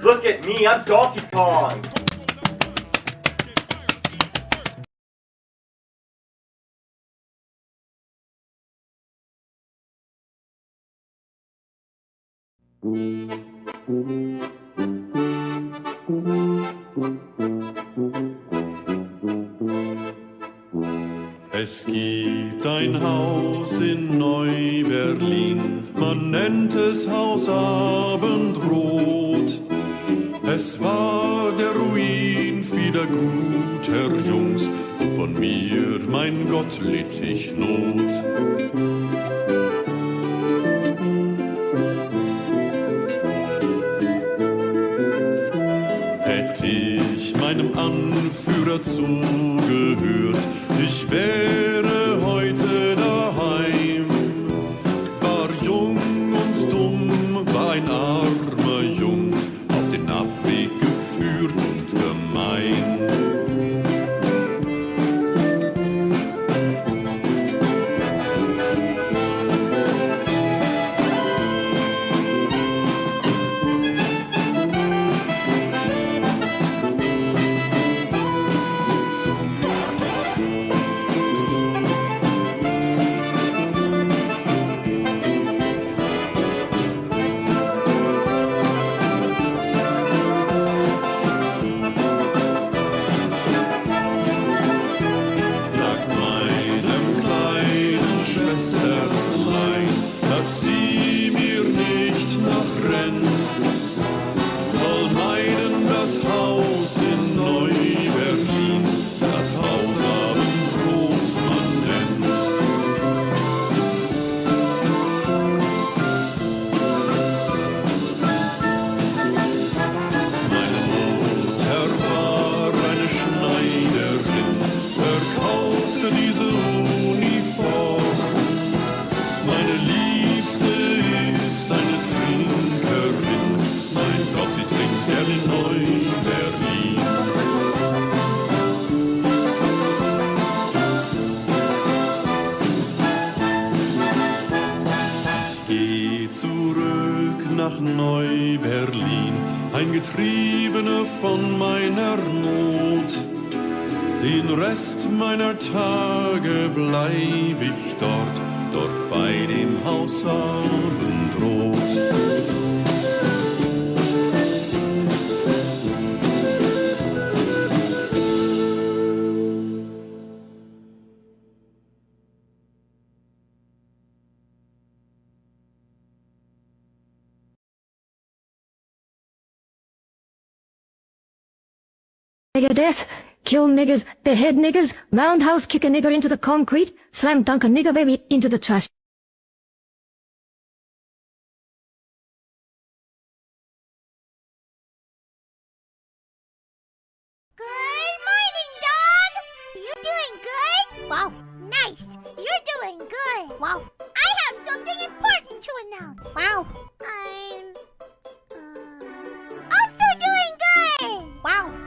Look at me, I'm Donkey Kong. Es gibt ein Haus in Neu-Berlin, man nennt es Haus Abendrot. Es war der Ruin vieler guter Jungs, von mir, mein Gott, litt ich Not. Hätte ich meinem Anführer zugehört, ich wäre heute daheim. War jung und dumm, war ein armer Jung, auf den Abweg geführt und gemein. Nach Neu-Berlin, ein Getriebener von meiner Not. Den Rest meiner Tage bleib ich dort bei dem Haus Abendrot. Nigger death, kill niggers, behead niggers, roundhouse kick a nigger into the concrete, slam dunk a nigger baby into the trash. Good morning, dog! You doing good? Wow, nice! You're doing good! Wow! I have something important to announce! Wow! I'm... also doing good! Wow!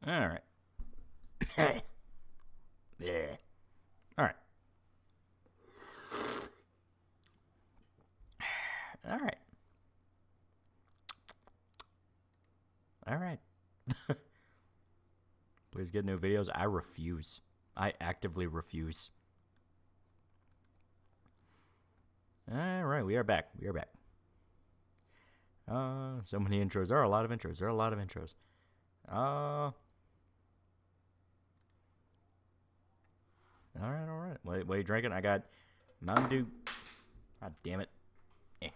All right. Yeah. All right. All right. All right. Please get new videos. I refuse. I actively refuse. All right, we are back. We are back. So many intros. There are a lot of intros. There are a lot of intros. All right. What are you drinking? I got Mountain Dew. God damn it. These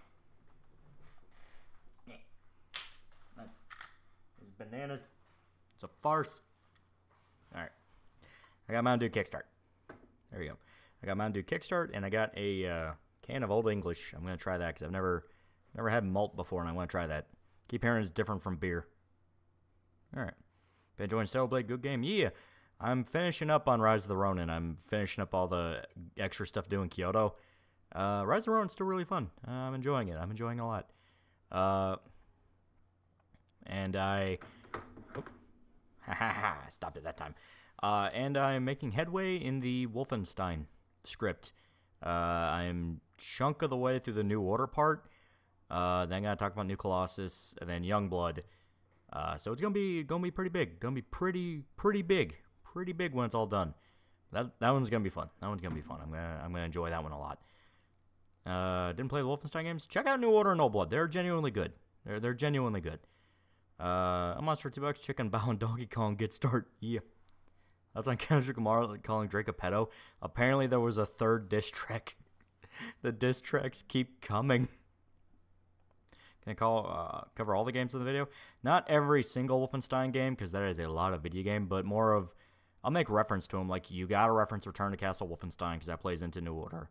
bananas. It's a farce. All right. I got Mountain Dew Kickstart. There we go. I got Mountain Dew Kickstart, and I got a can of Old English. I'm going to try that because I've never had malt before, and I want to try that. Keep hearing it's different from beer. All right. Been enjoying Celebrate. Good game. Yeah. I'm finishing up on Rise of the Ronin. I'm finishing up all the extra stuff doing Kyoto. Rise of the Ronin's still really fun. I'm enjoying it. I'm enjoying it a lot. And I... Oh. Ha stopped it that time. And I'm making headway in the Wolfenstein script. I'm chunk of the way through the New Order part. Then I gotta talk about New Colossus and then Youngblood. So it's gonna be pretty big. Gonna be pretty big when it's all done. That one's gonna be fun. I'm gonna enjoy that one a lot. Didn't play the Wolfenstein games. Check out New Order and Old Blood. They're genuinely good. They're genuinely good. A monster for $2. Chicken Bow and Donkey Kong get start. Yeah. That's on Kendrick Lamar calling Drake a pedo. Apparently there was a third diss track. The diss tracks keep coming. Can I cover all the games in the video? Not every single Wolfenstein game, because that is a lot of video game, but more of, I'll make reference to them. Like, you gotta reference Return to Castle Wolfenstein, because that plays into New Order.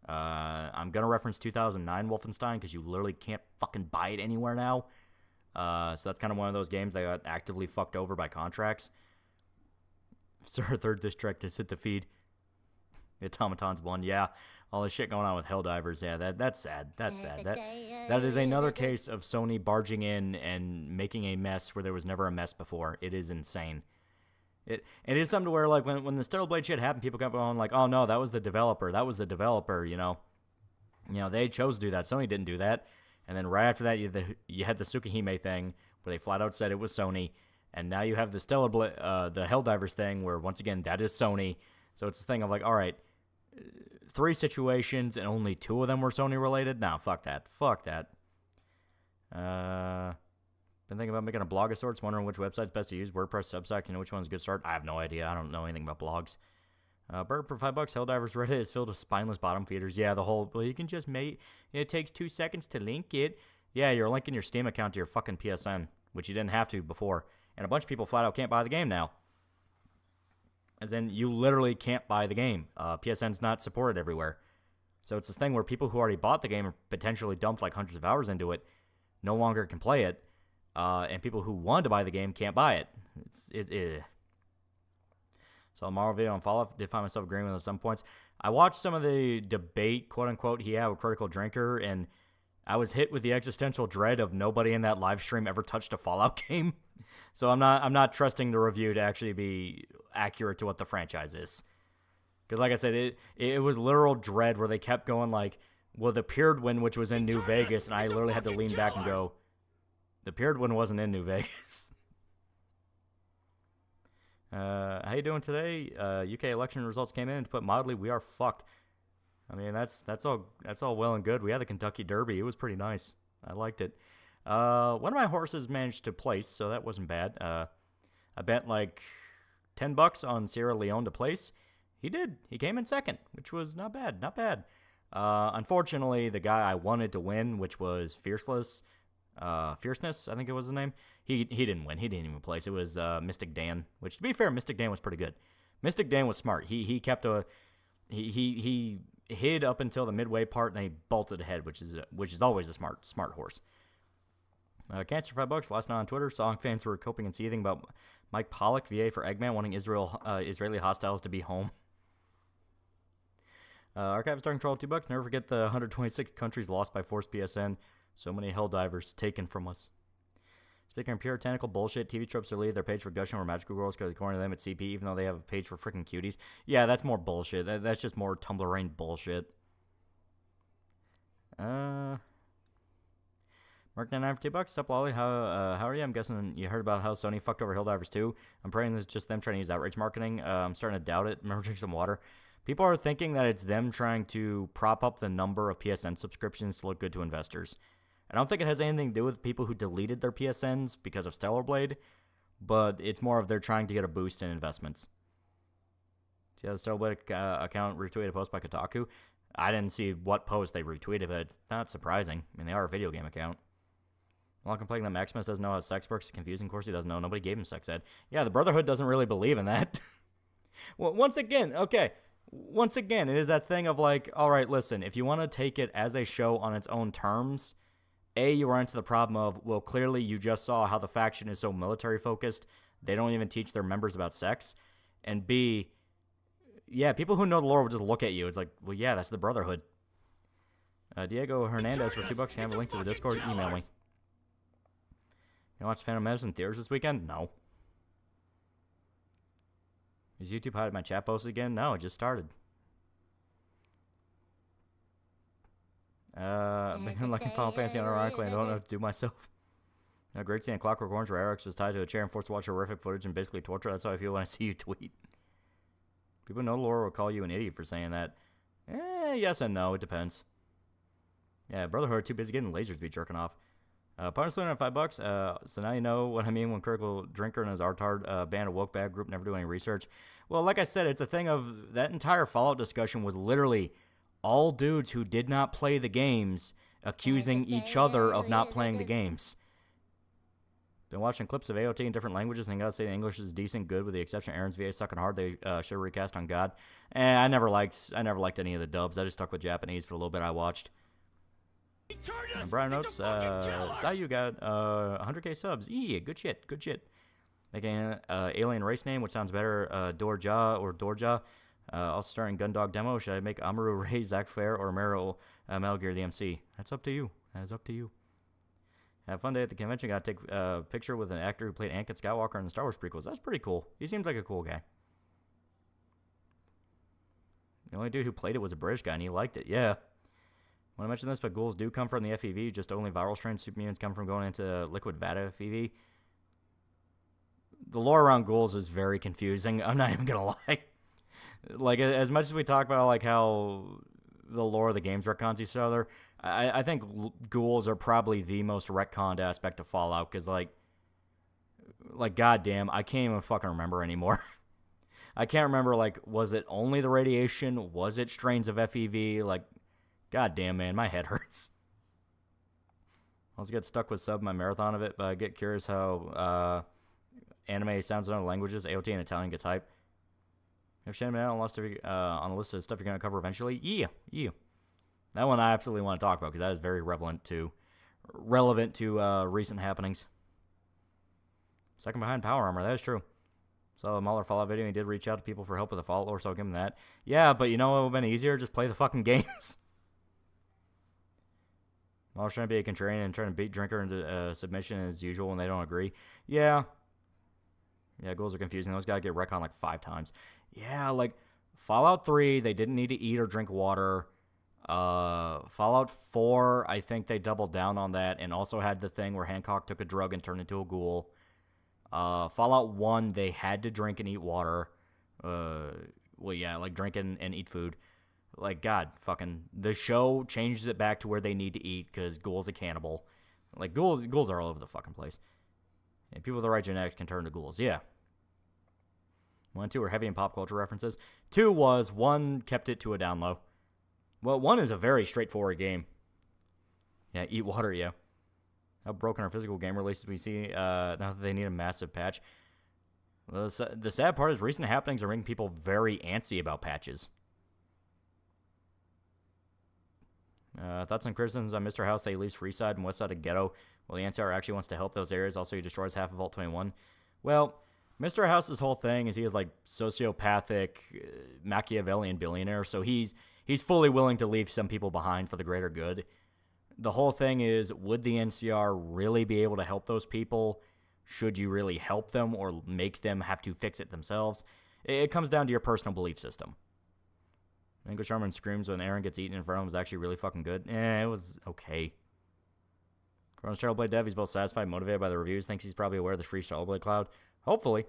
I'm gonna reference 2009 Wolfenstein, because you literally can't fucking buy it anywhere now. So that's kind of one of those games that got actively fucked over by contracts. Sir, third diss track to sit the feed. The automatons won. Yeah, all this shit going on with Helldivers. Yeah, that's sad. That's sad. That is another case of Sony barging in and making a mess where there was never a mess before. It is insane. It is something to where, like, when the Stellar Blade shit happened, people kept going like, oh no, that was the developer. You know, they chose to do that. Sony didn't do that. And then right after that, you had the Tsukihime thing where they flat out said it was Sony. And now you have the the Helldivers thing where, once again, that is Sony. So it's this thing of like, all right, 3 situations and only 2 of them were Sony related? Nah, fuck that. Been thinking about making a blog of sorts, wondering which website's best to use. WordPress, Substack, you know which one's a good start? I have no idea. I don't know anything about blogs. Bird for $5. Helldivers Reddit is filled with spineless bottom feeders. Yeah, well, you can just make it takes 2 seconds to link it. Yeah, you're linking your Steam account to your fucking PSN, which you didn't have to before. And a bunch of people flat out can't buy the game now. As in, you literally can't buy the game. PSN's not supported everywhere. So it's this thing where people who already bought the game or potentially dumped like hundreds of hours into it no longer can play it. And people who wanted to buy the game can't buy it. So a Marvel video on Fallout. Did find myself agreeing with him at some points. I watched some of the debate, quote unquote, he had with Critical Drinker, and I was hit with the existential dread of nobody in that live stream ever touched a Fallout game. So I'm not trusting the review to actually be accurate to what the franchise is. Because like I said, it was literal dread where they kept going like, well, the Pyrdwin, which was in New Vegas, and I literally had to lean back and go, the Pyrdwin wasn't in New Vegas. How you doing today? UK election results came in, and to put mildly, we are fucked. I mean, that's all well and good. We had the Kentucky Derby. It was pretty nice. I liked it. One of my horses managed to place, so that wasn't bad. I bet like $10 on Sierra Leone to place. He did. He came in second, which was not bad. Unfortunately, the guy I wanted to win, which was Fierceness, I think it was his name. He didn't win. He didn't even place. It was Mystic Dan, which, to be fair, Mystic Dan was pretty good. Mystic Dan was smart. He kept he hid up until the midway part, and then he bolted ahead, which is always a smart horse. Cancer $5. Last night on Twitter, Song fans were coping and seething about Mike Pollock, VA for Eggman, wanting Israeli hostiles to be home. Archive starting troll $2. Never forget the 126 countries lost by forced PSN. So many Helldivers taken from us. Speaking of puritanical bullshit, TV tropes are lead their page for gushing over magical girls because according to them it's CP, even though they have a page for freaking cuties. Yeah, that's more bullshit. That's just more Tumblr rain bullshit. Mark99 for $2. Sup, Lolly? How are you? I'm guessing you heard about how Sony fucked over Helldivers too. I'm praying it's just them trying to use outrage marketing. I'm starting to doubt it. Remember, drink some water. People are thinking that it's them trying to prop up the number of PSN subscriptions to look good to investors. I don't think it has anything to do with people who deleted their PSNs because of Stellar Blade, but it's more of they're trying to get a boost in investments. See how the Stellar Blade account retweeted a post by Kotaku? I didn't see what post they retweeted, but it's not surprising. I mean, they are a video game account. While complaining that Maximus doesn't know how sex works is confusing. Of course he doesn't know. Nobody gave him sex ed. Yeah, the Brotherhood doesn't really believe in that. Well, once again, it is that thing of like, all right, listen, if you want to take it as a show on its own terms, you run into the problem of, well, clearly you just saw how the faction is so military-focused, they don't even teach their members about sex. And B, yeah, people who know the lore would just look at you. It's like, well, yeah, that's the Brotherhood. Diego Hernandez for $2. Can I have a link to the Discord? Email me. You watch Phantom Menace in theaters this weekend? No. Is YouTube hiding my chat posts again? No, it just started. I've been liking Final Fantasy unironically and I don't know what to do myself. Great seeing Clockwork Orange where Alex was tied to a chair and forced to watch horrific footage and basically torture. That's how I feel when I see you tweet. People know Laura will call you an idiot for saying that. Yes and no. It depends. Yeah, Brotherhood too busy getting lasers to be jerking off. Partner split on $5. So now you know what I mean when Critical Drinker and his Artard band of woke bad group never do any research. Well, like I said, it's a thing of that entire Fallout discussion was literally all dudes who did not play the games accusing each other of not playing the games. Been watching clips of AOT in different languages, and I gotta say the English is decent, good, with the exception of Aaron's VA sucking hard. They should recast on God. I never liked any of the dubs. I just stuck with Japanese for a little bit. I watched. And Brian notes, Sayu got 100k subs. Yeah, good shit, good shit. Making an alien race name, which sounds better, Dorja or Dorja. Also starring Gundog demo. Should I make Amaru Ray, Zach Fair, or Meryl Metal Gear the MC? That's up to you. That is up to you. Have a fun day at the convention. Got to take a picture with an actor who played Anakin Skywalker in the Star Wars prequels. That's pretty cool. He seems like a cool guy. The only dude who played it was a British guy, and he liked it. Yeah. When I mention this, but ghouls do come from the FEV. Just only viral strains. Super mutants come from going into liquid Vata FEV. The lore around ghouls is very confusing. I'm not even gonna lie. Like, as much as we talk about like how the lore of the games retcons each other, I think ghouls are probably the most retconned aspect of Fallout, because like goddamn, I can't even fucking remember anymore. I can't remember, like, was it only the radiation? Was it strains of FEV? Like, goddamn, man, my head hurts. I also get stuck with my marathon of it, but I get curious how anime sounds in other languages. AOT in Italian gets hype. If Shannon on a list of stuff you're going to cover eventually, yeah. That one I absolutely want to talk about, because that is very relevant to recent happenings. Second behind Power Armor, that is true. Saw the Mahler Fallout video, and he did reach out to people for help with the Fallout lore, so I'll give him that. Yeah, but you know what would have been easier? Just play the fucking games. Mahler's trying to be a contrarian and trying to beat Drinker into submission as usual when they don't agree. Yeah, goals are confusing. Those guys get retconned like 5 times. Yeah, like Fallout 3, they didn't need to eat or drink water. Fallout 4, I think they doubled down on that and also had the thing where Hancock took a drug and turned into a ghoul. Fallout 1, they had to drink and eat water. Well, yeah, like drink and eat food. Like, God, fucking, the show changes it back to where they need to eat because ghouls a cannibal. Like, ghouls are all over the fucking place. And people with the right genetics can turn to ghouls, yeah. 1 and 2 were heavy in pop culture references. 2 was, 1 kept it to a down low. Well, 1 is a very straightforward game. Yeah, eat water, yeah. How broken our physical game releases we see now that they need a massive patch. Well, the sad part is recent happenings are making people very antsy about patches. Thoughts on criticisms on Mr. House that he leaves Freeside and West Side of Ghetto. Well, the NCR actually wants to help those areas. Also, he destroys half of Vault 21. Well, Mr. House's whole thing is he is like sociopathic, Machiavellian billionaire, so he's fully willing to leave some people behind for the greater good. The whole thing is, would the NCR really be able to help those people? Should you really help them or make them have to fix it themselves? It comes down to your personal belief system. English Armor screams when Aaron gets eaten in front of him was actually really fucking good. It was okay. Chronos Shadowblade dev, he's both satisfied and motivated by the reviews. Thinks he's probably aware of the free Shadowblade cloud. Hopefully.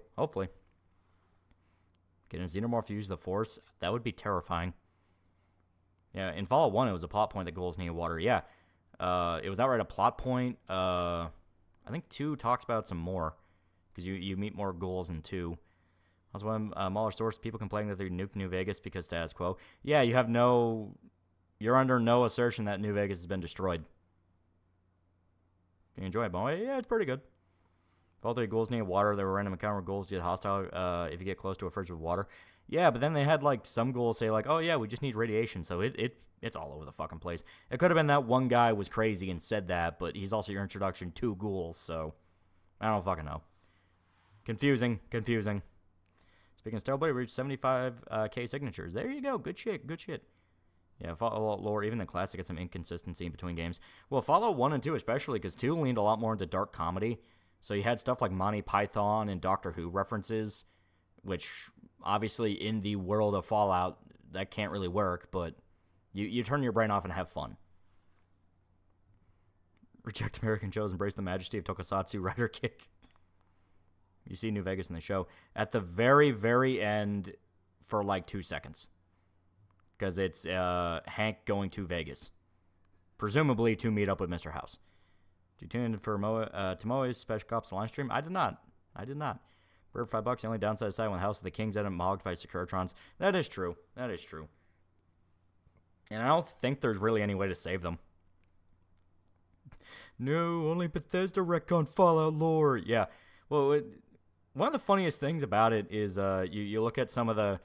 Getting a Xenomorph to use the Force, that would be terrifying. Yeah, in Fallout 1, it was a plot point that ghouls need water. Yeah, it was outright a plot point. I think 2 talks about some more, because you meet more ghouls in 2. Also, one Mahler source, people complaining that they nuked New Vegas because status quo. Yeah, you're under no assertion that New Vegas has been destroyed. Do you enjoy it, boy? Yeah, it's pretty good. All 3 ghouls need water. There were random encounter where ghouls get hostile if you get close to a fridge with water. Yeah, but then they had like some ghouls say like, oh yeah, we just need radiation. So it's all over the fucking place. It could have been that one guy was crazy and said that, but he's also your introduction to ghouls. So I don't fucking know. Confusing. Speaking of Starblade, we reached 75k signatures. There you go. Good shit. Yeah, Fallout lore, even the classic, has some inconsistency in between games. Well, Fallout 1 and 2 especially, because 2 leaned a lot more into dark comedy. So you had stuff like Monty Python and Doctor Who references, which obviously in the world of Fallout, that can't really work, but you turn your brain off and have fun. Reject American shows, embrace the majesty of Tokusatsu, Rider Kick. You see New Vegas in the show. At the very, very end for like 2 seconds. Because it's Hank going to Vegas. Presumably to meet up with Mr. House. Did you tune in for Tomoe's Special Ops live stream? I did not. Bird $5. The only downside aside when House of the Kings ended up mogged by Securitrons. That is true. And I don't think there's really any way to save them. No, only Bethesda retcon Fallout lore. Yeah. Well, one of the funniest things about it is you look at some of the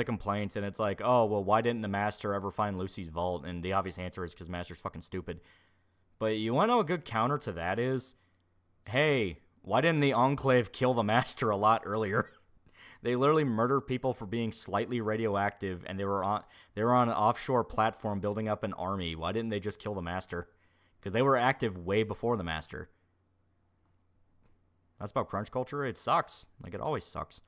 complaints and it's like, oh, well, why didn't the Master ever find Lucy's vault? And the obvious answer is because Master's fucking stupid. But you want to know a good counter to that is, hey, why didn't the Enclave kill the Master a lot earlier? They literally murdered people for being slightly radioactive, and they were on an offshore platform building up an army. Why didn't they just kill the Master? Because they were active way before the Master. That's about crunch culture. It sucks. Like, it always sucks.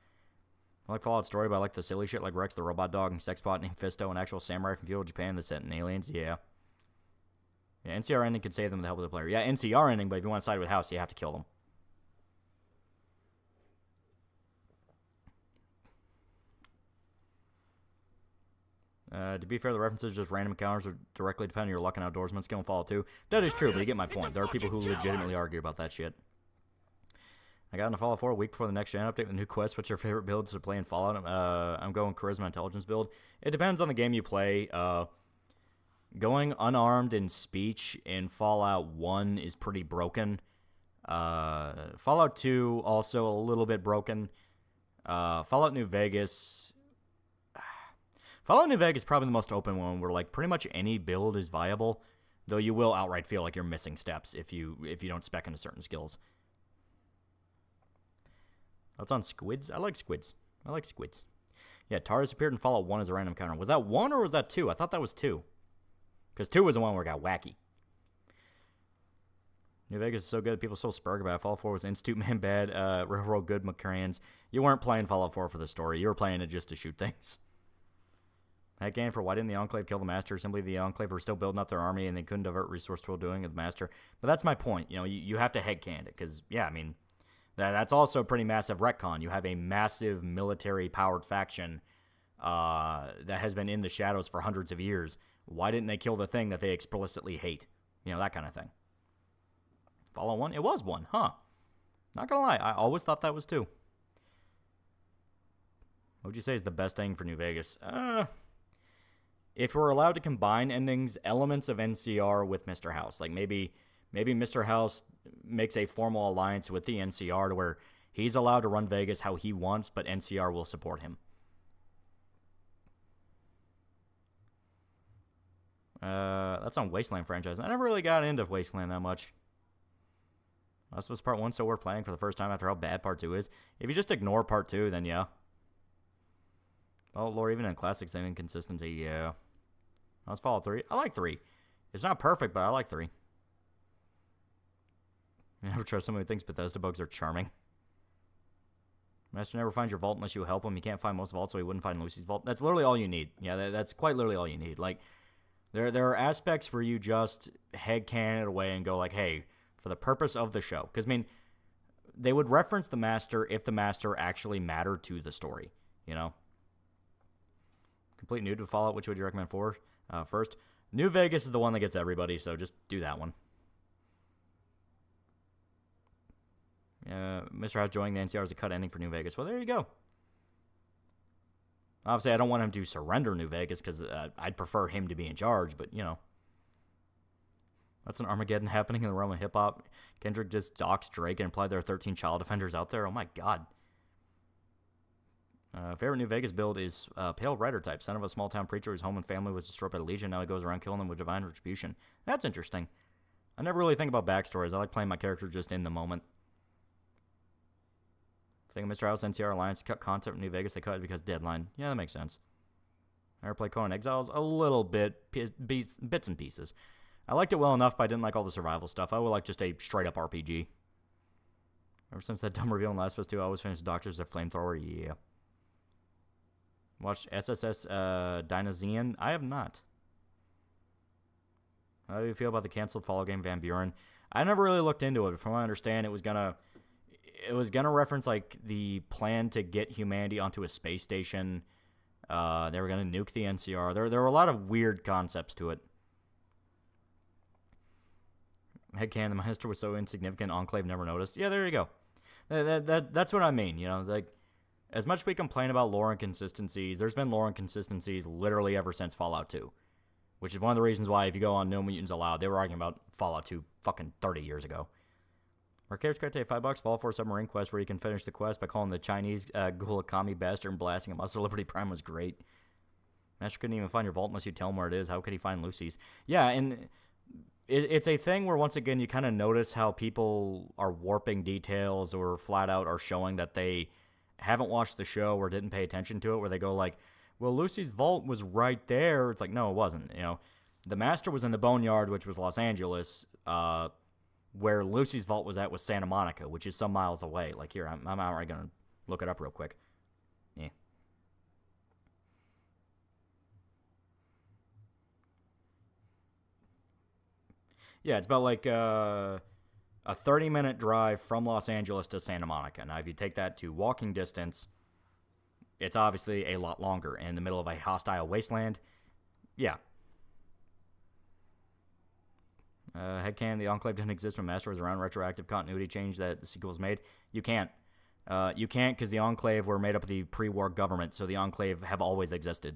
I like Fallout Story, but I like the silly shit like Rex the Robot Dog and Sexbot named Fisto and actual samurai from feudal Japan that's set in aliens. Yeah. Yeah, NCR ending can save them with the help of the player. Yeah, NCR ending, but if you want to side with House, you have to kill them. To be fair, the references just random encounters are directly dependent on your luck and outdoorsman skill in Fallout 2. That is true, but you get my point. There are people who legitimately argue about that shit. I got into Fallout 4 a week before the next gen update with new quests. What's your favorite builds to play in Fallout? I'm going Charisma Intelligence build. It depends on the game you play. Going unarmed in speech in Fallout 1 is pretty broken. Fallout 2 also a little bit broken. Fallout New Vegas... Fallout New Vegas is probably the most open one where like pretty much any build is viable, though you will outright feel like you're missing steps if you don't spec into certain skills. That's on squids. I like squids. Yeah, Taurus appeared in Fallout 1 as a random encounter. Was that 1 or was that 2? I thought that was 2. Because 2 was the one where it got wacky. New Vegas is so good. People so spurg about it. Fallout 4 was Institute Man bad. Railroad good McCrans. You weren't playing Fallout 4 for the story. You were playing it just to shoot things. That game for why didn't the Enclave kill the Master? Simply the Enclave were still building up their army and they couldn't divert resource toward doing it the Master. But that's my point. You know, you have to headcanon it. Because, yeah, I mean, that's also a pretty massive retcon. You have a massive military-powered faction that has been in the shadows for hundreds of years. Why didn't they kill the thing that they explicitly hate? You know, that kind of thing. Fallout 1? It was 1, huh? Not gonna lie, I always thought that was 2. What would you say is the best ending for New Vegas? If we're allowed to combine endings, elements of NCR with Mr. House. Like maybe Mr. House makes a formal alliance with the NCR to where he's allowed to run Vegas how he wants, but NCR will support him. That's on Wasteland franchise. I never really got into Wasteland that much. Last of Us Part 1 still worth playing for the first time after how bad Part 2 is. If you just ignore Part 2, then yeah. Oh, lore, even in classics, the inconsistency, yeah. Let's Fallout 3. I like 3. It's not perfect, but I like 3. I never trust someone who thinks Bethesda bugs are charming. Master never finds your vault unless you help him. He can't find most vaults, so he wouldn't find Lucy's vault. That's literally all you need. Yeah, that's quite literally all you need. Like, there are aspects where you just headcanon it away and go like, hey, for the purpose of the show. Because, I mean, they would reference the Master if the Master actually mattered to the story, you know? Complete nude to Fallout, which would you recommend for? First, New Vegas is the one that gets everybody, so just do that one. Mr. House joining the NCR is a cut ending for New Vegas. Well, there you go. Obviously, I don't want him to surrender New Vegas because I'd prefer him to be in charge, but, you know. That's an Armageddon happening in the realm of hip-hop. Kendrick just doxed Drake and implied there are 13 child offenders out there. Oh, my God. Favorite New Vegas build is Pale Rider type. Son of a small-town preacher whose home and family was destroyed by the Legion. Now he goes around killing them with divine retribution. That's interesting. I never really think about backstories. I like playing my character just in the moment. Think of Mr. House, NCR Alliance, cut content from New Vegas. They cut it because deadline. Yeah, that makes sense. I ever played Conan Exiles? A little bit. Bits and pieces. I liked it well enough, but I didn't like all the survival stuff. I would like just a straight-up RPG. Ever since that dumb reveal in Last of Us 2, I always finished Doctors of Flamethrower. Yeah. Watched SSS Dinosaurian? I have not. How do you feel about the canceled Fallout game Van Buren? I never really looked into it. From what I understand, it was gonna reference like the plan to get humanity onto a space station. They were gonna nuke the NCR. There were a lot of weird concepts to it. Headcanon, the Master was so insignificant, Enclave never noticed. Yeah, there you go. That's what I mean. You know, like, as much as we complain about lore inconsistencies, there's been lore inconsistencies literally ever since Fallout 2. Which is one of the reasons why, if you go on No Mutants Allowed, they were arguing about Fallout 2 fucking 30 years ago. Mercator's Credit $5, Fall for a Submarine Quest, where you can finish the quest by calling the Chinese ghoul a commie bastard and blasting him. Also, Liberty Prime was great. Master couldn't even find your vault unless you tell him where it is. How could he find Lucy's? Yeah, and it's a thing where, once again, you kind of notice how people are warping details or flat out are showing that they haven't watched the show or didn't pay attention to it, where they go like, well, Lucy's vault was right there. It's like, no, it wasn't. You know, the Master was in the Boneyard, which was Los Angeles. Where Lucy's vault was at was Santa Monica, which is some miles away. Like, here, I'm already going to look it up real quick. Yeah. Yeah, it's about like a 30-minute drive from Los Angeles to Santa Monica. Now, if you take that to walking distance, it's obviously a lot longer. In the middle of a hostile wasteland, yeah. Headcanon, the Enclave didn't exist when Master was around. Retroactive continuity change that the sequel was made. You can't. You can't because the Enclave were made up of the pre-war government, so the Enclave have always existed.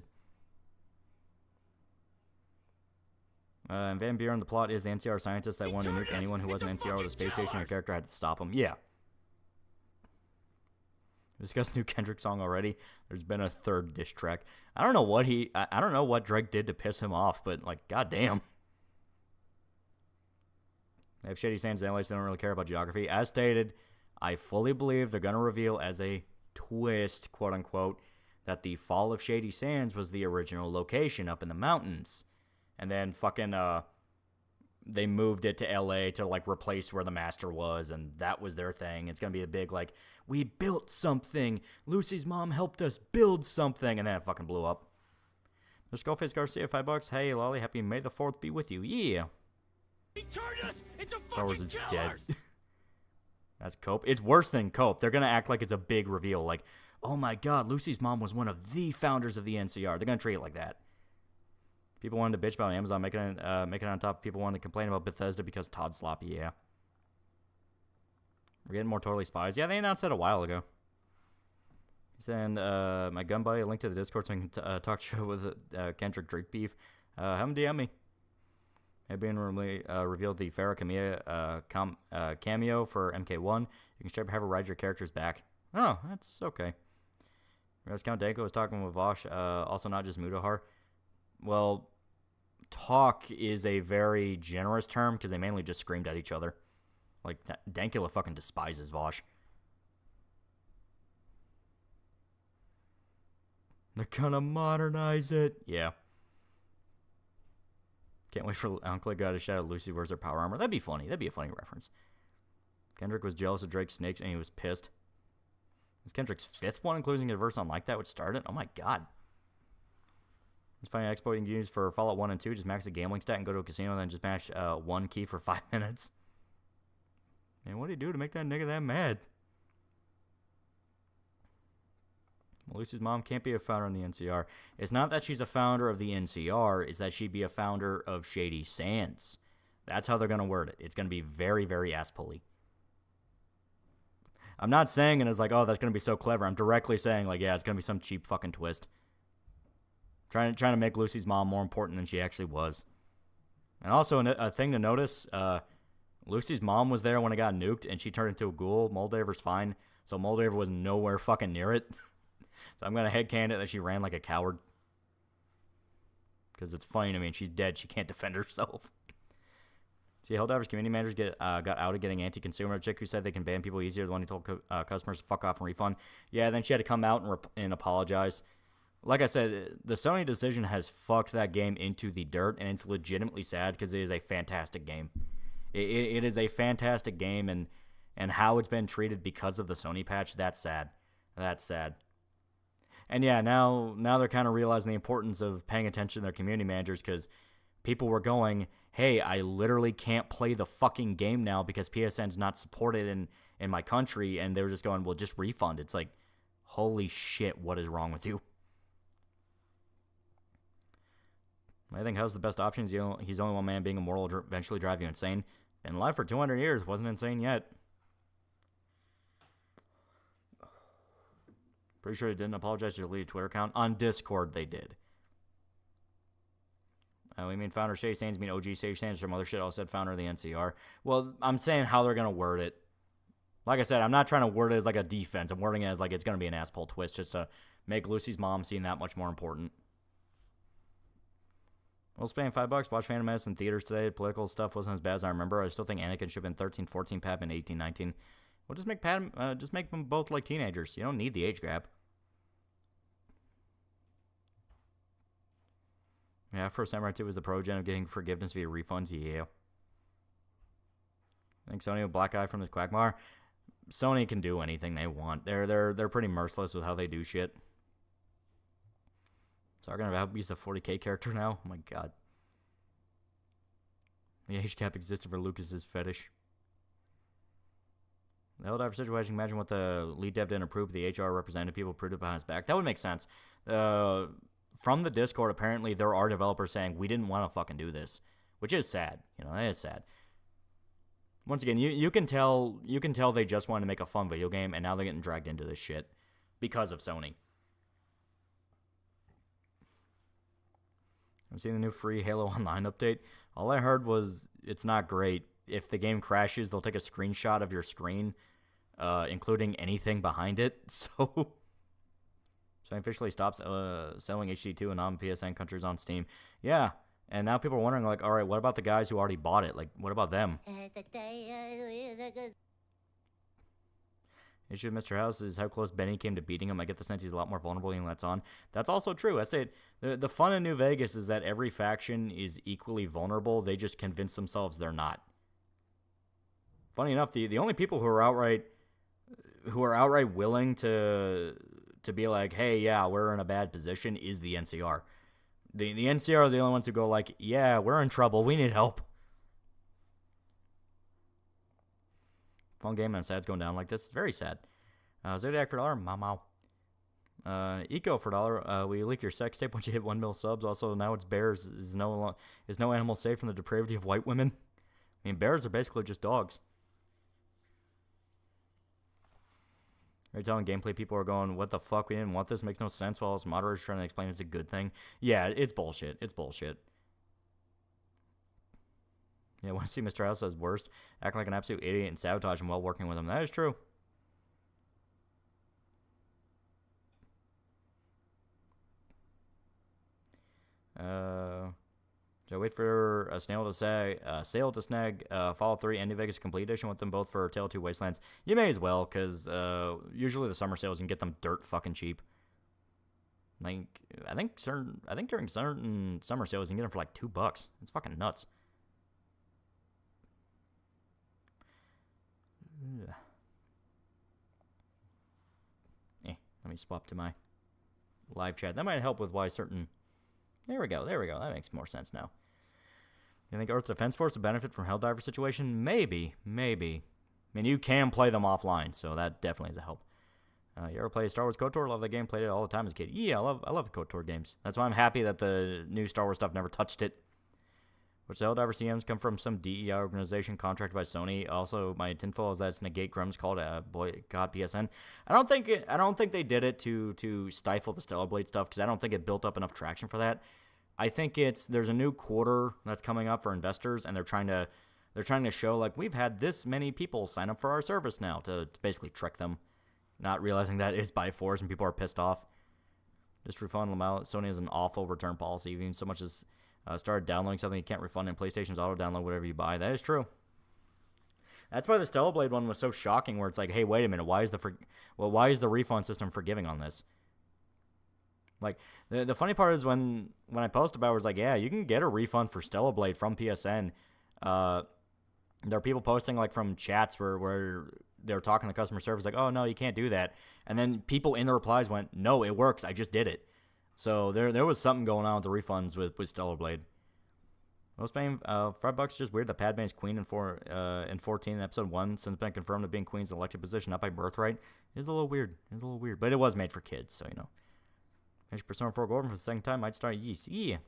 And Van Buren, the plot is the NCR scientist that wanted to nuke anyone who wasn't NCR with a space station. Your character had to stop him. Yeah. We discussed new Kendrick song already. There's been a third diss track. I don't know what I don't know what Drake did to piss him off, but like, goddamn. They have Shady Sands and LA, so they don't really care about geography. As stated, I fully believe they're going to reveal as a twist, quote-unquote, that the Fall of Shady Sands was the original location up in the mountains. And then fucking, they moved it to LA to, like, replace where the Master was, and that was their thing. It's going to be a big, like, we built something. Lucy's mom helped us build something, and then it fucking blew up. Mr. Skullface Garcia, $5. Hey, Lolly, happy May the 4th be with you. Yeah. He turned us into Star Wars fucking is killers. dead. That's Cope. It's worse than Cope. They're going to act like it's a big reveal. Like, oh my god, Lucy's mom was one of the founders of the NCR. They're going to treat it like that. People wanted to bitch about Amazon making it on top. People wanted to complain about Bethesda because Todd's sloppy. Yeah. We're getting more Totally Spies. Yeah, they announced that a while ago. Send my gun buddy a link to the Discord so I can talk show with Kendrick Drake beef. Have him DM me. Have been revealed the Farrah cameo for MK1. You can straight have her ride your characters back. Oh, that's okay. Whereas Count Danko was talking with Vosh, also not just Mudahar. Well, talk is a very generous term because they mainly just screamed at each other. Like, Dankula fucking despises Vosh. They're gonna modernize it. Yeah. Can't wait for Uncle God to shout out Lucy wears her power armor. That'd be funny. That'd be a funny reference. Kendrick was jealous of Drake's snakes and he was pissed. Is Kendrick's 5th one, including a verse on like that, would start it? Oh my god. It's finding expo you can use for Fallout 1 and 2. Just max the gambling stat and go to a casino and then just mash one key for 5 minutes. Man, what do you do to make that nigga that mad? Well, Lucy's mom can't be a founder in the NCR. It's not that she's a founder of the NCR. It's that she'd be a founder of Shady Sands. That's how they're going to word it. It's going to be very, very ass-pulley. I'm not saying it as like, oh, that's going to be so clever. I'm directly saying, like, yeah, it's going to be some cheap fucking twist. Trying to make Lucy's mom more important than she actually was. And also, a thing to notice, Lucy's mom was there when it got nuked, and she turned into a ghoul. Moldaver's fine, so Moldaver was nowhere fucking near it. So I'm going to headcanon it that she ran like a coward. Because it's funny to me, and she's dead. She can't defend herself. See, Helldivers community managers got outed getting anti-consumer. A chick who said they can ban people easier. The one who told customers to fuck off and refund. Yeah, then she had to come out and apologize. Like I said, the Sony decision has fucked that game into the dirt, and it's legitimately sad because it is a fantastic game. It is a fantastic game, and how it's been treated because of the Sony patch, that's sad. That's sad. And yeah, now they're kind of realizing the importance of paying attention to their community managers because people were going, hey, I literally can't play the fucking game now because PSN's not supported in my country, and they were just going, well, just refund. It's like, holy shit, what is wrong with you? I think how's the best option? He's only one man. Being immortal will eventually drive you insane. Been alive for 200 years. Wasn't insane yet. Pretty sure he didn't apologize to delete a Twitter account. On Discord, they did. We mean founder Shay Sands, mean OG Shay Sands, some other shit. I said founder of the NCR. Well, I'm saying how they're going to word it. Like I said, I'm not trying to word it as like a defense. I'm wording it as like it's going to be an asshole twist just to make Lucy's mom seem that much more important. I was paying $5. Watch Phantom Menace in theaters today. Political stuff wasn't as bad as I remember. I still think Anakin should have been 13, 14, Padme 18, 19. Well, just make them both like teenagers. You don't need the age gap. Yeah, for Samurai 2 was the pro-gen of getting forgiveness via refunds. Yeah. I think Sony with Black Eye from this Quagmire. Sony can do anything they want. They're pretty merciless with how they do shit. So we're gonna use the 40k character now. Oh my god. The age cap existed for Lucas's fetish. The Helldiver situation. Imagine what the lead dev didn't approve. The HR representative people approved it behind his back. That would make sense. From the Discord, apparently there are developers saying we didn't want to fucking do this, which is sad. You know, that is sad. Once again, you can tell they just wanted to make a fun video game, and now they're getting dragged into this shit because of Sony. I've seen the new free Halo Online update. All I heard was it's not great. If the game crashes, they'll take a screenshot of your screen, including anything behind it. So I officially stopped selling HD2 in non-PSN countries on Steam. Yeah, and now people are wondering, like, all right, what about the guys who already bought it? Like, what about them? Issue of Mr. House is how close Benny came to beating him. I get the sense he's a lot more vulnerable than he lets on. That's also true. I say the fun in New Vegas is that every faction is equally vulnerable. They just convince themselves they're not. Funny enough, the only people who are outright willing to be like, hey, yeah, we're in a bad position is the NCR. The NCR are the only ones who go like, yeah, we're in trouble. We need help. Fun game, and I'm sad it's going down like this. It's very sad. Zodiac for $1. Mau. Eco for $1. We leak your sex tape once you hit 1 mil subs. Also, now it's bears. Is no animal safe from the depravity of white women? I mean, bears are basically just dogs. You're telling gameplay people are going, what the fuck? We didn't want this. Makes no sense. While us moderators trying to explain it's a good thing. Yeah, it's bullshit. It's bullshit. Yeah, I want to see Mr. House as worst. Acting like an absolute idiot and sabotage him while working with him. That is true. So wait for a sale to snag Fallout 3 and New Vegas Complete Edition with them both for Tale 2 Wastelands. You may as well, because usually the summer sales you can get them dirt fucking cheap. Like I think during certain summer sales you can get them for like $2. It's fucking nuts. Let me swap to my live chat. That might help with why certain... There we go. That makes more sense now. You think Earth Defense Force would benefit from Helldiver situation? Maybe. I mean, you can play them offline, so that definitely is a help. You ever play Star Wars KOTOR? Love that game. Played it all the time as a kid. Yeah, I love the KOTOR games. That's why I'm happy that the new Star Wars stuff never touched it. Which the Helldiver CMs come from some DEI organization contracted by Sony. Also, my tinfoil is that it's Negate Grum's called boycott PSN. I don't think they did it to stifle the Stellar Blade stuff, because I don't think it built up enough traction for that. I think there's a new quarter that's coming up for investors, and they're trying to show like we've had this many people sign up for our service now to basically trick them, not realizing that it's by force and people are pissed off. Just refund them out. Sony has an awful return policy, even so much as started downloading something you can't refund in PlayStation's auto-download whatever you buy. That is true. That's why the Stellar Blade one was so shocking, where it's like, hey, wait a minute, why is the refund system forgiving on this? Like, the funny part is when I posted about it, I was like, yeah, you can get a refund for Stellar Blade from PSN. There are people posting, like, from chats where they're talking to customer service, like, oh, no, you can't do that. And then people in the replies went, no, it works, I just did it. So there was something going on with the refunds with Stellar Blade. Most paying $5 just weird that Padme is queen in 14 in episode 1 since been confirmed that being queen's an elected position, not by birthright. Is a little weird. It's a little weird. But it was made for kids, so you know. Finish Persona 4 Golden for the second time. Might start Yeast. Yeah.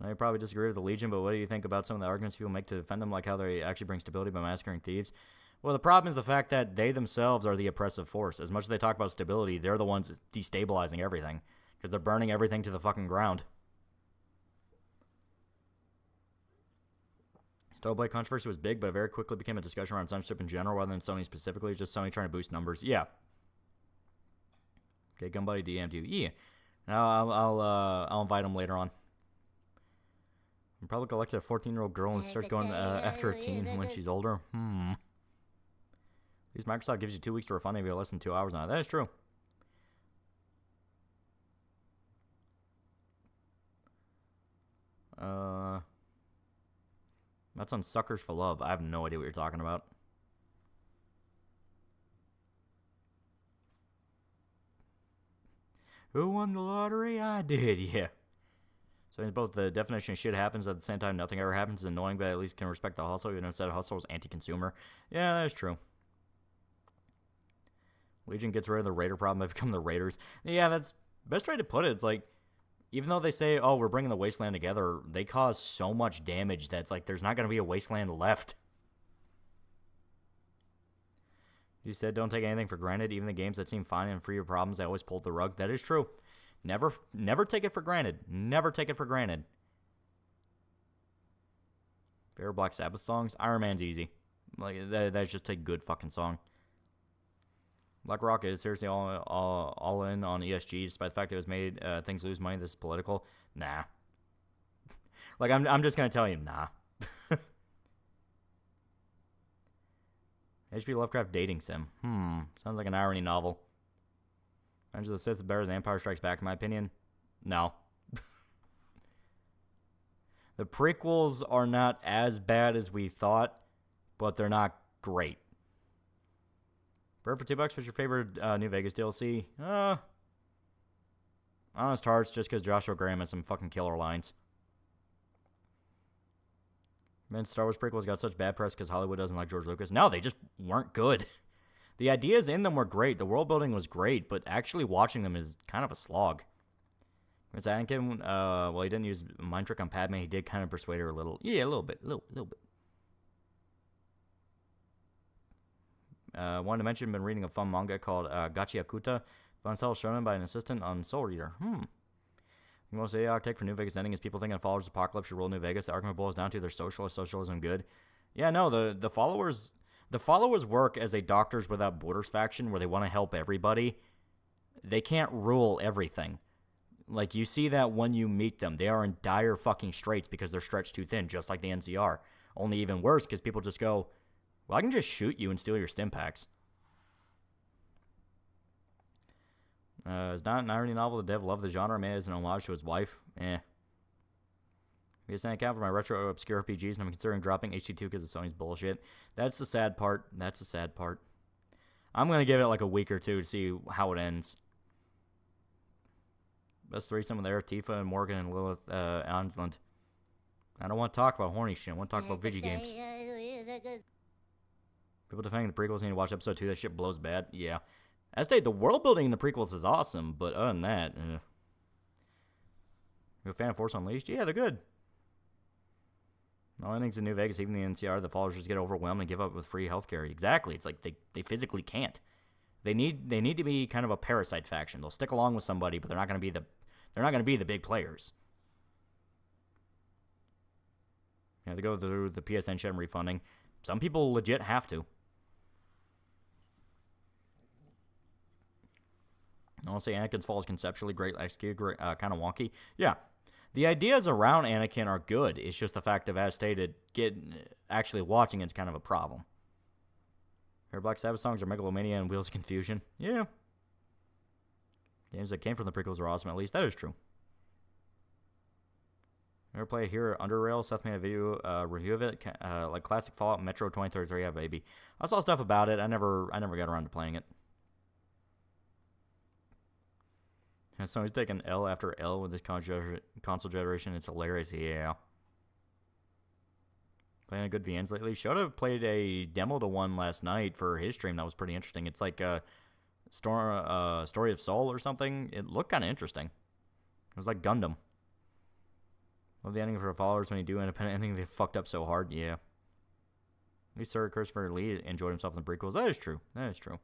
I probably disagree with the Legion, but what do you think about some of the arguments people make to defend them, like how they actually bring stability by massacring thieves? Well, the problem is the fact that they themselves are the oppressive force. As much as they talk about stability, they're the ones destabilizing everything. Because they're burning everything to the fucking ground. Blade controversy was big, but it very quickly became a discussion around censorship in general rather than Sony specifically. Just Sony trying to boost numbers. Yeah. Okay, Gumbuddy DM'd you. Yeah. Now I'll invite him later on. I'm probably gonna elect a 14-year-old girl and starts going after a teen when she's older. At least Microsoft gives you 2 weeks to refund if you're less than 2 hours now. That is true. That's on Suckers for Love. I have no idea what you're talking about. Who won the lottery? I did, yeah. So in both the definition of shit happens at the same time nothing ever happens is annoying, but at least can respect the hustle, even instead of hustle is anti-consumer. Yeah, that is true. Legion gets rid of the Raider problem by becoming the Raiders. Yeah, that's best way to put it. It's like, even though they say, oh, we're bringing the Wasteland together, they cause so much damage that it's like there's not going to be a Wasteland left. You said don't take anything for granted. Even the games that seem fine and free of problems, they always pulled the rug. That is true. Never take it for granted. Never take it for granted. Favorite Black Sabbath songs? Iron Man's easy. Like that's just a good fucking song. Black Rock is seriously all in on ESG, despite the fact that it was made things lose money. This is political. Nah. Like I'm just gonna tell you, nah. H.P. Lovecraft dating sim. Sounds like an irony novel. Revenge of the Sith is better than Empire Strikes Back, in my opinion. No. The prequels are not as bad as we thought, but they're not great. Bird for $2. What's your favorite New Vegas DLC? Honest Hearts, just because Joshua Graham has some fucking killer lines. Man, Star Wars prequels got such bad press because Hollywood doesn't like George Lucas. No, they just weren't good. The ideas in them were great. The world building was great, but actually watching them is kind of a slog. It's Anakin, well, he didn't use mind trick on Padme. He did kind of persuade her a little. Yeah, a little bit. Little bit. Wanted to mention, been reading a fun manga called Gachi Akuta. Fun style shonen by an assistant on Soul Reader. The most idiotic take for New Vegas ending is people thinking followers of Apocalypse should rule New Vegas. The argument boils down to their socialism good. Yeah, no, the followers work as a Doctors Without Borders faction where they want to help everybody. They can't rule everything. Like, you see that when you meet them. They are in dire fucking straits because they're stretched too thin, just like the NCR. Only even worse because people just go, well, I can just shoot you and steal your stim packs. It's not an irony novel. The dev loved the genre. Man, it's an homage to his wife. We just an account for my retro obscure RPGs, and I'm considering dropping HT2 because of Sony's bullshit. That's the sad part. That's the sad part. I'm going to give it like a week or two to see how it ends. Best threesome there, Tifa and Morgan and Lilith Ansland. I don't want to talk about horny shit. I want to talk about video games. People defending the prequels need to watch episode 2. That shit blows bad. Yeah. As stated, the world building in the prequels is awesome, but other than that, you a fan of Force Unleashed? Yeah, they're good. No endings in New Vegas, even the NCR, the followers just get overwhelmed and give up with free healthcare. Exactly. It's like they physically can't. They need to be kind of a parasite faction. They'll stick along with somebody, but they're not going to be the big players. Yeah, they go through the PSN shit and refunding. Some people legit have to. I want to say Anakin's fall is conceptually great, executed great, kind of wonky. Yeah. The ideas around Anakin are good. It's just the fact of, as stated, actually watching it's kind of a problem. Her Black Sabbath songs are Megalomania and Wheels of Confusion. Yeah. Games that came from the prequels are awesome, at least. That is true. Ever play here Underrail? Seth made a video review of it. Like classic Fallout Metro 2033. Yeah, baby. I saw stuff about it. I never got around to playing it. Sony's taking L after L with this console generation. It's hilarious. Yeah. Playing a good VNs lately. Shoda played a demo to one last night for his stream. That was pretty interesting. It's like a Story of Soul or something. It looked kind of interesting. It was like Gundam. Love the ending for followers when you do independent ending. They fucked up so hard. Yeah. At least Sir Christopher Lee enjoyed himself in the prequels. That is true. That is true.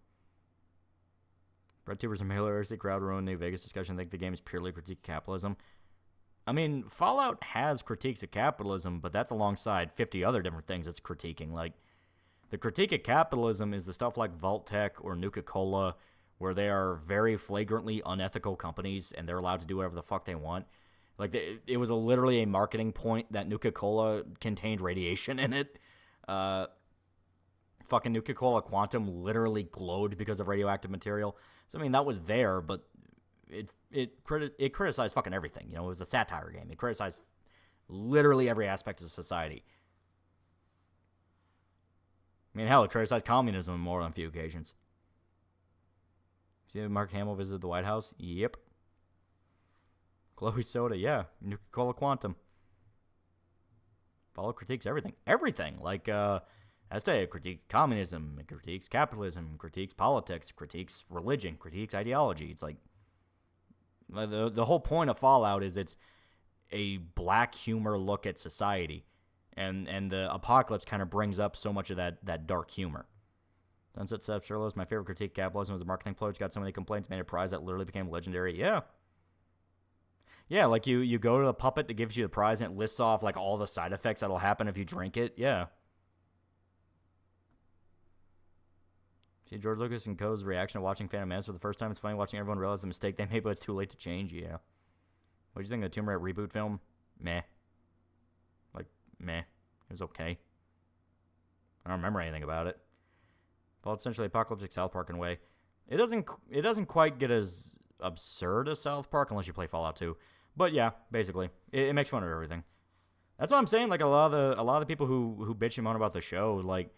BreadTubers and Hilarity Crowd ruined New Vegas discussion. Think the game is purely critique of capitalism. I mean, Fallout has critiques of capitalism, but that's alongside 50 other different things it's critiquing. Like, the critique of capitalism is the stuff like Vault-Tec or Nuka-Cola, where they are very flagrantly unethical companies, and they're allowed to do whatever the fuck they want. Like, it was literally a marketing point that Nuka-Cola contained radiation in it. Fucking Nuka-Cola Quantum literally glowed because of radioactive material. So, I mean, that was there, but it criticized fucking everything. You know, it was a satire game. It criticized literally every aspect of society. I mean, hell, it criticized communism more on a few occasions. See Mark Hamill visited the White House? Yep. Chloe Soda, yeah. Nuka-Cola Quantum. Follow critiques everything. Everything. Like, Estee critiques communism, it critiques capitalism, critiques politics, critiques religion, critiques ideology. It's like, the whole point of Fallout is it's a black humor look at society. And the apocalypse kind of brings up so much of that dark humor. Sunset Step Sherlock's my favorite critique of capitalism was the marketing ploy. It's got so many complaints, made a prize that literally became legendary. Yeah. Yeah, like you go to the puppet that gives you the prize and it lists off like all the side effects that'll happen if you drink it. Yeah. See George Lucas and Co.'s reaction to watching Phantom Menace for the first time. It's funny watching everyone realize the mistake they made, but it's too late to change. Yeah. What do you think of the Tomb Raider reboot film? Meh. Like, meh. It was okay. I don't remember anything about it. Well, it's essentially apocalyptic South Park in a way. It doesn't quite get as absurd as South Park unless you play Fallout 2. But yeah, basically, it makes fun of everything. That's what I'm saying. Like a lot of the people who bitch and moan about the show, like,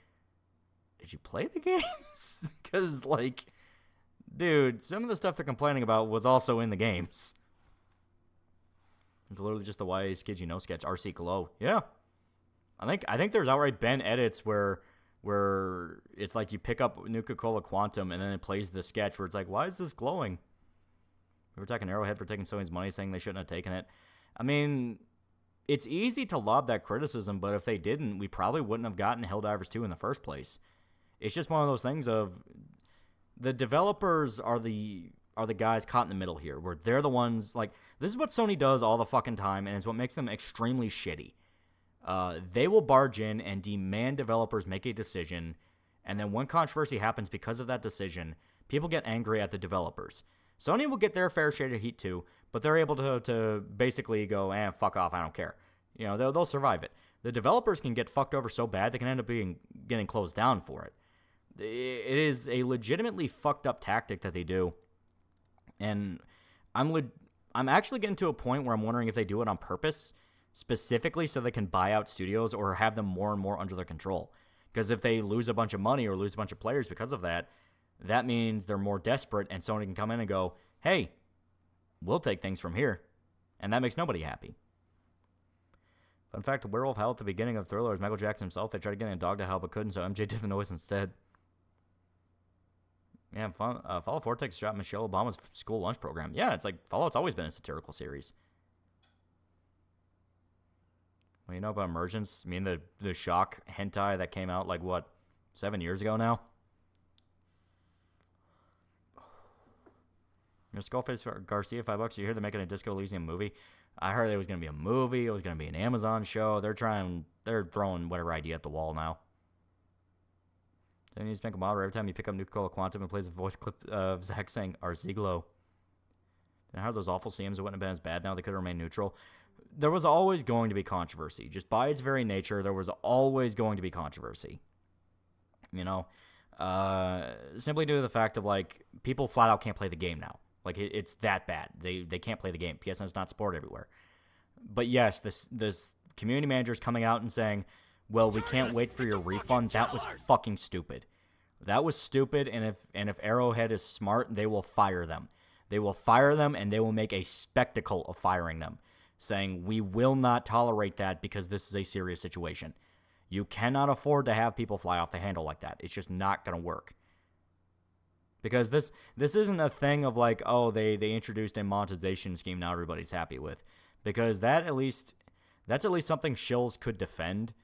did you play the games? Because, like, dude, some of the stuff they're complaining about was also in the games. It's literally just the YA Kids You Know sketch, RC Glow. Yeah. I think there's outright Ben edits where it's like you pick up Nuka-Cola Quantum and then it plays the sketch where it's like, why is this glowing? We were attacking Arrowhead for taking Sony's money, saying they shouldn't have taken it. I mean, it's easy to lob that criticism, but if they didn't, we probably wouldn't have gotten Helldivers 2 in the first place. It's just one of those things of the developers are the guys caught in the middle here, where they're the ones, like, this is what Sony does all the fucking time, and it's what makes them extremely shitty. They will barge in and demand developers make a decision, and then when controversy happens because of that decision, people get angry at the developers. Sony will get their fair share of heat too, but they're able to basically go, fuck off, I don't care. You know, they'll survive it. The developers can get fucked over so bad they can end up getting closed down for it. It is a legitimately fucked up tactic that they do, and I'm actually getting to a point where I'm wondering if they do it on purpose, specifically so they can buy out studios or have them more and more under their control. Because if they lose a bunch of money or lose a bunch of players because of that, that means they're more desperate and Sony can come in and go, hey, we'll take things from here. And that makes nobody happy. Fun fact, the werewolf howl at the beginning of Thriller is Michael Jackson himself. They tried getting a dog to howl but couldn't, so MJ did the noise instead. Yeah, Fallout Vortex shot Michelle Obama's school lunch program. Yeah, it's like Fallout's always been a satirical series. Well, you know about Emergence? I mean, the shock hentai that came out, like, what, 7 years ago now? You know, Skullface Garcia, $5. You hear they're making a Disco Elysium movie? I heard it was going to be a movie. It was going to be an Amazon show. They're throwing whatever idea at the wall now. Then you just make a model every time you pick up Nuka-Cola Quantum and plays a voice clip of Zach saying, Arziglo. And how are those awful CMs wouldn't have been as bad now? They could have remained neutral. There was always going to be controversy. Just by its very nature, there was always going to be controversy. You know? Simply due to the fact of, like, people flat out can't play the game now. Like, it's that bad. They can't play the game. PSN's not supported everywhere. But yes, this community manager's coming out and saying, well, we can't wait for your refund. That was fucking stupid. That was stupid, and if Arrowhead is smart, they will fire them. They will fire them, and they will make a spectacle of firing them, saying, we will not tolerate that because this is a serious situation. You cannot afford to have people fly off the handle like that. It's just not going to work. Because this isn't a thing of like, oh, they introduced a monetization scheme now everybody's happy with. Because that's at least something shills could defend,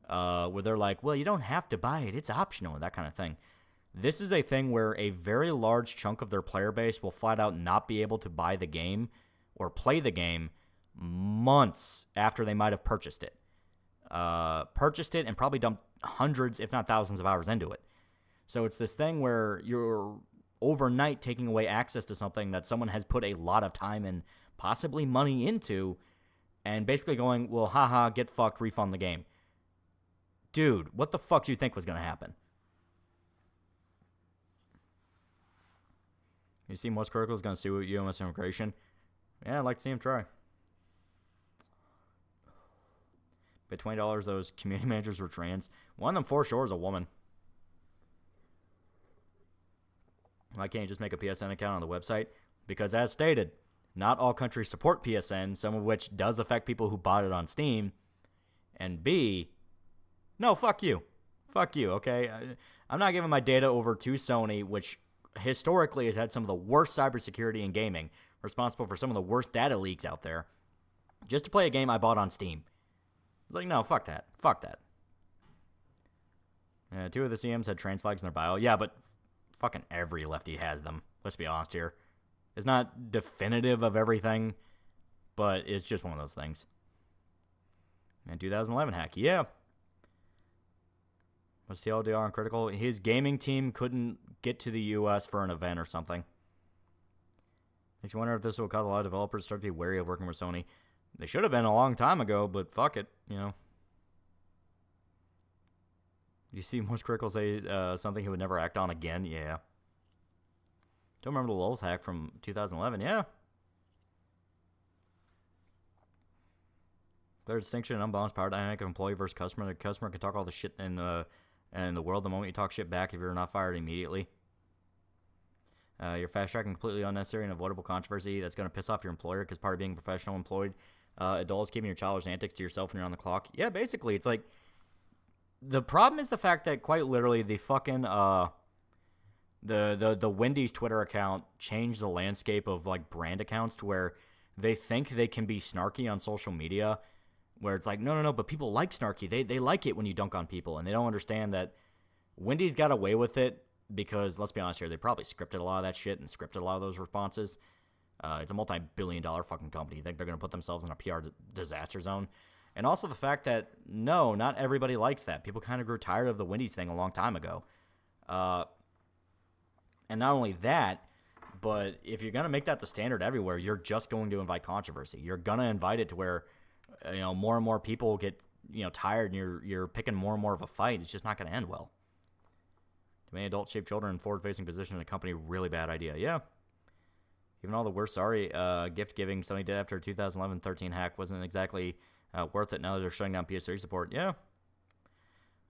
where they're like, well, you don't have to buy it. It's optional, that kind of thing. This is a thing where a very large chunk of their player base will flat out not be able to buy the game or play the game months after they might have purchased it. And probably dumped hundreds, if not thousands of hours into it. So it's this thing where you're overnight taking away access to something that someone has put a lot of time and possibly money into, and basically going, well, haha, get fucked, refund the game. Dude, what the fuck do you think was going to happen? You see most Critical is going to sue U.S. Immigration? Yeah, I'd like to see him try. But $20, those community managers were trans. One of them for sure is a woman. Why can't you just make a PSN account on the website? Because as stated, not all countries support PSN, some of which does affect people who bought it on Steam. And B, no, fuck you. Fuck you, okay? I'm not giving my data over to Sony, which historically has had some of the worst cybersecurity in gaming, responsible for some of the worst data leaks out there, just to play a game I bought on Steam. It's like, no, fuck that. Fuck that. 2 of the CMs had trans flags in their bio. Yeah, but fucking every lefty has them. Let's be honest here. It's not definitive of everything, but it's just one of those things. And 2011 hack, yeah. Was TLDR on Critical? His gaming team couldn't get to the U.S. for an event or something. Makes you wonder if this will cause a lot of developers to start to be wary of working with Sony. They should have been a long time ago, but fuck it, you know. You see most Critical say something he would never act on again? Yeah. Don't remember the Lulz hack from 2011? Yeah. Clear distinction and unbalanced power dynamic of employee versus customer. The customer can talk all the shit in the world the moment you talk shit back if you're not fired immediately. You're fast-tracking completely unnecessary and avoidable controversy that's going to piss off your employer because part of being a professional employed adult is keeping your childish antics to yourself when you're on the clock. Yeah, basically, it's like, the problem is the fact that quite literally the fucking the Wendy's Twitter account changed the landscape of like brand accounts to where they think they can be snarky on social media, where it's like, no, but people like snarky. They like it when you dunk on people, and they don't understand that Wendy's got away with it because, let's be honest here, they probably scripted a lot of that shit and scripted a lot of those responses. It's a multi-billion-dollar fucking company. You think they're going to put themselves in a PR disaster zone? And also the fact that, no, not everybody likes that. People kind of grew tired of the Wendy's thing a long time ago. And not only that, but if you're going to make that the standard everywhere, you're just going to invite controversy. You're going to invite it to where, you know, more and more people get, you know, tired and you're picking more and more of a fight. It's just not going to end well. Too many adult-shaped children in forward-facing position in a company, really bad idea. Yeah. Even all the worst, gift-giving Sony did after 2011-13 hack wasn't exactly worth it. Now they're shutting down PS3 support. Yeah.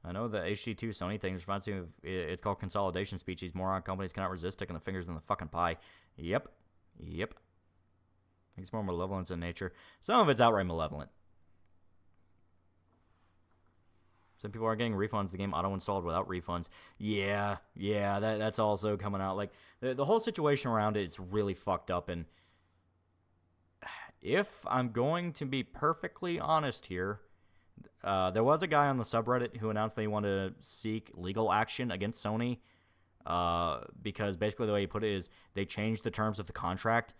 I know the HD2 Sony thing is responsive. It's called consolidation species. Moron companies cannot resist sticking the fingers in the fucking pie. Yep. It's more malevolence in nature. Some of it's outright malevolent. Some people are getting refunds. The game auto-installed without refunds. Yeah, that's also coming out. Like, the whole situation around it's really fucked up. And if I'm going to be perfectly honest here, there was a guy on the subreddit who announced they want to seek legal action against Sony because basically the way he put it is they changed the terms of the contract.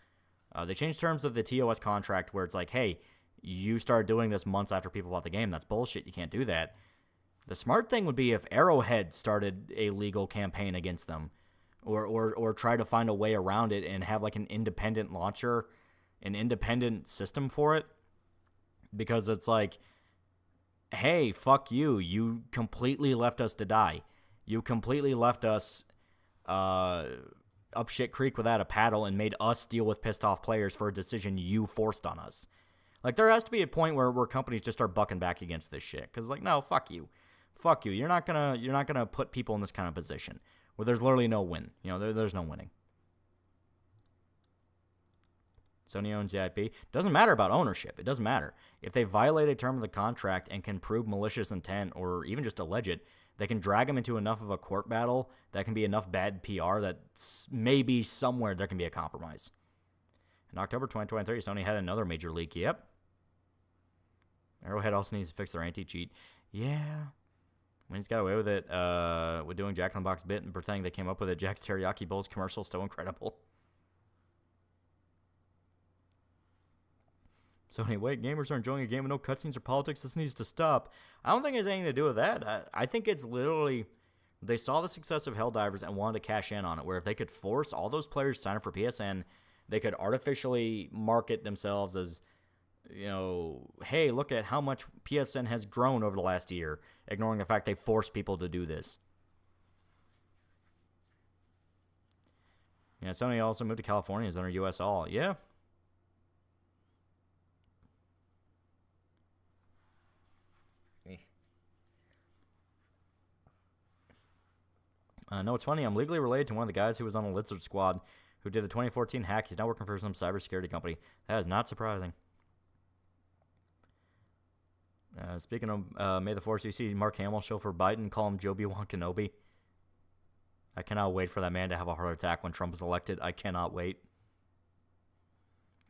They changed terms of the TOS contract where it's like, hey, you started doing this months after people bought the game. That's bullshit. You can't do that. The smart thing would be if Arrowhead started a legal campaign against them or try to find a way around it and have like an independent launcher, an independent system for it. Because it's like, hey, fuck you. You completely left us to die. You completely left us up shit creek without a paddle and made us deal with pissed off players for a decision you forced on us. Like, there has to be a point where companies just start bucking back against this shit. Because, like, no, fuck you. Fuck you. You're not gonna put people in this kind of position where there's literally no win. You know, there's no winning. Sony owns the IP. Doesn't matter about ownership. It doesn't matter. If they violate a term of the contract and can prove malicious intent or even just allege it, they can drag them into enough of a court battle that can be enough bad PR that maybe somewhere there can be a compromise. In October 2023, Sony had another major leak. Yep. Arrowhead also needs to fix their anti-cheat. Yeah. When he's got away with it, with doing Jack in the Box bit and pretending they came up with it, Jack's Teriyaki Bowls commercial still incredible. Sony, wait, gamers are enjoying a game with no cutscenes or politics. This needs to stop. I don't think it has anything to do with that. I think it's literally they saw the success of Helldivers and wanted to cash in on it, where if they could force all those players to sign up for PSN, they could artificially market themselves as, you know, hey, look at how much PSN has grown over the last year, ignoring the fact they forced people to do this. Yeah, Sony also moved to California as under US All. Yeah. No, it's funny. I'm legally related to one of the guys who was on the Lizard Squad who did the 2014 hack. He's now working for some cybersecurity company. That is not surprising. Speaking of May the 4th, you see Mark Hamill show for Biden, call him Joby-Wan Kenobi. I cannot wait for that man to have a heart attack when Trump is elected. I cannot wait.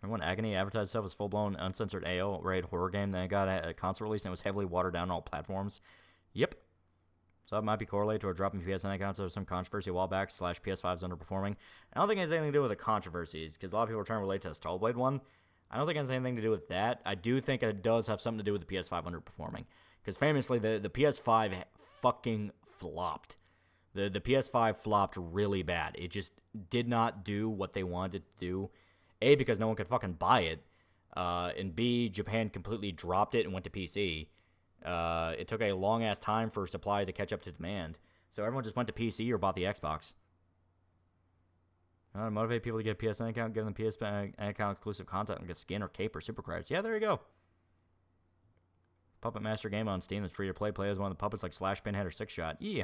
Remember when Agony advertised itself as full-blown, uncensored AO-rated horror game? Then it got a console release and it was heavily watered down on all platforms? Yep. So it might be correlated to a drop in PSN accounts or some controversy a while back, / PS5's underperforming. I don't think it has anything to do with the controversies, because a lot of people are trying to relate to the Stallblade one. I don't think it has anything to do with that. I do think it does have something to do with the PS5 underperforming. Because famously, the PS5 fucking flopped. The PS5 flopped really bad. It just did not do what they wanted it to do. A, because no one could fucking buy it. And B, Japan completely dropped it and went to PC. It took a long-ass time for supply to catch up to demand. So everyone just went to PC or bought the Xbox. Motivate people to get a PSN account, give them PSN account exclusive content and get skin or cape or super credits. Yeah, there you go. Puppet Master game on Steam that's free to play. Play as one of the puppets like Slash, Pinhead, or Six Shot. Yeah.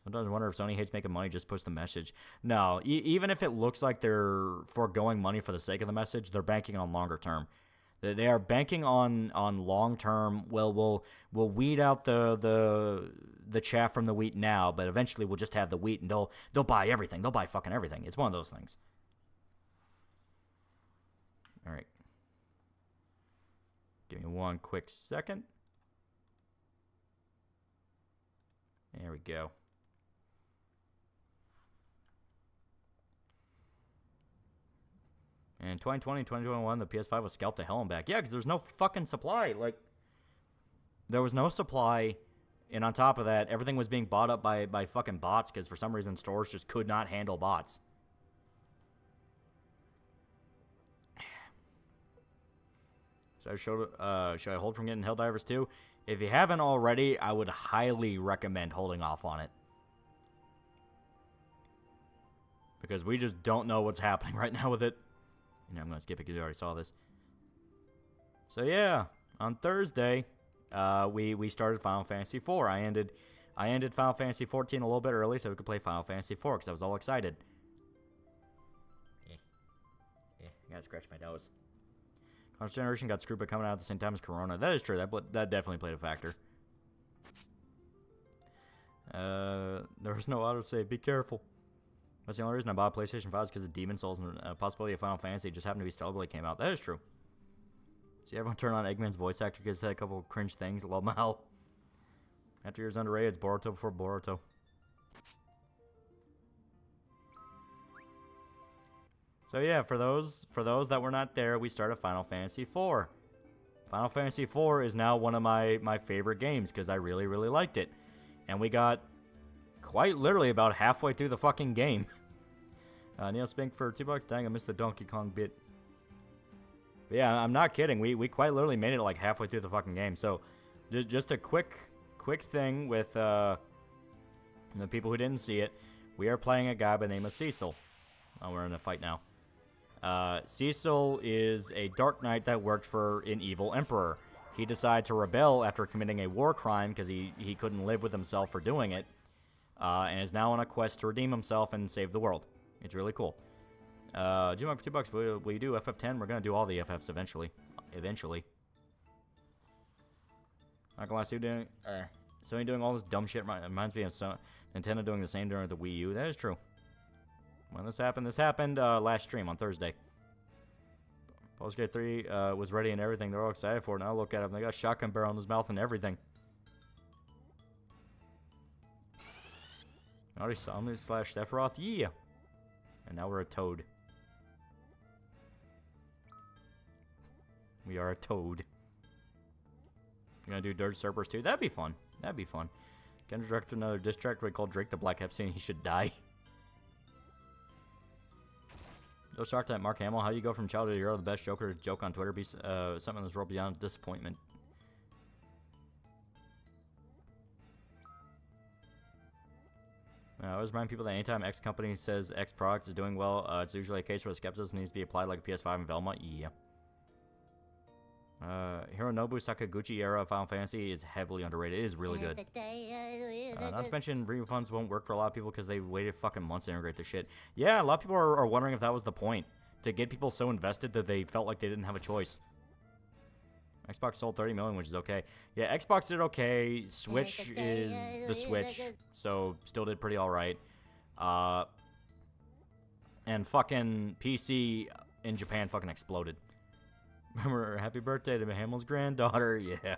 Sometimes I wonder if Sony hates making money, just push the message. No, even if it looks like they're foregoing money for the sake of the message, they're banking on longer term. They are banking on long term. Well, we'll weed out the chaff from the wheat now, but eventually we'll just have the wheat, and they'll buy everything. They'll buy fucking everything. It's one of those things. All right, give me one quick second. There we go. And 2020, 2021, the PS5 was scalped to hell and back. Yeah, because there's no fucking supply. Like, there was no supply, and on top of that, everything was being bought up by fucking bots, because for some reason stores just could not handle bots. So should I hold from getting Helldivers 2? If you haven't already, I would highly recommend holding off on it. Because we just don't know what's happening right now with it. You know, I'm going to skip it because you already saw this. So yeah, on Thursday, we started Final Fantasy IV. I ended Final Fantasy XIV a little bit early so we could play Final Fantasy IV because I was all excited. I gotta scratch my nose. Console Generation got screwed by coming out at the same time as Corona. That is true. That definitely played a factor. There was no autosave. Be careful. That's the only reason I bought a PlayStation 5 is because of Demon Souls and a possibility of Final Fantasy. It just happened to be Stellar came out. That is true. See, everyone turn on Eggman's voice actor because he said a couple of cringe things. Love him out. After years underrated, it's Boruto before Boruto. So yeah, for those that were not there, we started Final Fantasy IV. Final Fantasy IV is now one of my favorite games because I really, really liked it. And we got quite literally about halfway through the fucking game. Neil Spink for $2. Dang, I missed the Donkey Kong bit. But yeah, I'm not kidding. We quite literally made it like halfway through the fucking game. So just a quick thing with the people who didn't see it. We are playing a guy by the name of Cecil. Oh, we're in a fight now. Cecil is a Dark Knight that worked for an evil emperor. He decided to rebel after committing a war crime because he couldn't live with himself for doing it. And is now on a quest to redeem himself and save the world. It's really cool. Do you want for $2? Will you do FF10? We're gonna do all the FFs eventually. Not gonna lie, Sony doing all this dumb shit reminds me of Nintendo doing the same during the Wii U. That is true. When this happened last stream on Thursday. Postgate 3 was ready and everything. They're all excited for it. Now look at him. They got a shotgun barrel in his mouth and everything. Already saw me slash Sephiroth. Yeah. And now we're a toad. We are a toad. You're gonna do Dirge Surfers too? That'd be fun. That'd be fun. Gonna direct another diss track we call Drake the Black Epstein. He should die. Go start that Mark Hamill. How do you go from childhood hero, the best joker, to joke on Twitter? Be something in this world beyond disappointment. I always remind people that anytime X company says X product is doing well, it's usually a case where the skepticism needs to be applied like a PS5 and Velma. Yeah. Hironobu Sakaguchi era of Final Fantasy is heavily underrated. It is really good. Not to mention, refunds won't work for a lot of people because they waited fucking months to integrate this shit. Yeah, a lot of people are wondering if that was the point. To get people so invested that they felt like they didn't have a choice. Xbox sold 30 million, which is okay. Yeah, Xbox did okay. Switch is the Switch, so still did pretty alright. And fucking PC in Japan fucking exploded. Remember, happy birthday to Hamill's granddaughter. Yeah.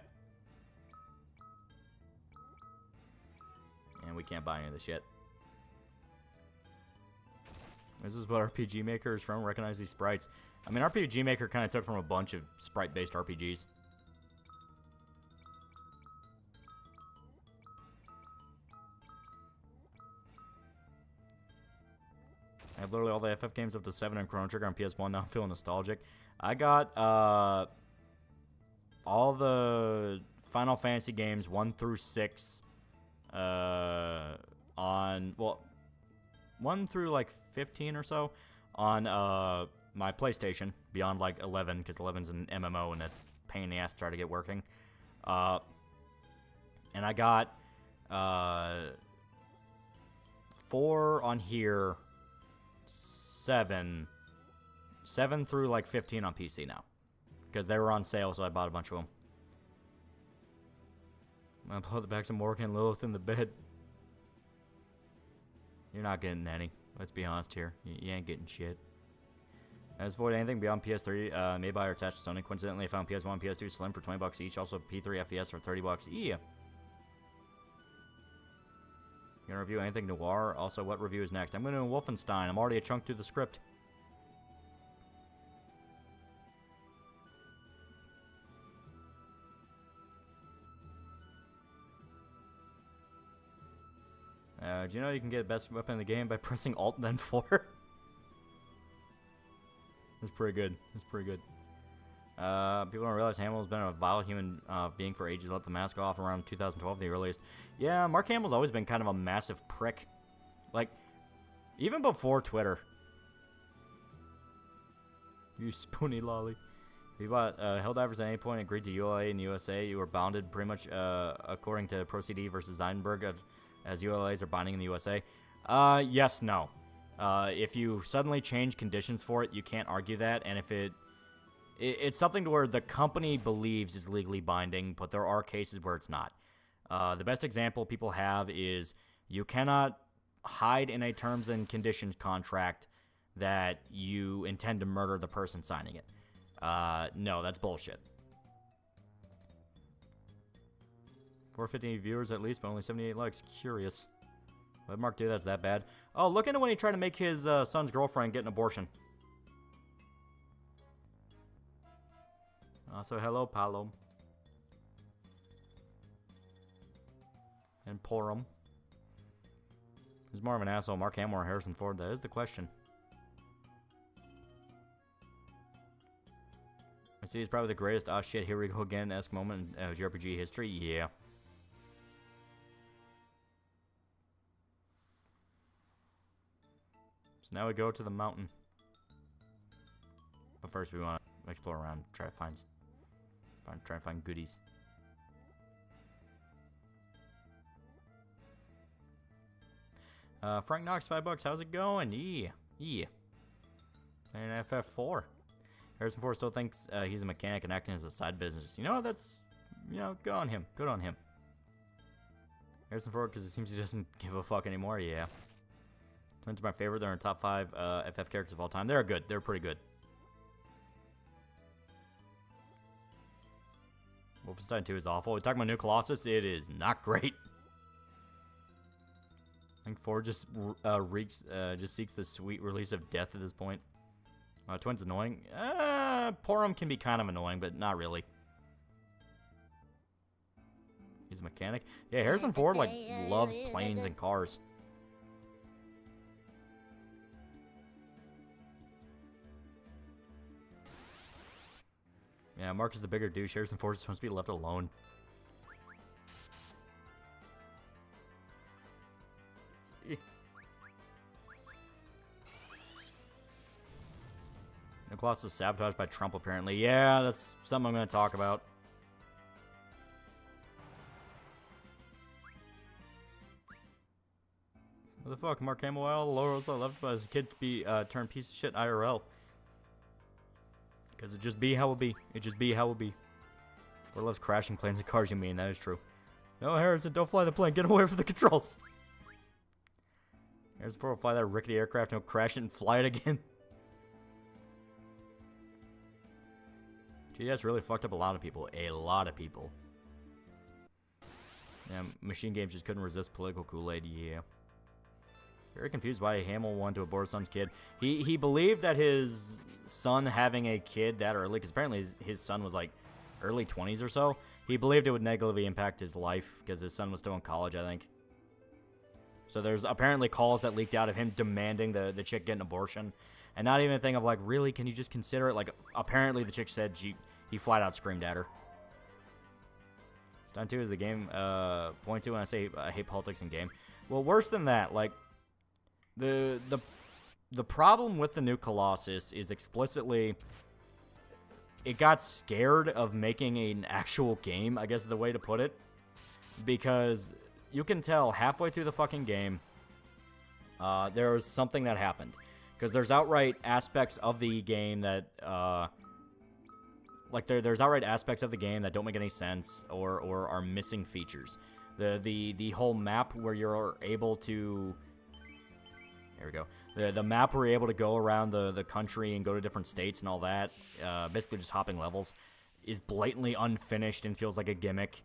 And we can't buy any of this shit. This is what RPG Maker is from. Recognize these sprites. I mean, RPG Maker kind of took from a bunch of sprite-based RPGs. I have literally all the FF games up to 7 and Chrono Trigger on PS1. Now I'm feeling nostalgic. I got all the Final Fantasy games 1 through 6 on, well, 1 through like 15 or so on my PlayStation, beyond like 11, because 11's an MMO and it's a pain in the ass to try to get working. And I got 4 on here, 7 through like 15 on PC now, because they were on sale, so I bought a bunch of them. I'm gonna put back some Morgan and Lilith in the bed. You're not getting any. Let's be honest here. You ain't getting shit. As avoid anything beyond PS3, made by or attached to Sony. Coincidentally, I found PS1 and PS2 slim for $20 each. Also, P3 FES for $30. Yeah. You gonna review anything noir? Also, what review is next? I'm gonna do Wolfenstein. I'm already a chunk through the script. Do you know you can get best weapon in the game by pressing Alt then 4? That's pretty good. That's pretty good. People don't realize Hamill's been a vile human being for ages. Let the mask off around 2012, the earliest. Yeah, Mark Hamill's always been kind of a massive prick. Like, even before Twitter. You spoony lolly. If you bought Helldivers at any point agreed to ULA in the USA, you were bounded pretty much according to ProCD versus Zeidenberg as ULAs are binding in the USA. Yes, no. If you suddenly change conditions for it, you can't argue that, and if it's something to where the company believes is legally binding, but there are cases where it's not. The best example people have is you cannot hide in a terms and conditions contract that you intend to murder the person signing it. No, that's bullshit. 450 viewers at least, but only 78 likes. Curious. Why did Mark do that's that bad? Oh, look into when he tried to make his son's girlfriend get an abortion. So hello, Paolo. And Porum. Who's more of an asshole, Mark Hamill or Harrison Ford? That is the question. I see it's probably the greatest ah shit, here we go again-esque moment in JRPG history. Yeah. So now we go to the mountain. But first we want to explore around, try to find goodies. Frank Knox, $5. How's it going? Yeah. Playing FF4. Harrison Ford still thinks he's a mechanic and acting as a side business. You know, that's, you know, good on him. Good on him. Harrison Ford, because it seems he doesn't give a fuck anymore. Yeah. Twins are my favorite. They're in top 5 FF characters of all time. They're good. They're pretty good. Wolfenstein 2 is awful. We talking about New Colossus? It is not great. I think 4 just seeks the sweet release of death at this point. Twins annoying. Porum can be kind of annoying, but not really. He's a mechanic. Yeah, Harrison Ford like loves planes and cars. Yeah, Mark is the bigger douche. Harrison Ford is supposed to be left alone. The Colossus is sabotaged by Trump, apparently. Yeah, that's something I'm going to talk about. What the fuck? Mark Hamill, Laurel's left by his kid to be turned piece of shit IRL. Because it just be how it be. It just be how it be. Or loves crashing planes and cars, you mean. That is true. No, Harrison, don't fly the plane. Get away from the controls. Harrison Ford will fly that rickety aircraft and he'll crash it and fly it again. Gee, that's really fucked up a lot of people. A lot of people. Yeah, Machine Games just couldn't resist political Kool-Aid, yeah. Very confused why Hamill wanted to abort his son's kid. He believed that his son having a kid that early, because apparently his son was like early 20s or so, he believed it would negatively impact his life because his son was still in college, I think. So there's apparently calls that leaked out of him demanding the chick get an abortion. And not even a thing of like, really, can you just consider it? Like, apparently the chick said he flat out screamed at her. Stunt 2 is the game point to when I say I hate politics in game. Well, worse than that, like, the problem with the new Colossus is explicitly it got scared of making an actual game, I guess is the way to put it. Because you can tell halfway through the fucking game, there was something that happened. Because there's outright aspects of the game that, there's outright aspects of the game that don't make any sense or are missing features. The whole map where you're able to, there we go. The map where you're able to go around the country and go to different states and all that, basically just hopping levels, is blatantly unfinished and feels like a gimmick.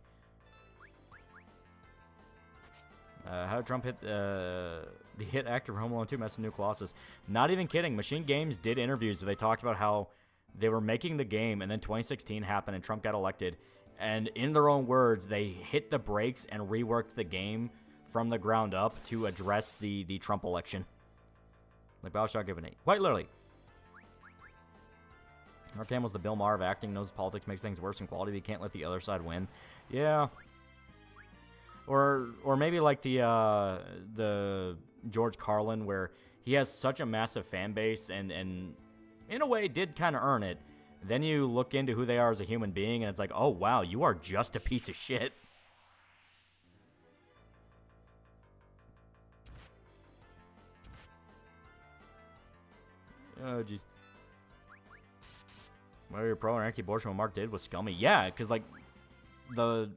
How did Trump hit the hit actor from Home Alone 2 messed with New Colossus? Not even kidding. Machine Games did interviews where they talked about how they were making the game, and then 2016 happened, and Trump got elected. And in their own words, they hit the brakes and reworked the game from the ground up to address the Trump election. Like Bioshock given 8. Quite literally. Mark Hamill's the Bill Maher of acting, knows politics makes things worse in quality, but you can't let the other side win. Yeah. Or maybe like the George Carlin, where he has such a massive fan base and in a way did kind of earn it. Then you look into who they are as a human being, and it's like, oh wow, you are just a piece of shit. Oh jeez. Whether you're pro or anti-abortion, what Mark did was scummy. Yeah, because like the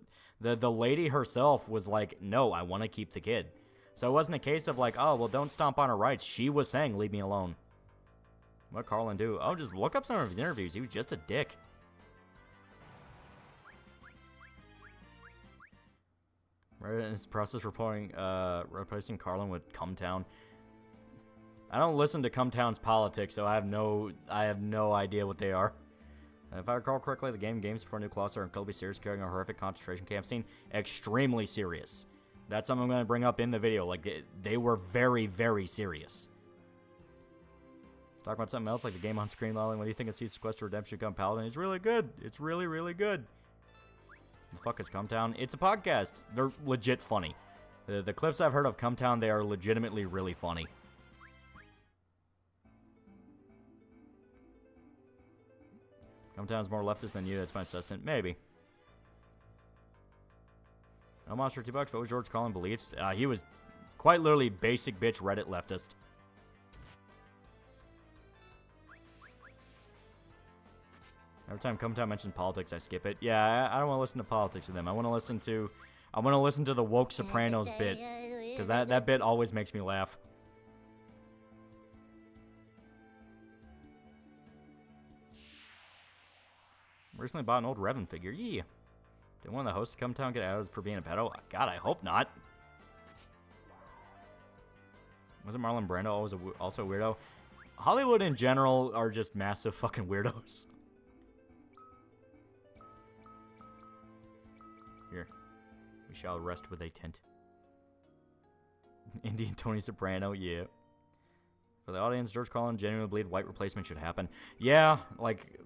lady herself was like, no, I want to keep the kid. So it wasn't a case of like, oh, well, don't stomp on her rights. She was saying, leave me alone. What did Carlin do? Oh, just look up some of his interviews. He was just a dick. Right in his process reporting, replacing Carlin with Cumtown. I don't listen to Cumtown's politics, so I have no idea what they are. If I recall correctly, the games before New Colossus are incredibly serious, carrying a horrific concentration camp scene. Extremely serious. That's something I'm going to bring up in the video. Like, they were very, very serious. Talk about something else, like the game on screen, Lolly. What do you think of Cecil's Quest for Redemption become Paladin? It's really good. It's really, really good. The fuck is Cumtown? It's a podcast. They're legit funny. The clips I've heard of Cumtown, they are legitimately really funny. Cumtown's more leftist than you. That's my assistant. Maybe. No monster $2. What was George Carlin beliefs? He was quite literally basic bitch Reddit leftist. Every time Come Town mentions politics, I skip it. Yeah, I don't want to listen to politics with them. I want to listen to the woke Sopranos bit, because that bit always makes me laugh. Recently bought an old Revan figure. Yeah. Did one of the hosts Come Town get out for being a pedo? God, I hope not. Wasn't Marlon Brando also a weirdo? Hollywood in general are just massive fucking weirdos. Here. We shall rest with a tent. Indian Tony Soprano, yeah. For the audience, George Carlin genuinely believed white replacement should happen. Yeah, like,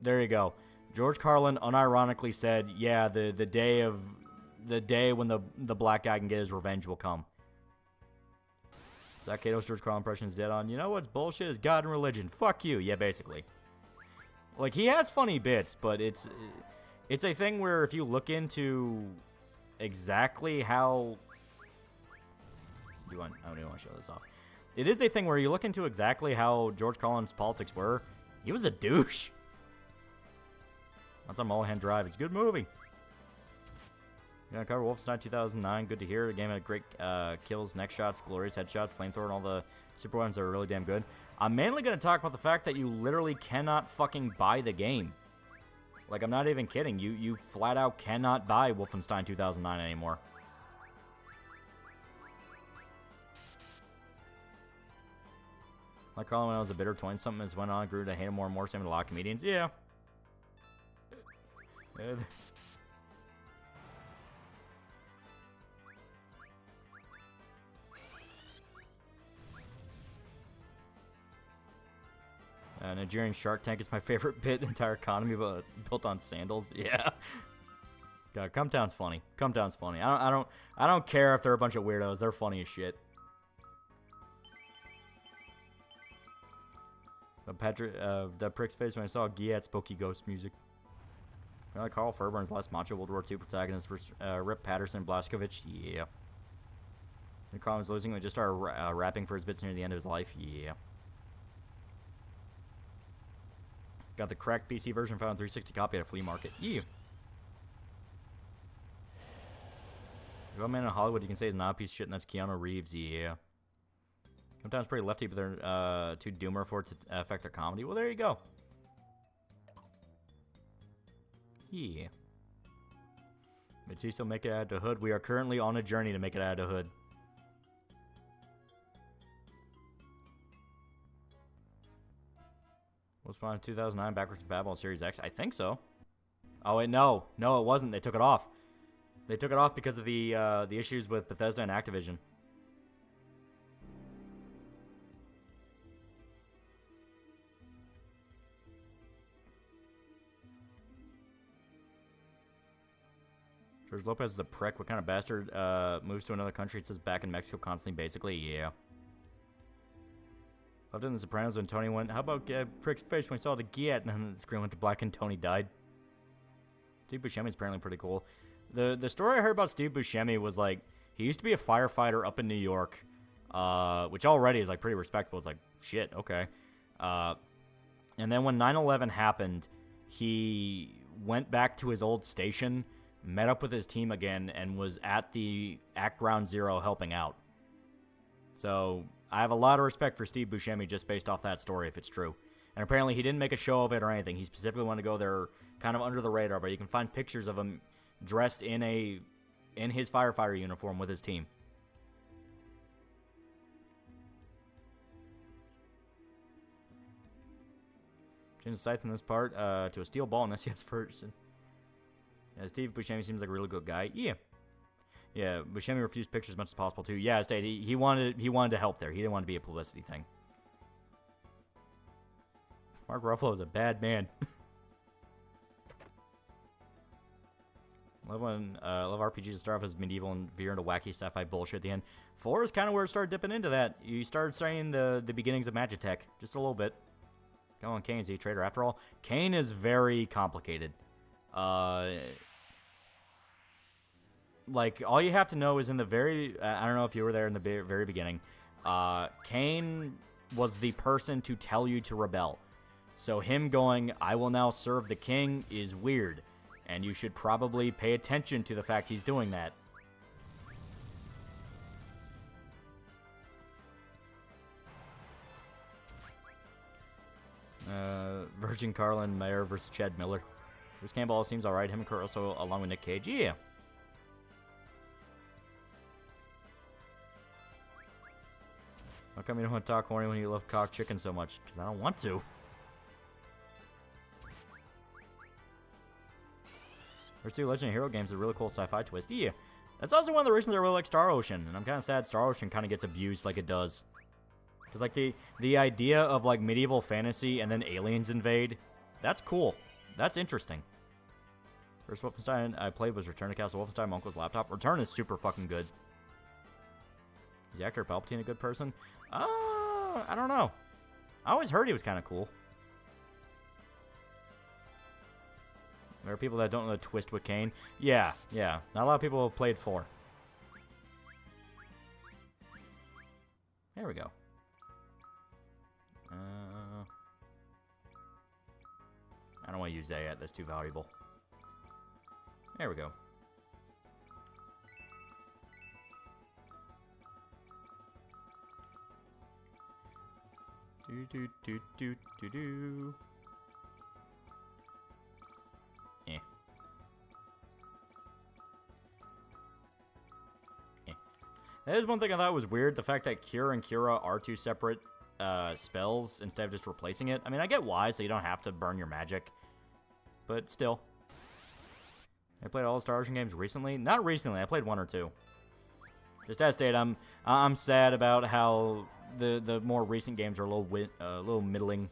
there you go. George Carlin unironically said, yeah, the day when the black guy can get his revenge will come. Zach Cato's George Carlin impression is dead on. You know what's bullshit is God and religion. Fuck you. Yeah, basically. Like, he has funny bits, but it's a thing where if you look into exactly how... I don't even want to show this off. It is a thing where you look into exactly how George Carlin's politics were. He was a douche. That's on Mulholland Drive. It's a good movie. You're gonna cover Wolfenstein 2009. Good to hear. The game had great kills, neck shots, glorious headshots, flamethrower, and all the super weapons are really damn good. I'm mainly gonna talk about the fact that you literally cannot fucking buy the game. Like, I'm not even kidding. You flat out cannot buy Wolfenstein 2009 anymore. Like Carlin when I was a bitter 20-something as went on, grew to hate him more and more, same with a lot of comedians. Yeah. Nigerian Shark Tank is my favorite bit. Entire economy but built on sandals. Yeah. God, Come Town's funny. Come Town's funny. I don't care if they're a bunch of weirdos. They're funny as shit. The prick's face when I saw Gia at Spooky Ghost music. I like Carl Fairbairn's last macho World War II protagonist versus Rip Patterson Blaskovich. Yeah. And Carl was losing when he just started rapping for his bits near the end of his life. Yeah. Got the cracked PC version found 360 copy at a flea market. Yeah. The one man in Hollywood you can say is not a piece of shit, and that's Keanu Reeves. Yeah. Sometimes pretty lefty, but they're too doomer for it to affect their comedy. Well, there you go. Yeah. But Cecil, make it out of the hood. We are currently on a journey to make it out of the hood. Was spawned in 2009 backwards compatible on Series X? I think so. Oh wait, no, it wasn't. They took it off. They took it off because of the issues with Bethesda and Activision. George Lopez is a prick. What kind of bastard moves to another country? It says back in Mexico constantly, basically. Yeah. Loved it in The Sopranos when Tony went, how about prick's face when I saw the Giat? And then the screen went to black and Tony died. Steve Buscemi is apparently pretty cool. The story I heard about Steve Buscemi was like, he used to be a firefighter up in New York, which already is like pretty respectable. It's like, shit, okay. And then when 9/11 happened, he went back to his old station, met up with his team again, and was at Ground Zero helping out. So I have a lot of respect for Steve Buscemi just based off that story, if it's true. And apparently he didn't make a show of it or anything. He specifically wanted to go there kind of under the radar, but you can find pictures of him dressed in his firefighter uniform with his team. Change the scythe in this part to a steel ball in SCS version. Yeah, Steve Buscemi seems like a really good guy. Yeah. Yeah, Buscemi refused pictures as much as possible, too. Yeah, he wanted to help there. He didn't want to be a publicity thing. Mark Ruffalo is a bad man. Love RPGs to start off as medieval and veer into wacky sci-fi bullshit at the end. 4 is kind of where it started dipping into that. You started studying the beginnings of Magitech, just a little bit. Come on, Kane is a trader. After all, Kane is very complicated. Like, all you have to know is in the very... I don't know if you were there in the very beginning. Kane was the person to tell you to rebel. So him going, I will now serve the king, is weird. And you should probably pay attention to the fact he's doing that. Virgin Carlin Mayer versus Chad Miller. Bruce Campbell seems alright. Him and Kurt Russell along with Nick Cage. Yeah. How come you don't want to talk horny when you love cock chicken so much? Because I don't want to. There's 2 Legend of Hero games with a really cool sci-fi twist. Yeah. That's also one of the reasons I really like Star Ocean. And I'm kind of sad Star Ocean kind of gets abused like it does. Because, like, the idea of, like, medieval fantasy and then aliens invade, that's cool. That's interesting. First Wolfenstein I played was Return to Castle Wolfenstein, my uncle's laptop. Return is super fucking good. Is the actor Palpatine a good person? I don't know. I always heard he was kind of cool. There are people that don't know the twist with Kane. Yeah. Not a lot of people have played 4. There we go. I don't want to use that yet. That's too valuable. There we go. Do. Yeah. That is one thing I thought was weird. The fact that Cure and Cura are 2 separate spells instead of just replacing it. I mean, I get why, so you don't have to burn your magic. But still. I played all the Star Ocean games recently. Not recently. I played 1 or 2. Just as stated, I'm sad about how the more recent games are a little middling.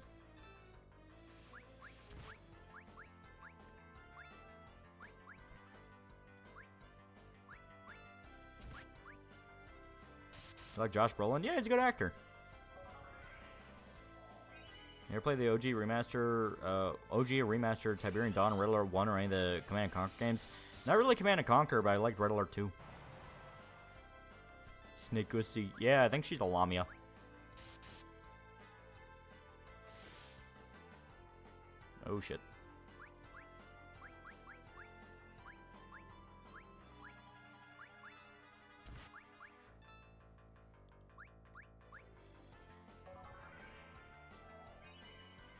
You like Josh Brolin? Yeah, he's a good actor. You ever played the OG remaster Tiberian Dawn and Red Alert 1 or any of the Command & Conquer games? Not really Command & Conquer, but I liked Red Alert 2. Snake Gussy. Yeah, I think she's a Lamia. Oh, shit.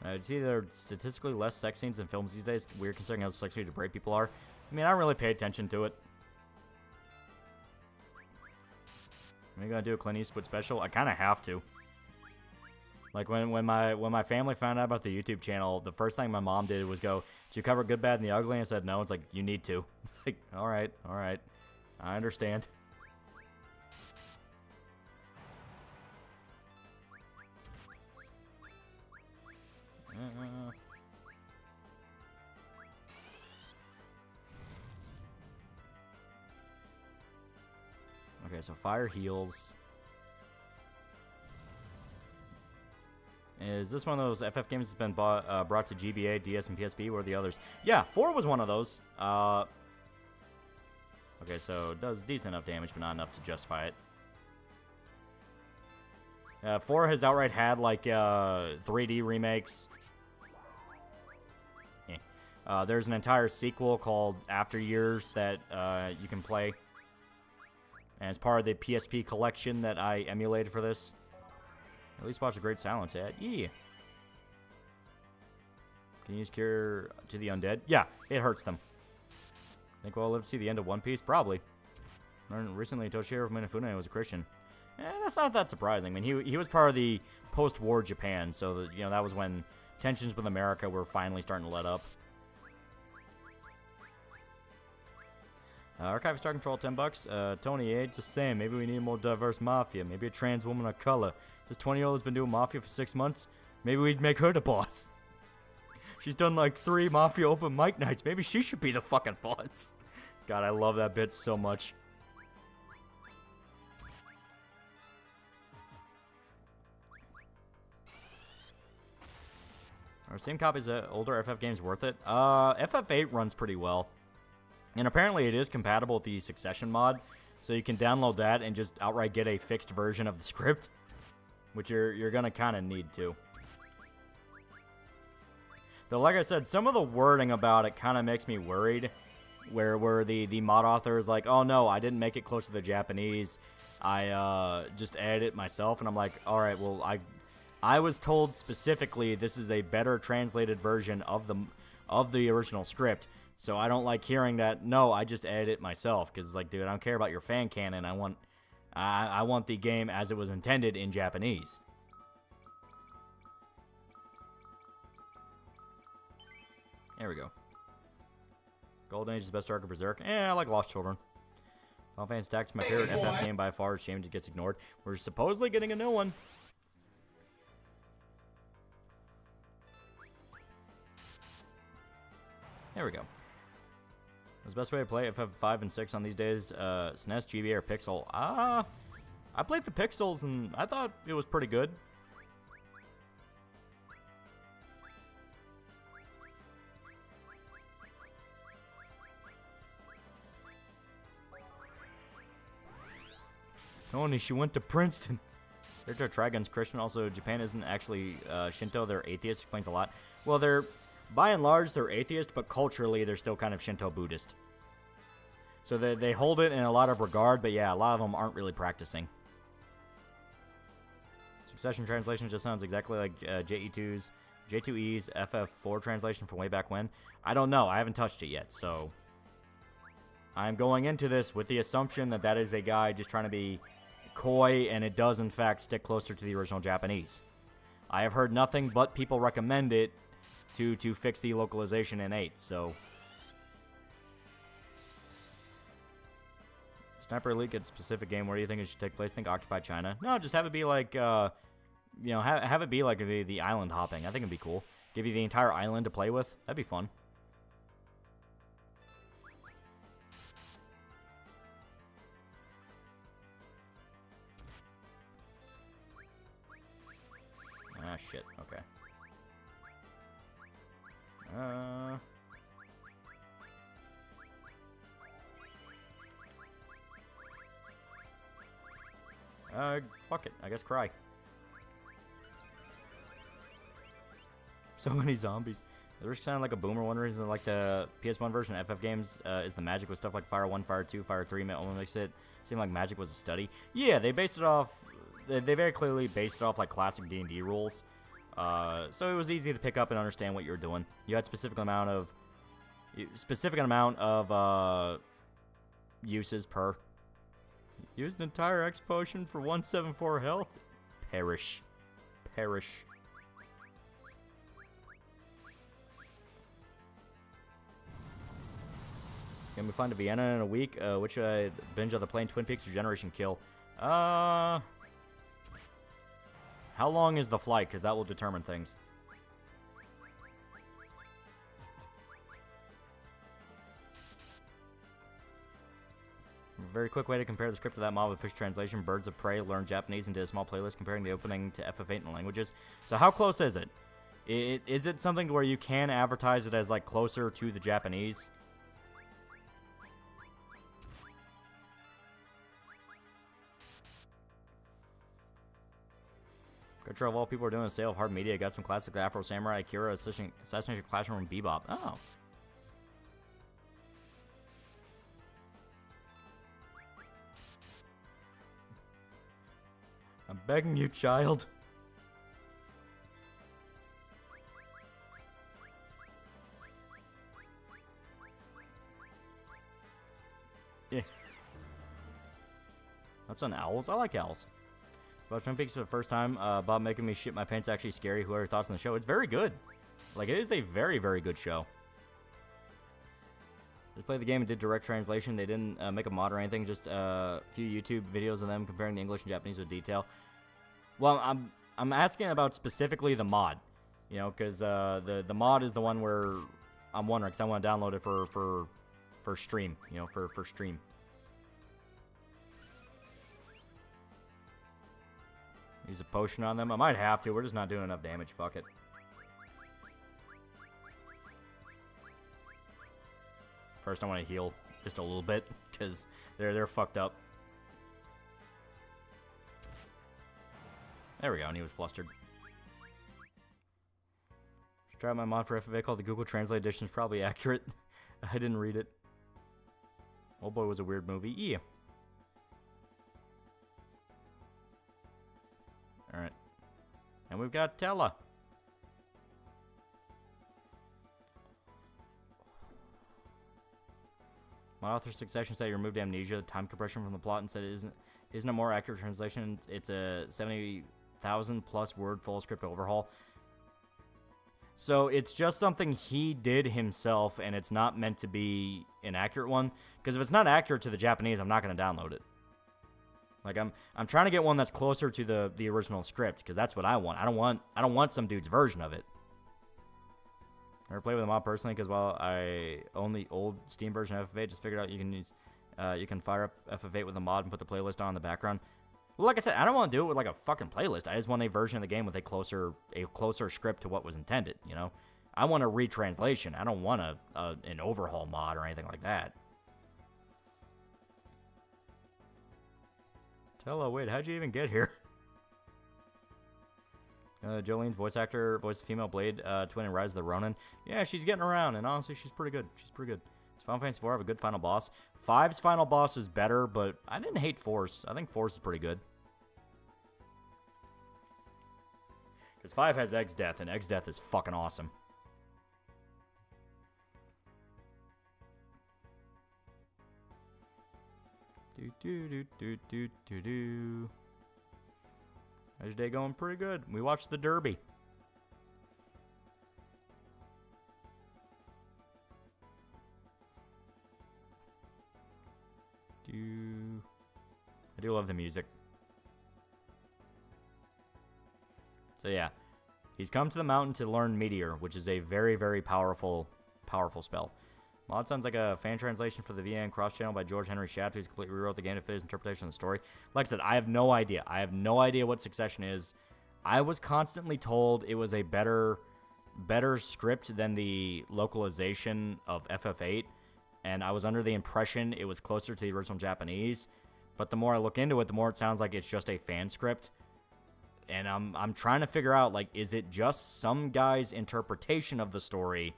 It's either statistically less sex scenes in films these days. Weird considering how sexually depraved people are. I mean, I don't really pay attention to it. Am I gonna do a Clint Eastwood special? I kind of have to. Like when my family found out about the YouTube channel, the first thing my mom did was go, "Did you cover Good, Bad, and the Ugly?" And I said no. It's like, you need to. It's like, all right, I understand. Okay, so fire heals. Is this one of those FF games that's been brought to GBA, DS, and PSP? What are the others? Yeah, 4 was one of those. Okay, so it does decent enough damage, but not enough to justify it. 4 has outright had, like, 3D remakes. There's an entire sequel called After Years that you can play. And it's part of the PSP collection that I emulated for this. At least watch a Great Silence ad. Yeah. Can you use Cure to the Undead? Yeah, it hurts them. Think we'll live to see the end of One Piece? Probably. Learned recently Toshiro Minafune was a Christian. That's not that surprising. I mean, he was part of the post-war Japan, so that, that was when tensions with America were finally starting to let up. Archive Star Control, $10. Tony, it's the same. Maybe we need a more diverse mafia. Maybe a trans woman of color. This 20-year-old's been doing mafia for 6 months. Maybe we'd make her the boss. She's done like 3 mafia open mic nights. Maybe she should be the fucking boss. God, I love that bit so much. Are same copies of older FF games worth it? FF8 runs pretty well. And apparently it is compatible with the Succession mod, so you can download that and just outright get a fixed version of the script, which you're gonna kind of need to. Though, like I said, some of the wording about it kind of makes me worried. Where the mod author is like, oh no, I didn't make it close to the Japanese. I just added it myself, and I'm like, all right, well, I was told specifically this is a better translated version of the original script, so I don't like hearing that. No, I just added it myself, because like, dude, I don't care about your fan canon. I want the game as it was intended in Japanese. There we go. Golden Age is the best arc of Berserk. I like Lost Children. Final Fantasy Tactics, my favorite FF game by far. Shame it gets ignored. We're supposedly getting a new one. There we go. What's the best way to play FF5 and 6 on these days? SNES, GBA, or Pixel? I played the Pixels, and I thought it was pretty good. Tony, she went to Princeton. They're Trigun's Christian. Also, Japan isn't actually Shinto. They're atheist. Explains a lot. Well, they're, by and large, they're atheist, but culturally, they're still kind of Shinto Buddhist. So they hold it in a lot of regard, but yeah, a lot of them aren't really practicing. Succession translation just sounds exactly like J2E's FF4 translation from way back when. I don't know. I haven't touched it yet, so I'm going into this with the assumption that that is a guy just trying to be coy, and it does in fact stick closer to the original Japanese. I have heard nothing but people recommend it to fix the localization in 8, so Sniper Elite gets a specific game. Where do you think it should take place? Think Occupy China. No, just have it be like you know, have it be like the island hopping. I think it'd be cool. Give you the entire island to play with. That'd be fun. Ah, shit. Okay. Fuck it. I guess cry. So many zombies. The risk sound like a boomer. One reason like the PS1 version of FF games is the magic with stuff like Fire 1, Fire 2, Fire 3 only makes it seem like magic was a study. Yeah, they based it off. They very clearly based it off like classic D&D rules. So it was easy to pick up and understand what you were doing. You had specific amount of uses per. Used entire X potion for 174 health. Perish. Can we find a Vienna in a week? Which should I binge on the plane? Twin Peaks or Generation Kill? How long is the flight? Because that will determine things. A very quick way to compare the script of that mob with fish translation. Birds of Prey learn Japanese and did a small playlist comparing the opening to FF8 in the languages. So how close is it? Is it something where you can advertise it as like closer to the Japanese? Good job, all people are doing a sale of hard media. Got some classic Afro Samurai, Akira, Assassination Classroom, and Bebop. Oh. I'm begging you, child. Yeah. That's on owls. I like owls. About Twin Peaks for the first time. Bob making me shit my pants actually scary. Who are your thoughts on the show? It's very good. Like, it is a very, very good show. Just played the game and did direct translation. They didn't make a mod or anything. Just a few YouTube videos of them comparing the English and Japanese with detail. Well, I'm asking about specifically the mod. You know, because the mod is the one where I'm wondering, because I want to download it for stream. You know, for stream. Use a potion on them. I might have to. We're just not doing enough damage. Fuck it. First, I want to heal just a little bit because they're fucked up. There we go. And he was flustered. tried my mod for FFA called the Google Translate Edition. Is probably accurate. I didn't read it. Old Boy was a weird movie. Yeah. Alright. And we've got Tella. My author's succession said he removed amnesia, time compression from the plot, and said it isn't a more accurate translation. It's a 70,000 plus word full script overhaul. So it's just something he did himself, and it's not meant to be an accurate one. Because if it's not accurate to the Japanese, I'm not going to download it. Like I'm trying to get one that's closer to the original script, because that's what I want. I don't want some dude's version of it. Never played with a mod personally, because while I own the old Steam version of FF8, just figured out you can fire up FF8 with a mod and put the playlist on in the background. Well, like I said, I don't want to do it with like a fucking playlist. I just want a version of the game with a closer script to what was intended, you know? I want a retranslation. I don't want an overhaul mod or anything like that. Hello, wait, how'd you even get here? Jolene's voice actor, voice of female Blade, twin in Rise of the Ronin. Yeah, she's getting around, and honestly, she's pretty good. She's pretty good. Does Final Fantasy IV have a good final boss? 5's final boss is better, but I didn't hate 4's. I think 4's is pretty good. Because 5 has Egg's Death, and Egg's Death is fucking awesome. Do. How's your day going? Pretty good. We watched the Derby. I do love the music. So yeah, he's come to the mountain to learn Meteor, which is a very, very powerful spell. Mod sounds like a fan translation for the VN cross-channel by George Henry Shaft, who's completely rewrote the game to fit his interpretation of the story. Like I said, I have no idea. I have no idea what Succession is. I was constantly told it was a better script than the localization of FF8, and I was under the impression it was closer to the original Japanese. But the more I look into it, the more it sounds like it's just a fan script. And I'm trying to figure out, like, is it just some guy's interpretation of the story,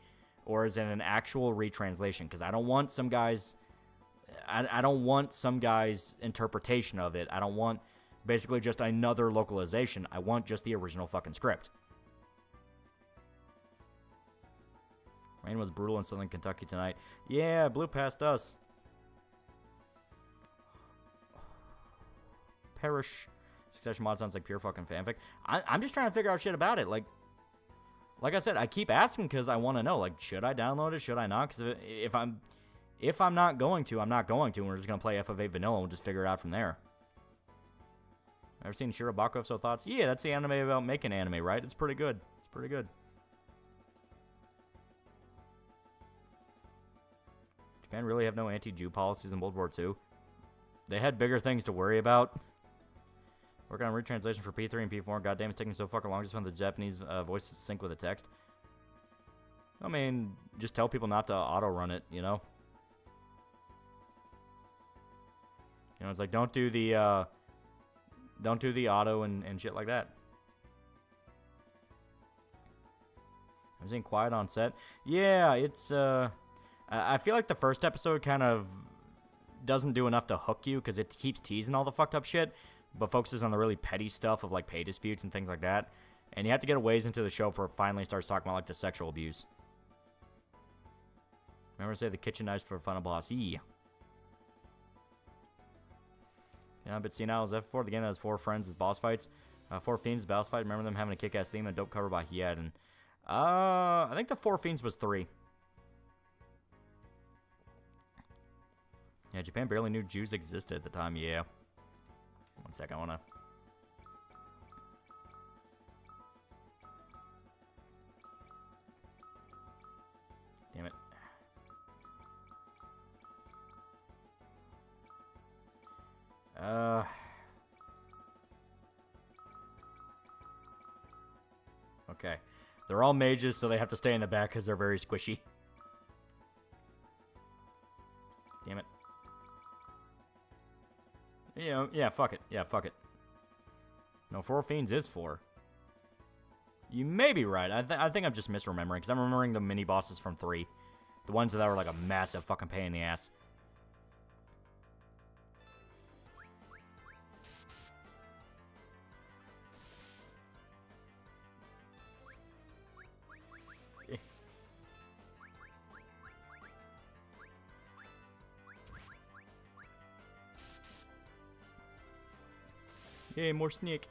or is it an actual retranslation? Because I don't want some guy's... I don't want some guy's interpretation of it. I don't want basically just another localization. I want just the original fucking script. Rain was brutal in Southern Kentucky tonight. Yeah, blew past us. Perish. Succession mod sounds like pure fucking fanfic. I'm just trying to figure out shit about it. Like I said, I keep asking because I want to know. Like, should I download it? Should I not? Because if I'm not going to, I'm not going to. And we're just going to play FF8 vanilla and we'll just figure it out from there. Ever seen Shirobako So Thoughts? Yeah, that's the anime about making anime, right? It's pretty good. It's pretty good. Japan really have no anti-Jew policies in World War II? They had bigger things to worry about. Working on retranslation for P3 and P4. Goddamn, it's taking so fucking long just when the Japanese voice sync with the text. I mean, just tell people not to auto-run it, you know? You know, it's like, don't do the auto and shit like that. I was in quiet on set. Yeah, it's, I feel like the first episode kind of doesn't do enough to hook you because it keeps teasing all the fucked up shit, but focuses on the really petty stuff of, like, pay disputes and things like that. And you have to get a ways into the show before it finally starts talking about, like, the sexual abuse. Remember to say the kitchen knives for a final boss. Yeah. Yeah, but senile is F4. The game has 4 friends as boss fights. 4 Fiends boss fight. Remember them having a kick-ass theme and a dope cover by Hiad. And I think the 4 Fiends was 3. Yeah, Japan barely knew Jews existed at the time. Yeah. One sec, I wanna... Damn it. Okay. They're all mages, so they have to stay in the back because they're very squishy. Damn it. You know, yeah, fuck it. Yeah, fuck it. No, 4 Fiends is 4. You may be right. I think I'm just misremembering, because I'm remembering the mini-bosses from 3. The ones that were like a massive fucking pain in the ass. Yay, more sneak.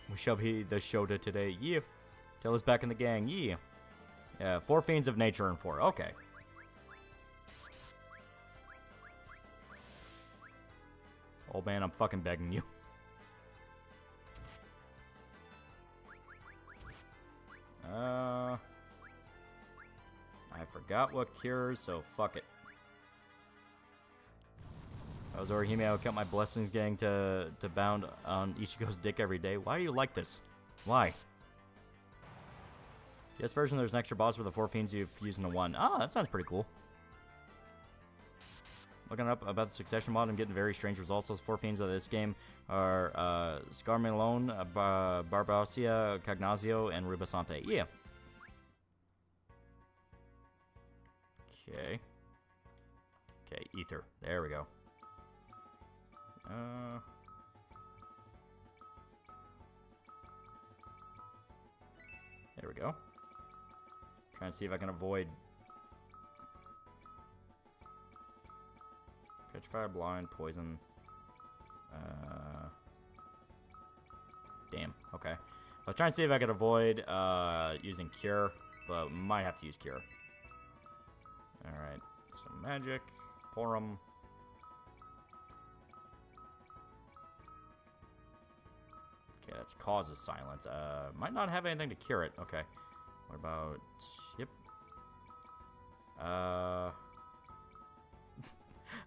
We shall be the Shota today. Yeah. Tell us back in the gang. Yeah. Yeah, 4 Fiends of Nature and 4. Okay. Old man, I'm fucking begging you. I forgot what cures, so fuck it. I was Orihime, I would count my blessings gang to bound on Ichigo's dick every day. Why do you like this? Why? Yes, version there's an extra boss with the 4 fiends you fuse into 1. Ah, that sounds pretty cool. Looking up about the succession mod, I'm getting very strange results. Those 4 fiends of this game are Scarmelone, Barbacia, Cagnazio, and Rubasante. Yeah. Okay. Okay, Ether. There we go. There we go. Trying to see if I can avoid pitch fire, blind, poison. Damn. Okay. I was trying to see if I could avoid using cure, but might have to use cure. All right. Some magic. Porum. Okay, that's causes silence. Might not have anything to cure it. Okay. What about... Yep.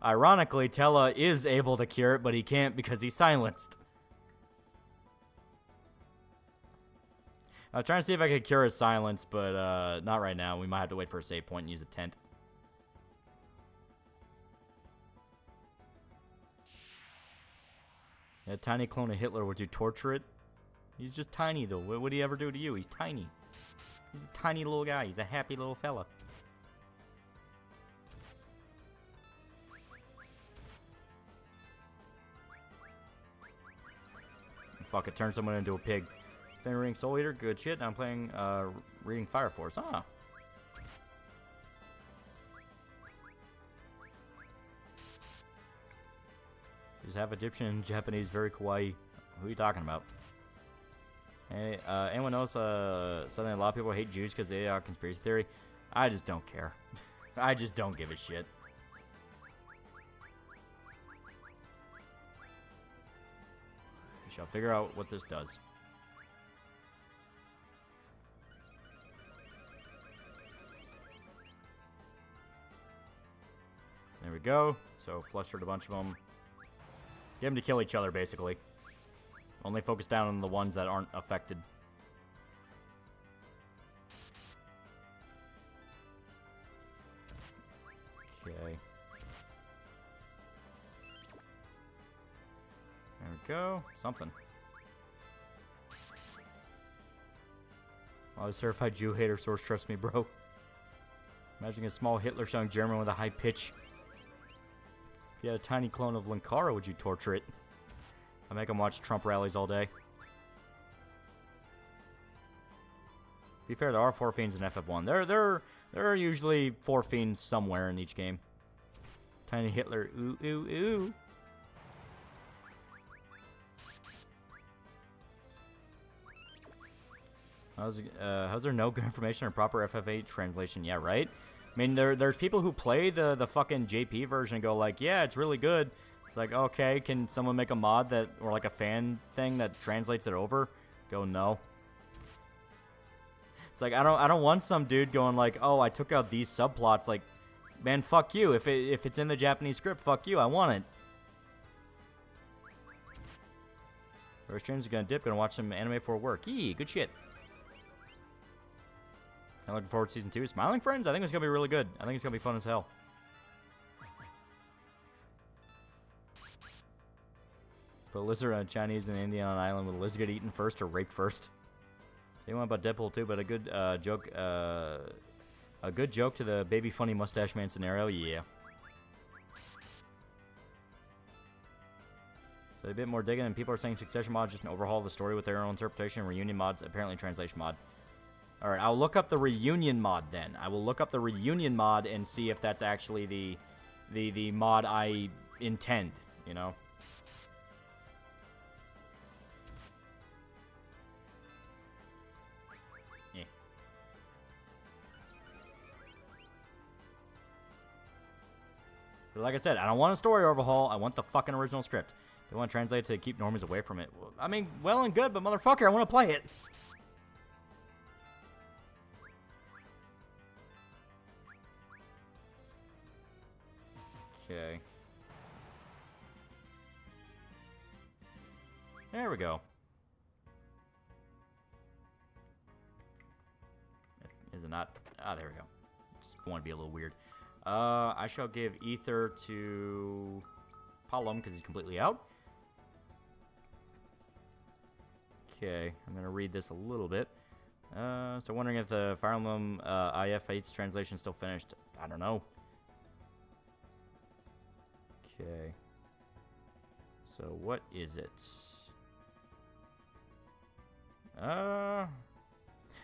Ironically, Tella is able to cure it, but he can't because he's silenced. I was trying to see if I could cure his silence, but not right now. We might have to wait for a save point and use a tent. A tiny clone of Hitler, would you torture it? He's just tiny, though. What would he ever do to you? He's tiny. He's a tiny little guy. He's a happy little fella. Fuck it, turn someone into a pig. Playing Reading Soul Eater, good shit. Now I'm playing Reading Fire Force. Ah. Just half Egyptian and Japanese, very kawaii. Who are you talking about? Hey, anyone else, something a lot of people hate Jews because they are conspiracy theory? I just don't care. I just don't give a shit. We shall figure out what this does. There we go. So flustered a bunch of them. Get them to kill each other, basically. Only focus down on the ones that aren't affected. Okay. There we go. Something. Oh, the certified Jew hater source, trust me, bro. Imagine a small Hitler showing German with a high pitch. If you had a tiny clone of Linkara, would you torture it? I make him watch Trump rallies all day. To be fair, there are 4 fiends in FF1. There are usually 4 fiends somewhere in each game. Tiny Hitler, ooh, ooh, ooh. How's there no good information on proper FF8 translation? Yeah, right? I mean, there's people who play the fucking JP version and go like, yeah, it's really good. It's like, okay, can someone make a mod that, or like a fan thing that translates it over? Go, no. It's like, I don't want some dude going like, oh, I took out these subplots. Like, man, fuck you. If it's in the Japanese script, fuck you. I want it. First streams are gonna dip. Gonna watch some anime for work. Yee, good shit. I'm looking forward to season 2. Smiling Friends? I think it's going to be really good. I think it's going to be fun as hell. Put a lizard on a Chinese and Indian on an island. Will the lizard get eaten first or raped first? Say one about Deadpool too, but a good joke. A good joke to the baby funny mustache man scenario. Yeah. So a bit more digging, and people are saying Succession mod just an overhaul of the story with their own interpretation. Reunion mods apparently translation mod. All right, I'll look up the Reunion mod then. I will look up the Reunion mod and see if that's actually the mod I intend. You know. Like I said, I don't want a story overhaul. I want the fucking original script. They want to translate to keep normies away from it. Well, I mean, well and good, but motherfucker, I want to play it. Okay. There we go. Is it not? Ah, there we go. Just want to be a little weird. I shall give Ether to Paladin because he's completely out. Okay, I'm going to read this a little bit. So wondering if the Fire Emblem IF8's translation is still finished. I don't know. Okay. So what is it?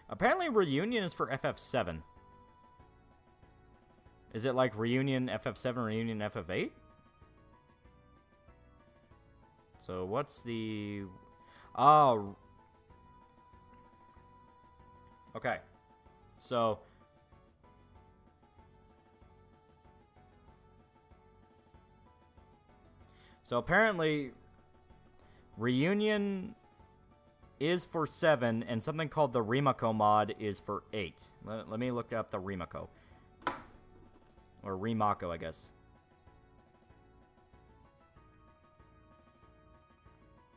Apparently Reunion is for FF7. Is it like Reunion FF7, Reunion FF8? So what's the... Oh. Okay. So... So apparently, Reunion is for 7, and something called the Rimako mod is for 8. Let me look up the Rimako. Or Rimako, I guess.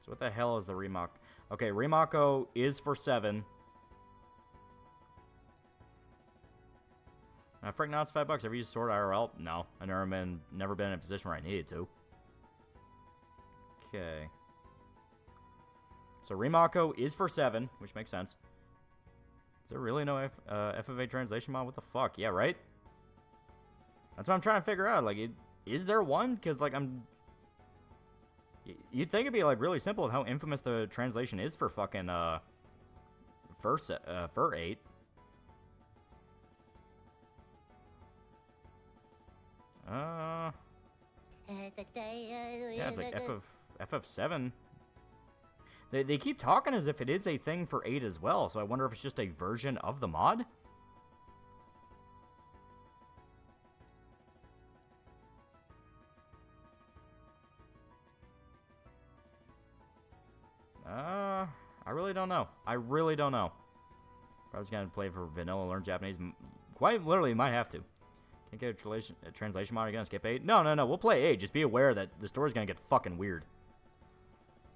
So what the hell is the Rimako? Okay, Rimako is for 7. Frick, now it's $5. Ever used Sword IRL? No, I've never been in a position where I needed to. Okay. So Rimako is for 7, which makes sense. Is there really no FF8 translation mod? What the fuck? Yeah, right? That's what I'm trying to figure out. Like, is there one? Because, like, you'd think it'd be, like, really simple with how infamous the translation is for fucking, for 8. Yeah, it's like FF7. They keep talking as if it is a thing for 8 as well, so I wonder if it's just a version of the mod? I really don't know. I really don't know. I was gonna play for vanilla, learn Japanese. Quite literally, might have to. Can't get a translation mod. Are you gonna skip 8? No. We'll play 8. Just be aware that the story's gonna get fucking weird.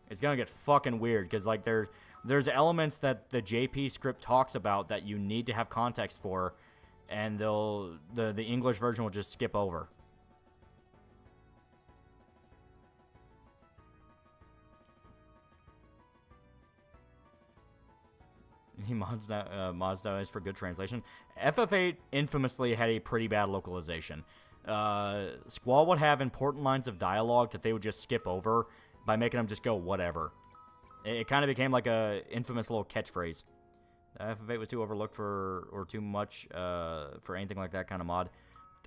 It's gonna get fucking weird because like there's elements that the JP script talks about that you need to have context for, and the English version will just skip over. He mods nowadays for good translation. FF8 infamously had a pretty bad localization. Squall would have important lines of dialogue that they would just skip over by making them just go whatever. It kind of became like a infamous little catchphrase. FF8 was too overlooked or too much for anything like that kind of mod.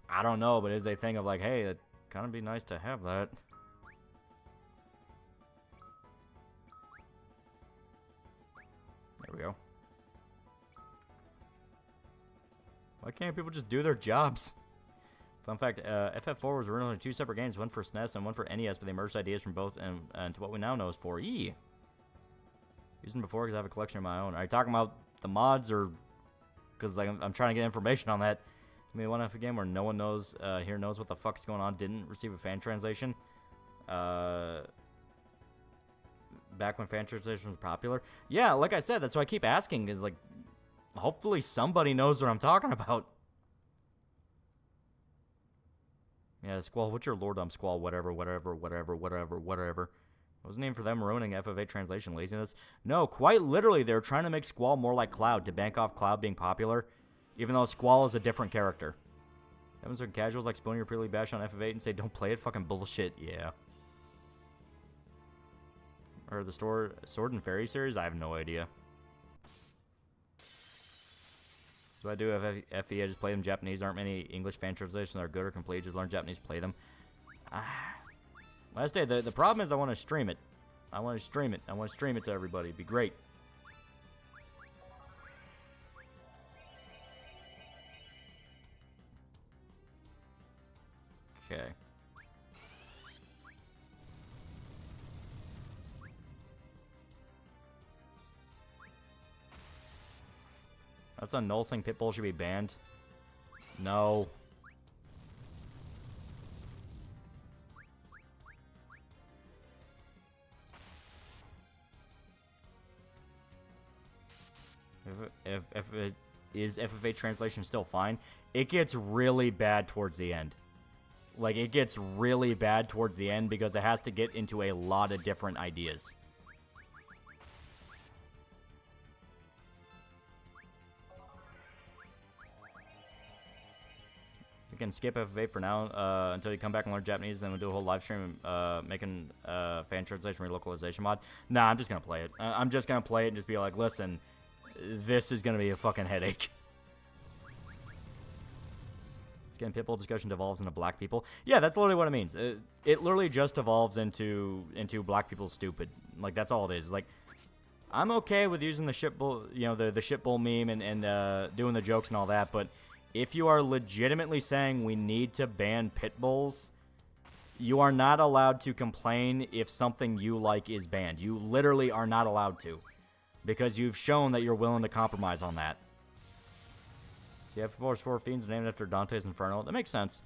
I don't know, but it's a thing of like, hey, it'd kind of be nice to have that. There we go. Why can't people just do their jobs? Fun fact, FF4 was originally 2 separate games, one for SNES and one for NES, but they merged ideas from both and to what we now know as 4E. Used them before because I have a collection of my own. Are you talking about the mods or... Because like, I'm trying to get information on that. Give me one F game where no one knows here knows what the fuck's going on. Didn't receive a fan translation. Back when fan translation was popular. Yeah, like I said, that's why I keep asking is like... Hopefully somebody knows what I'm talking about. Yeah, Squall, what's your lordom, Squall? Whatever. Wasn't even for them ruining FFA translation laziness. No, quite literally, they're trying to make Squall more like Cloud to bank off Cloud being popular, even though Squall is a different character. Having certain casuals like Spoonie or Purely bash on FF8 and say, don't play it, fucking bullshit, yeah. Or the Sword and Fairy series? I have no idea. So I do have FE, I just play them Japanese. Aren't many English fan translations that are good or complete. Just learn Japanese, play them. Last day, the problem is I want to stream it. I want to stream it. I want to stream it to everybody. It'd be great. Okay. That's a null saying Pitbull should be banned. No. If it is FFA translation still fine, it gets really bad towards the end. Like, it gets really bad towards the end because it has to get into a lot of different ideas. You can skip FFA for now until you come back and learn Japanese, then we'll do a whole live stream making fan translation relocalization mod. Nah, I'm just going to play it. I'm just going to play it and just be like, listen, this is going to be a fucking headache. It's getting Pitbull discussion devolves into black people. Yeah, that's literally what it means. It literally just evolves into black people stupid. Like, that's all it is. Like, I'm okay with using the shitbull, you know, the shitbull meme and doing the jokes and all that, but if you are legitimately saying we need to ban pitbulls, you are not allowed to complain if something you like is banned. You literally are not allowed to, because you've shown that you're willing to compromise on that. So you have Force 4 Fiends named after Dante's Inferno. That makes sense.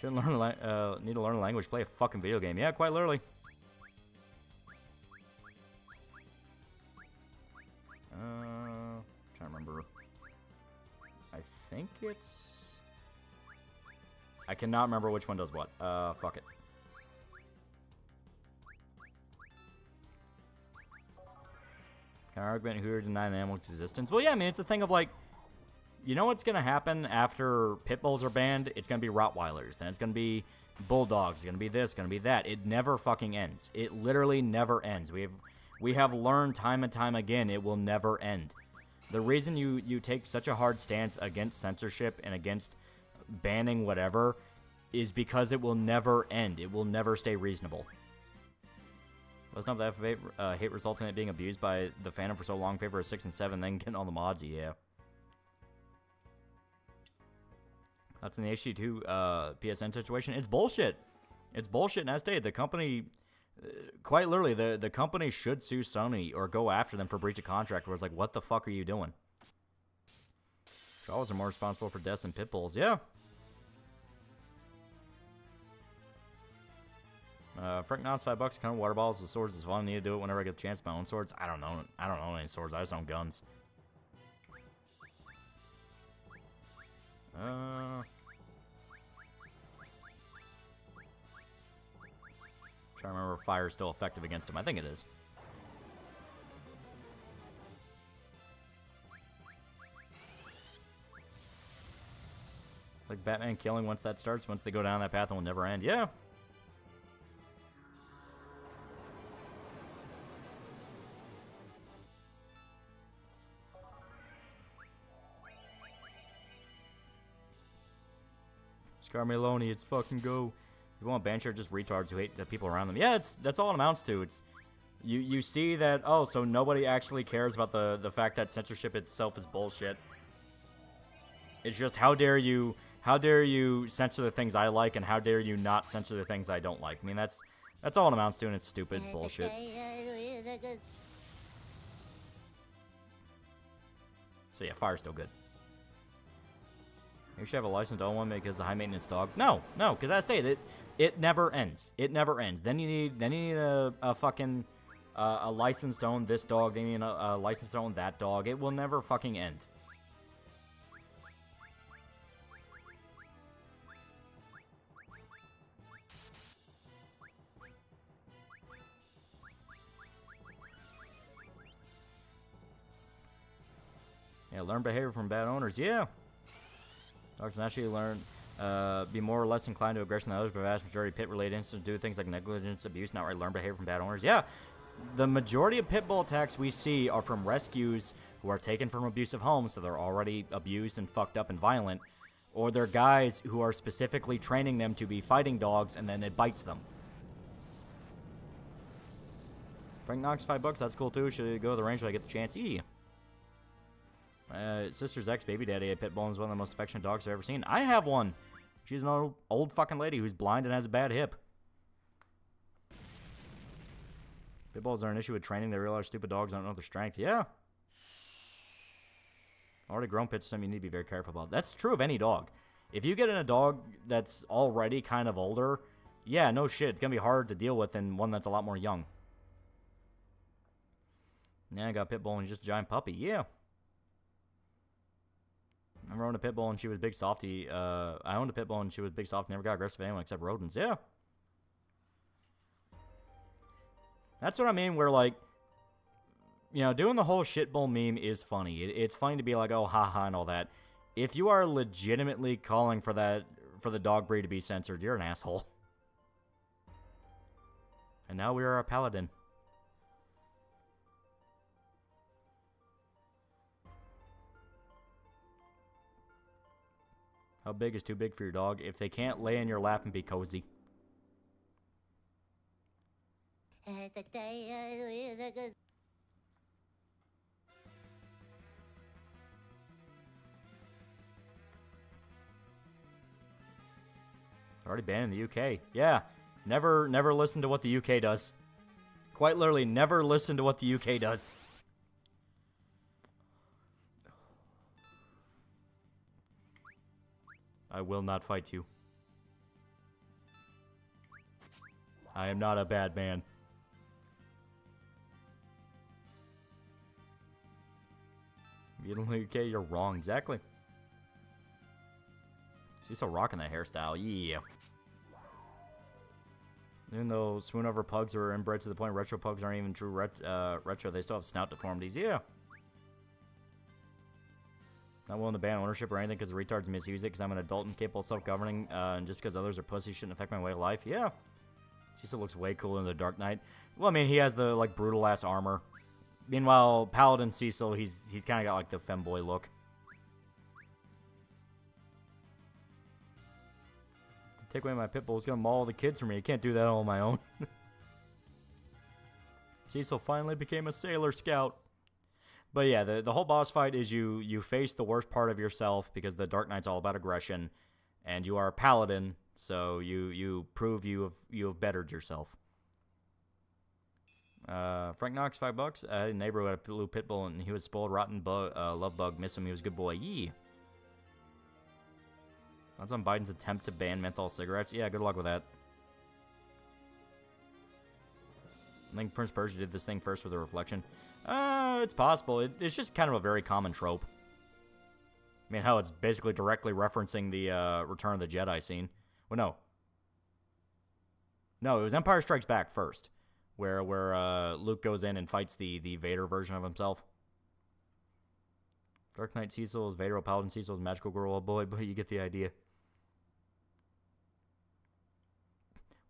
Shouldn't learn need to learn a language, play a fucking video game. Yeah, quite literally. Trying to remember. I think it's... I cannot remember which one does what. Fuck it. Can I argument who are denying an animal's existence? Well, yeah, I mean, it's a thing of like, you know what's going to happen after pit bulls are banned? It's going to be Rottweilers. Then it's going to be Bulldogs. It's going to be this, going to be that. It never fucking ends. It literally never ends. We have learned time and time again it will never end. The reason you take such a hard stance against censorship and against banning whatever is because it will never end. It will never stay reasonable. Let's not the FFA hate resulting in it being abused by the fandom for so long. Favor of 6 and 7, then getting all the mods. Yeah. That's in the HD2 PSN situation. It's bullshit. It's bullshit. And as stated, the company, quite literally, the company should sue Sony or go after them for breach of contract, where it's like, what the fuck are you doing? Chihuahuas are more responsible for deaths than pit bulls. Yeah. Frank Knott's $5. Kind of water balls with swords is fun. I need to do it whenever I get the chance. My own swords. I don't know. I don't own any swords. I just own guns. Trying to remember if fire is still effective against him. I think it is. Like Batman killing once that starts, once they go down that path, it will never end. Yeah. Scarmeloni, it's fucking go. You want Banshee just retards who hate the people around them. Yeah, that's all it amounts to. It's you see that, oh, so nobody actually cares about the fact that censorship itself is bullshit. It's just how dare you censor the things I like, and how dare you not censor the things I don't like. I mean, that's all it amounts to, and it's stupid. It's bullshit. So yeah, fire's still good. You should have a license to own one because the high maintenance dog. No, because I stated it never ends. It never ends. Then you need a fucking a license to own this dog, they mean a license to own that dog. It will never fucking end. Yeah, learn behavior from bad owners. Yeah. Dogs naturally learn, be more or less inclined to aggression than others, but the vast majority of pit-related incidents do things like negligence, abuse, not right, learn behavior from bad owners. Yeah. The majority of pit bull attacks we see are from rescues who are taken from abusive homes, so they're already abused and fucked up and violent, or they're guys who are specifically training them to be fighting dogs, and then it bites them. Frank Knox, $5. That's cool too. Should go to the range when I get the chance. Sister's ex-baby daddy at pit bull is one of the most affectionate dogs I've ever seen. I have one. She's an old fucking lady who's blind and has a bad hip. Pit bulls are an issue with training. They realize stupid dogs don't know their strength. Yeah. Already grown pits, something you need to be very careful about. That's true of any dog. If you get in a dog that's already kind of older, yeah, no shit. It's going to be hard to deal with than one that's a lot more young. Yeah, I got a pit bull and just a giant puppy. Yeah. I owned a pit bull and she was big softy. I owned a pit bull and she was big soft. Never got aggressive with anyone except rodents. Yeah. That's what I mean. Where like, you know, doing the whole shit bull meme is funny. It's funny to be like, oh, haha, and all that. If you are legitimately calling for that, for the dog breed to be censored, you're an asshole. And now we are a Paladin. How big is too big for your dog? If they can't lay in your lap and be cozy. Already banned in the UK. Yeah. Never listen to what the UK does. Quite literally, never listen to what the UK does. I will not fight you. I am not a bad man. If you don't like UK, you're wrong. Exactly. Cecil rocking that hairstyle. Yeah. Even though swoon over pugs are inbred to the point retro pugs aren't even true retro, they still have snout deformities. Yeah. Not willing to ban ownership or anything because the retards misuse it because I'm an adult and capable of self-governing, and just because others are pussies shouldn't affect my way of life. Yeah. Cecil looks way cooler in the Dark Knight. Well, I mean, he has the, like, brutal-ass armor. Meanwhile, Paladin Cecil, he's kind of got, like, the femboy look. Take away my pit bull, it's gonna maul the kids for me. I can't do that all on my own. Cecil finally became a Sailor Scout. But yeah, the whole boss fight is you face the worst part of yourself because the Dark Knight's all about aggression, and you are a paladin, so you prove you have bettered yourself. Frank Knox, $5. I had a neighbor who had a blue pit bull, and he was spoiled, rotten bug, love bug. Miss him, he was a good boy. Yee. That's on Biden's attempt to ban menthol cigarettes. Yeah, good luck with that. I think Prince Persia did this thing first with a reflection. It's possible. It's just kind of a very common trope. I mean, hell, it's basically directly referencing the Return of the Jedi scene. Well, no. No, it was Empire Strikes Back first, where Luke goes in and fights the Vader version of himself. Dark Knight Cecil is Vader, Paladin Cecil is Magical Girl, oh boy, but you get the idea.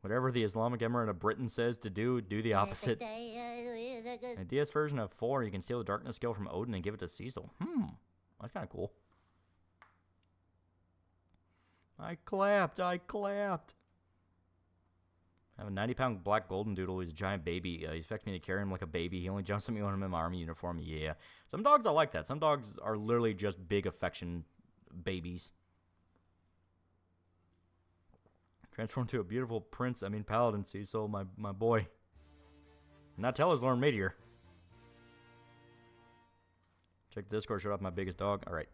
Whatever the Islamic Emirate of Britain says to do the opposite. A DS version of 4, you can steal the darkness skill from Odin and give it to Cecil. That's kind of cool. I clapped. I have a 90-pound black golden doodle. He's a giant baby. He expects me to carry him like a baby. He only jumps at me when I'm in my army uniform. Yeah. Some dogs are like that. Some dogs are literally just big affection babies. Transformed to a beautiful prince. I mean, Paladin Cecil, my boy. Not tell his Lord Meteor. Check the Discord, showed off my biggest dog. Alright.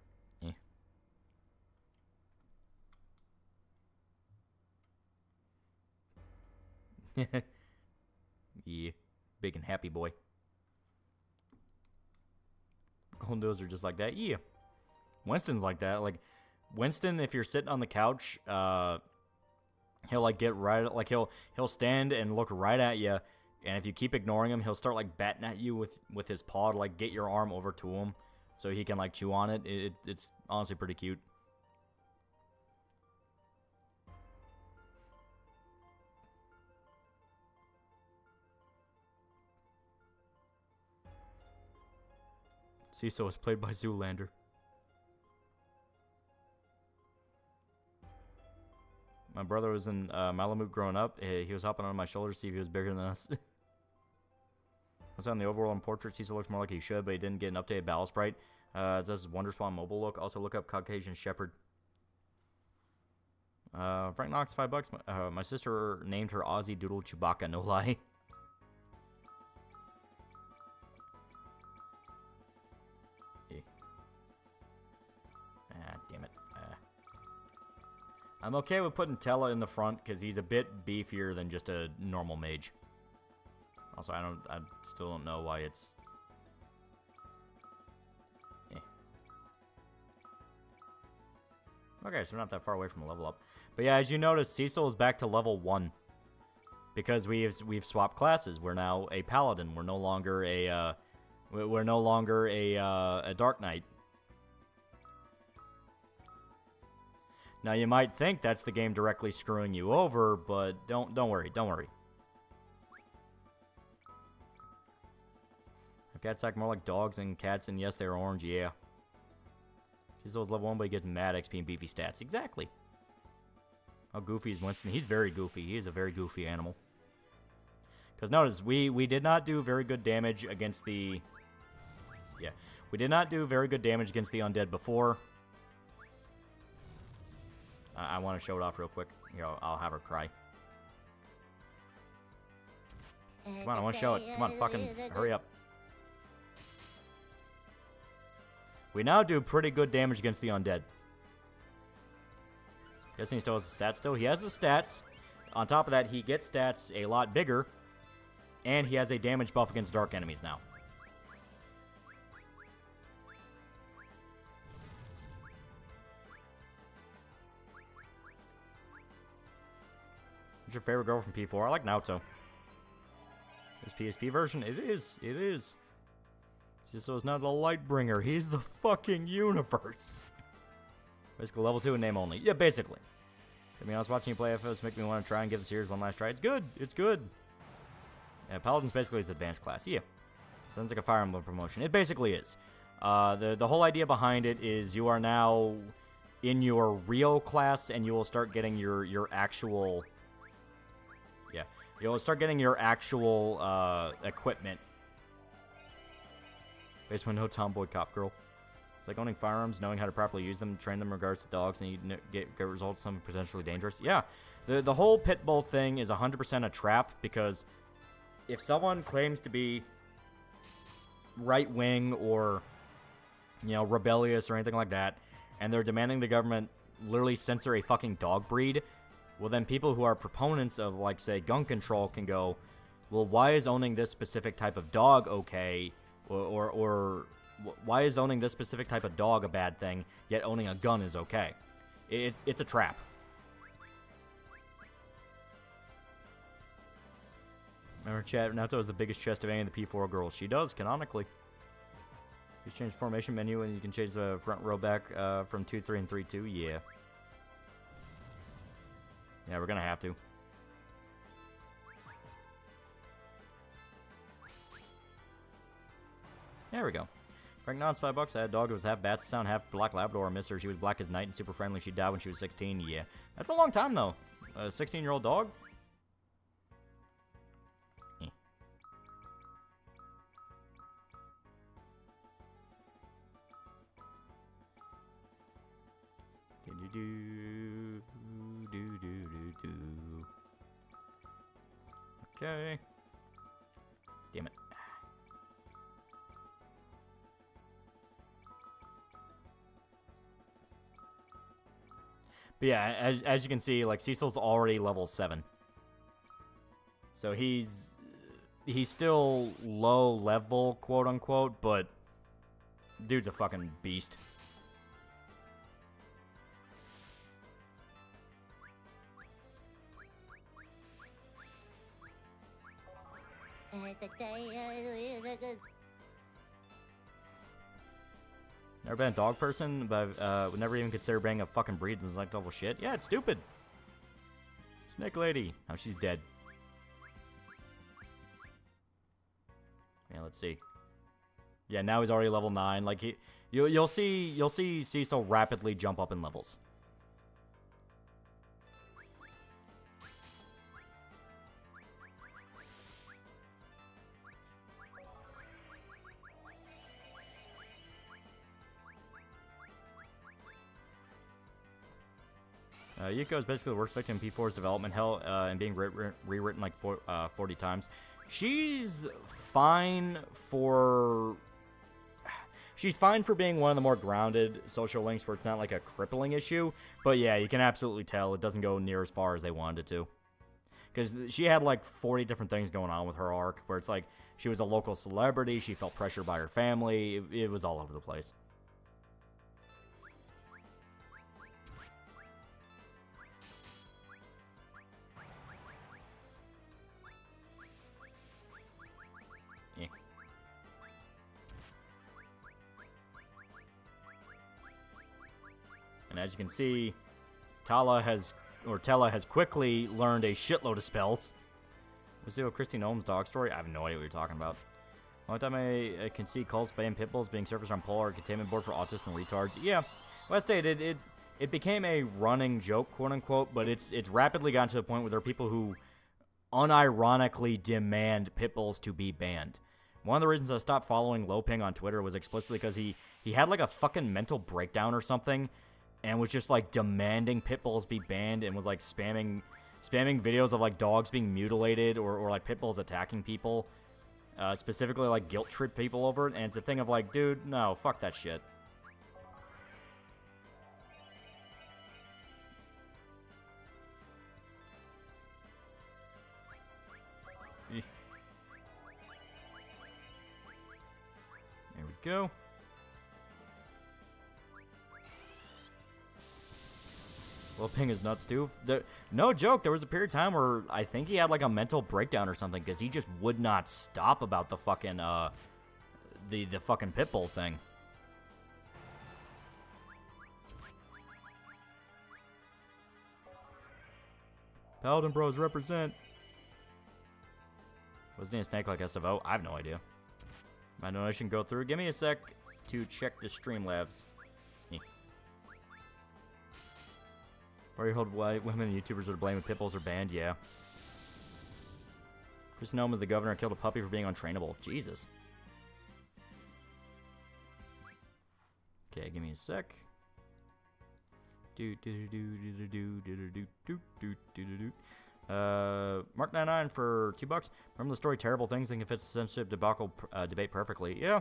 Yeah. big and happy boy. Golden Does are just like that. Yeah. Winston's like that. Like, Winston, if you're sitting on the couch, he'll like get right, like he'll stand and look right at you, and if you keep ignoring him, he'll start like batting at you with his paw to like get your arm over to him, so he can like chew on it. It's honestly pretty cute. Cecil was played by Zoolander. My brother was in Malamute growing up. He was hopping on my shoulder to see if he was bigger than us. What's on the overall and portrait? Cecil looks more like he should, but he didn't get an updated battle sprite. It does Wonderspawn mobile look. Also look up Caucasian Shepherd. Frank Knox, $5. My sister named her Aussie Doodle Chewbacca, no lie. Damn it. I'm okay with putting Tella in the front because he's a bit beefier than just a normal mage. Also, I still don't know why it's... Okay, so we're not that far away from a level up. But yeah, as you notice, Cecil is back to level 1. Because we've swapped classes. We're now a Paladin. We're no longer a Dark Knight. Now you might think that's the game directly screwing you over, but don't worry, don't worry. Cats act more like dogs and cats, and yes, they're orange, yeah. Cecil's level 1, but he gets mad XP and beefy stats. Exactly. How goofy is Winston? He's very goofy. He is a very goofy animal. Because notice, we did not do very good damage against the... Yeah. We did not do very good damage against the undead before. I want to show it off real quick. Here, I'll have her cry. Come on, I want to show it. Come on, fucking hurry up. We now do pretty good damage against the undead. Guessing he still has the stats still. He has the stats. On top of that, he gets stats a lot bigger. And he has a damage buff against dark enemies now. What's your favorite girl from P4? I like Naoto. This PSP version? It is. It is. So it's not the Lightbringer. He's the fucking universe. Basically level 2 in name only. Yeah, basically. I mean, I was watching you play FOs, make me want to try and give the series one last try. It's good. It's good. Yeah, Paladin's basically his advanced class. Yeah. Sounds like a Fire Emblem promotion. It basically is. The whole idea behind it is you are now in your real class, and you will start getting your actual... Yeah. You'll start getting your actual equipment. Basically, no tomboy cop girl. It's like owning firearms, knowing how to properly use them, train them in regards to dogs, and you get results some potentially dangerous. Yeah, the whole pit bull thing is 100% a trap, because if someone claims to be right-wing or, you know, rebellious or anything like that, and they're demanding the government literally censor a fucking dog breed, well, then people who are proponents of, like, say, gun control can go, well, why is owning this specific type of dog okay? Or why is owning this specific type of dog a bad thing, yet owning a gun is okay? It's a trap. Remember, chat, Naoto is the biggest chest of any of the P4 girls. She does, canonically. Just change formation menu, and you can change the front row back from 2-3 and 3-2. Yeah. Yeah, we're gonna have to. There we go. Frank Non's $5. I had a dog that was half Batstown, half Black Labrador. I miss her. She was black as night and super friendly. She died when she was 16. Yeah. That's a long time, though. A 16-year-old dog? Eh. Okay. Damn it. But yeah, as you can see, like, Cecil's already level 7. So he's he's still low level, quote unquote, but dude's a fucking beast. Never been a dog person, but would never even consider bringing a fucking breed and like double shit. Yeah, it's stupid. Snake lady. Now she's dead. Yeah, let's see. Yeah, now he's already level 9. Like you'll see Cecil rapidly jump up in levels. Yuko is basically the worst victim in P4's development hell and being rewritten like 40 times. She's fine for being one of the more grounded social links where it's not like a crippling issue. But yeah, you can absolutely tell it doesn't go near as far as they wanted it to. Because she had like 40 different things going on with her arc where it's like she was a local celebrity, she felt pressure by her family, it was all over the place. And as you can see, Tella has quickly learned a shitload of spells. Was it a Christy Nolan's dog story? I have no idea what you're talking about. One time I can see cults banning pit bulls being surfaced on polar containment board for autists and retards. Yeah, well, I stated it became a running joke, quote unquote, but it's rapidly gotten to the point where there are people who unironically demand pit bulls to be banned. One of the reasons I stopped following Loping on Twitter was explicitly because he had like a fucking mental breakdown or something. And was just like demanding pit bulls be banned and was like spamming videos of like dogs being mutilated or like pit bulls attacking people. Specifically like guilt trip people over it. And it's a thing of like, dude, no, fuck that shit. There we go. Well, Ping is nuts, too. No joke, there was a period of time where I think he had, like, a mental breakdown or something, because he just would not stop about the fucking, the fucking Pitbull thing. Paladin Bros represent. Wasn't he a snake like SFO? I have no idea. My donation go through. Give me a sec to check the Streamlabs. Where you hold white women and YouTubers that are blaming pitbulls are banned, yeah. Chris Nome is the governor killed a puppy for being untrainable. Jesus. Okay, give me a sec. Mark99 for $2. Remember the story Terrible Things? Think it fits the censorship debacle debate perfectly. Yeah.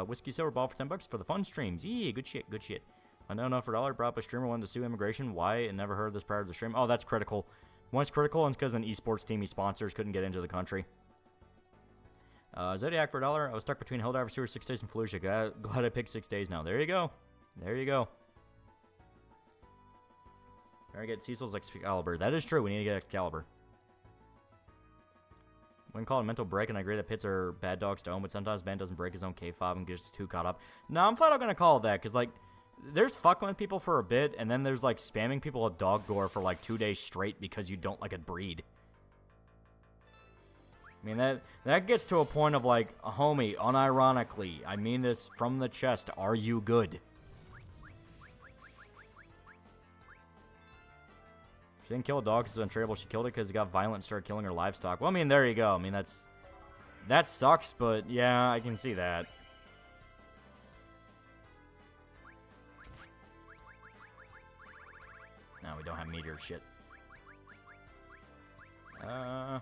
Whiskey Silver Ball for $10 for the fun streams. Yeah, good shit, good shit. I know enough for $1 brought up a streamer wanted to sue immigration. Why? And never heard of this prior to the stream. Oh, that's critical. One's critical, and it's because an esports team he sponsors couldn't get into the country. Zodiac for $1. I was stuck between Helldivers, Sewer, 6 days, and Fallujah. Glad I picked 6 days now. There you go. There you go. Gotta get Cecil's Excalibur. That is true. We need to get Excalibur. Wouldn't call it a mental break, and I agree that pits are bad dogs to own, but sometimes Ben doesn't break his own cave fob and gets too caught up. No, I'm flat out gonna call it that, because, like, there's fucking with people for a bit, and then there's, like, spamming people with dog gore for, like, 2 days straight because you don't like a breed. I mean, that gets to a point of, like, homie, unironically, I mean this from the chest, are you good? She didn't kill a dog because it was untrainable. She killed it because it got violent and started killing her livestock. Well, I mean, there you go. I mean, that sucks, but yeah, I can see that. No, we don't have meteor shit. Trying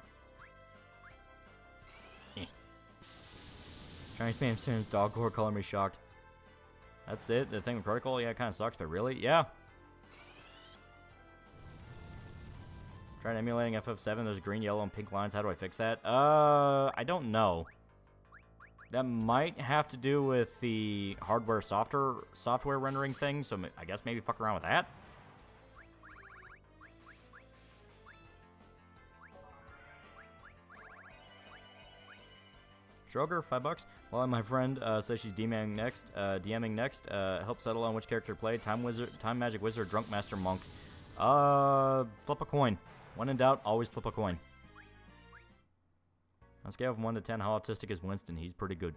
to spam dog gore, color me shocked. That's it? The thing with protocol? Yeah, it kind of sucks, but really? Yeah. Trying emulating FF7. There's green, yellow, and pink lines. How do I fix that? I don't know. That might have to do with the hardware software rendering thing, so I guess maybe fuck around with that. Stroger, $5. Well, my friend says she's DMing next. Help settle on which character to play. Time Magic Wizard, Drunk Master, Monk. Flip a coin. When in doubt, always flip a coin. On a scale of 1 to 10, how autistic is Winston? He's pretty good.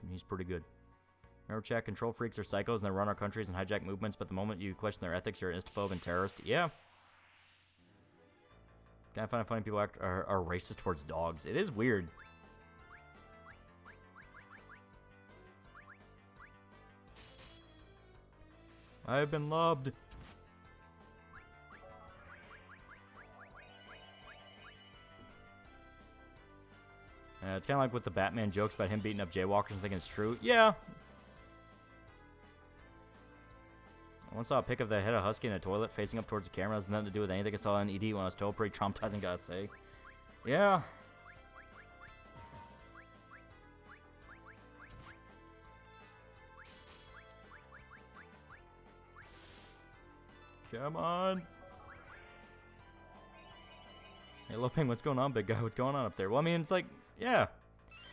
Remember, chat, control freaks are psychos and they run our countries and hijack movements, but the moment you question their ethics, you're an istophobe and terrorist. Yeah. Can't find it funny people are racist towards dogs. It is weird. I've been loved. It's kind of like with the Batman jokes about him beating up jaywalkers and thinking it's true. Yeah. I once saw a pic of the head of Husky in a toilet facing up towards the camera. It has nothing to do with anything I saw on ED when I was told. Pretty traumatizing, gotta say. Yeah. Come on. Hey, Loping, what's going on, big guy? What's going on up there? Well, I mean, it's like, yeah.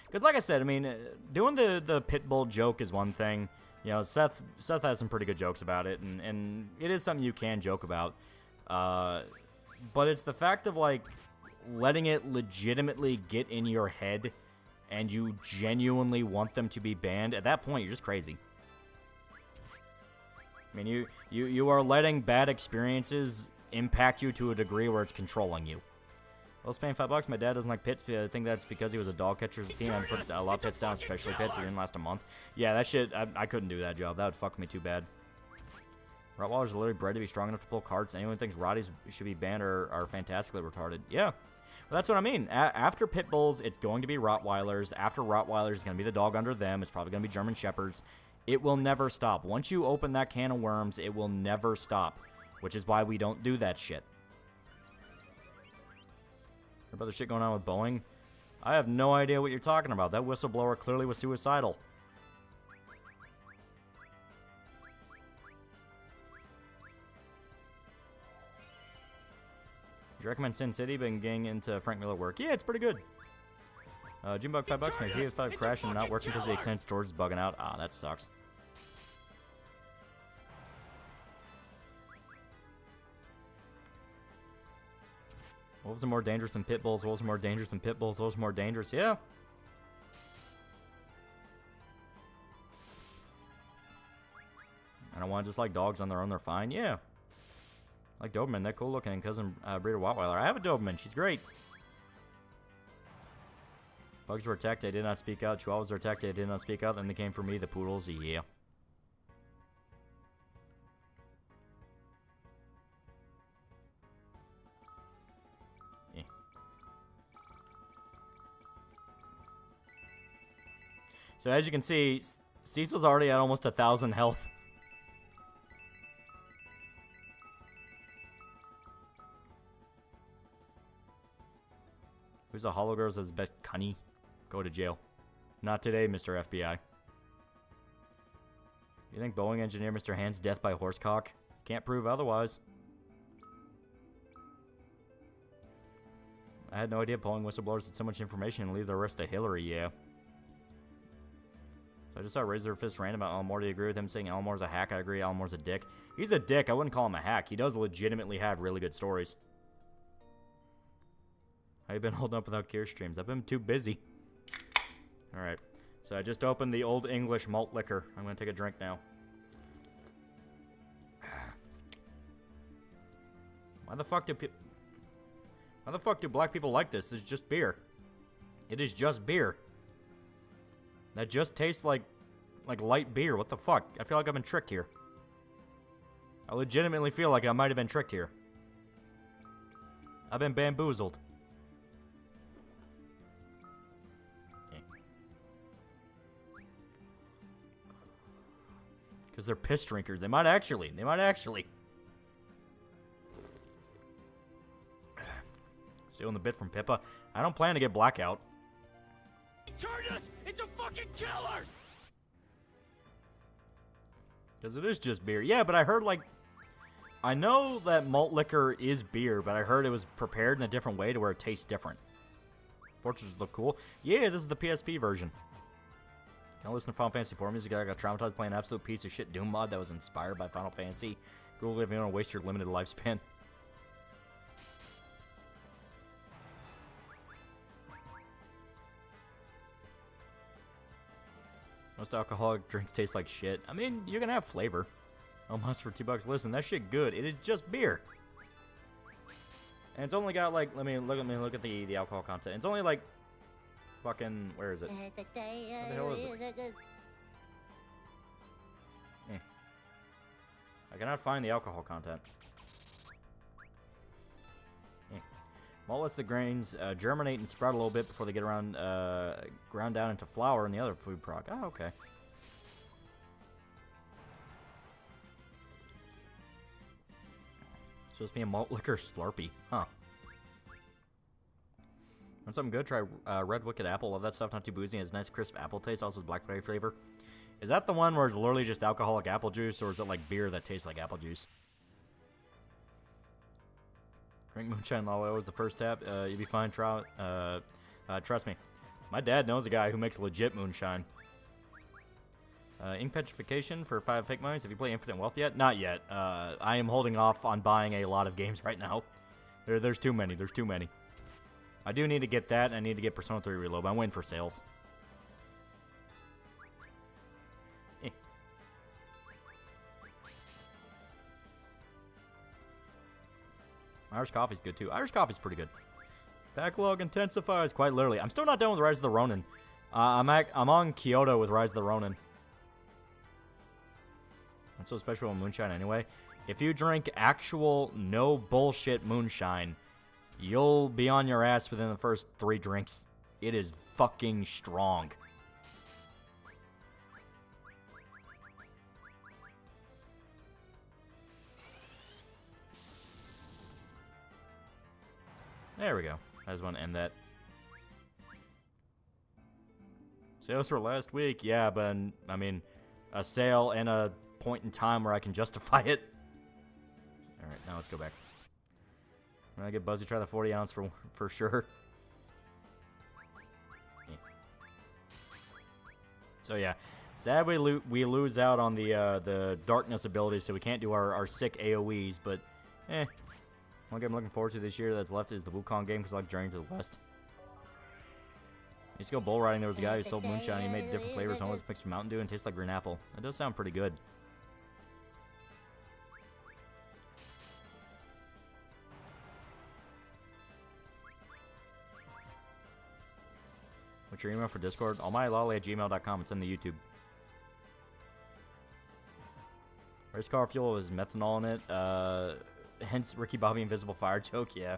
Because like I said, I mean, doing the Pitbull joke is one thing. You know, Seth has some pretty good jokes about it, and it is something you can joke about. But it's the fact of, like, letting it legitimately get in your head and you genuinely want them to be banned. At that point, you're just crazy. I mean, you are letting bad experiences impact you to a degree where it's controlling you. I was paying $5. My dad doesn't like pits. I think that's because he was a dog catcher's team. I put a lot of pits down, especially pits. It didn't last a month. Yeah, that shit, I couldn't do that job. That would fuck me too bad. Rottweilers are literally bred to be strong enough to pull carts. Anyone who thinks Rotties should be banned are fantastically retarded. Yeah. Well, that's what I mean. After pit bulls, it's going to be Rottweilers. After Rottweilers, it's going to be the dog under them. It's probably going to be German Shepherds. It will never stop. Once you open that can of worms, it will never stop. Which is why we don't do that shit. What about the shit going on with Boeing? I have no idea what you're talking about. That whistleblower clearly was suicidal. Do you recommend Sin City been getting into Frank Miller work? Yeah, it's pretty good. Junebug, $5. My PS5 crashed and not working because the extended storage is bugging out. Ah, that sucks. Wolves are more dangerous than pit bulls. Wolves are more dangerous than pit bulls. Wolves are more dangerous. Yeah. I don't want to just like dogs on their own. They're fine. Yeah. Like Doberman. That cool looking cousin breeder Rottweiler. I have a Doberman. She's great. Pugs were attacked. I did not speak out. Chihuahuas were attacked. I did not speak out. Then they came for me. The poodles. Yeah. So as you can see, Cecil's already at almost 1,000 health. Who's the Hollow Girls that's best? Cunny. Go to jail. Not today, Mr. FBI. You think Boeing engineer Mr. Hand's death by horsecock? Can't prove otherwise. I had no idea Boeing whistleblowers had so much information and leave the rest to Hillary, yeah. So I just saw Razor Fist rant about Alan Moore. Do you agree with him saying Alan Moore's a hack? I agree. Alan Moore's a dick. He's a dick. I wouldn't call him a hack. He does legitimately have really good stories. How you been holding up without gear streams? I've been too busy. Alright. So I just opened the Old English malt liquor. I'm going to take a drink now. Why the fuck do black people like this? It's just beer. It is just beer. That just tastes like light beer. What the fuck? I feel like I've been tricked here. I legitimately feel like I might have been tricked here. I've been bamboozled. Because they're piss drinkers. They might actually. Stealing the bit from Pippa. I don't plan to get Blackout. He turned us into fucking killers! Because it is just beer. Yeah, but I heard, like... I know that malt liquor is beer, but I heard it was prepared in a different way to where it tastes different. Portraits look cool. Yeah, this is the PSP version. Can I listen to Final Fantasy 4 music? I got traumatized playing an absolute piece of shit Doom mod that was inspired by Final Fantasy. Google it if you don't want to waste your limited lifespan. Most alcoholic drinks taste like shit. I mean, you're gonna have flavor. Almost for $2. Listen, that shit good. It is just beer. And it's only got like, let me look at the alcohol content. It's only like fucking, where is it? What the hell is it? I cannot find the alcohol content. Malt lets the grains germinate and sprout a little bit before they get around ground down into flour and the other food product. Oh, okay. Supposed to be a malt liquor Slurpee, huh? Want something good? Try Red Wicked Apple. Love that stuff. Not too boozy. It has nice crisp apple taste. Also has blackberry flavor. Is that the one where it's literally just alcoholic apple juice, or is it like beer that tastes like apple juice? Drink moonshine lolly was the first tap. You'll be fine. Trust me. My dad knows a guy who makes legit moonshine. Ink petrification for 5 fake monies. Have you played Infinite Wealth yet? Not yet. I am holding off on buying a lot of games right now. There's too many. There's too many. I do need to get that, and I need to get Persona 3 Reload, but I'm waiting for sales. Irish coffee's good too. Irish coffee's pretty good. Backlog intensifies, quite literally. I'm still not done with Rise of the Ronin. I'm on Kyoto with Rise of the Ronin. What's so special with moonshine anyway? If you drink actual, no bullshit moonshine, you'll be on your ass within the first 3 drinks. It is fucking strong. There we go. I just want to end that. Sales for last week. Yeah, but, I mean, a sale and a point in time where I can justify it. Alright, now let's go back. I'm gonna get Buzzy try the 40 ounce for sure. Yeah. So, yeah. Sadly, we lose out on the darkness abilities, so we can't do our sick AoEs, but, one game I'm looking forward to this year that's left is the Wukong game, because I like Journey to the West. I used to go bull riding. There was a guy who sold moonshine. He made different flavors. One was mixed with Mountain Dew and tastes like green apple. That does sound pretty good. What's your email for Discord? TheAlmightyLoli@gmail.com. It's in the YouTube. Race car fuel is methanol in it. Hence Ricky Bobby Invisible Fire joke, yeah.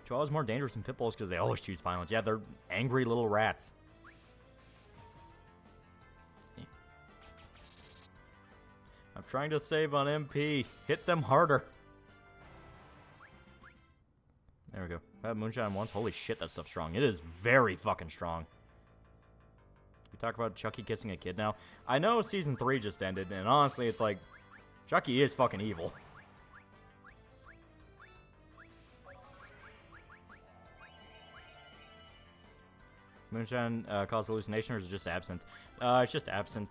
Chihuahua's more dangerous than pit bulls because they always choose violence. Yeah, they're angry little rats. Yeah. I'm trying to save on MP. Hit them harder. There we go. I had moonshine once. Holy shit, that stuff's strong. It is very fucking strong. We talk about Chucky kissing a kid now. I know Season 3 just ended, and honestly, it's like, Chucky is fucking evil. Moonshine cause hallucination, or is it just absinthe? It's just absinthe.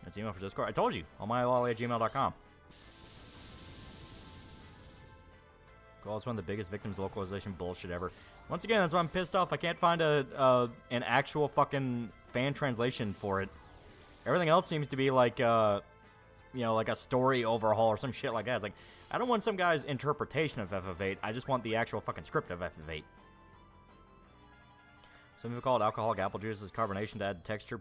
That's email for Discord. I told you. TheAlmightyLoli@gmail.com. Goal is one of the biggest victims of localization bullshit ever. Once again, that's why I'm pissed off. I can't find an actual fucking fan translation for it. Everything else seems to be like, you know, like a story overhaul or some shit like that. It's like, I don't want some guy's interpretation of FF8. I just want the actual fucking script of FF8. Some people call it alcoholic apple juice as carbonation to add texture.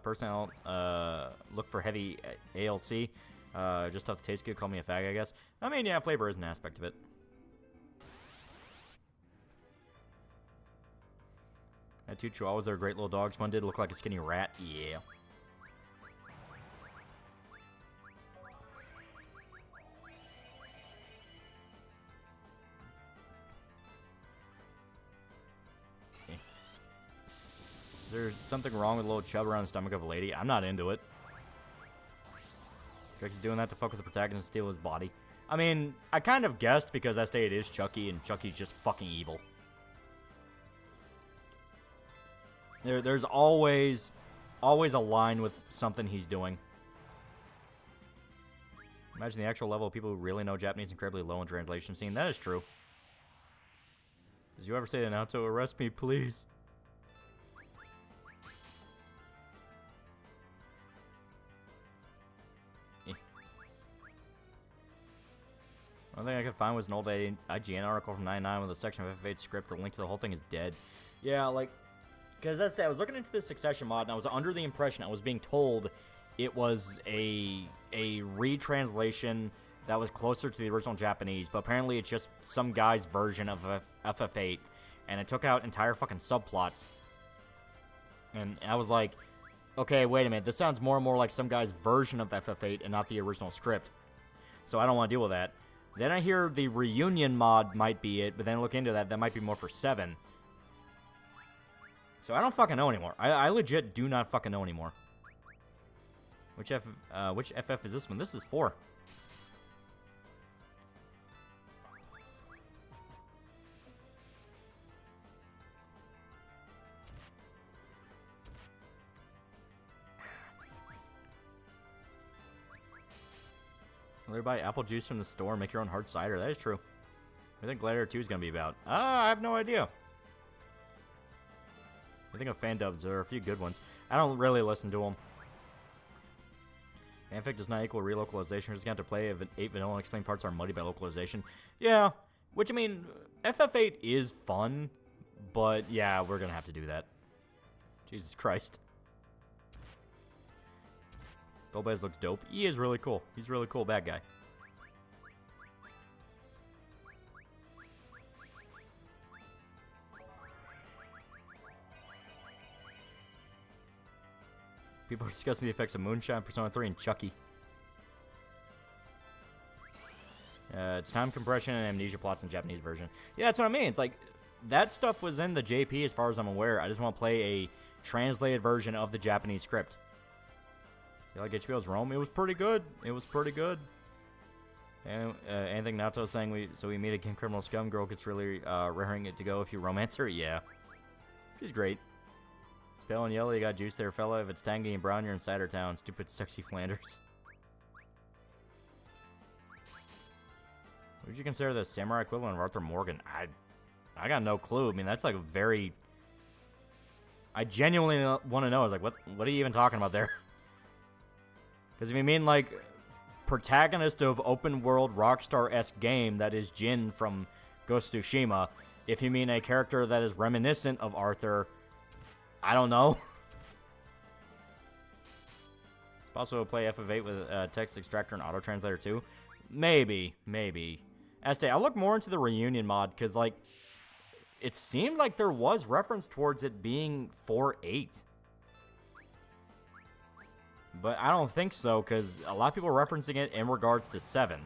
Personally, I don't look for heavy ALC. Just tough to taste good. Call me a fag, I guess. I mean, yeah, flavor is an aspect of it. Had 2 chihuahuas. They're great little dogs. One did look like a skinny rat. Yeah. Okay. Is there something wrong with a little chub around the stomach of a lady? I'm not into it. Drake's doing that to fuck with the protagonist and steal his body. I mean, I kind of guessed because that state is Chucky, and Chucky's just fucking evil. There's always a line with something he's doing. Imagine the actual level of people who really know Japanese incredibly low in translation scene. That is true. Did you ever say to Naruto, arrest me, please? One thing I could find was an old IGN article from 99 with a section of FF8 script. The link to the whole thing is dead. Yeah, like, because that's I was looking into this Succession mod, and I was under the impression I was being told it was a retranslation that was closer to the original Japanese, but apparently it's just some guy's version of FF8, and it took out entire fucking subplots. And I was like, okay, wait a minute, this sounds more and more like some guy's version of FF8 and not the original script. So I don't want to deal with that. Then I hear the reunion mod might be it, but then I look into that, that might be more for 7. So I don't fucking know anymore. I legit do not fucking know anymore. Which FF is this one? This is 4. Will you buy apple juice from the store, make your own hard cider? That is true. I think Gladiator 2 is going to be about. I have no idea. I think of fan dubs. There are a few good ones. I don't really listen to them. Fanfic does not equal relocalization. You're just going to have to play 8 vanilla and explain parts are muddy by localization. Yeah, which, I mean, FF8 is fun, but yeah, we're going to have to do that. Jesus Christ. Golbez looks dope. He is really cool. He's a really cool bad guy. People are discussing the effects of Moonshine, Persona 3, and Chucky. It's time compression and amnesia plots in Japanese version. Yeah, that's what I mean. It's like, that stuff was in the JP as far as I'm aware. I just want to play a translated version of the Japanese script. You like HBO's Rome? It was pretty good. It was pretty good. And anything Naoto saying we meet a King Criminal Scum girl gets really raring it to go if you romance her? Yeah. She's great. It's pale and yellow, you got juice there, fella. If it's tangy and brown, you're in Cider Town. Stupid, sexy Flanders. Would you consider the samurai equivalent of Arthur Morgan? I got no clue. I mean, that's like a very... I genuinely want to know. I was like, what are you even talking about there? Because if you mean, like, protagonist of open-world Rockstar-esque game that is Jin from Ghost of Tsushima, if you mean a character that is reminiscent of Arthur, I don't know. It's possible to play FF8 with text extractor and auto-translator too? Maybe. Este, I'll look more into the reunion mod, because, like, it seemed like there was reference towards it being 4.8. But I don't think so, because a lot of people are referencing it in regards to 7.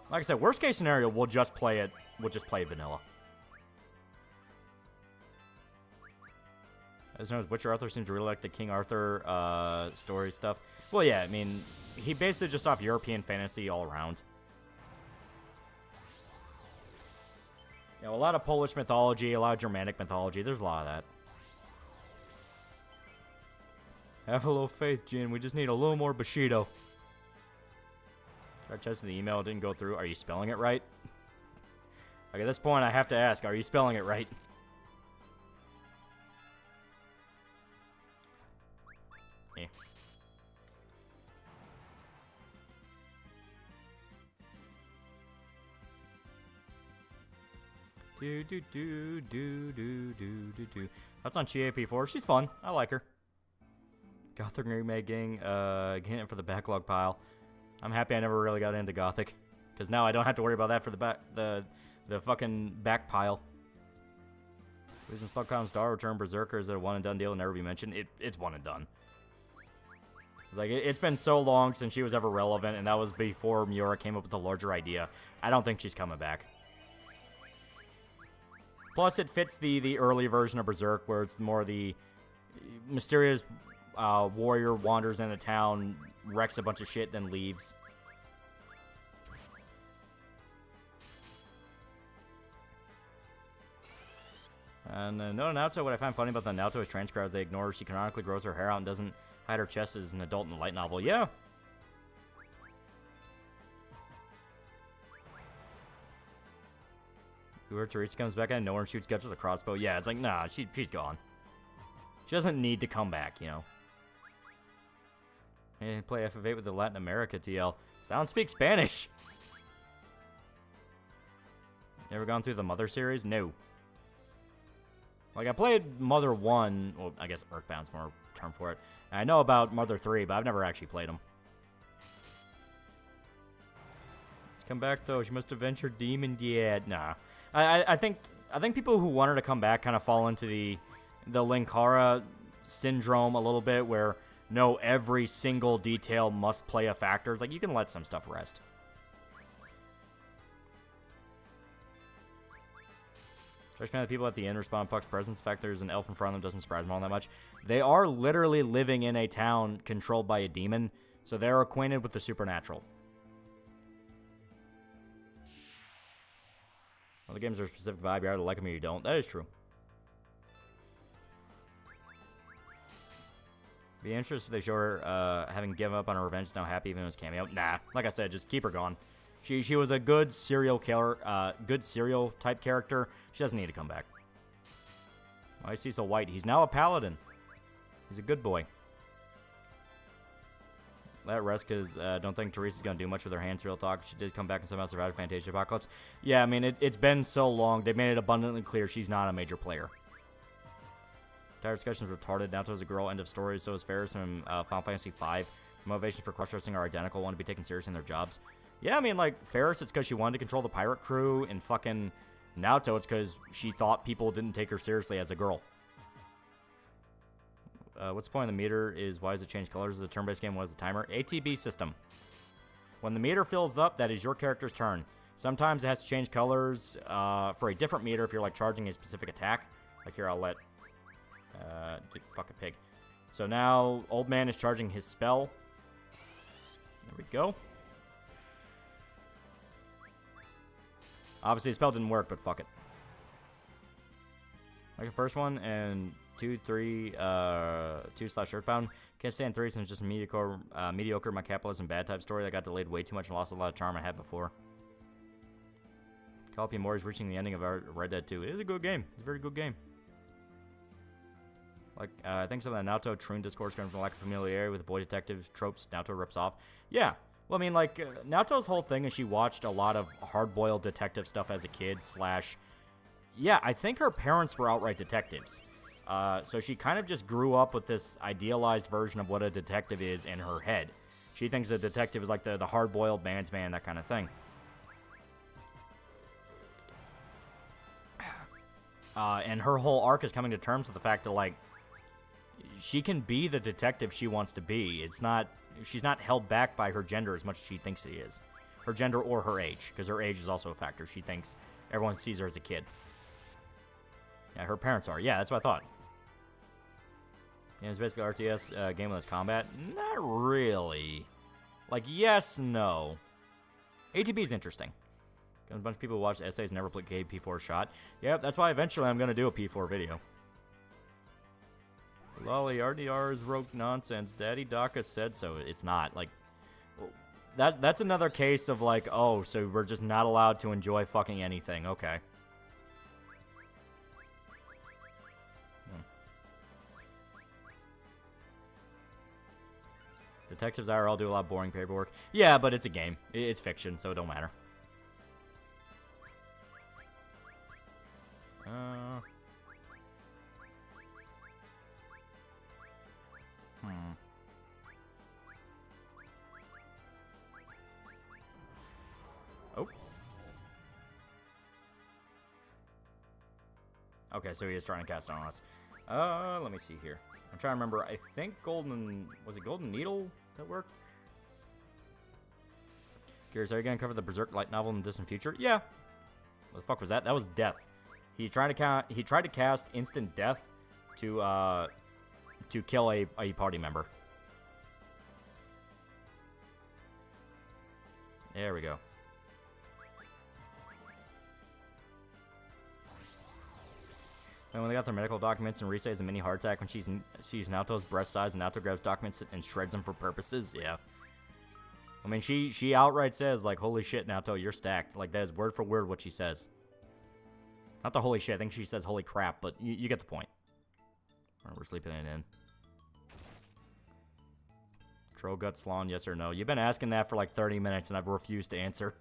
Like I said, worst case scenario, we'll just play it. We'll just play vanilla. As known as Witcher Arthur seems to really like the King Arthur story stuff. Well, yeah, I mean, he basically just off European fantasy all around. You know, a lot of Polish mythology, a lot of Germanic mythology. There's a lot of that. Have a little faith, Jin. We just need a little more Bushido. Tried testing the email. It didn't go through. Are you spelling it right? Okay, at this point, I have to ask, are you spelling it right? Yeah. That's on GAP4. She's fun. I like her. Gothic remaking, getting it for the backlog pile. I'm happy I never really got into Gothic, because now I don't have to worry about that for the fucking back pile. Reason Slugcon Star Return Berserker is a one and done deal and never be mentioned. It's one and done. It's like it's been so long since she was ever relevant, and that was before Miura came up with a larger idea. I don't think she's coming back. Plus, it fits the early version of Berserk, where it's more the mysterious warrior wanders into town, wrecks a bunch of shit, then leaves. And no Naoto, what I find funny about the Naoto is transcribes they ignore her. She canonically grows her hair out and doesn't hide her chest as an adult in the light novel. Yeah. Where Teresa comes back out of nowhere and shoots guts with a crossbow. Yeah, it's like, nah, she's gone. She doesn't need to come back, you know. Hey, play FF8 with the Latin America TL. Sound speak Spanish. Never gone through the Mother series? No. Like, I played Mother 1, well, I guess Earthbound's more term for it. And I know about Mother 3, but I've never actually played them. Let's come back, though. She must have ventured demon yet. Nah. I think people who want her to come back kind of fall into the Linkara syndrome a little bit, where, no, every single detail must play a factor. It's like, you can let some stuff rest. Especially the people at the end respond Puck's presence. The fact there's an elf in front of them doesn't surprise them all that much. They are literally living in a town controlled by a demon, so they're acquainted with the supernatural. Well, the games are a specific vibe. You either like them or you don't. That is true. Be interested if they show her having given up on her revenge, now happy even with his cameo. Nah, like I said, just keep her gone. She was a good serial killer, good serial type character. She doesn't need to come back. Why is Cecil white? He's now a paladin. He's a good boy. Let rest because don't think Teresa's going to do much with her hands, real talk. She did come back and somehow survive Fantasia Apocalypse. Yeah, I mean, it's been so long. They made it abundantly clear she's not a major player. Entire discussion's retarded. Naoto's a girl, end of story. So is Ferris from Final Fantasy V. Motivations for cross-dressing are identical. Want to be taken seriously in their jobs. Yeah, I mean, like, Ferris, it's because she wanted to control the pirate crew, and fucking Naoto, it's because she thought people didn't take her seriously as a girl. What's the point of the meter is why does it change colors? Is a turn-based game? What is the timer? ATB system. When the meter fills up, that is your character's turn. Sometimes it has to change colors for a different meter if you're, like, charging a specific attack. Like, here, I'll let... fuck a pig. So now, Old Man is charging his spell. There we go. Obviously, the spell didn't work, but fuck it. Like the first one, and 2/Earthbound. Can't stand 3 since it's just mediocre my capitalism bad type story that got delayed way too much and lost a lot of charm I had before. Call P. Mori's reaching the ending of our Red Dead 2. It is a good game. It's a very good game. Like, I think some of the Naoto Troon discourse comes from lack of familiarity with the boy detective tropes Naoto rips off. Yeah. Well, I mean, like, Naoto's whole thing is she watched a lot of hard-boiled detective stuff as a kid, yeah, I think her parents were outright detectives. So she kind of just grew up with this idealized version of what a detective is in her head. She thinks a detective is like the hard-boiled man's man, that kind of thing. And her whole arc is coming to terms with the fact that, like, she can be the detective she wants to be. She's not held back by her gender as much as she thinks she is. Her gender or her age, because her age is also a factor. She thinks everyone sees her as a kid. Yeah, her parents are. Yeah, that's what I thought. Yeah, it's basically an RTS game with its combat. Not really. Like, yes, no. ATB is interesting. A bunch of people who watch essays never played P4 shot. Yep, that's why eventually I'm going to do a P4 video. Lolly, RDR is rogue nonsense. Daddy Daka said so. It's not. Like, that's another case of, like, oh, so we're just not allowed to enjoy fucking anything. Okay. Detectives IRL do a lot of boring paperwork. Yeah, but it's a game. It's fiction, so it don't matter. Oh. Okay, so he is trying to cast it on us. Let me see here. I'm trying to remember. I think was it Golden Needle that worked? Gears, are you gonna cover the Berserk light novel in the distant future? Yeah. What the fuck was that? That was death. He tried to cast instant death to kill a party member. There we go. And when they got their medical documents, and Risa has a mini heart attack when she sees Naoto's breast size, and Naoto grabs documents and shreds them for purposes. Yeah. I mean, she outright says, like, holy shit, Naoto, you're stacked. Like, that is word for word what she says. Not the holy shit, I think she says holy crap, but you get the point. Alright, we're sleeping it in. Troll gut Slon, yes or no? You've been asking that for like 30 minutes, and I've refused to answer.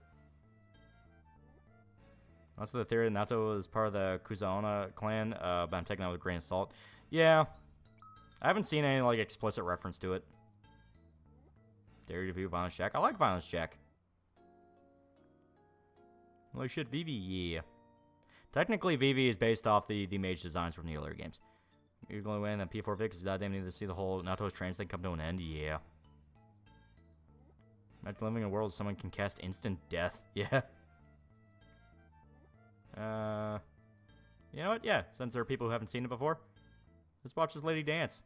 Also, the theory that Naoto is part of the Kuzaona clan, but I'm taking that with a grain of salt. Yeah. I haven't seen any, like, explicit reference to it. Dare you to view Violence Jack? I like Violence Jack. Holy shit, Vivi, yeah. Technically, Vivi is based off the mage designs from the earlier games. You're going to win that P4 Vic because you goddamn need to see the whole Naoto's trans thing come to an end, yeah. Imagine living in a world where someone can cast instant death, yeah. You know what? Yeah, since there are people who haven't seen it before, let's watch this lady dance.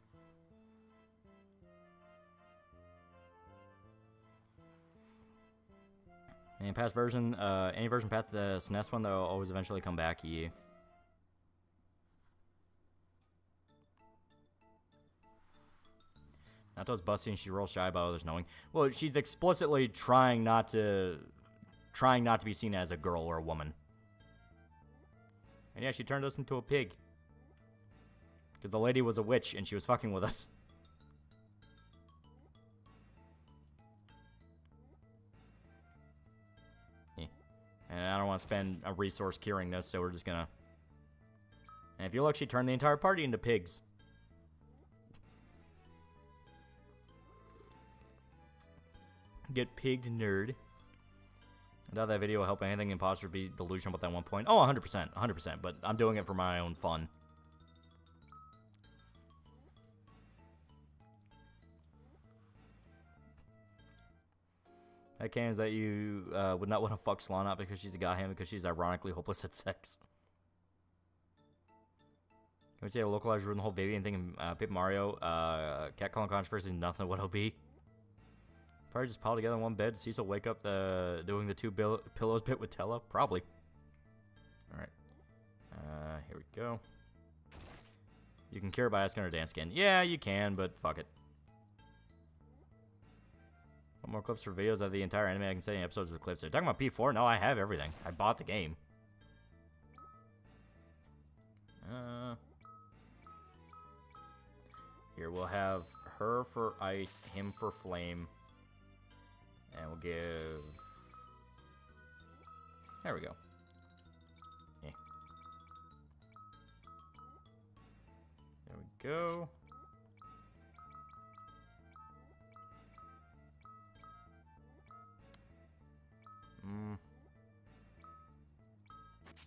Any past version, any version past the SNES one, they'll always eventually come back, yeah. Naoto's busty and she rolls shy about others knowing. Well, she's explicitly trying not to be seen as a girl or a woman. And yeah, she turned us into a pig. Because the lady was a witch and she was fucking with us. Yeah. And I don't want to spend a resource curing this, so we're just gonna... And if you look, she turned the entire party into pigs. Get pigged, nerd. I doubt that video will help anything imposter be delusional about that one point. Oh, 100%, 100%, but I'm doing it for my own fun. That can is that you would not want to fuck Slana because she's a goddamn because she's ironically hopeless at sex. Can we say a localized ruin the whole Vivian thing in Paper Mario? Catcalling controversy is nothing what it'll be. Probably just pile together in one bed. Cecil wake up doing the two pillows bit with Tella? Probably. Alright. Here we go. You can cure by asking her to dance again. Yeah, you can, but fuck it. What more clips for videos of the entire anime? I can say episodes of the clips. Are you talking about P4? No, I have everything. I bought the game. Here, we'll have her for ice, him for flame. And we'll give... There we go. Yeah. There we go.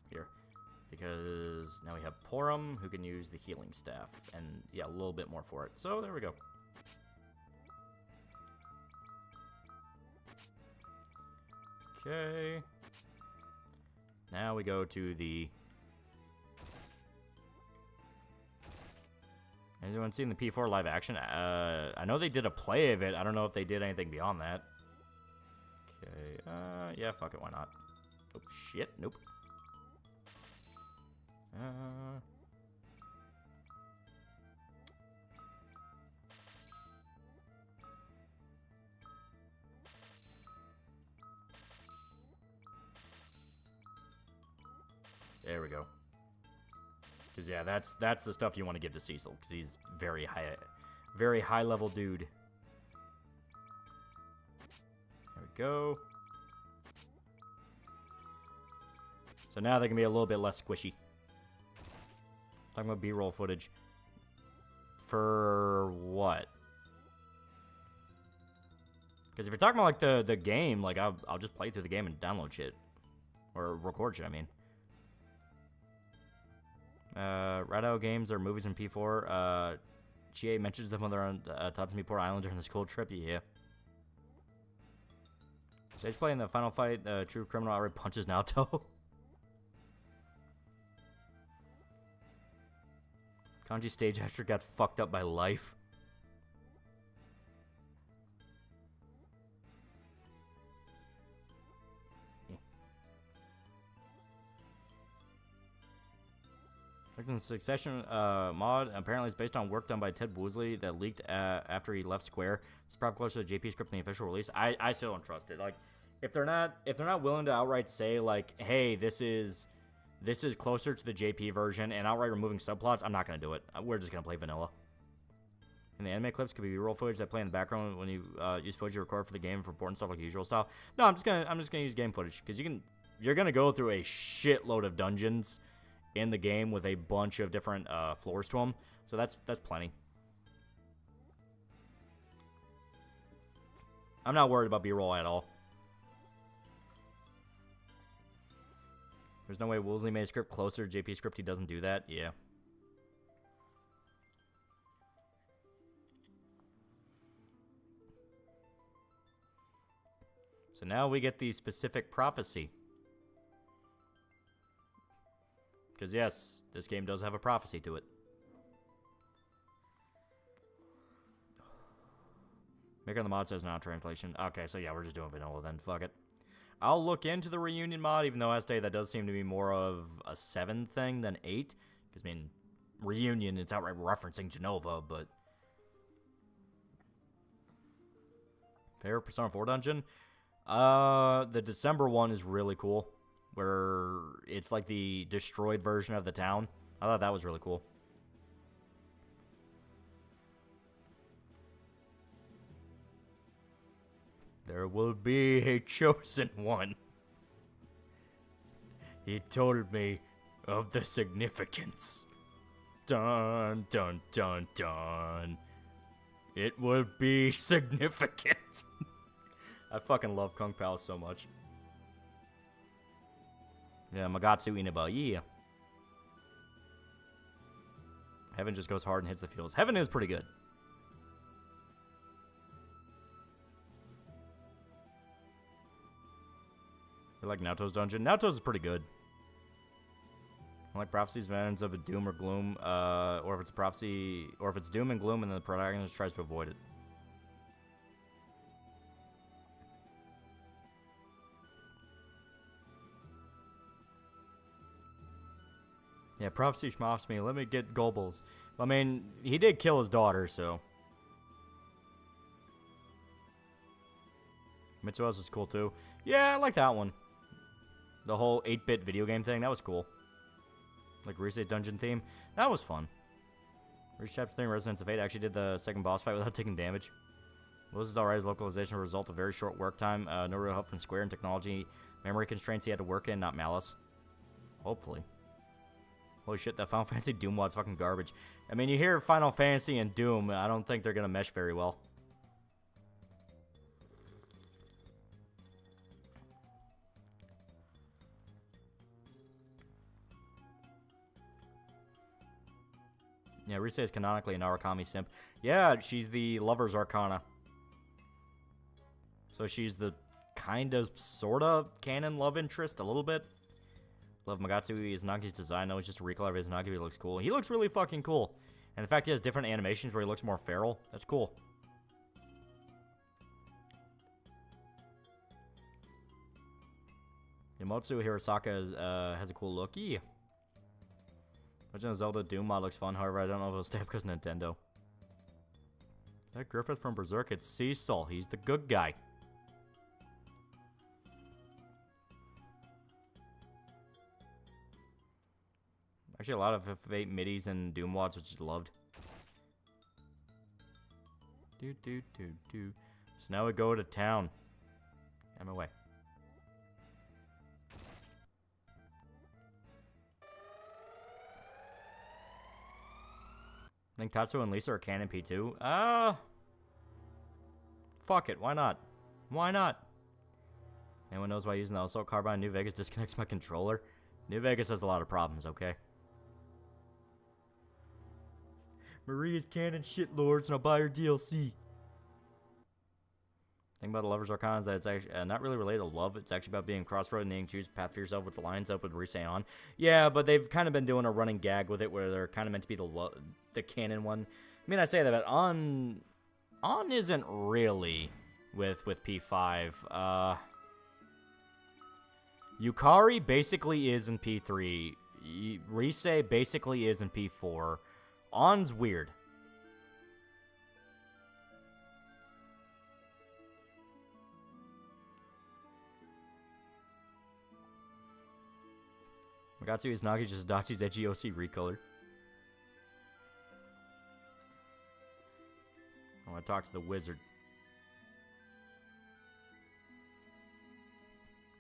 Here. Because now we have Porum, who can use the healing staff. And, yeah, a little bit more for it. So, there we go. Okay. Now we go to the... Has anyone seen the P4 live action? I know they did a play of it. I don't know if they did anything beyond that. Okay. Yeah, fuck it. Why not? Oh, shit. Nope. There we go. Because yeah, that's the stuff you want to give to Cecil, because he's very high level dude. There we go. So now they can be a little bit less squishy. Talking about B-roll footage. For what? Because if you're talking about like the game, like I'll just play through the game and download shit. Or record shit, I mean. Rado games or movies in P4. GA mentions them when they're on Tatsumipo Island during the school trip. Yeah. Stage play in the final fight. True criminal outright punches Naoto. Kanji stage actor got fucked up by life. Like in the Succession mod, apparently it's based on work done by Ted Woosley that leaked after he left Square. It's probably closer to the JP script than the official release. I still don't trust it. Like, if they're not willing to outright say like, hey, this is closer to the JP version and outright removing subplots, I'm not gonna do it. We're just gonna play vanilla. And the anime clips could be B-roll footage that play in the background when you use footage you record for the game for important stuff like usual style. No, I'm just gonna use game footage because you're gonna go through a shitload of dungeons in the game with a bunch of different floors to them, so that's plenty. I'm not worried about B-roll at all. There's no way Woolsey made a script closer to JP script. He doesn't do that. Yeah. So now we get the specific prophecy. Because yes, this game does have a prophecy to it. Maker on the mod says not translation. Okay, so yeah, we're just doing vanilla then. Fuck it. I'll look into the reunion mod, even though I say that does seem to be more of a 7 thing than 8. Because, I mean, reunion, it's outright referencing Genova, but... Favorite Persona 4 dungeon? The December one is really cool. Where it's like the destroyed version of the town. I thought that was really cool. There will be a chosen one. He told me of the significance. Dun, dun, dun, dun. It will be significant. I fucking love Kung Pao so much. Yeah, Magatsu Inaba, yeah. Heaven just goes hard and hits the feels. Heaven is pretty good. I like Naoto's dungeon. Naoto's is pretty good. I like prophecies, visions of a doom or gloom, or if it's prophecy, or if it's doom and gloom, and then the protagonist tries to avoid it. Yeah, prophecy schmoffs me. Let me get Goebbels. I mean, he did kill his daughter, so. Mitsuha's was cool too. Yeah, I like that one. The whole 8-bit video game thing, that was cool. Like Reese's dungeon theme, that was fun. Reese Chapter 3 Residents of 8 actually did the second boss fight without taking damage. This is alright as localization, a result of very short work time, no real help from Square and technology, memory constraints he had to work in, not malice. Hopefully. Holy shit, that Final Fantasy Doom wad's fucking garbage. I mean, you hear Final Fantasy and Doom, I don't think they're gonna mesh very well. Yeah, Rise is canonically an Arakami simp. Yeah, she's the Lover's Arcana. So she's the kind of, sort of, canon love interest, a little bit. Love Magatsu Izunagi's design. No, it's just a recolor of Izunagi, but he looks cool. He looks really fucking cool. And the fact he has different animations where he looks more feral, that's cool. Yamotsu Hirosaka has a cool look. Yeah. Legend of Zelda Doom mod looks fun, however, I don't know if it'll stay up because Nintendo. That Griffith from Berserk, it's Cecil. He's the good guy. Actually, a lot of F8 midis and Doom wads, which is loved. So now we go to town. Get my way. I think Tatsuo and Lisa are canon P2. Fuck it, why not? Why not? Anyone knows why using the Assault Carbine in New Vegas disconnects my controller? New Vegas has a lot of problems, okay? Maria's canon shit lords, and I'll buy her DLC. Thing about the Lover's Arcana is that it's actually not really related to love. It's actually about being crossroad and needing to choose a path for yourself, which lines up with Risei on. Yeah, but they've kind of been doing a running gag with it where they're kind of meant to be the canon one. I mean, I say that, but On isn't really with P5. Yukari basically is in P3. Risei basically is in P4. On's weird. Magatsu Izanagi just Dachi's edgy OC recolor. I want to talk to the wizard.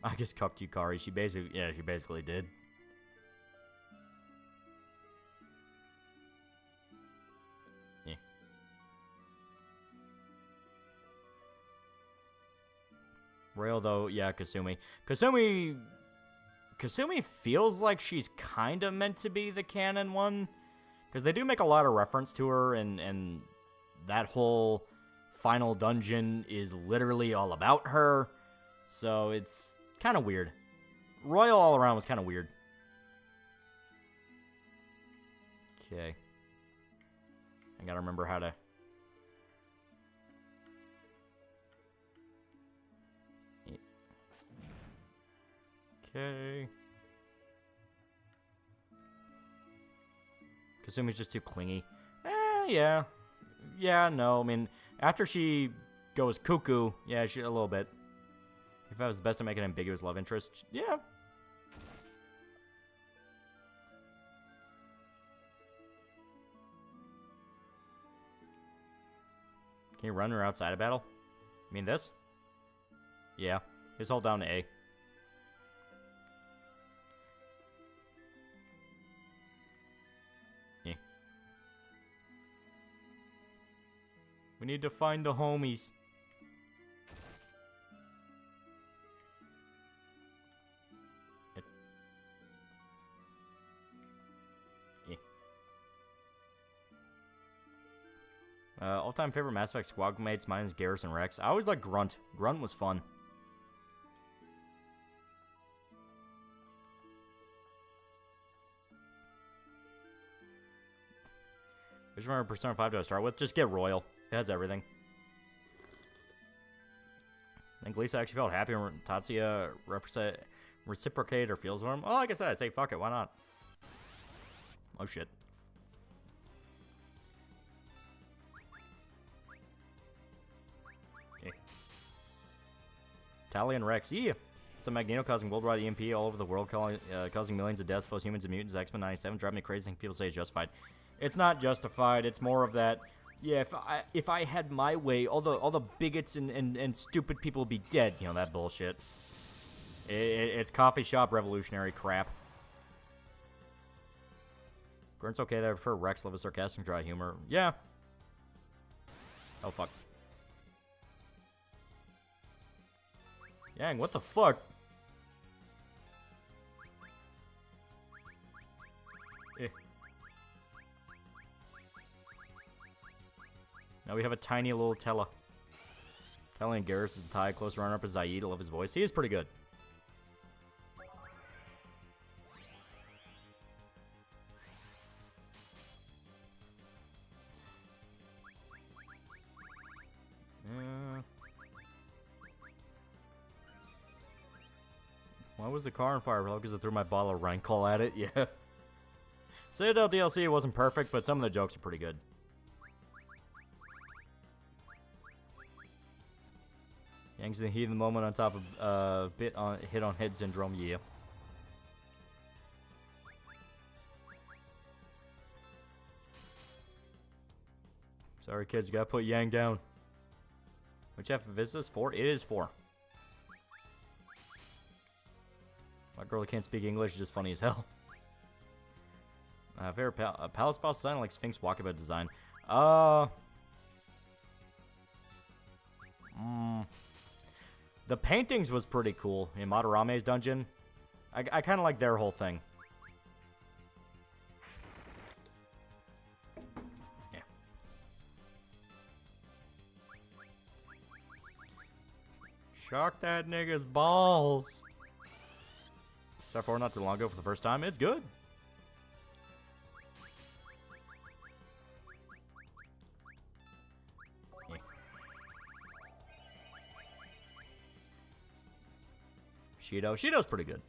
I guess cucked Yukari. She basically did. Yeah. Royal though, yeah, Kasumi. Kasumi feels like she's kind of meant to be the canon one, because they do make a lot of reference to her, and that whole final dungeon is literally all about her, so it's kind of weird. Royal all around was kind of weird. Okay. I gotta remember how to... Okay. Kasumi's just too clingy. Yeah. Yeah, no, I mean, after she goes cuckoo, yeah, a little bit. If I was best to make an ambiguous love interest, yeah. Can you run her outside of battle? I mean this? Yeah. Just hold down A. We need to find the homies. All-time favorite Mass Effect squad mates, mine is Garrus and Rex. I always liked Grunt. Grunt was fun. Which one Persona 5 do I start with? Just get Royal. It has everything. I think Lisa actually felt happy when Tatsuya reciprocated her feels for him. Oh, like I said, I'd say fuck it, why not? Oh shit. Okay. Tally and Rex, yeah! It's a Magneto causing worldwide EMP all over the world, causing millions of deaths, both humans and mutants, X-Men 97, driving me crazy, think people say it's justified. It's not justified. It's more of that. Yeah, if I had my way, all the bigots and stupid people would be dead. You know, that bullshit. It's coffee shop revolutionary crap. Grunt's okay there. I prefer Rex, love his sarcastic dry humor. Yeah. Oh fuck. Yang, what the fuck? Eh. Now we have a tiny little Tella. Tella and Garrus is a tie. Close runner-up is Zaid. I love his voice. He is pretty good. Why was the car on fire? Well, because I threw my bottle of Rankle at it. Yeah. Citadel DLC wasn't perfect, but some of the jokes are pretty good. Yang's the heat of the moment on top of hit on head syndrome, yeah. Sorry kids, you gotta put Yang down. Which F is this? 4? It is 4. My girl who can't speak English is just funny as hell. Favorite Palace Boss design, like Sphinx Walkabout design. The paintings was pretty cool in Madarame's dungeon. I kind of like their whole thing. Yeah. Shock that nigga's balls. Started 4 not too long ago for the first time. It's good. Yeah. Shido's pretty good.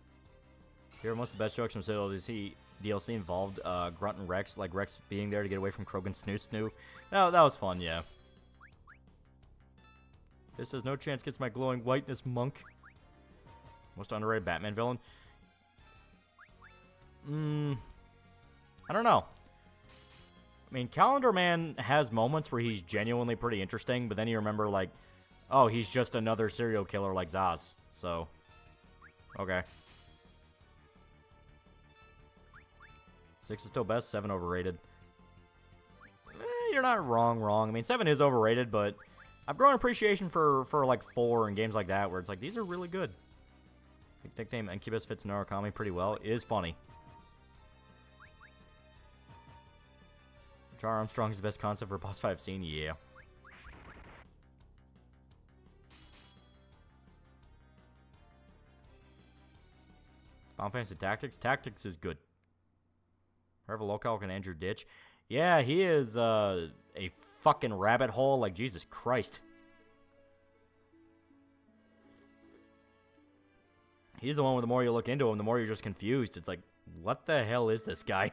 Here, most of the best jokes from Cecil DLC involved Grunt and Rex, like Rex being there to get away from Krogan Snoo. That was fun, yeah. This has no chance against my glowing whiteness, monk. Most underrated Batman villain? I don't know. I mean, Calendar Man has moments where he's genuinely pretty interesting, but then you remember, like, oh, he's just another serial killer like Zaz. So, okay. 6 is still best, 7 overrated. You're not wrong. I mean, 7 is overrated, but I've grown appreciation for like 4 and games like that, where it's like, these are really good. I think nickname Incubus fits in Narukami pretty well. It is funny. Jar Armstrong's the best concept for a boss fight I've seen, yeah. Final Fantasy Tactics? Tactics is good. However, Locale can Andrew Ditch. Yeah, he is a fucking rabbit hole, like Jesus Christ. He's the one where the more you look into him, the more you're just confused. It's like, what the hell is this guy?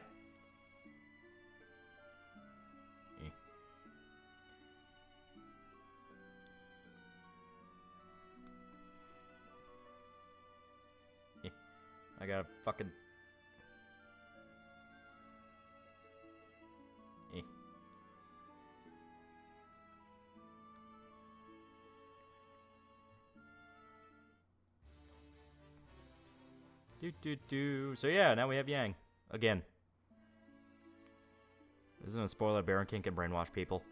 I gotta fucking... So yeah, now we have Yang. Again. This isn't a spoiler, Baron King can brainwash people.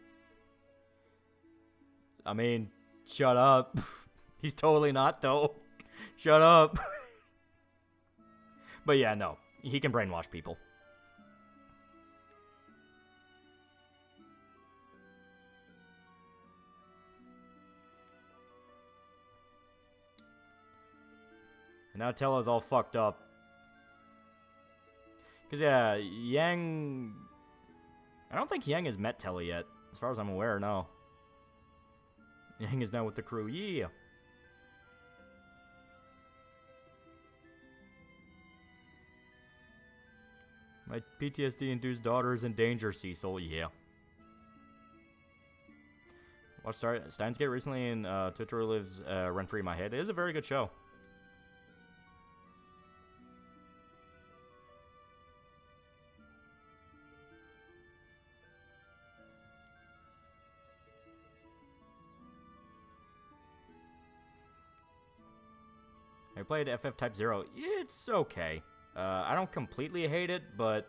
I mean, shut up. He's totally not, though. Shut up. But yeah, no. He can brainwash people. And now Tella's all fucked up. Because, yeah, Yang... I don't think Yang has met Tella yet. As far as I'm aware, no. Yang is now with the crew. Yeah. My PTSD-induced daughter is in danger, Cecil. Yeah. Watched Steins Gate recently, and Twitter lives rent-free in my head. It is a very good show. I played FF Type 0. It's okay. I don't completely hate it, but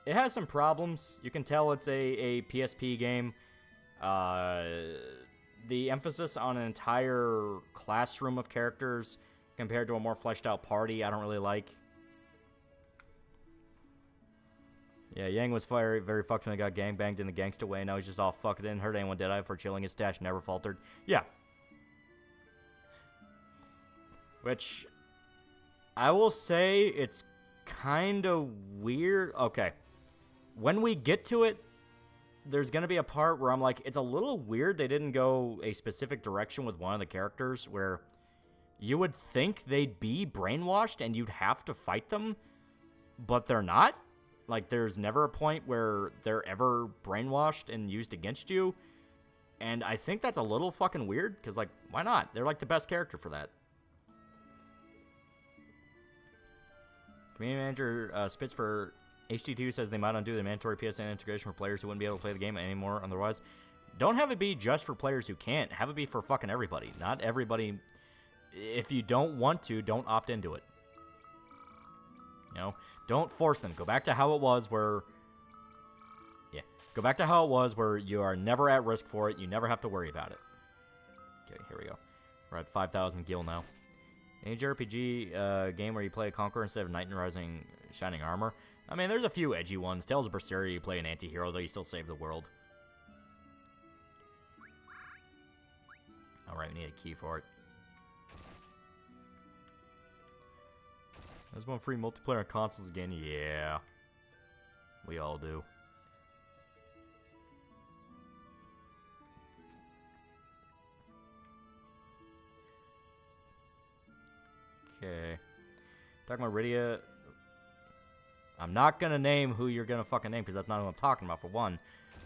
it has some problems. You can tell it's a PSP game. The emphasis on an entire classroom of characters compared to a more fleshed out party, I don't really like. Yeah, Yang was very, very fucked when he got gangbanged in the gangsta way. Now he's just all fucked in. Hurt anyone, did I? For chilling his stash, never faltered. Yeah. Which, I will say, it's kind of weird. Okay. When we get to it, there's going to be a part where I'm like, it's a little weird they didn't go a specific direction with one of the characters where you would think they'd be brainwashed and you'd have to fight them, but they're not. Like, there's never a point where they're ever brainwashed and used against you. And I think that's a little fucking weird, because, like, why not? They're, like, the best character for that. Community manager Spitz for HD2 says they might undo the mandatory PSN integration for players who wouldn't be able to play the game anymore otherwise. Don't have it be just for players who can't. Have it be for fucking everybody. Not everybody. If you don't want to, don't opt into it. You know? Don't force them. Go back to how it was where... Yeah. Go back to how it was where you are never at risk for it. You never have to worry about it. Okay, here we go. We're at 5,000 gil now. Any JRPG game where you play a Conqueror instead of Knight in Rising Shining Armor? I mean, there's a few edgy ones. Tales of Berseria, you play an anti-hero, though you still save the world. Alright, we need a key for it. I just want free multiplayer on consoles again. Yeah. We all do. Okay. Talking about Rydia. I'm not gonna name who you're gonna fucking name because that's not who I'm talking about, for one.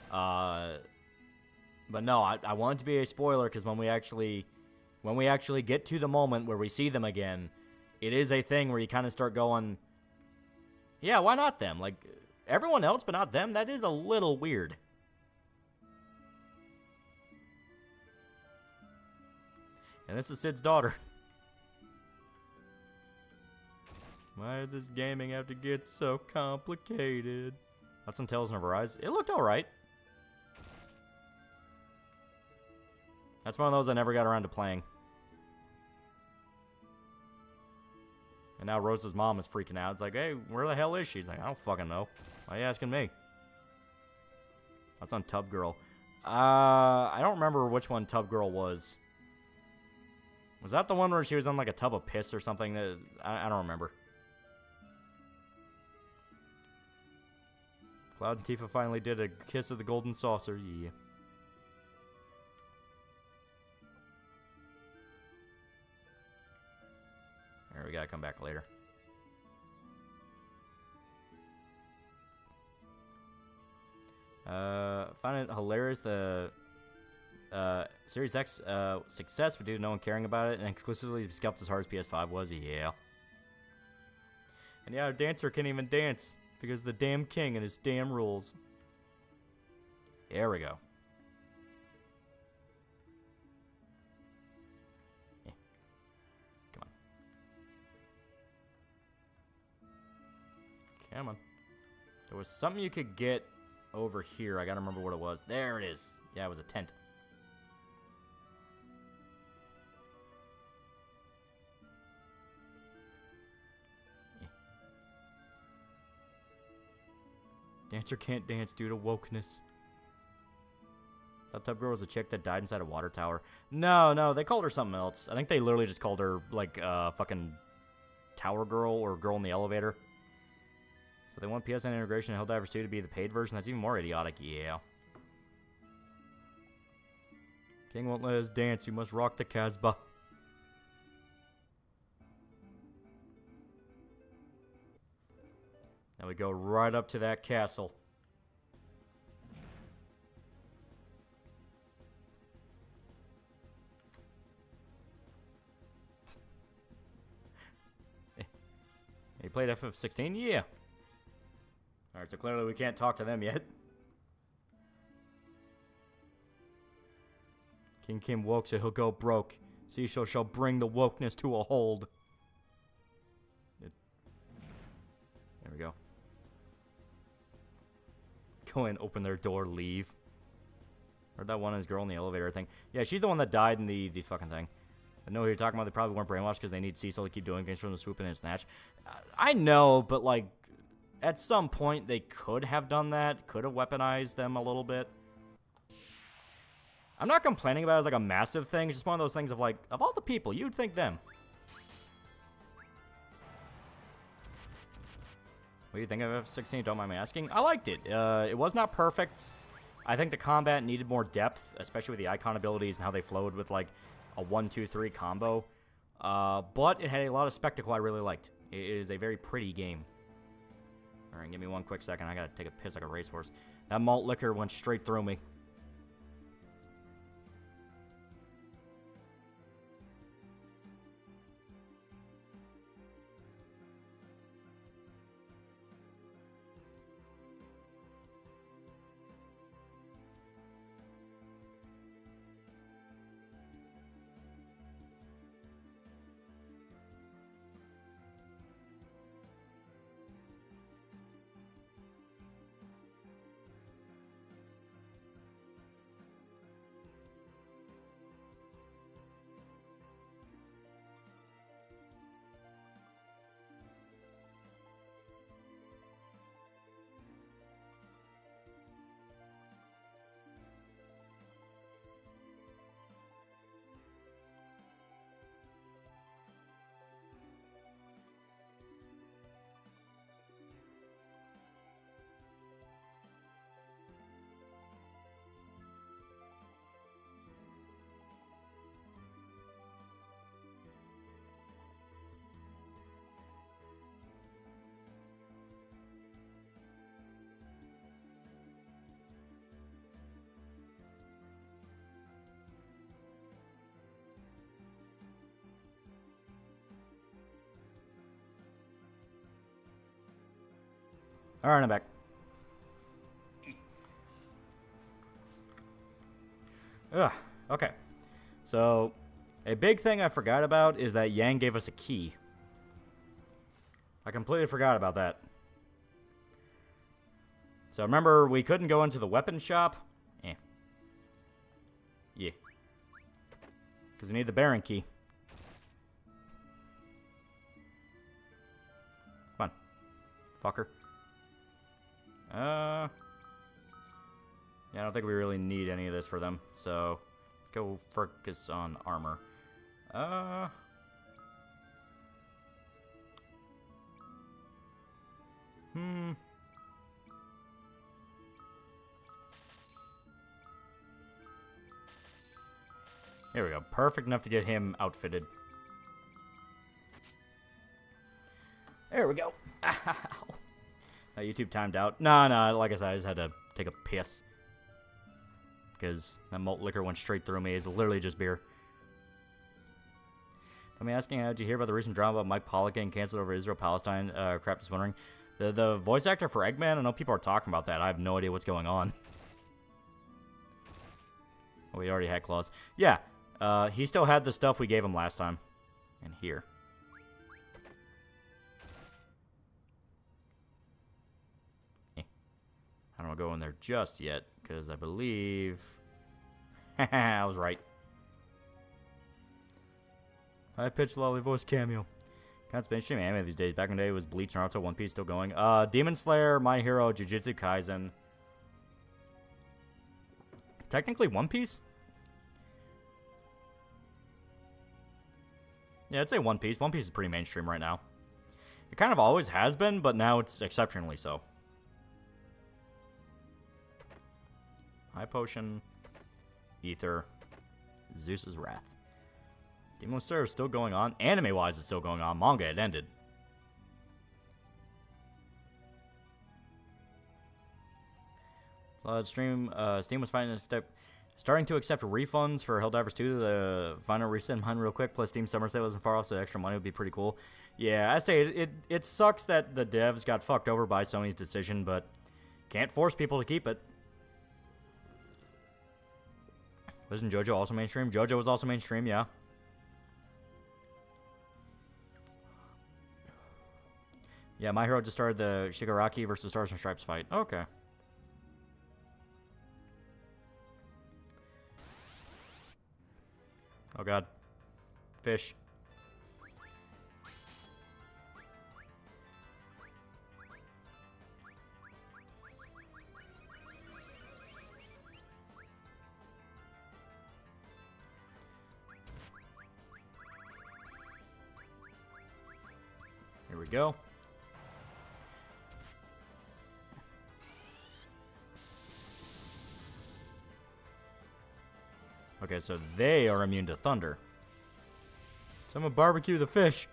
But no, I want it to be a spoiler because when we actually get to the moment where we see them again, it is a thing where you kind of start going, yeah, why not them? Like, everyone else but not them? That is a little weird. And this is Sid's daughter. Why did this gaming have to get so complicated? That's on Tales of Arise. It looked alright. That's one of those I never got around to playing. And now Rose's mom is freaking out. It's like, hey, where the hell is she? It's like, I don't fucking know. Why are you asking me? That's on Tub Girl. I don't remember which one Tub Girl was. Was that the one where she was on like a tub of piss or something? I don't remember. Cloud and Tifa finally did a kiss of the golden saucer. Yeah. There, we gotta come back later. Find it hilarious the Series X success but due to no one caring about it and exclusively scalped as hard as PS5 was. Yeah. And yeah, our dancer can't even dance because of the damn king and his damn rules. There we go. Yeah. Come on. Come on. There was something you could get over here. I gotta remember what it was. There it is. Yeah, it was a tent. Dancer can't dance due to wokeness. That Tub Girl was a chick that died inside a water tower. No, they called her something else. I think they literally just called her, like, fucking Tower Girl or Girl in the Elevator. So they want PSN integration and Helldivers 2 to be the paid version. That's even more idiotic. Yeah. King won't let us dance. You must rock the Casbah. Now we go right up to that castle. You played FF16? Yeah. Alright, so clearly we can't talk to them yet. King Kim woke, so he'll go broke. Cecil shall bring the wokeness to a hold. There we go. Go in, open their door, leave. Or that one is girl in the elevator thing. Yeah, she's the one that died in the fucking thing. I know who you're talking about. They probably weren't brainwashed because they need Cecil to keep doing things from the swoop in and snatch. I know, but like, at some point they could have done that. Could have weaponized them a little bit. I'm not complaining about it as like a massive thing. It's just one of those things of like, of all the people, you'd think them. What do you think of F16? Don't mind me asking. I liked it. It was not perfect. I think the combat needed more depth, especially with the icon abilities and how they flowed with like a 1-2-3 combo. But it had a lot of spectacle I really liked. It is a very pretty game. Alright, give me one quick second. I gotta take a piss like a racehorse. That malt liquor went straight through me. Alright, I'm back. Ugh, okay. So, a big thing I forgot about is that Yang gave us a key. I completely forgot about that. So remember, we couldn't go into the weapon shop? Yeah. Because we need the Baron key. Come on. Fucker. Yeah, I don't think we really need any of this for them. So, let's go focus on armor. There we go. Perfect enough to get him outfitted. There we go. Ow. YouTube timed out. No, like I said, I just had to take a piss. Because that malt liquor went straight through me. It's literally just beer. I'm asking, did you hear about the recent drama about Mike Pollock getting canceled over Israel-Palestine? Crap, just wondering. The voice actor for Eggman, I know people are talking about that. I have no idea what's going on. Oh, we already had claws. Yeah, he still had the stuff we gave him last time. And here. I don't want to go in there just yet, because I believe... I was right. High-pitched lolly voice cameo. Can't spend streaming anime these days. Back in the day, it was Bleach, Naruto, One Piece still going. Demon Slayer, My Hero, Jujutsu Kaisen. Technically One Piece? Yeah, I'd say One Piece. One Piece is pretty mainstream right now. It kind of always has been, but now it's exceptionally so. High Potion, Ether, Zeus's Wrath. Demon Slayer is still going on. Anime-wise, it's still going on. Manga, it ended. Steam was starting to accept refunds for Helldivers 2. The final reset in mind real quick. Plus, Steam Summer Sale isn't far off, so extra money would be pretty cool. Yeah, I say it sucks that the devs got fucked over by Sony's decision, but can't force people to keep it. Wasn't JoJo also mainstream? JoJo was also mainstream, yeah. Yeah, My Hero just started the Shigaraki versus Stars and Stripes fight. Okay. Oh god. Fish. Here we go. Okay, so they are immune to thunder. So I'm gonna barbecue the fish.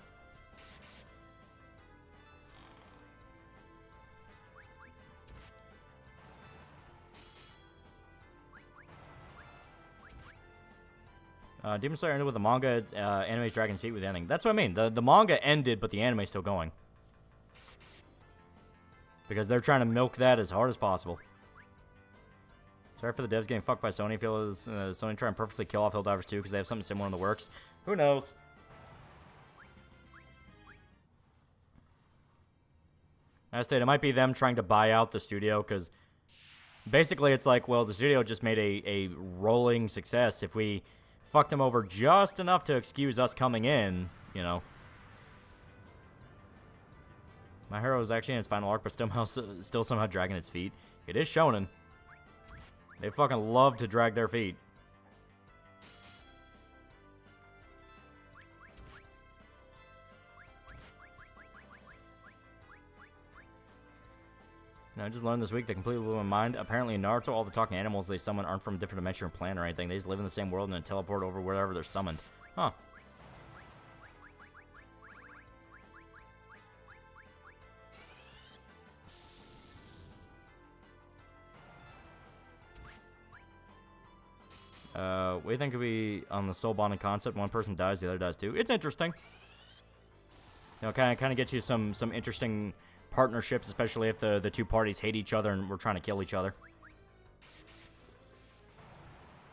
Demon Slayer ended with the manga, anime's Dragon's Feet with the ending. That's what I mean. The manga ended, but the anime's still going. Because they're trying to milk that as hard as possible. Sorry for the devs getting fucked by Sony. I feel Sony trying to purposely kill off Helldivers 2 because they have something similar in the works. Who knows? I stated it might be them trying to buy out the studio because basically it's like, well, the studio just made a rolling success. If we fuck them over just enough to excuse us coming in, you know. My Hero is actually in its final arc, but still somehow dragging its feet. It is shonen. They fucking love to drag their feet. You know, I just learned this week that completely blew my mind. Apparently in Naruto, all the talking animals they summon aren't from a different dimension or planet or anything. They just live in the same world and then teleport over wherever they're summoned. Huh. What do you think could be on the soul bonding concept? One person dies, the other dies too. It's interesting. You know, kind of gets you some interesting partnerships, especially if the two parties hate each other and we're trying to kill each other.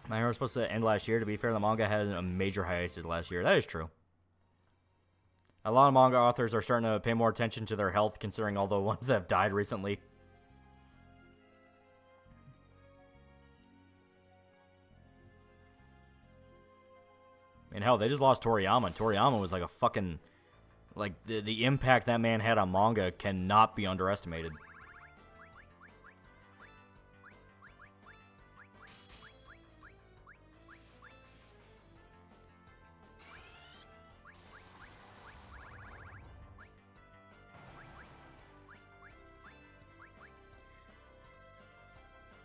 My Hero was supposed to end last year. To be fair, the manga had a major hiatus last year. That is true. A lot of manga authors are starting to pay more attention to their health, considering all the ones that have died recently. And hell, they just lost Toriyama. And Toriyama was like a fucking... Like, the impact that man had on manga cannot be underestimated.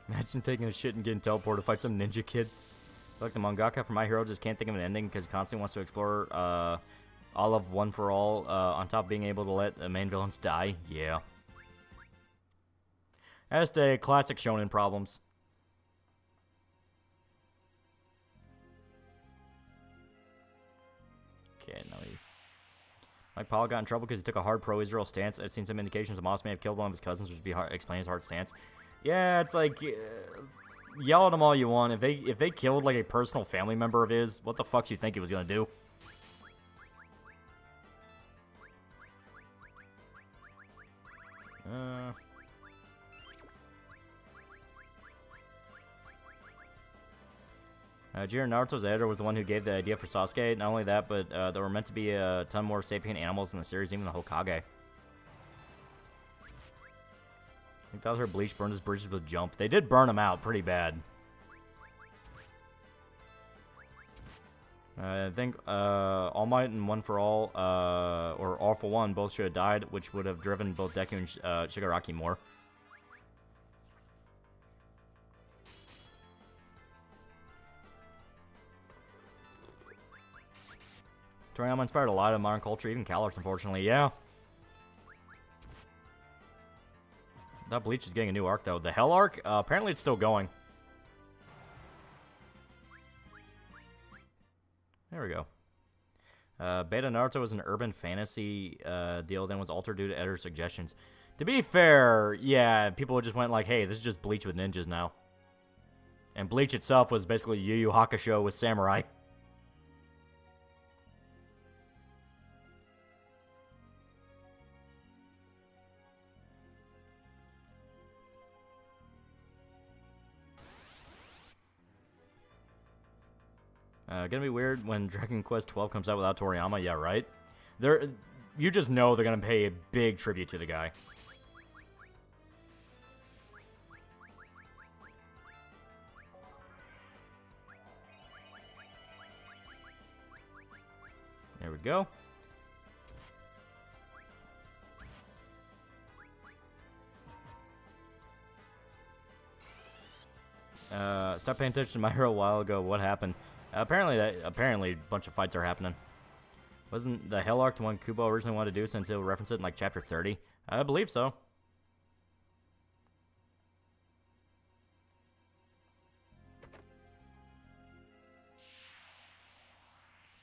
Imagine taking a shit and getting teleported to fight some ninja kid. Like the mangaka for My Hero just can't think of an ending because he constantly wants to explore all of One for All on top of being able to let the main villains die. Yeah. That's the classic shonen problems. Okay, no. Mike Paul got in trouble because he took a hard pro-Israel stance. I've seen some indications that Moss may have killed one of his cousins, which would explain his hard stance. Yeah, it's like, yell at him all you want. If they killed like a personal family member of his, what the fuck do you think he was gonna do? Jiro Naruto's editor was the one who gave the idea for Sasuke. Not only that, but there were meant to be a ton more sapient animals in the series, even the Hokage. I think that was her Bleach burned his bridges with Jump. They did burn him out pretty bad. I think All Might and One for All, or All for One, both should have died, which would have driven both Deku and Shigaraki more. Toriyama inspired a lot of modern culture, even CalArts, unfortunately. Yeah. That Bleach is getting a new arc, though. The Hell arc, apparently it's still going. There we go. Beta Naruto was an urban fantasy deal, then was altered due to editor suggestions. To be fair, yeah, people just went like, hey, this is just Bleach with ninjas now. And Bleach itself was basically Yu Yu Hakusho with samurai. Gonna be weird when Dragon Quest 12 comes out without Toriyama. Yeah, right? You just know they're gonna pay a big tribute to the guy. There we go. Stopped paying attention to My Hero a while ago. What happened? Apparently a bunch of fights are happening. Wasn't the Hell arc the one Kubo originally wanted to do since he'll reference it in like chapter 30? I believe so.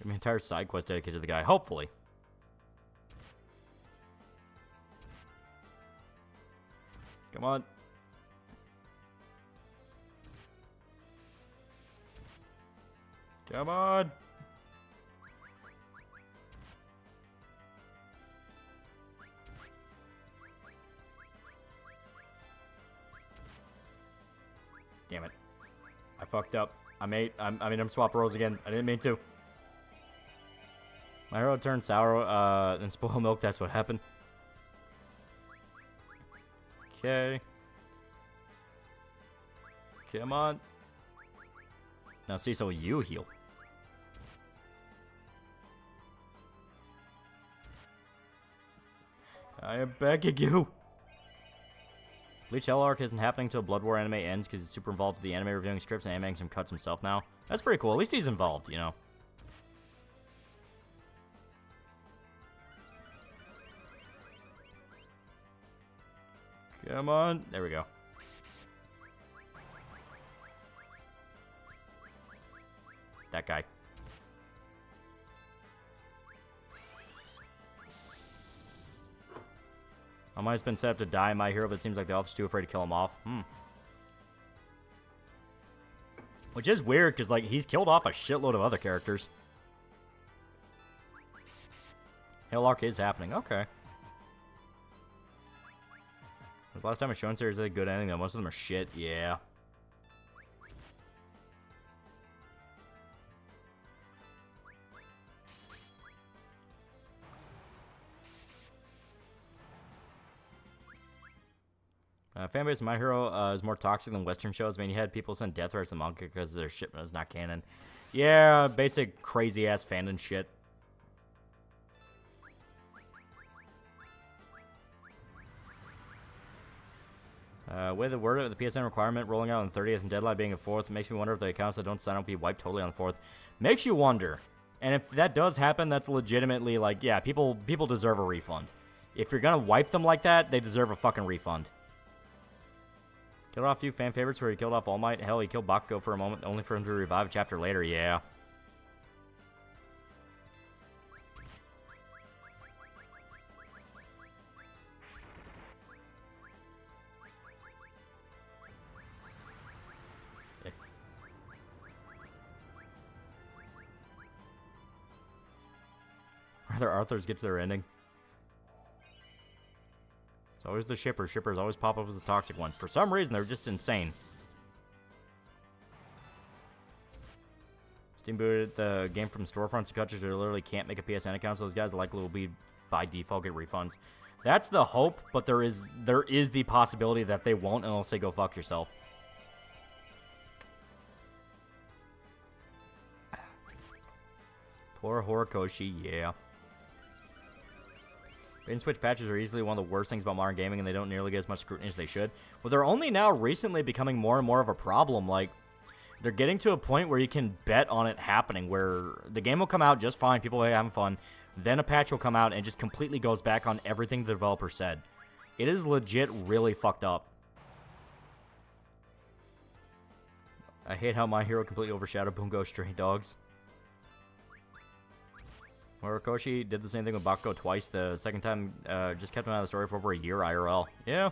An entire side quest dedicated to the guy, hopefully. Come on. Come on. Damn it. I fucked up. I made him swap roles again. I didn't mean to. My hero turned sour and spoiled milk. That's what happened. Okay. Come on. Now, Cecil, you heal. I am begging you. Bleach Hell arc isn't happening until Blood War anime ends because he's super involved with the anime reviewing scripts and animating some cuts himself now. That's pretty cool. At least he's involved, you know. Come on. There we go. That guy. I might have been set up to die in My Hero, but it seems like the elf's too afraid to kill him off. Which is weird, because, like, he's killed off a shitload of other characters. Hail Arc is happening. Okay. Was the last time a shown series a good ending, though? Most of them are shit. Yeah. Fanbase of My Hero is more toxic than Western shows. I mean, you had people send death threats to manga because their shipment is not canon. Yeah, basic crazy-ass fandom shit. With the word of the PSN requirement rolling out on the 30th and deadline being a 4th, makes me wonder if the accounts that don't sign up will be wiped totally on the 4th. Makes you wonder. And if that does happen, that's legitimately like, yeah, people deserve a refund. If you're gonna wipe them like that, they deserve a fucking refund. Killed off a few fan favorites where he killed off All Might. Hell, he killed Bakugo for a moment, only for him to revive a chapter later. Yeah. Rather Arthurs get to their ending. It's always the shippers. Shippers always pop up as the toxic ones. For some reason, they're just insane. Steam booted the game from storefronts and countries that literally can't make a PSN account, so those guys likely will be, by default, get refunds. That's the hope, but there is the possibility that they won't, and they'll say, go fuck yourself. Poor Horikoshi, yeah. Bait-and-switch patches are easily one of the worst things about modern gaming, and they don't nearly get as much scrutiny as they should. Well, they're only now recently becoming more and more of a problem. Like, they're getting to a point where you can bet on it happening, where the game will come out just fine, people are having fun, then a patch will come out and just completely goes back on everything the developer said. It is legit really fucked up. I hate how My Hero completely overshadowed Bungo Stray Dogs. Horikoshi did the same thing with Bakugo twice. The second time, just kept him out of the story for over a year IRL. Yeah.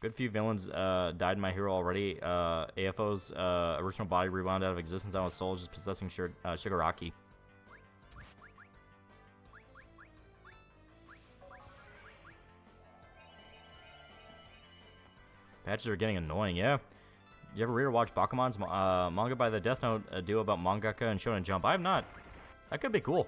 Good few villains died in My Hero already. AFO's original body rewound out of existence on his soul, just possessing Shigaraki. Patches are getting annoying, yeah. You ever read or watch Bakuman's manga by the Death Note duo about mangaka and Shonen Jump? I have not. That could be cool.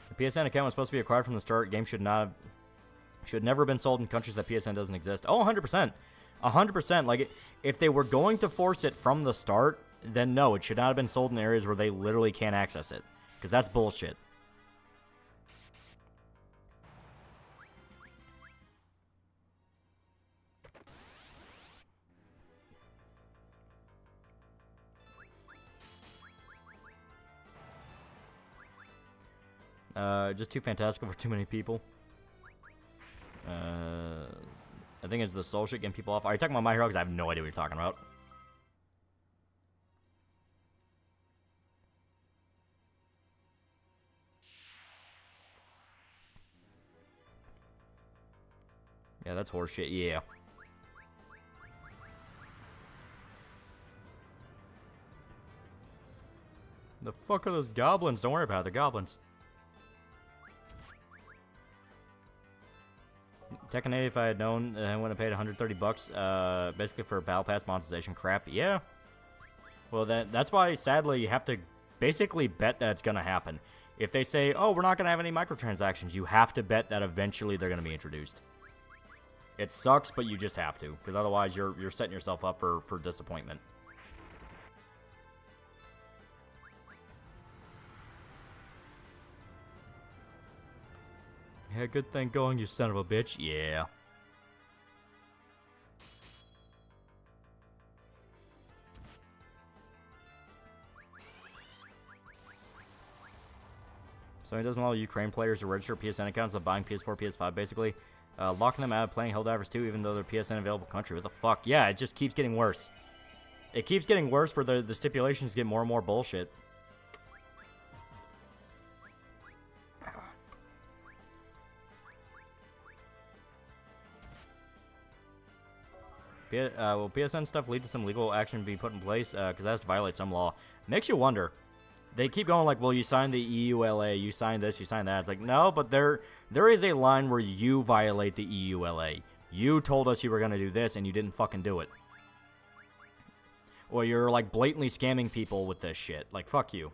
The PSN account was supposed to be acquired from the start. Game should never have been sold in countries that PSN doesn't exist. Oh, 100%. 100%. Like, if they were going to force it from the start, then no, it should not have been sold in areas where they literally can't access it. Because that's bullshit. Just too fantastical for too many people. I think it's the soul shit getting people off. Are you talking about My Hero? Because I have no idea what you're talking about. Yeah, that's horseshit, yeah. The fuck are those goblins? Don't worry about it, they're goblins. Tekken 8, if I had known, I would have paid 130 bucks, basically for a Battle Pass monetization crap. Yeah. Well, that's why, sadly, you have to basically bet that it's going to happen. If they say, oh, we're not going to have any microtransactions, you have to bet that eventually they're going to be introduced. It sucks, but you just have to, because otherwise you're setting yourself up for disappointment. Yeah, good thing going, you son of a bitch. Yeah. So it doesn't allow Ukraine players to register PSN accounts of buying PS4, PS5, basically. Locking them out of playing Helldivers 2 even though they're PSN available country. What the fuck? Yeah, it just keeps getting worse. It keeps getting worse where the stipulations get more and more bullshit. Will PSN stuff lead to some legal action be put in place? Because that has to violate some law. Makes you wonder. They keep going like, well, you signed the EULA, you signed this, you signed that. It's like, no, but there is a line where you violate the EULA. You told us you were going to do this, and you didn't fucking do it. Or you're, like, blatantly scamming people with this shit. Like, fuck you.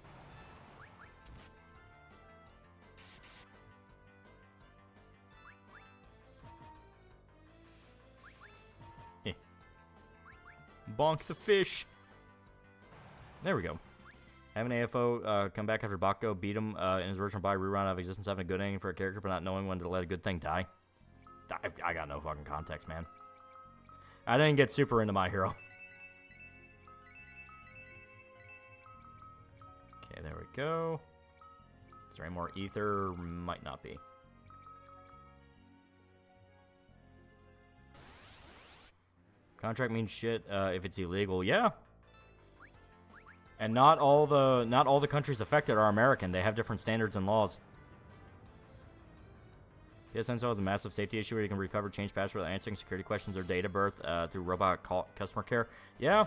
Bonk the fish. There we go. Having AFO come back after Bakugo beat him in his original buy rerun of existence, having a good ending for a character, but not knowing when to let a good thing die. I got no fucking context, man. I didn't get super into My Hero. Okay, there we go. Is there any more ether? Might not be. Contract means shit if it's illegal. Yeah. And not all the countries affected are American. They have different standards and laws. PSN has a massive safety issue where you can recover change password without answering security questions or date of birth through robot customer care. Yeah.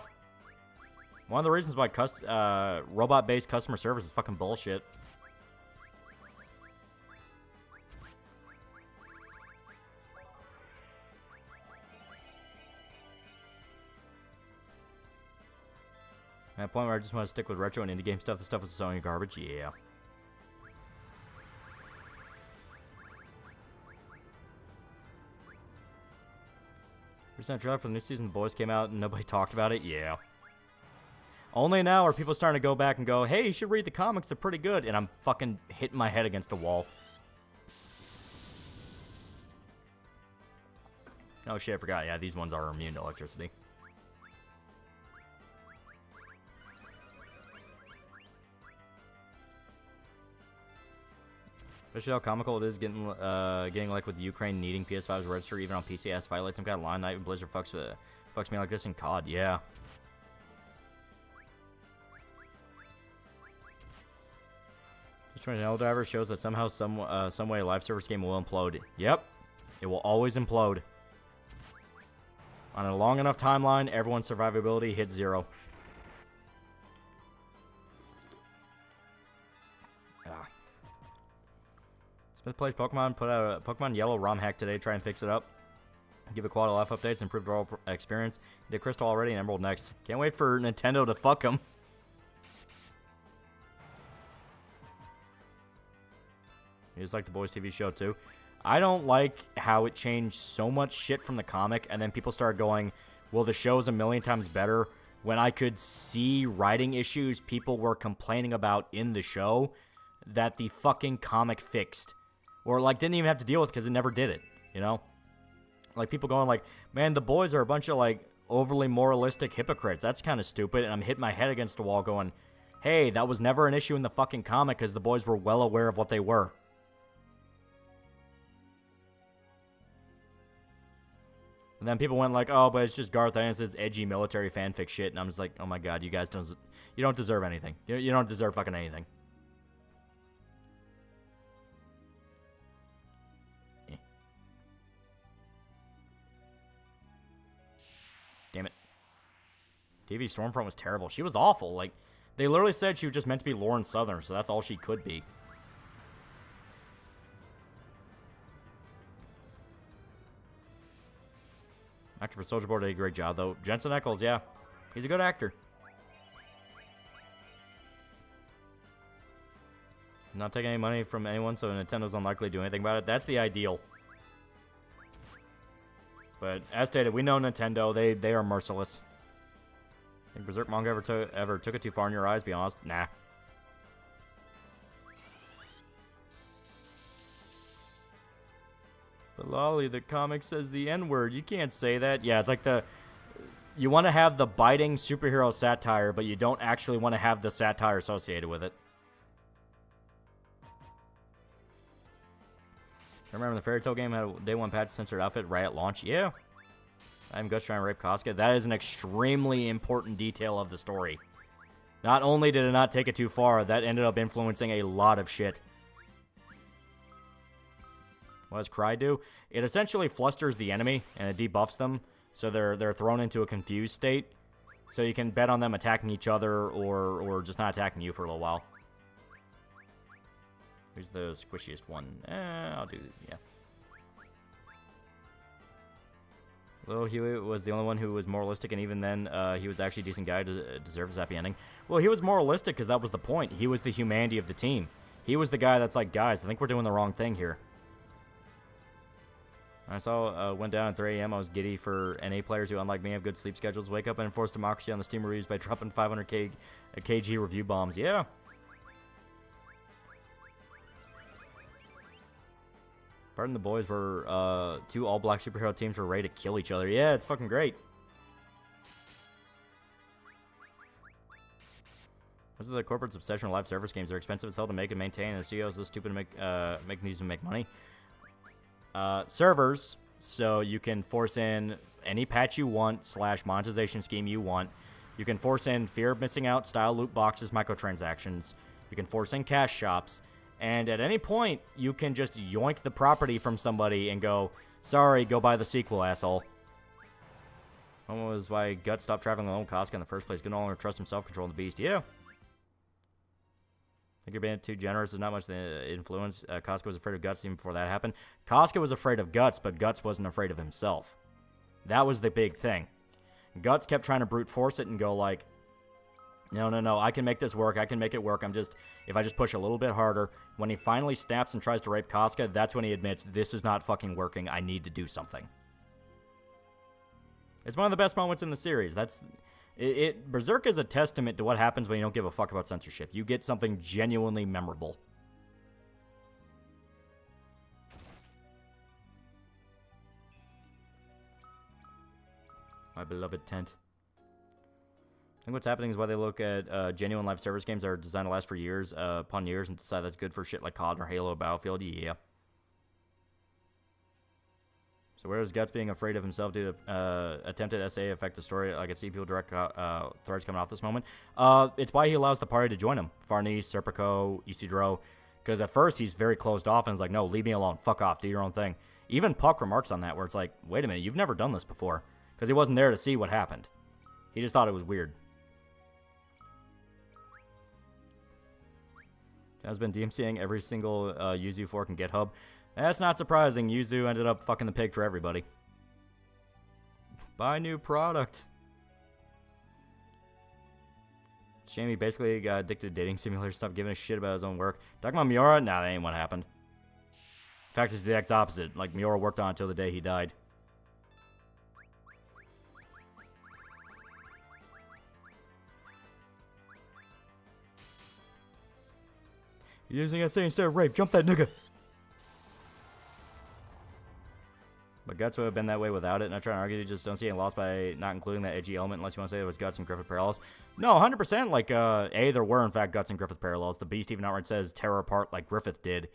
One of the reasons why robot-based customer service is fucking bullshit. At a point where I just want to stick with retro and indie game stuff, the stuff was Sony garbage, yeah. Recent trailer for the new season, The Boys came out and nobody talked about it, yeah. Only now are people starting to go back and go, hey, you should read the comics, they're pretty good, and I'm fucking hitting my head against a wall. Oh shit, I forgot, yeah, these ones are immune to electricity. Especially how comical it is getting like with Ukraine needing PS5's register even on PC has to violate some kind of line. Not even Blizzard fucks me like this in COD. Yeah. Sony and Helldivers shows that somehow, some way, a live service game will implode. Yep, it will always implode. On a long enough timeline, everyone's survivability hits 0. Smith plays Pokemon, put out a Pokemon Yellow ROM hack today, try and fix it up. Give it quality life updates, improve the overall experience. Did Crystal already and Emerald next. Can't wait for Nintendo to fuck them. You just like the Boys TV show too. I don't like how it changed so much shit from the comic, and then people started going, well, the show's a million times better, when I could see writing issues people were complaining about in the show that the fucking comic fixed. Or, like, didn't even have to deal with because it never did it, you know? Like, people going like, man, the boys are a bunch of, like, overly moralistic hypocrites. That's kind of stupid. And I'm hitting my head against the wall going, hey, that was never an issue in the fucking comic because the boys were well aware of what they were. And then people went like, oh, but it's just Garth Ennis' edgy military fanfic shit. And I'm just like, oh my god, you guys don't deserve anything. You don't deserve fucking anything. Damn it. TV Stormfront was terrible. She was awful. Like, they literally said she was just meant to be Lauren Southern, so that's all she could be. Actor for Soldier Boy did a great job, though. Jensen Ackles, yeah. He's a good actor. Not taking any money from anyone, so Nintendo's unlikely to do anything about it. That's the ideal. But as stated, we know Nintendo. They are merciless. Think Berserk manga ever took it too far in your eyes? Be honest, nah. But Lolly, the comic says the N-word. You can't say that. Yeah, it's like you want to have the biting superhero satire, but you don't actually want to have the satire associated with it. Remember the Fairy Tail game had a day one patch censored outfit right at launch? Yeah. I'm Guts trying to rape Casca. That is an extremely important detail of the story. Not only did it not take it too far, that ended up influencing a lot of shit. What does Cry do? It essentially flusters the enemy, and it debuffs them, so they're thrown into a confused state. So you can bet on them attacking each other, or just not attacking you for a little while. Who's the squishiest one? I'll do, yeah. Little Huey was the only one who was moralistic, and even then, he was actually a decent guy, deserves a happy ending. Well, he was moralistic because that was the point. He was the humanity of the team. He was the guy that's like, guys, I think we're doing the wrong thing here. I saw, went down at 3 a.m. I was giddy for NA players who, unlike me, have good sleep schedules. Wake up and enforce democracy on the Steam reviews by dropping 500 kg review bombs. Yeah. Pardon the boys were, 2 all-black superhero teams were ready to kill each other. Yeah, it's fucking great. Those are the corporate's obsession with live service games. They're expensive as hell to make and maintain, and the studios are so stupid to make these to make money. Servers, so you can force in any patch you want / monetization scheme you want. You can force in fear of missing out style loot boxes, microtransactions. You can force in cash shops. And at any point, you can just yoink the property from somebody and go, sorry, go buy the sequel, asshole. One was why Guts stopped traveling alone with Casca in the first place. Could no longer trust himself controlling the beast. Yeah. Think you're being too generous. There's not much influence. Casca was afraid of Guts even before that happened. Casca was afraid of Guts, but Guts wasn't afraid of himself. That was the big thing. Guts kept trying to brute force it and go like, no, I can make this work. I can make it work. If I just push a little bit harder. When he finally snaps and tries to rape Casca, that's when he admits, this is not fucking working. I need to do something. It's one of the best moments in the series. Berserk is a testament to what happens when you don't give a fuck about censorship. You get something genuinely memorable. My beloved tent. I think what's happening is why they look at genuine live service games that are designed to last for years upon years and decide that's good for shit like COD or Halo or Battlefield. Yeah. So where does Guts being afraid of himself due to attempted SA affect the story? I can see people direct threads coming off this moment. It's why he allows the party to join him. Farnese, Serpico, Isidro. Because at first he's very closed off and is like, no, leave me alone. Fuck off. Do your own thing. Even Puck remarks on that where it's like, wait a minute, you've never done this before. Because he wasn't there to see what happened. He just thought it was weird. Has been DMCing every single Yuzu fork in GitHub. That's not surprising. Yuzu ended up fucking the pig for everybody. Buy new product. Shame he basically got addicted to dating simulator stuff, giving a shit about his own work. Talking about Miura? Nah, that ain't what happened. In fact, it's the exact opposite. Like, Miura worked on it until the day he died. You're using SA instead of rape. Jump that nigga. But Guts would have been that way without it. Not trying to argue, you just don't see any loss by not including that edgy element unless you want to say there was Guts and Griffith parallels. No, 100%. Like, A, there were in fact Guts and Griffith parallels. The Beast even outright says tear apart like Griffith did.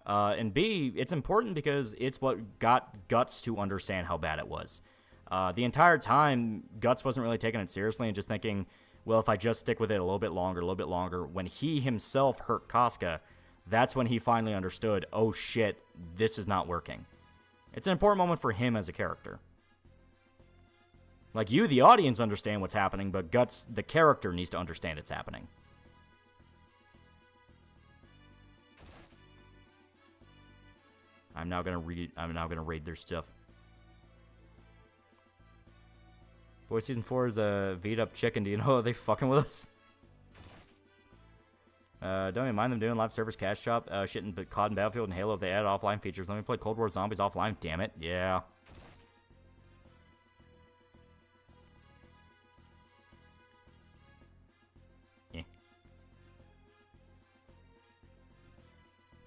And B, it's important because it's what got Guts to understand how bad it was. The entire time, Guts wasn't really taking it seriously and just thinking, well, if I just stick with it a little bit longer, when he himself hurt Casca, that's when he finally understood, oh shit, this is not working. It's an important moment for him as a character. Like, you, the audience, understand what's happening, but Guts, the character, needs to understand it's happening. I'm now gonna raid their stuff. Boy, Season 4 is a beat-up chicken. Do you know they fucking with us? Don't even mind them doing live service cash shop shit in COD and Battlefield and Halo if they add offline features. Let me play Cold War Zombies offline. Damn it. Yeah.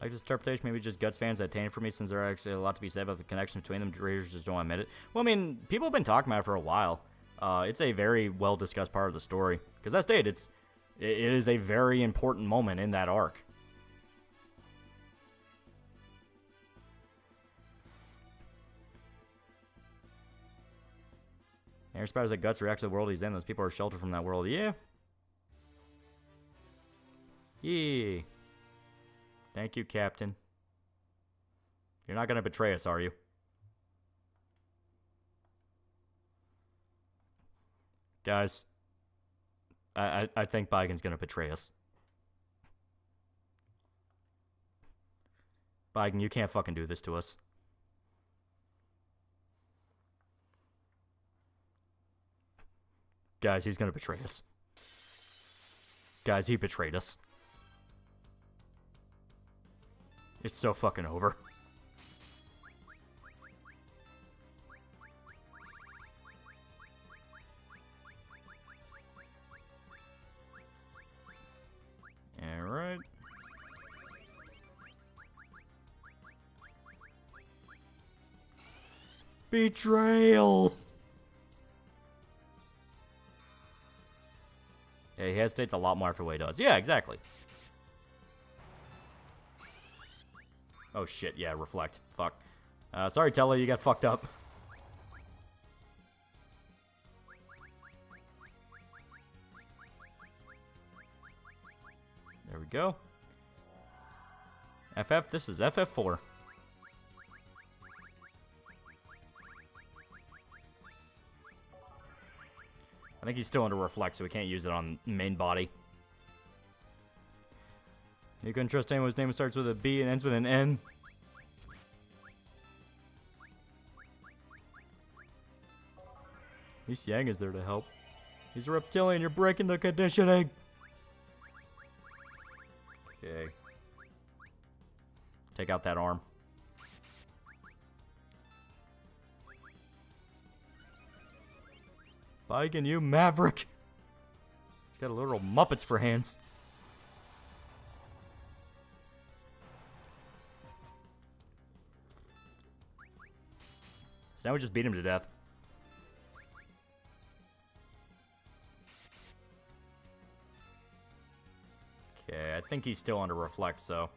Like this interpretation, maybe just Guts fans that tainted for me since there are actually a lot to be said about the connection between them. Readers just don't admit it. Well, I mean, people have been talking about it for a while. It's a very well-discussed part of the story. Because that's stated, it is a very important moment in that arc. There's spiders that Guts reacts to the world he's in. Those people are sheltered from that world. Yeah. Yeah. Thank you, Captain. You're not going to betray us, are you? Guys, I think Bigen's going to betray us. Bigen, you can't fucking do this to us. Guys, he's going to betray us. Guys, he betrayed us. It's so fucking over. Alright. Betrayal! Yeah, he hesitates a lot more after what he does. Yeah, exactly. Oh shit, yeah, reflect. Fuck. Sorry, Telly, you got fucked up. There we go. FF, this is FF4. I think he's still under reflect, so we can't use it on main body. You couldn't trust anyone whose name starts with a B and ends with an N. At least Yang is there to help. He's a reptilian, you're breaking the conditioning! Okay. Take out that arm. Bigen, you maverick! He's got a little Muppets for hands. So now we just beat him to death. Okay, I think he's still under reflect, so...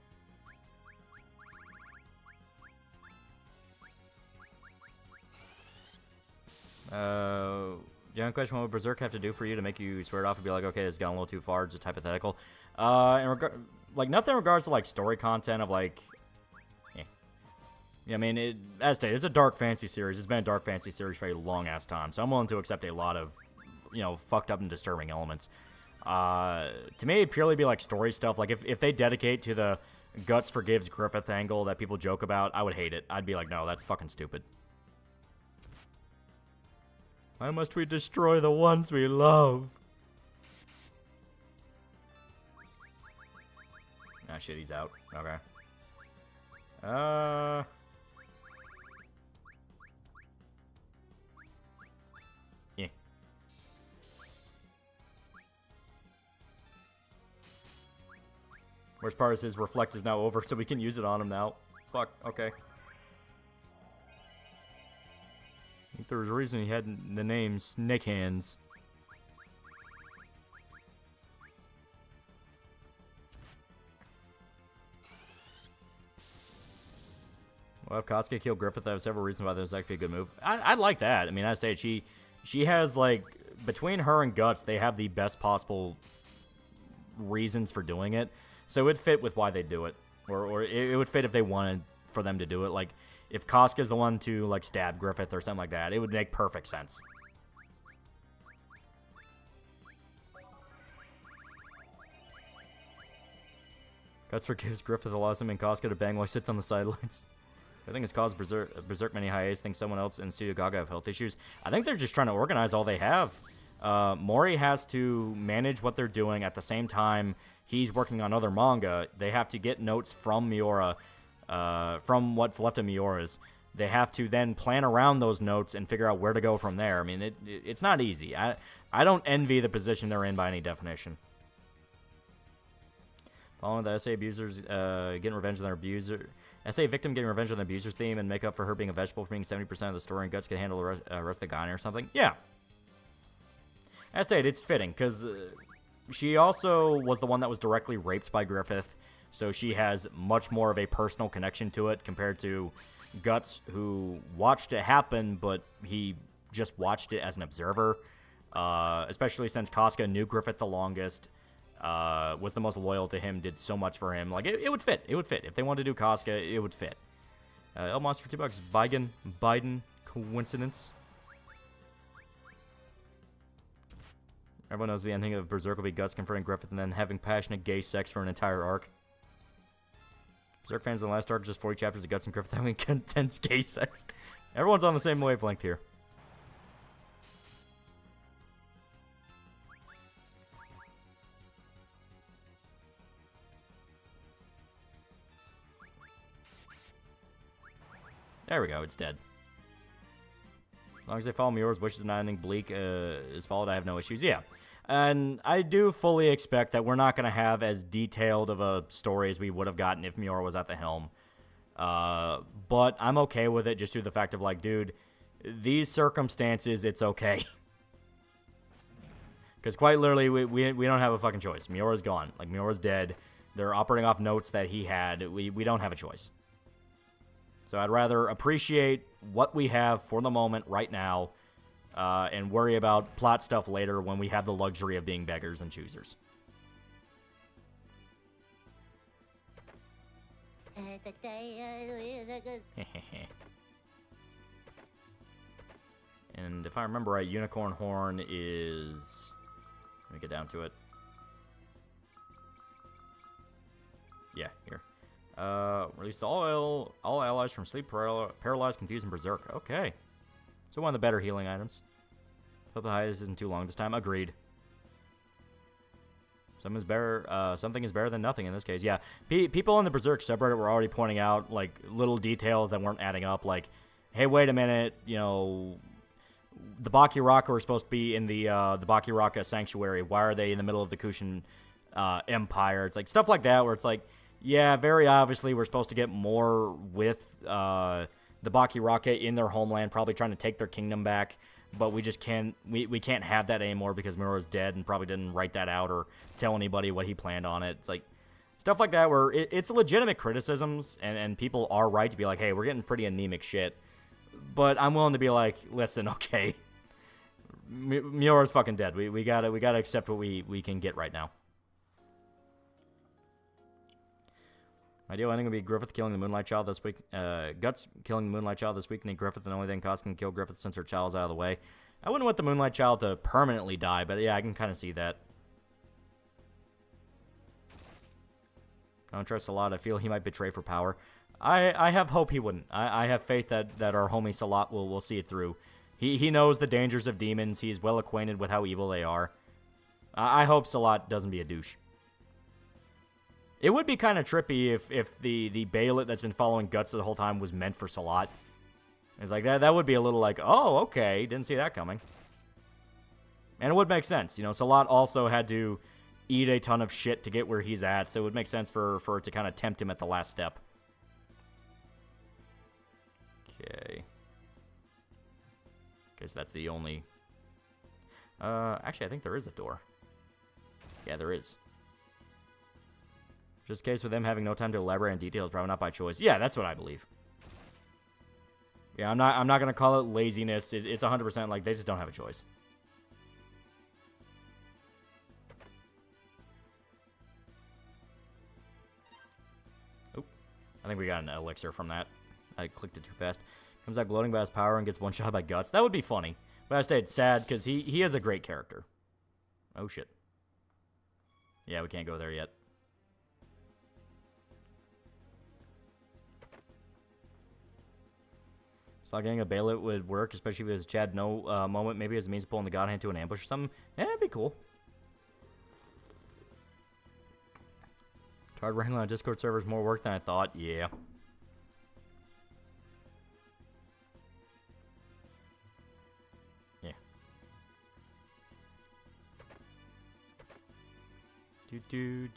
Young question, what would Berserk have to do for you to make you swear it off and be like, okay, it's gone a little too far, just hypothetical? Like, nothing in regards to, like, story content of, like... Yeah, I mean, as stated, it's a dark fantasy series. It's been a dark fantasy series for a long-ass time, so I'm willing to accept a lot of, you know, fucked up and disturbing elements. To me, it'd purely be, like, story stuff. Like, if they dedicate to the Guts forgives Griffith angle that people joke about, I would hate it. I'd be like, no, that's fucking stupid. Why must we destroy the ones we love? Ah, shit, he's out. Okay. Yeah. Worst part is his reflect is now over, so we can use it on him now. Fuck, okay. I think there was a reason he had the name Snake Hands. Well, if Katsuki killed Griffith, I have several reasons why that was actually a good move. I'd like that. I mean, I say she has, like, between her and Guts, they have the best possible reasons for doing it. So it would fit with why they do it. Or it would fit if they wanted for them to do it. Like, if Casca's the one to, like, stab Griffith or something like that, it would make perfect sense. Guts forgives Griffith, allows him and Casca to bang while he sits on the sidelines. I think it's caused Berserk many hiatus. Think someone else in Studio Gaga have health issues. I think they're just trying to organize all they have. Mori has to manage what they're doing at the same time he's working on other manga. They have to get notes from Miura, from what's left of Miura's. They have to then plan around those notes and figure out where to go from there. I mean, it's not easy. I don't envy the position they're in by any definition. Following the SA abusers getting revenge on their abuser. SA victim getting revenge on the abuser's theme and make up for her being a vegetable for being 70% of the story, and Guts can handle the rest of the guy or something. Yeah. As stated, it's fitting, because she also was the one that was directly raped by Griffith, so she has much more of a personal connection to it compared to Guts, who watched it happen, but he just watched it as an observer, especially since Casca knew Griffith the longest, was the most loyal to him, did so much for him. Like, it would fit. It would fit. If they wanted to do Casca, it would fit. El Monster for $2. Biden. Coincidence. Everyone knows the ending of Berserk will be Guts confronting Griffith and then having passionate gay sex for an entire arc. Berserk fans in the last arc, just 40 chapters of Guts and Griffith having intense gay sex. Everyone's on the same wavelength here. There we go, it's dead. As long as they follow Miura's wishes and not anything bleak is followed, I have no issues. Yeah. And I do fully expect that we're not going to have as detailed of a story as we would have gotten if Miura was at the helm. But I'm okay with it just due to the fact of, like, dude, these circumstances, it's okay. Because quite literally, we don't have a fucking choice. Miura's gone. Like, Miura's dead. They're operating off notes that he had. We don't have a choice. So I'd rather appreciate what we have for the moment right now and worry about plot stuff later when we have the luxury of being beggars and choosers. And if I remember right, Unicorn Horn is... Let me get down to it. Yeah, here. Release all allies from sleep, paralyzed, confused, and berserk. Okay. So one of the better healing items. Hope the highest isn't too long this time. Agreed. Something is better than nothing in this case. Yeah, people on the Berserk subreddit were already pointing out, like, little details that weren't adding up. Like, hey, wait a minute, you know, the Bakiraka were supposed to be in the Bakiraka Sanctuary. Why are they in the middle of the Kushan Empire? It's like stuff like that where it's like, yeah, very obviously we're supposed to get more with the Bakiraka in their homeland, probably trying to take their kingdom back. But we just can't, we can't have that anymore because Miura's dead and probably didn't write that out or tell anybody what he planned on it. It's like stuff like that where it's legitimate criticisms and people are right to be like, hey, we're getting pretty anemic shit. But I'm willing to be like, listen, okay, Miura's fucking dead. We gotta accept what we can get right now. Ideal ending would be Griffith killing the Moonlight Child this week. Guts killing the Moonlight Child this week, and then Griffith, and only then Cost can kill Griffith since her child's out of the way. I wouldn't want the Moonlight Child to permanently die, but yeah, I can kind of see that. I don't trust a lot. I feel he might betray for power. I have hope he wouldn't. I have faith that our homie Salat will see it through. He knows the dangers of demons. He's well acquainted with how evil they are. I hope Salat doesn't be a douche. It would be kind of trippy if the Bailet that's been following Guts the whole time was meant for Salat. It's like, that would be a little like, oh, okay, didn't see that coming. And it would make sense. You know, Salat also had to eat a ton of shit to get where he's at, so it would make sense for it to kind of tempt him at the last step. Okay. Guess that's the only... actually, I think there is a door. Yeah, there is. Just in case with them having no time to elaborate on details, probably not by choice. Yeah, that's what I believe. Yeah, I'm not gonna call it laziness. It's 100% like they just don't have a choice. Oh, I think we got an elixir from that. I clicked it too fast. Comes out gloating by his power and gets one shot by Guts. That would be funny. But I stayed sad because he is a great character. Oh shit. Yeah, we can't go there yet. So getting a Bailet would work, especially if it was Chad no moment. Maybe as a means of pulling the God Hand to an ambush or something. Yeah, it'd be cool. Tried wrangling on Discord servers, more work than I thought. Yeah. Yeah. Do.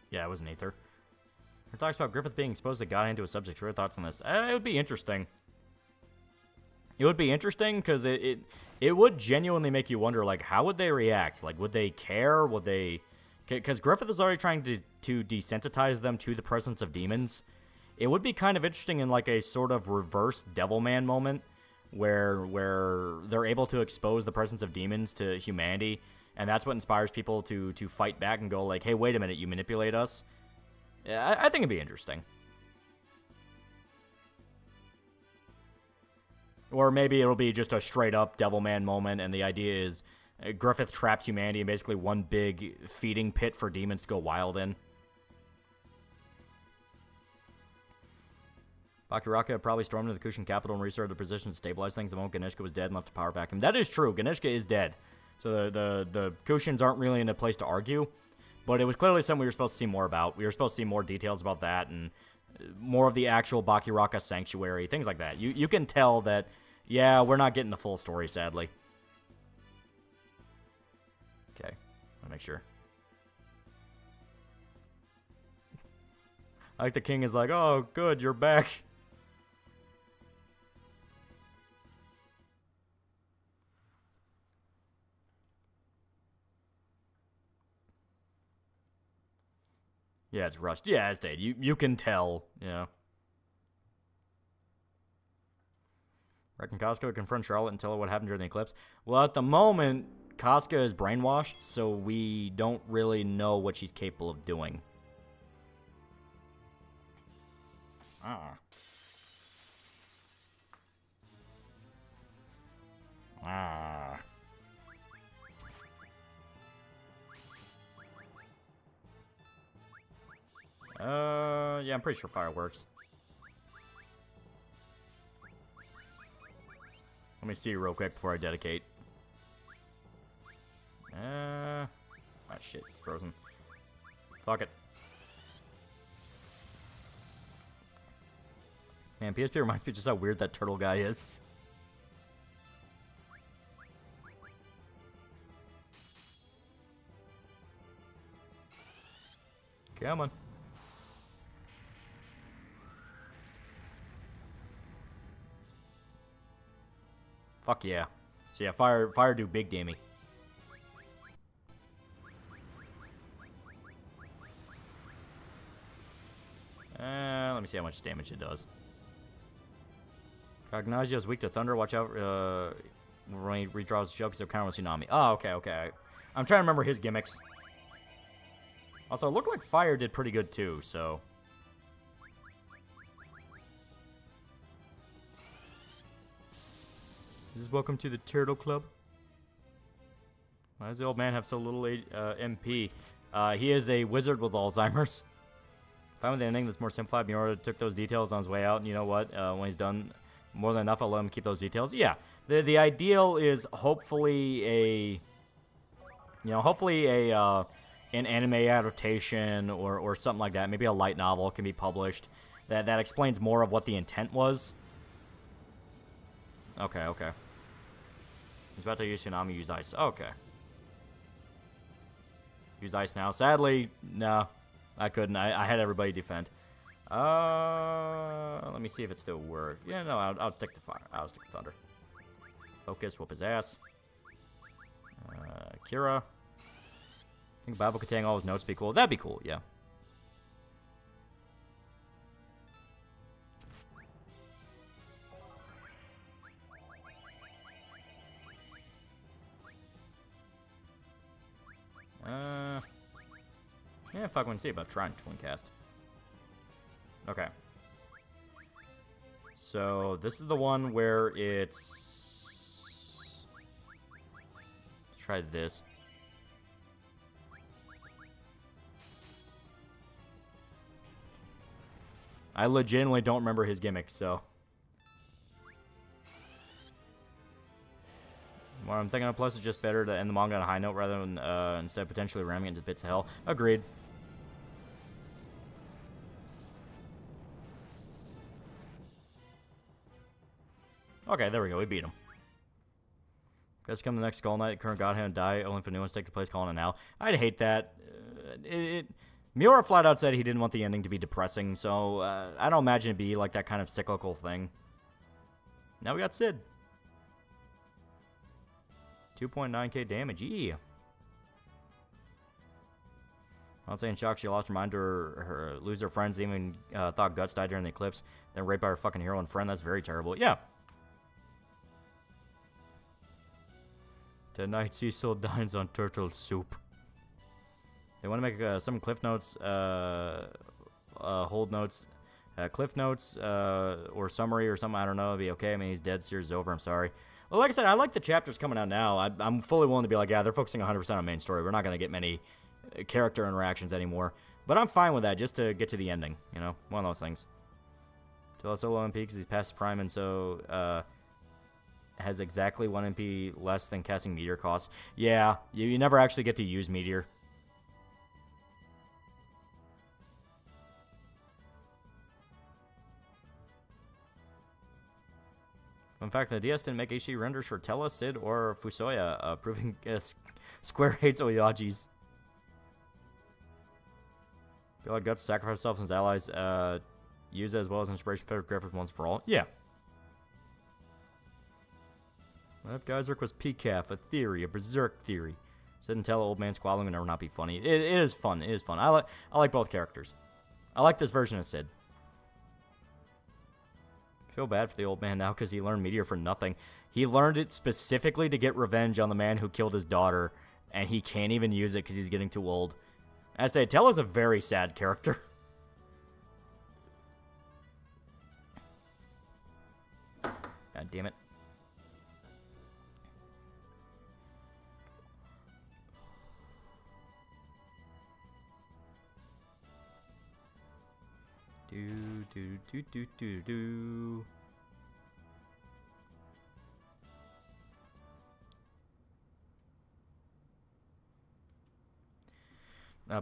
Yeah, it was an Aether. It talks about Griffith being exposed to God into a subject. What are your thoughts on this? It would be interesting. It would be interesting because it would genuinely make you wonder, like, how would they react? Like, would they care? Would they Because Griffith is already trying to desensitize them to the presence of demons. It would be kind of interesting in like a sort of reverse Devilman moment where they're able to expose the presence of demons to humanity, and that's what inspires people to fight back and go like, hey, wait a minute, you manipulate us? Yeah, I think it'd be interesting. Or maybe it'll be just a straight-up Devilman moment, and the idea is Griffith trapped humanity in basically one big feeding pit for demons to go wild in. Bakiraka probably stormed into the Kushan capital and restarted the position to stabilize things the moment Ganeshka was dead and left a power vacuum. That is true. Ganeshka is dead. So the Kushans aren't really in a place to argue. But it was clearly something we were supposed to see more about. We were supposed to see more details about that and more of the actual Bakiraka sanctuary, things like that. You can tell that, yeah, we're not getting the full story, sadly. Okay, I'll make sure. I like the king is like, oh, good, you're back. Yeah, it's rushed. Yeah, it's dead. You can tell, yeah. Reckon Casca would confront Charlotte and tell her what happened during the eclipse. Well, at the moment, Casca is brainwashed, so we don't really know what she's capable of doing. Ah. Ah. Yeah, I'm pretty sure fireworks. Let me see real quick before I dedicate. Ah, shit, it's frozen. Fuck it. Man, PSP reminds me just how weird that turtle guy is. Come on. Fuck yeah. So yeah, fire do big damage. Let me see how much damage it does. Cognaggio is weak to thunder. Watch out when he redraws the shell because they're counter with tsunami. Oh, okay, okay. I'm trying to remember his gimmicks. Also, it looked like fire did pretty good too, so... This is welcome to the Turtle Club. Why does the old man have so little MP? He is a wizard with Alzheimer's. Find the ending that's more simplified. Miura took those details on his way out, and you know what? When he's done more than enough, I'll let him keep those details. Yeah, the ideal is hopefully an anime adaptation or something like that. Maybe a light novel can be published that explains more of what the intent was. Okay, okay. He's about to use tsunami, use ice. Okay. Use ice now. Sadly, no. I couldn't. I had everybody defend. Let me see if it still works. Yeah, no, I'll stick to fire. I'll stick to thunder. Focus, whoop his ass. Kira. I think Babel could take all his notes be cool. That'd be cool, yeah. Yeah, fuck, I want to see about trying twin cast. Okay. So, this is the one where it's... Let's try this. I legitimately don't remember his gimmicks, so... What I'm thinking of, plus it's just better to end the manga on a high note rather than instead of potentially ramming it into bits of hell. Agreed. Okay, there we go. We beat him. Guys, come the next Skull Knight, current Godhand die, only for new ones take the place, calling it now. I'd hate that. Miura flat out said he didn't want the ending to be depressing, so I don't imagine it'd be like that kind of cyclical thing. Now we got Sid. 2.9k damage, yeah. I'll say in shock she lost her mind to her lose her friends, even thought Guts died during the eclipse, then raped by her fucking hero and friend. That's very terrible. Yeah. Tonight Cecil dines on turtle soup. They want to make some cliff notes, hold notes, cliff notes, or summary or something. I don't know. It'd be okay. I mean, he's dead. Series is over. I'm sorry. Well, like I said, I like the chapters coming out now. I'm fully willing to be like, yeah, they're focusing 100% on main story. We're not going to get many character interactions anymore. But I'm fine with that just to get to the ending. You know, one of those things. To solo MP because he's past his prime and so has exactly 1 MP less than casting Meteor costs. Yeah, you never actually get to use Meteor. In fact, the DS didn't make HD renders for Tella, Sid, or Fusoya, proving Square hates Oyajis. Feel like Guts sacrifice himself and his allies, use it as well as inspiration for Griffith once for all. Yeah. If Geyserk was PCAF, a theory, a berserk theory. Sid and Tella, old man squabbling would never not be funny. It is fun. It is fun. I like both characters. I like this version of Sid. Feel bad for the old man now because he learned Meteor for nothing. He learned it specifically to get revenge on the man who killed his daughter, and he can't even use it because he's getting too old. As to Tella's a very sad character. God damn it. Do.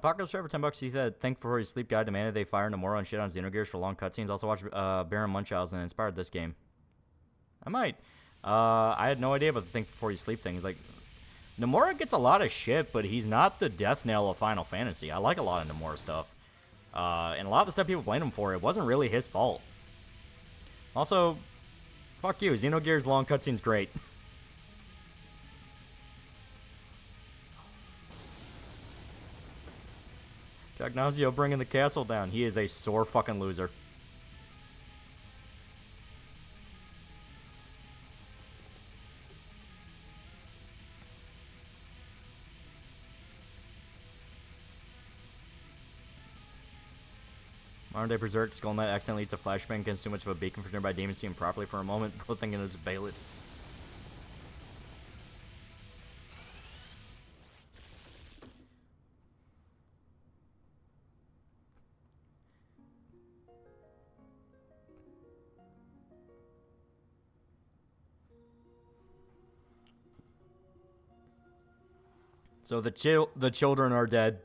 Pocket's for $10. He said, "Thank for his sleep guide. Demanded they fire Nomura and shit on Xenogears for long cutscenes. Also watch Baron Munchausen and inspired this game." I might. I had no idea about the think before you sleep thing. It's like Nomura gets a lot of shit, but he's not the death knell of Final Fantasy. I like a lot of Nomura stuff. And a lot of the stuff people blame him for, it wasn't really his fault. Also, fuck you. Xenogears long cutscene's great. Gagnazio bringing the castle down. He is a sore fucking loser. Modern day Berserk, Skull Knight accidentally eats a flashbang against too much of a beacon for nearby demons see him properly for a moment, both thinking it's Balit. So the children are dead.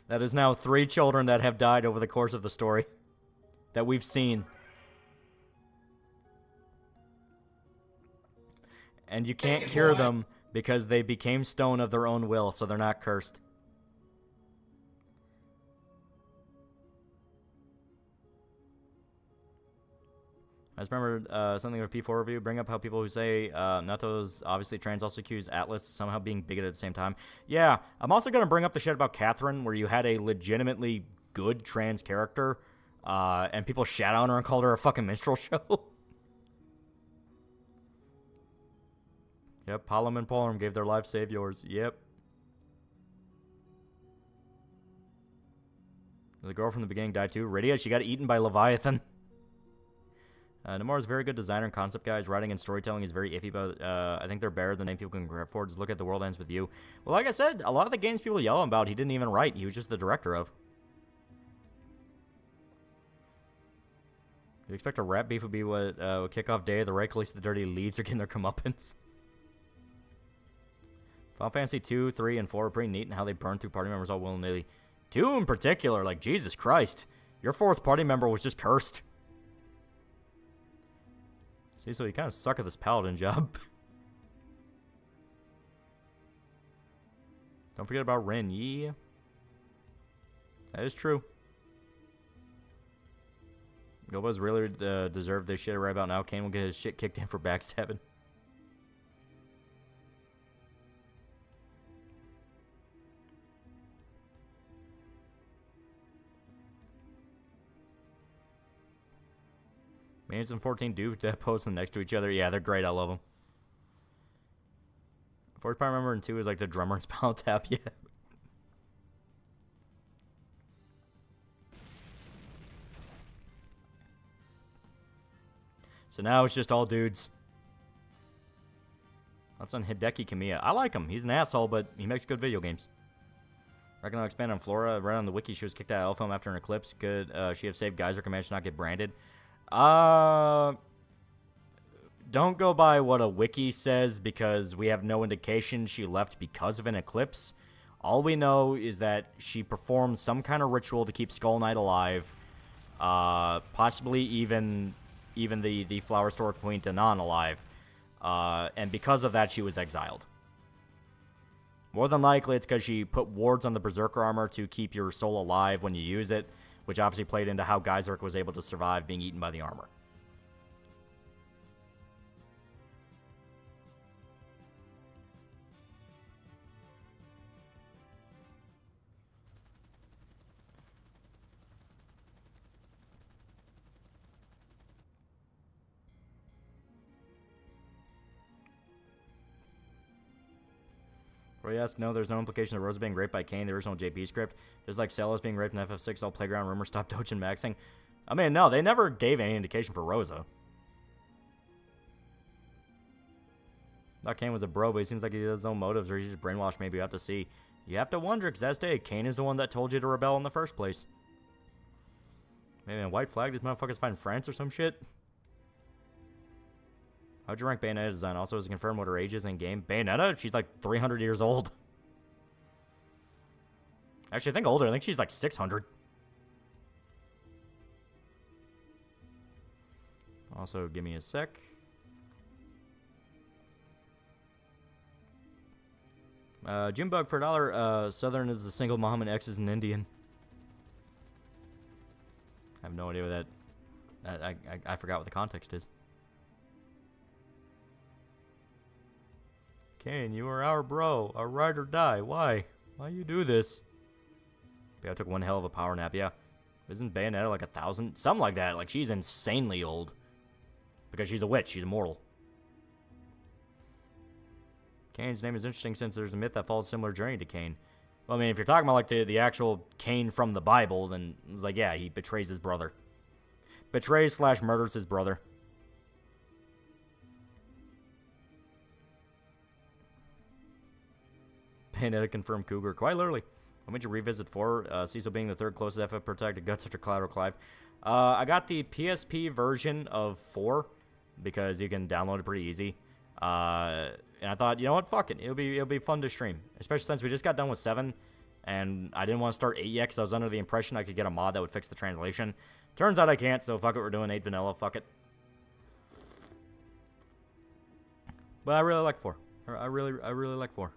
That is now 3 children that have died over the course of the story that we've seen. And you can't cure them because they became stone of their own will, so they're not cursed. I just remember something of a P4 review. Bring up how people who say Nato's obviously trans also accuse Atlas somehow being bigoted at the same time. Yeah, I'm also going to bring up the shit about Catherine, where you had a legitimately good trans character, and people shat on her and called her a fucking minstrel show. Yep, Palom and Palom gave their lives, save yours. Yep. The girl from the beginning died too. Rydia, she got eaten by Leviathan. Nomura's a very good designer and concept guy. His writing and storytelling is very iffy, but I think they're better than people can grab for. Just look at The World Ends With You. Well, like I said, a lot of the games people yell about, he didn't even write. He was just the director of. You expect a rap beef would be what kickoff day, the right release the dirty leaves are getting their comeuppance. Final Fantasy 2, 3, and 4 are pretty neat in how they burn through party members all willy-nilly. 2 in particular, like, Jesus Christ. Your 4th party member was just cursed. Cecil, you kind of suck at this Paladin job. Don't forget about Rin, yeah. That is true. Gobo's really deserved this shit right about now. Kane will get his shit kicked in for backstabbing. Maintenance and 14 do that posting next to each other. Yeah, they're great. I love them. Fourth part I remember in 2 is like the drummer and Spinal Tap. Yeah. So now it's just all dudes. That's on Hideki Kamiya. I like him. He's an asshole, but he makes good video games. Reckon I'll expand on Flora. Right on the wiki, she was kicked out of Elfhelm after an eclipse. Could she have saved Geyser? Could manage to not get branded? Don't go by what a wiki says because we have no indication she left because of an eclipse. All we know is that she performed some kind of ritual to keep Skull Knight alive. Possibly even the Flower Store Queen Danan alive. And because of that, she was exiled. More than likely, it's because she put wards on the Berserker armor to keep your soul alive when you use it, which obviously played into how Geyserk was able to survive being eaten by the armor. Roy asks, no, there's no implication of Rosa being raped by Kane, the original JP script. Just like Celos being raped in FF6, all playground rumors stop Dojin maxing. I mean, no, they never gave any indication for Rosa. Thought Kane was a bro, but he seems like he has his own motives, or he's just brainwashed. Maybe you have to see. You have to wonder, because Zeste, Kane is the one that told you to rebel in the first place. Maybe a white flag, these motherfuckers find France or some shit. How'd you rank Bayonetta design? Also, is it confirmed what her age is in game? Bayonetta? She's like 300 years old. Actually, I think older. I think she's like 600. Also, give me a sec. Jimbug for $1. Southern is a single mom and X is an Indian. I have no idea what that... I forgot what the context is. Kane, you are our bro. Our ride or die. Why? Why you do this? Yeah, I took one hell of a power nap, yeah. Isn't Bayonetta like 1,000? Something like that. Like, she's insanely old. Because she's a witch. She's immortal. Kane's name is interesting since there's a myth that follows a similar journey to Kane. Well, I mean, if you're talking about, like, the actual Kane from the Bible, then it's like, yeah, he betrays his brother. Betrays/murders his brother. Bayonetta confirmed Cougar. Quite literally. When did you revisit 4? Cecil being the third closest FF protected guts after Cloud or Clive. I got the PSP version of 4 because you can download it pretty easy. And I thought, you know what? Fuck it. It'll be fun to stream. Especially since we just got done with 7. And I didn't want to start 8 yet because I was under the impression I could get a mod that would fix the translation. Turns out I can't, so fuck it. We're doing 8 vanilla. Fuck it. But I really like 4. I really like 4.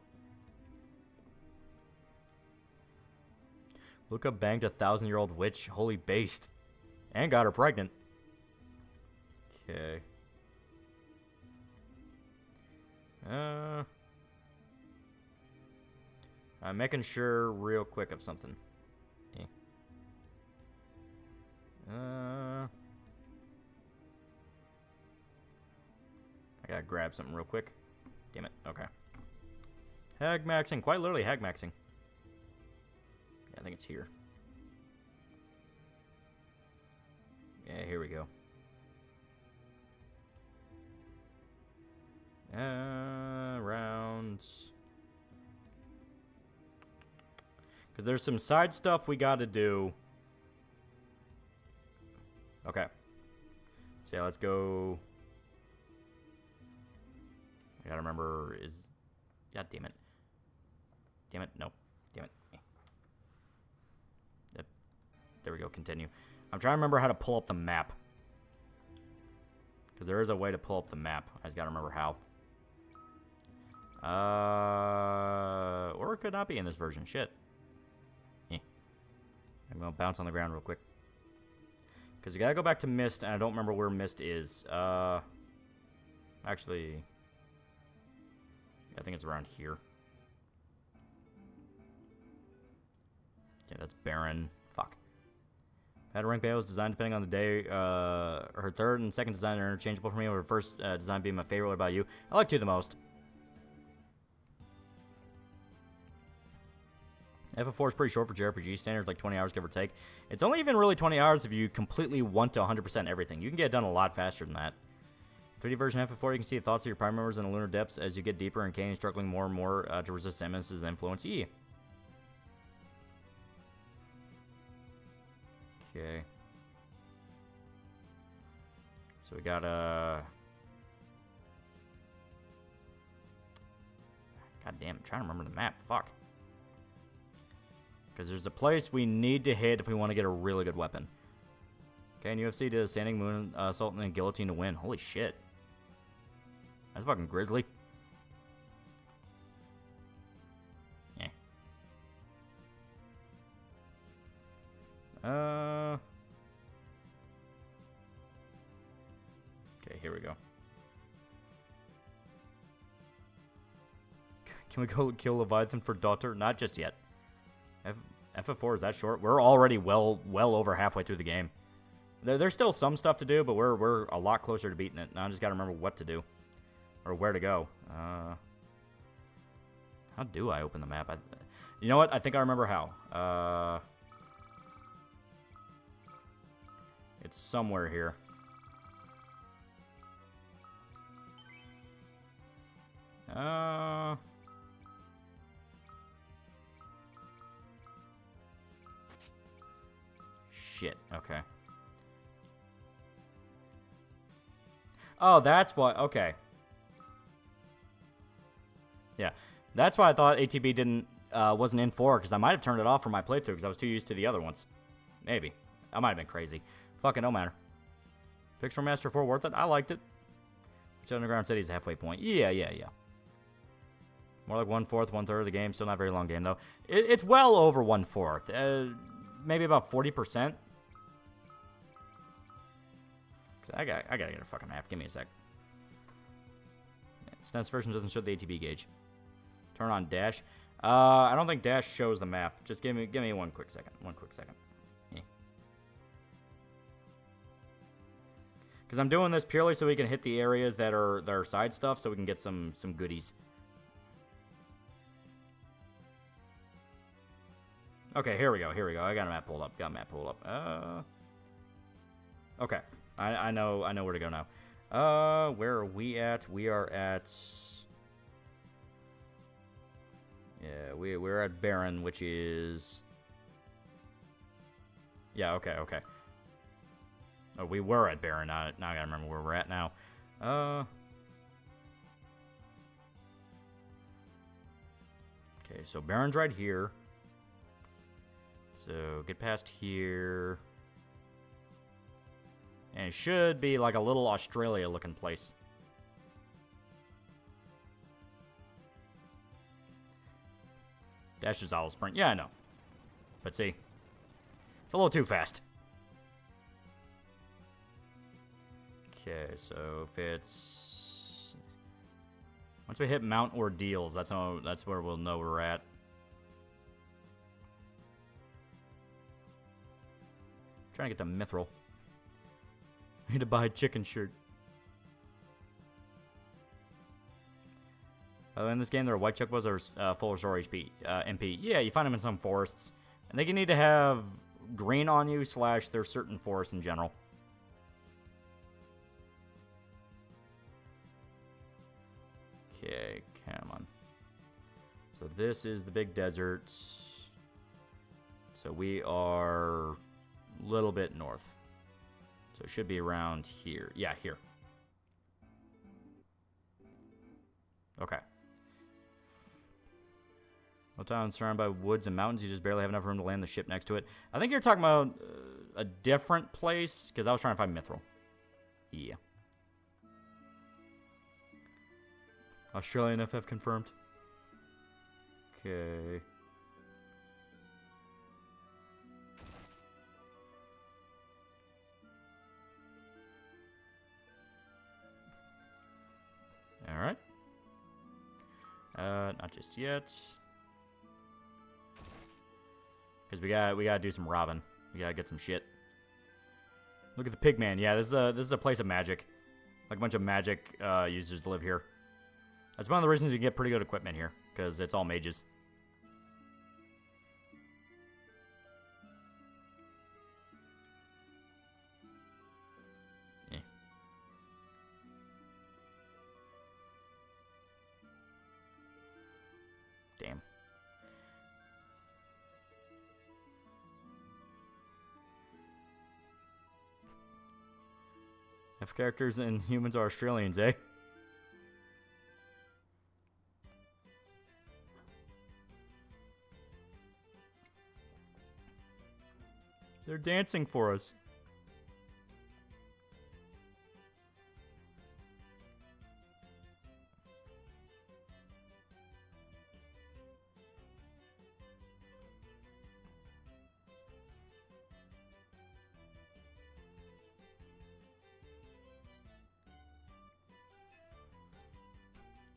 Luca banged a 1,000-year-old witch. Holy based. And got her pregnant. Okay. I'm making sure real quick of something. Yeah. I gotta grab something real quick. Damn it. Okay. Hag maxing. Quite literally hag maxing. I think it's here. Yeah, here we go. Rounds. Because there's some side stuff we got to do. Okay. So yeah, let's go. I gotta remember is... God damn it. Damn it, no. Damn it. There we go, continue. I'm trying to remember how to pull up the map. Because there is a way to pull up the map. I just gotta remember how. Or it could not be in this version. Shit. Yeah. I'm gonna bounce on the ground real quick. Because you gotta go back to Mist, and I don't remember where Mist is. Actually... I think it's around here. Yeah, that's Baron. Fuck. Had a rank Bale was designed depending on the day. Her third and second design are interchangeable for me, with her first design being my favorite. What about you? I like 2 the most. FF4 is pretty short for JRPG standards, like 20 hours give or take. It's only even really 20 hours if you completely want to 100% everything. You can get it done a lot faster than that. 3D version of FF4, you can see the thoughts of your prime members in the lunar depths as you get deeper and Kane struggling more and more to resist Samus's influence. E. Okay. So we got God damn, I'm trying to remember the map. Fuck. Because there's a place we need to hit if we want to get a really good weapon. Okay, and UFC did a standing moon assault and then guillotine to win. Holy shit. That's fucking grisly. Yeah. Okay, here we go. Can we go kill Leviathan for daughter? Not just yet. FF4 is that short? We're already well over halfway through the game. There's still some stuff to do, but we're a lot closer to beating it. Now I just gotta remember what to do. Or where to go. How do I open the map? You know what? I think I remember how. It's somewhere here. Shit. Okay. Oh, that's what. Okay. Yeah, that's why I thought ATB wasn't in 4, because I might have turned it off for my playthrough because I was too used to the other ones. Maybe. I might have been crazy. Fucking no matter. Pixel Master 4 worth it? I liked it. Which Underground City is a halfway point. Yeah. More like 1/4, 1/3 of the game. Still not a very long game, though. It's well over 1/4. Maybe about 40%. I gotta get a fucking map. Give me a sec. SNES version doesn't show the ATB gauge. Turn on dash. I don't think dash shows the map. Just give me one quick second. Because I'm doing this purely so we can hit the areas that are side stuff, so we can get some goodies. Okay, here we go. I got a map pulled up. Okay. I know where to go now. Where are we at? We are at... Yeah, we're at Baron, which is... Yeah, okay. Oh, we were at Baron. Now I gotta remember where we're at now. Okay, so Baron's right here. So get past here. And it should be like a little Australia-looking place. Dash is Owl Sprint. Yeah, I know. But see, it's a little too fast. Okay, so if it's... Once we hit Mount Ordeals, that's where we'll know we're at. Trying to get to Mithril. I need to buy a chicken shirt. In this game, there are white chocobos that are full of restore HP, MP. Yeah, you find them in some forests. And they can need to have green on you, / there's certain forests in general. Okay, come on. So this is the big desert. So we are a little bit north. So it should be around here. Yeah, here. Okay. Well, town surrounded by woods and mountains. You just barely have enough room to land the ship next to it. I think you're talking about a different place, because I was trying to find Mithril. Yeah. Australian FF confirmed. Okay. All right. Not just yet. Because we gotta do some robbing. We gotta get some shit. Look at the Pigman. Yeah, this is a place of magic. Like a bunch of magic users live here. That's one of the reasons you get pretty good equipment here, because it's all mages. Eh. Damn. If characters and humans are Australians, eh? They're dancing for us.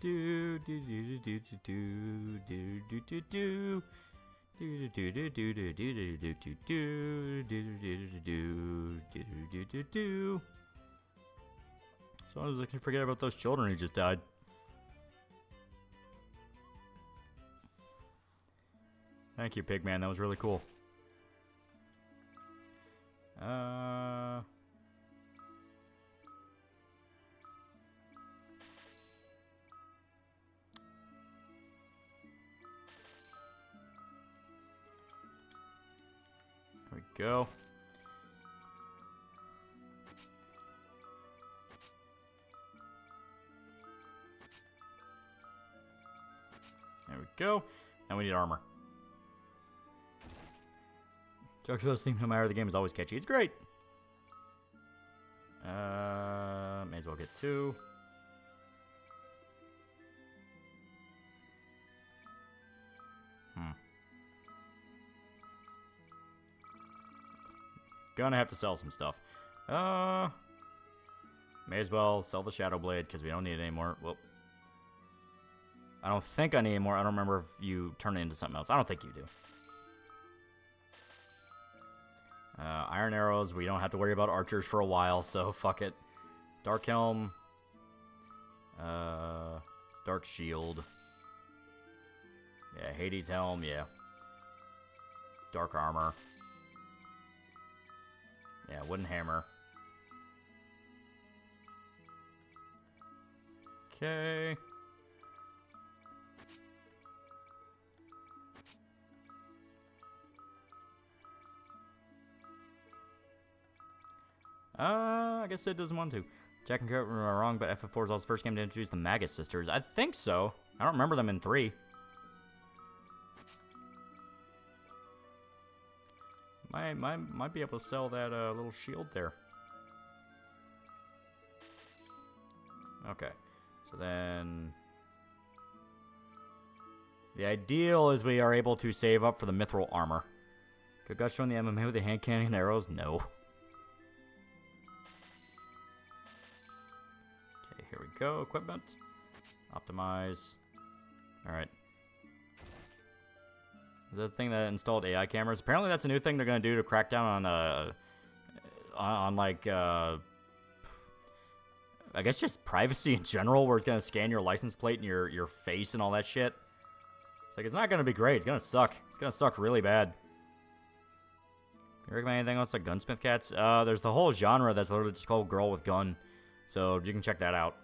Do do do do do do do do do do. So as I can forget about those children who just died. Thank you, Pigman. That was really cool. There we go. There we go. Now we need armor. Juxtapost theme no matter the game is always catchy. It's great. May as well get 2. Gonna have to sell some stuff. May as well sell the Shadow Blade because we don't need it anymore. Well, I don't think I need it more. I don't remember if you turn it into something else. I don't think you do. Iron Arrows. We don't have to worry about archers for a while, so fuck it. Dark Helm. Dark Shield. Yeah, Hades Helm. Yeah. Dark Armor. Yeah, Wooden Hammer. Okay. I guess it doesn't want to. Jack and Kurt were wrong, but FF4 is also the first game to introduce the Magus sisters. I think so. I don't remember them in 3. Might be able to sell that little shield there. Okay, so then the ideal is we are able to save up for the mithril armor. Could God show in the MMA with the hand cannon and arrows? No. Okay, here we go. Equipment. Optimize. Alright. The thing that installed AI cameras. Apparently that's a new thing they're going to do to crack down on like, I guess just privacy in general, where it's going to scan your license plate and your face and all that shit. It's like, it's not going to be great. It's going to suck. It's going to suck really bad. You recommend anything else like Gunsmith Cats? There's the whole genre that's literally just called Girl with Gun. So you can check that out.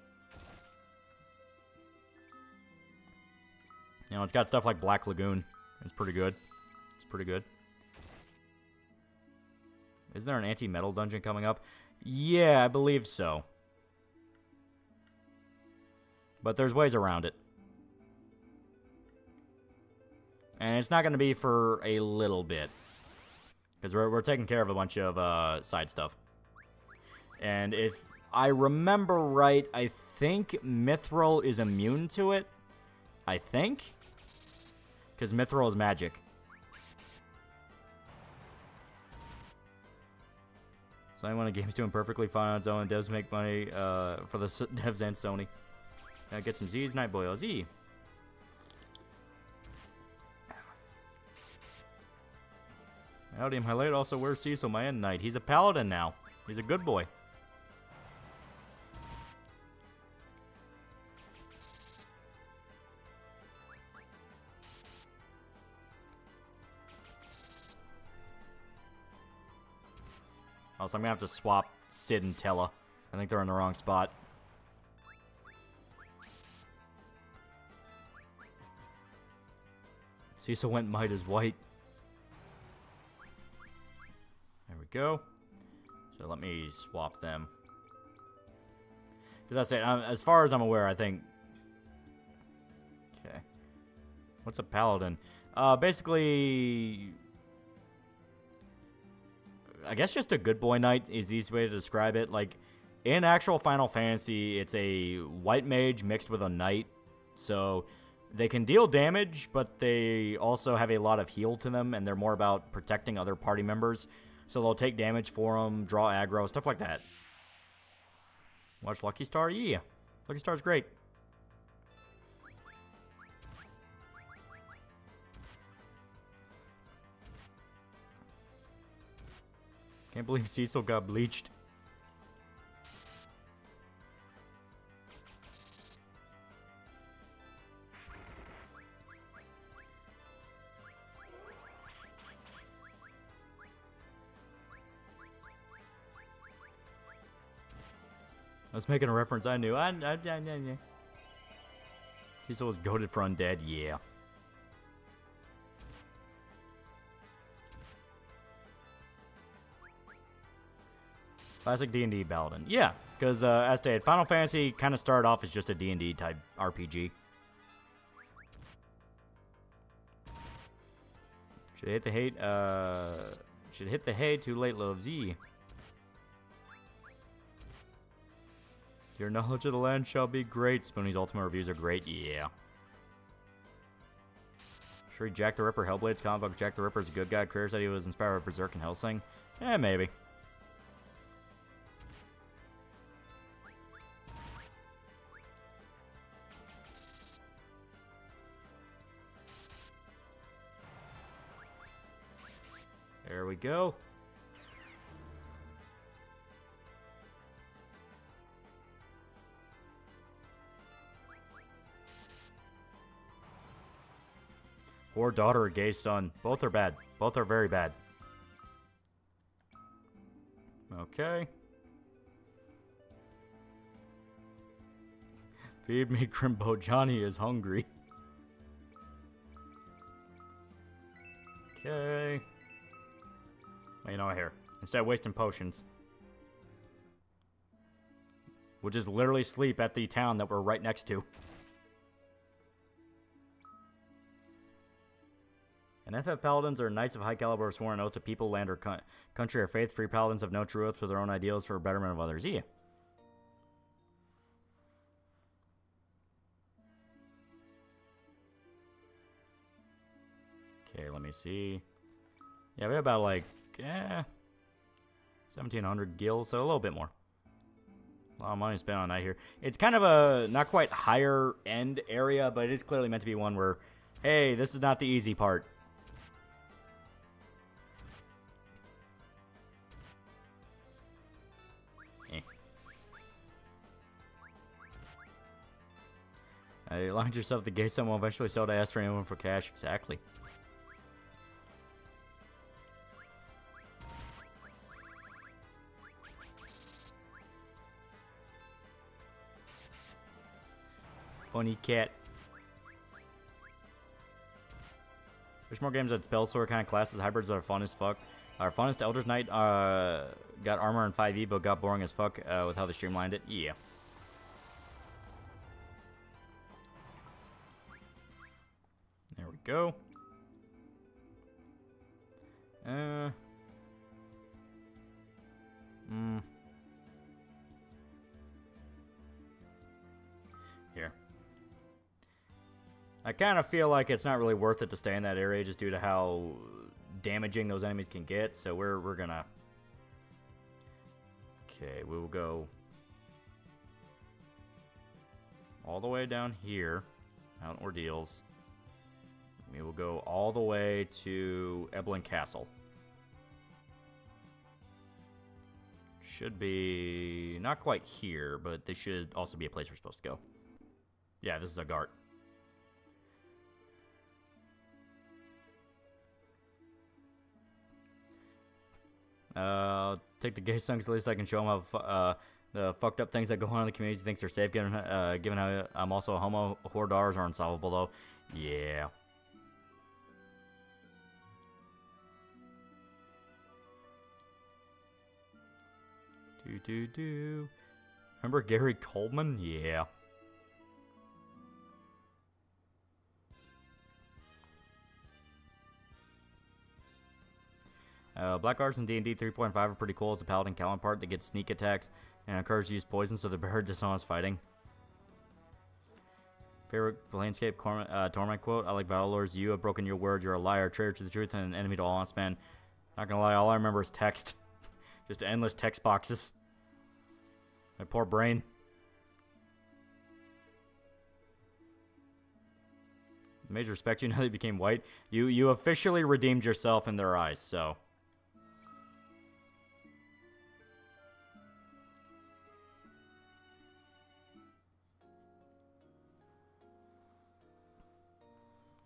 You know, it's got stuff like Black Lagoon. It's pretty good. It's pretty good. Isn't there an anti-metal dungeon coming up? Yeah, I believe so. But there's ways around it. And it's not going to be for a little bit. Because we're taking care of a bunch of side stuff. And if I remember right, I think Mithril is immune to it. I think. Because Mithril is magic. So anyone in the game's doing perfectly fine on its own. Devs make money for the devs and Sony. Get some Z's, Night Boy Z. Howdy, my late also wears Cecil, my end knight. He's a paladin now. He's a good boy. Also, I'm gonna have to swap Sid and Tella. I think they're in the wrong spot. Cecil went might as white. There we go. So let me swap them. Because that's it. As far as I'm aware, I think... Okay. What's a Paladin? Basically... I guess just a good boy knight is the easy way to describe it. Like, in actual Final Fantasy, it's a white mage mixed with a knight. So, they can deal damage, but they also have a lot of heal to them, and they're more about protecting other party members. So they'll take damage for them, draw aggro, stuff like that. Watch Lucky Star? Yeah. Lucky Star's great. Can't believe Cecil got bleached. I was making a reference I knew. Cecil was goated for undead, yeah. Classic D&D Paladin. Yeah, because as stated, Final Fantasy kind of started off as just a D&D type RPG. Should hit the hate, should hit the hay, too late, love Z. Your knowledge of the land shall be great. Spoonie's ultimate reviews are great, yeah. Should read Jack the Ripper, Hellblade's comic book. Jack the Ripper's a good guy. Career said he was inspired by Berserk and Hellsing. Eh, maybe. There we go. Or daughter or gay son. Both are bad. Both are very bad. Okay. Feed me, Crimbo. Johnny is hungry. Okay. Well, you know what, here. Instead of wasting potions. We'll just literally sleep at the town that we're right next to. And FF Paladins are knights of high caliber sworn oath to people, land, or country or faith. Free Paladins have no true oaths for their own ideals for betterment of others. Yeah. Okay, let me see. Yeah, we have about like, 1,700 gil, so a little bit more. A lot of money spent on that here. It's kind of a not quite higher end area, but it is clearly meant to be one where, hey, this is not the easy part. You locked yourself to gay someone will eventually sell to ask for anyone for cash. Exactly. Funny cat. There's more games that spell sword kind of classes. Hybrids are fun as fuck. Our funnest Elder's Knight got armor in 5e, but got boring as fuck with how they streamlined it. Yeah. There we go. Here. I kind of feel like it's not really worth it to stay in that area just due to how damaging those enemies can get, so we're gonna... Okay, we will go all the way down here, Mount Ordeals. We will go all the way to Eblin Castle. Should be not quite here, but this should also be a place we're supposed to go. Yeah, this is a Gart. Take the gay songs, at least I can show them how the fucked up things that go on in the community thinks are safe, given how I'm also a homo. Hordars are unsolvable, though. Yeah. Remember Gary Coleman? Yeah. Black arts in D&D 3.5 are pretty cool. It's a paladin counterpart that gets sneak attacks and encourages to use poison so they're better dishonest fighting. Favorite landscape torment quote: I like Valor's, you have broken your word, you're a liar, traitor to the truth, and an enemy to all honest men. Not gonna lie, all I remember is text. Just endless text boxes. My poor brain. Major respect you now that you became white. You officially redeemed yourself in their eyes, so.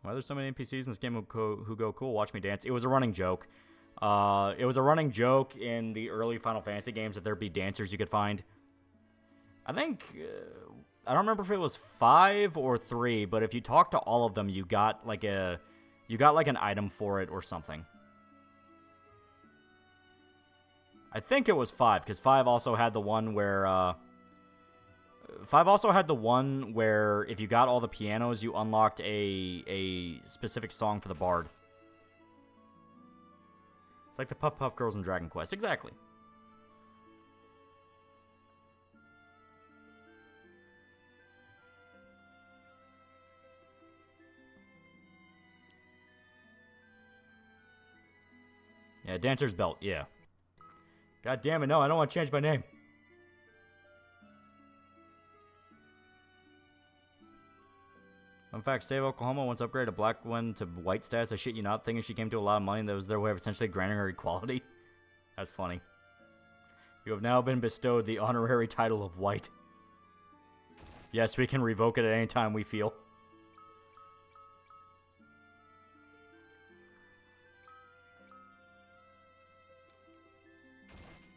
Why there's so many NPCs in this game who go cool? Watch me dance. It was a running joke. It was a running joke in the early Final Fantasy games that there'd be dancers you could find. I think, I don't remember if it was 5 or 3, but if you talked to all of them, you got like an item for it or something. I think it was 5, because 5 also had the one where, 5 also had the one where if you got all the pianos, you unlocked a specific song for the bard. It's like the Puff Puff Girls in Dragon Quest. Exactly. Yeah, Dancer's Belt, yeah. God damn it, no, I don't want to change my name. In fact, State of Oklahoma once upgraded a black one to white status. I shit you not, thinking she came to a lot of money, that was their way of essentially granting her equality. That's funny. You have now been bestowed the honorary title of white. Yes, we can revoke it at any time we feel.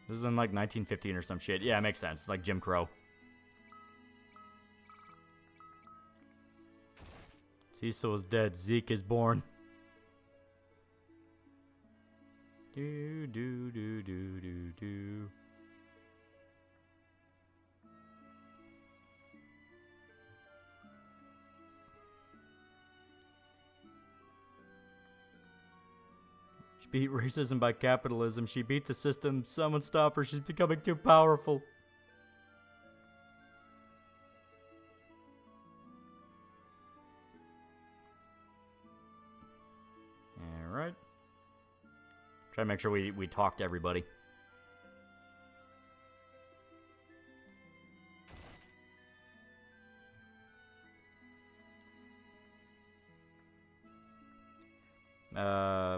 This is in like 1915 or some shit. Yeah, it makes sense. Like Jim Crow. Cecil is dead. Zeke is born. Do do do do do do. She beat racism by capitalism. She beat the system. Someone stop her. She's becoming too powerful. Alright. Try to make sure we talk to everybody.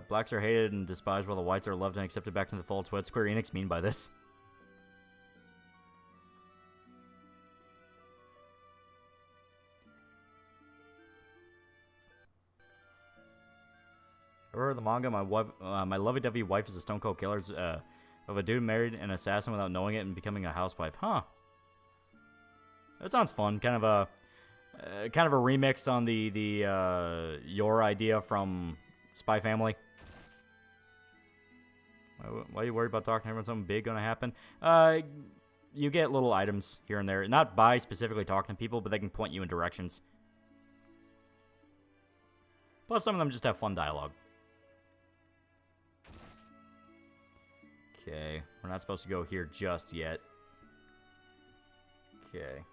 Blacks are hated and despised while the whites are loved and accepted back into the fold. So what Square Enix mean by this? Ever heard of the manga? My lovey-dovey wife is a stone cold killer of a dude married an assassin without knowing it and becoming a housewife. Huh. That sounds fun. Kind of a remix on the your idea from Spy Family. Why are you worried about talking to everyone? Something big gonna happen? You get little items here and there. Not by specifically talking to people, but they can point you in directions. Plus, some of them just have fun dialogue. Okay, we're not supposed to go here just yet. Okay.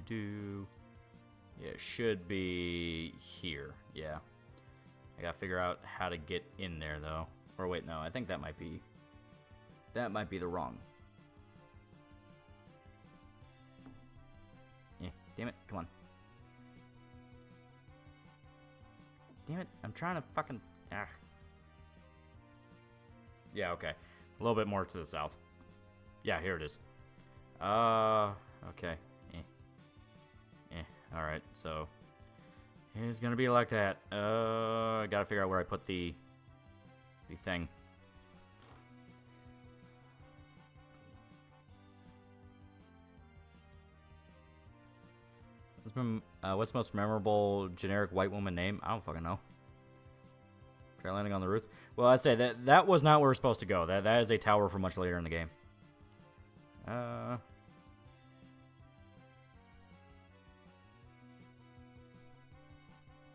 Do. Yeah, it should be here. Yeah. I gotta figure out how to get in there, though. Or wait, no, I think that might be That might be the wrong. Damn it, come on. Damn it, I'm trying to fucking... Ah. Yeah, okay. A little bit more to the south. Yeah, here it is. Okay. Alright, so... It's gonna be like that. I gotta figure out where I put the thing. What's the most memorable generic white woman name? I don't fucking know. Try landing on the roof. Well, I say that was not where we're supposed to go. That is a tower for much later in the game.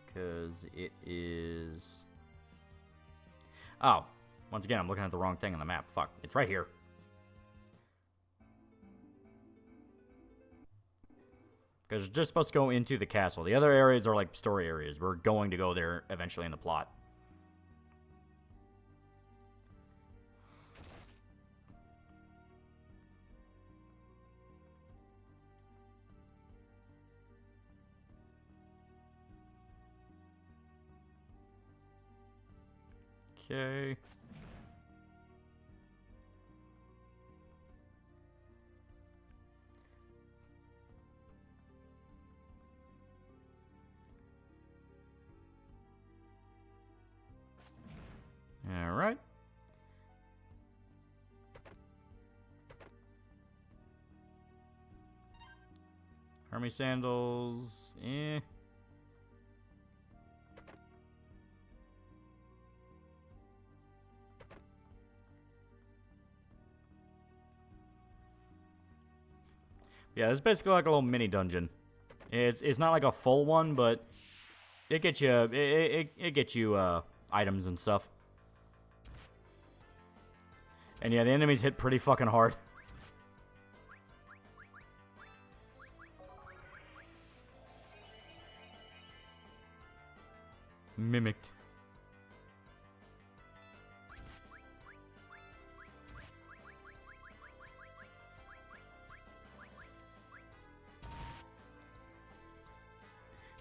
Because it is... Oh, once again, I'm looking at the wrong thing on the map. Fuck, it's right here. Because it's just supposed to go into the castle. The other areas are like story areas. We're going to go there eventually in the plot. Okay. All right. Army sandals, eh. Yeah, it's basically like a little mini dungeon. It's not like a full one, but it gets you it gets you items and stuff. And yeah, the enemies hit pretty fucking hard. Mimicked.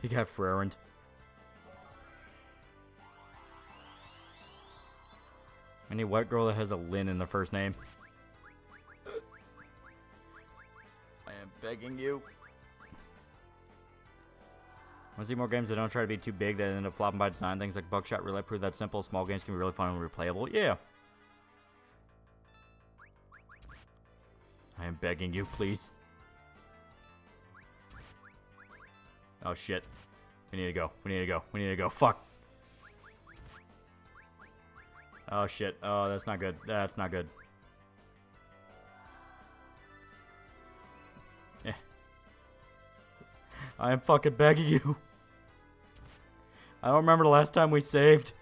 He got Frerent. Any white girl that has a Lynn in the first name. I am begging you. Want to see more games that don't try to be too big that end up flopping by design? Things like Buckshot Roulette prove that simple. Small games can be really fun and replayable. Yeah. I am begging you, please. Oh shit. We need to go. We need to go. We need to go. Fuck. Oh shit. Oh, that's not good. That's not good. Eh. I am fucking begging you. I don't remember the last time we saved.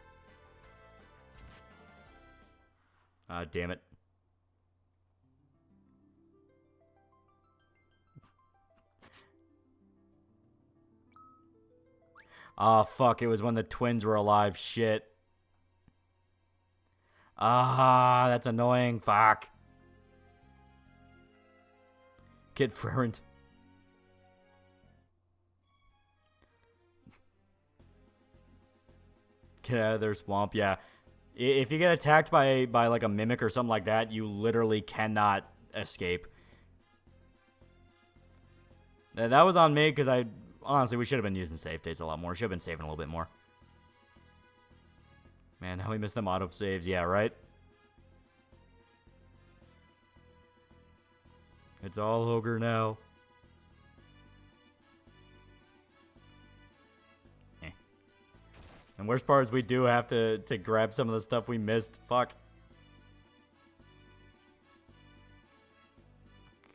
Ah, damn it. Oh, fuck. It was when the twins were alive. Shit. Ah, that's annoying. Fuck. Kid Frerent. Get out of their swamp. Yeah. If you get attacked by like a mimic or something like that, you literally cannot escape. That was on me because honestly, we should have been using save states a lot more. Should have been saving a little bit more. Man, how we missed them auto saves. Yeah, right? It's all ogre now. Eh. And worst part is we do have to grab some of the stuff we missed. Fuck.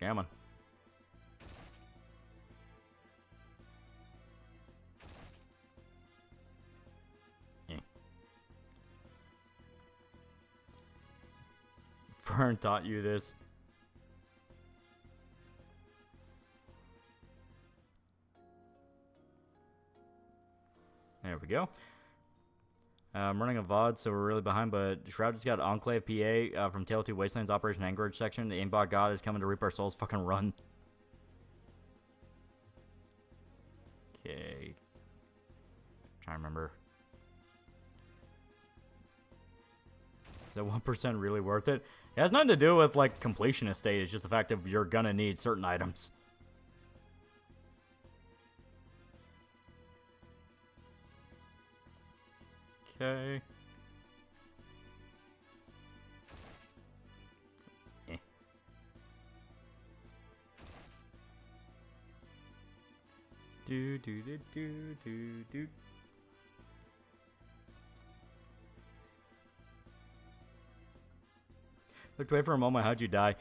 Come on. Fern taught you this. There we go. I'm running a VOD, so we're really behind, but Shroud just got Enclave PA from Tale 2 Wastelands Operation Anchorage section. The aimbot god is coming to reap our souls. Fucking run. Okay. Trying to remember. Is that 1% really worth it? It has nothing to do with, like, completion estate. It's just the fact that you're gonna need certain items. Okay. Eh. Do do do do do do. Looked away for a moment. How'd you die?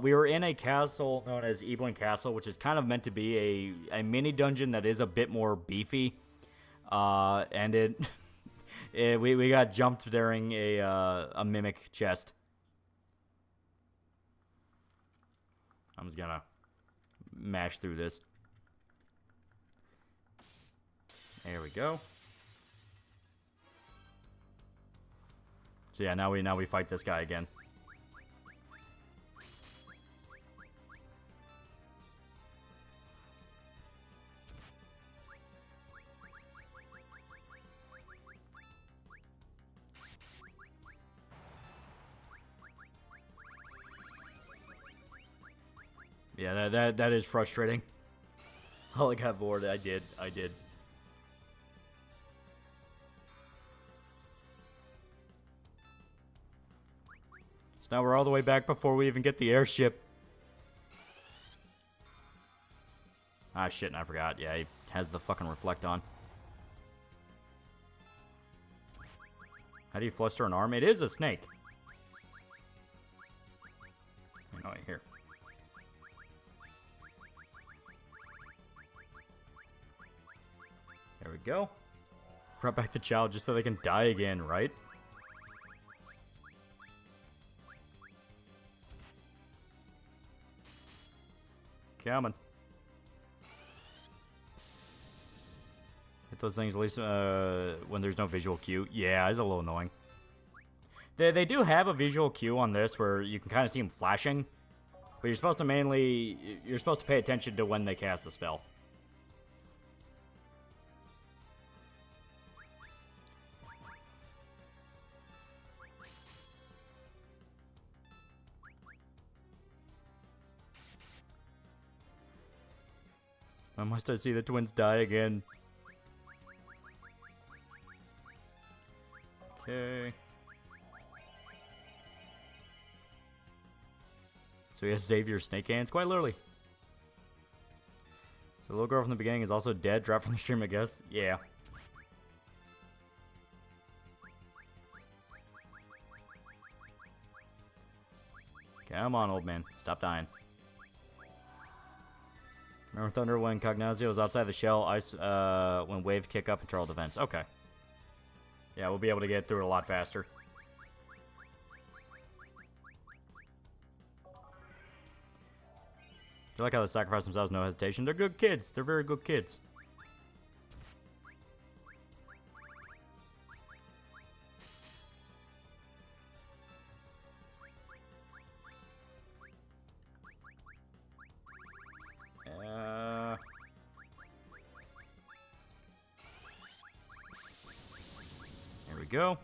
We were in a castle known as Evelyn Castle, which is kind of meant to be a mini dungeon that is a bit more beefy. And it, we got jumped during a mimic chest. I'm just gonna mash through this. There we go. So yeah, now we fight this guy again. Yeah, that is frustrating. Oh, I got bored. I did. So now we're all the way back before we even get the airship. Ah, shit, and I forgot. Yeah, he has the fucking reflect on. How do you fluster an arm? It is a snake. Oh, here. There we go. Brought back the child just so they can die again, right? Coming. Hit those things at least when there's no visual cue. Yeah, it's a little annoying. They do have a visual cue on this where you can kind of see them flashing. But you're supposed to pay attention to when they cast the spell. Why must I see the twins die again? Okay. So he has Xavier snake hands, quite literally. So the little girl from the beginning is also dead, dropped from the stream, I guess. Yeah. Come on, old man. Stop dying. Remember Thunder when Cognazio was outside the shell, ice when waves kick up and turtle defense. Okay. Yeah, we'll be able to get through it a lot faster. I like how they sacrifice themselves, no hesitation. They're good kids. They're very good kids. There we go.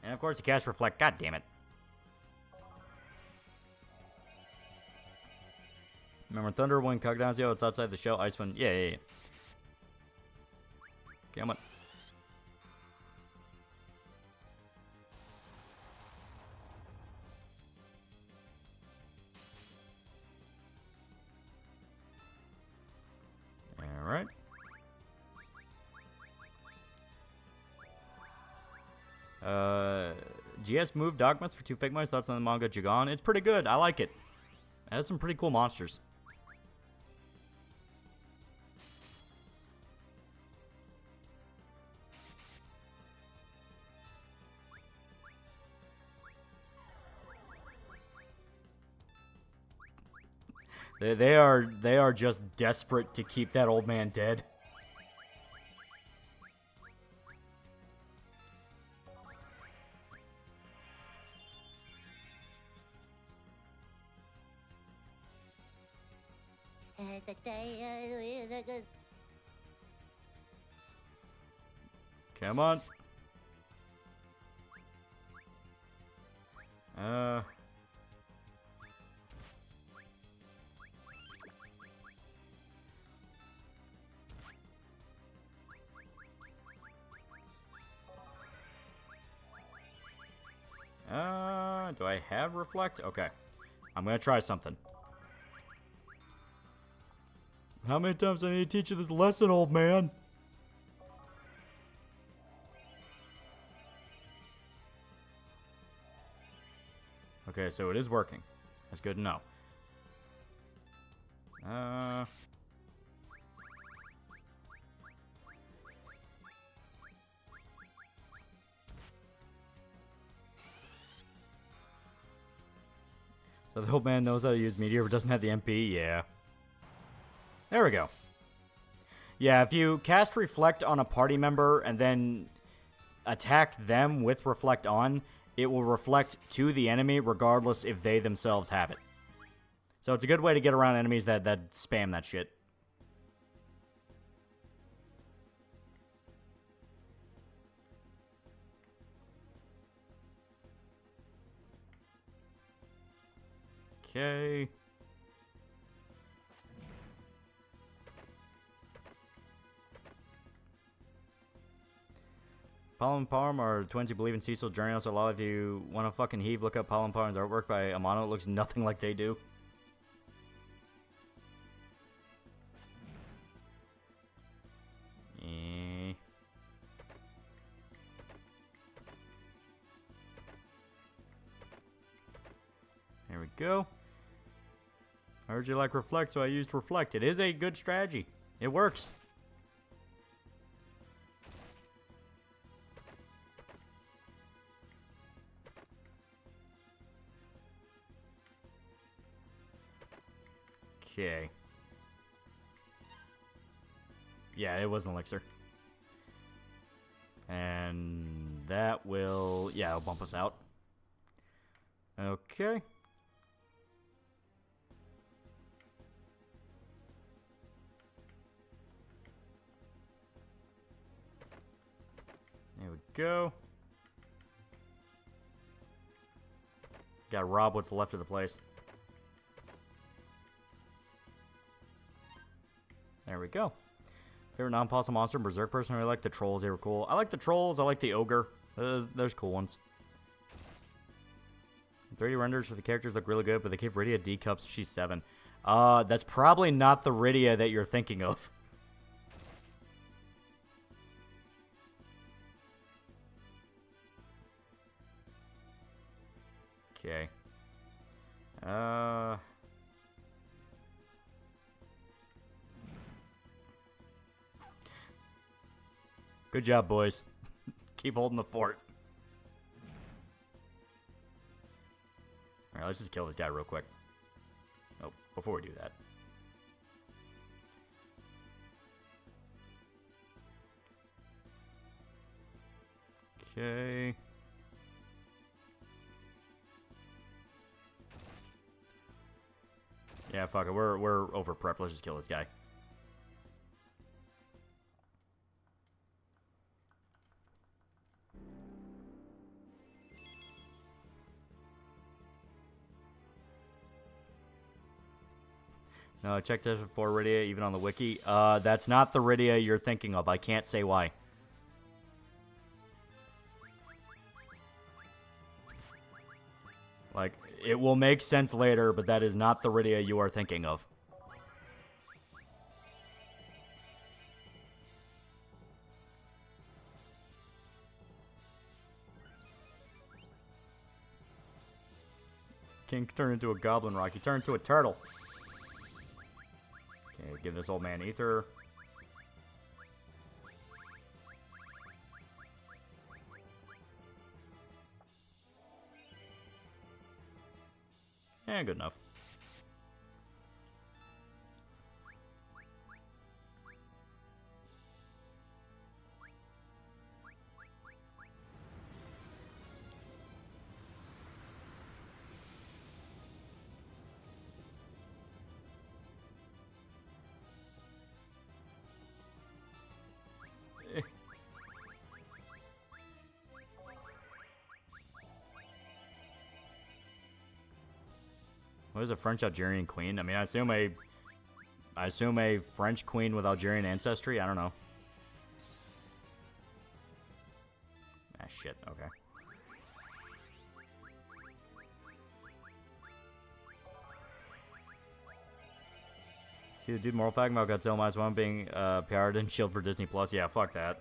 And of course he casts Reflect. God damn it. Remember Thunder when Cognazio, it's outside the shell, Icewind. Yeah. Come on. Alright. GS moved Dogmas for 2 fake mice. Thoughts on the manga Jigon? It's pretty good. I like it. It has some pretty cool monsters. They are just desperate to keep that old man dead. niggas. Come on. Do I have reflect? Okay. I'm gonna try something. How many times I need to teach you this lesson, old man? Okay, so it is working. That's good to know. So the old man knows how to use meteor but doesn't have the MP? Yeah. There we go. Yeah, if you cast Reflect on a party member and then attack them with Reflect on, it will reflect to the enemy regardless if they themselves have it. So it's a good way to get around enemies that spam that shit. Okay. Paladin Palm are twins who believe in Cecil. Journey us a lot. If you want to fucking heave, look up Paladin Palm's artwork by Amano. It looks nothing like they do. There we go. I heard you like Reflect, so I used Reflect. It is a good strategy. It works. Okay. Yeah, it was an elixir. And that will... yeah, it'll bump us out. Okay. There we go. Gotta rob what's left of the place. There we go. Favorite non-possum monster, Berserk person. I like the trolls. They were cool. I like the trolls. I like the ogre. There's cool ones. 3D renders for the characters look really good, but they gave Rydia D cups. She's 7. That's probably not the Rydia that you're thinking of. Okay. Good job, boys. Keep holding the fort. Alright, let's just kill this guy real quick. Oh, before we do that. Okay. Yeah, fuck it. We're over prep. Let's just kill this guy. No, I checked this before Rydia, even on the wiki. That's not the Rydia you're thinking of. I can't say why. Like, it will make sense later, but that is not the Rydia you are thinking of. King turned into a goblin rock. He turned into a turtle. Okay, give this old man ether. Eh, good enough. What is a French Algerian queen? I mean, I assume a French queen with Algerian ancestry. I don't know. Ah, shit. Okay. See the dude moral fact about Godzilla minus one being Paladin shield for Disney Plus? Yeah, fuck that.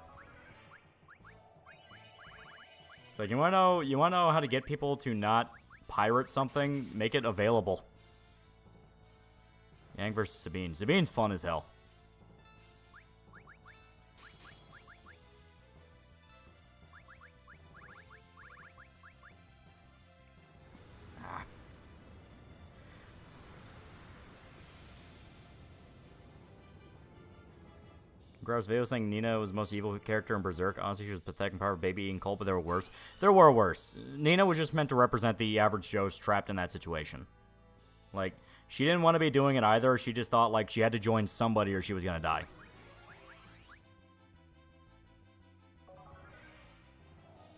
It's like, you wanna know how to get people to not pirate something? Make it available. Yang versus Sabine. Sabine's fun as hell. Gross video saying Nina was the most evil character in Berserk. Honestly, she was pathetic and power of baby eating cold, but there were worse. There were worse. Nina was just meant to represent the average Joe's trapped in that situation. Like, she didn't want to be doing it either. She just thought, like, she had to join somebody or she was going to die.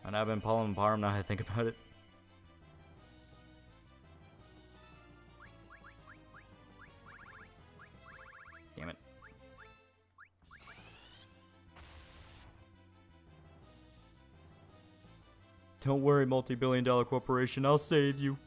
And I've been Paladin and Parham now I think about it. Damn it. Don't worry, multi-billion-dollar corporation. I'll save you.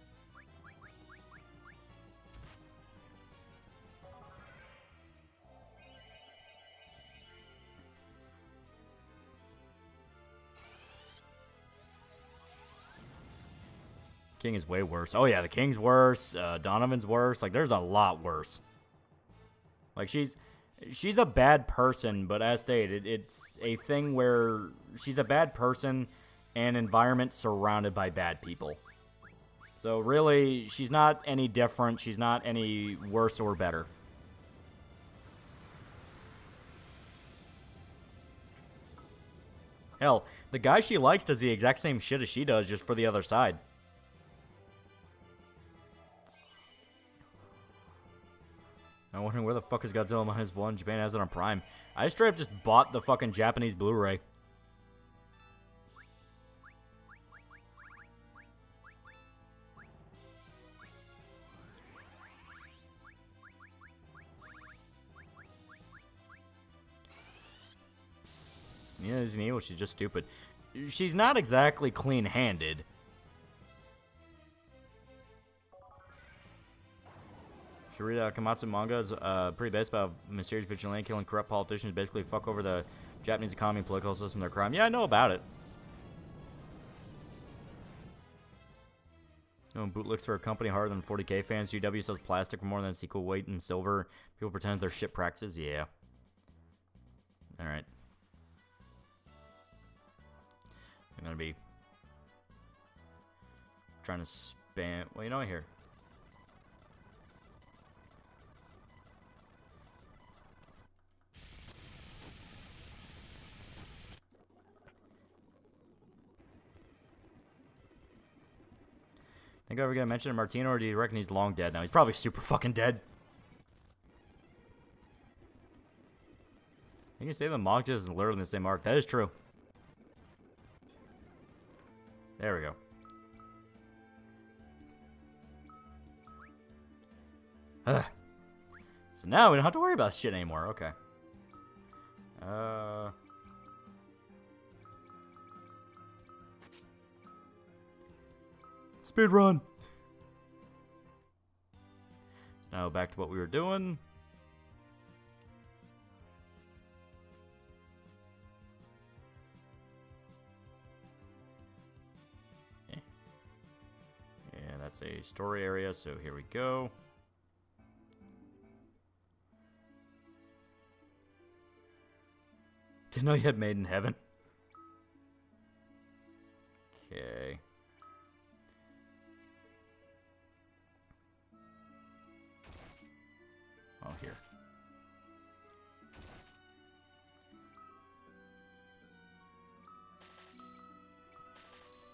King is way worse. Oh yeah, the King's worse. Donovan's worse. Like, there's a lot worse. Like, she's a bad person, but as stated, it's a thing where she's a bad person and environment surrounded by bad people. So really, she's not any different. She's not any worse or better. Hell, the guy she likes does the exact same shit as she does, just for the other side. I'm wondering where the fuck is Godzilla minus one? Japan has it on Prime. I straight up just bought the fucking Japanese Blu-ray. Yeah, isn't evil, she's just stupid. She's not exactly clean-handed. Should read Kamatsu manga. It's pretty based about mysterious vigilante killing corrupt politicians. Basically, fuck over the Japanese economy and political system, their crime. Yeah, I know about it. No, bootlicks for a company harder than 40k fans. GW sells plastic for more than its equal weight in silver. People pretend they're shit practices. Yeah. Alright. I'm gonna be trying to spam. Well, you know what? Here. Think I'm ever gonna mention Martino, or do you reckon he's long dead now? He's probably super fucking dead. You can say the Mogja is literally the same arc. That is true. There we go. Ugh. So now we don't have to worry about shit anymore. Okay. Speed run. So now back to what we were doing. That's a story area, so here we go. Didn't know you had Made in Heaven. Okay. Oh, here.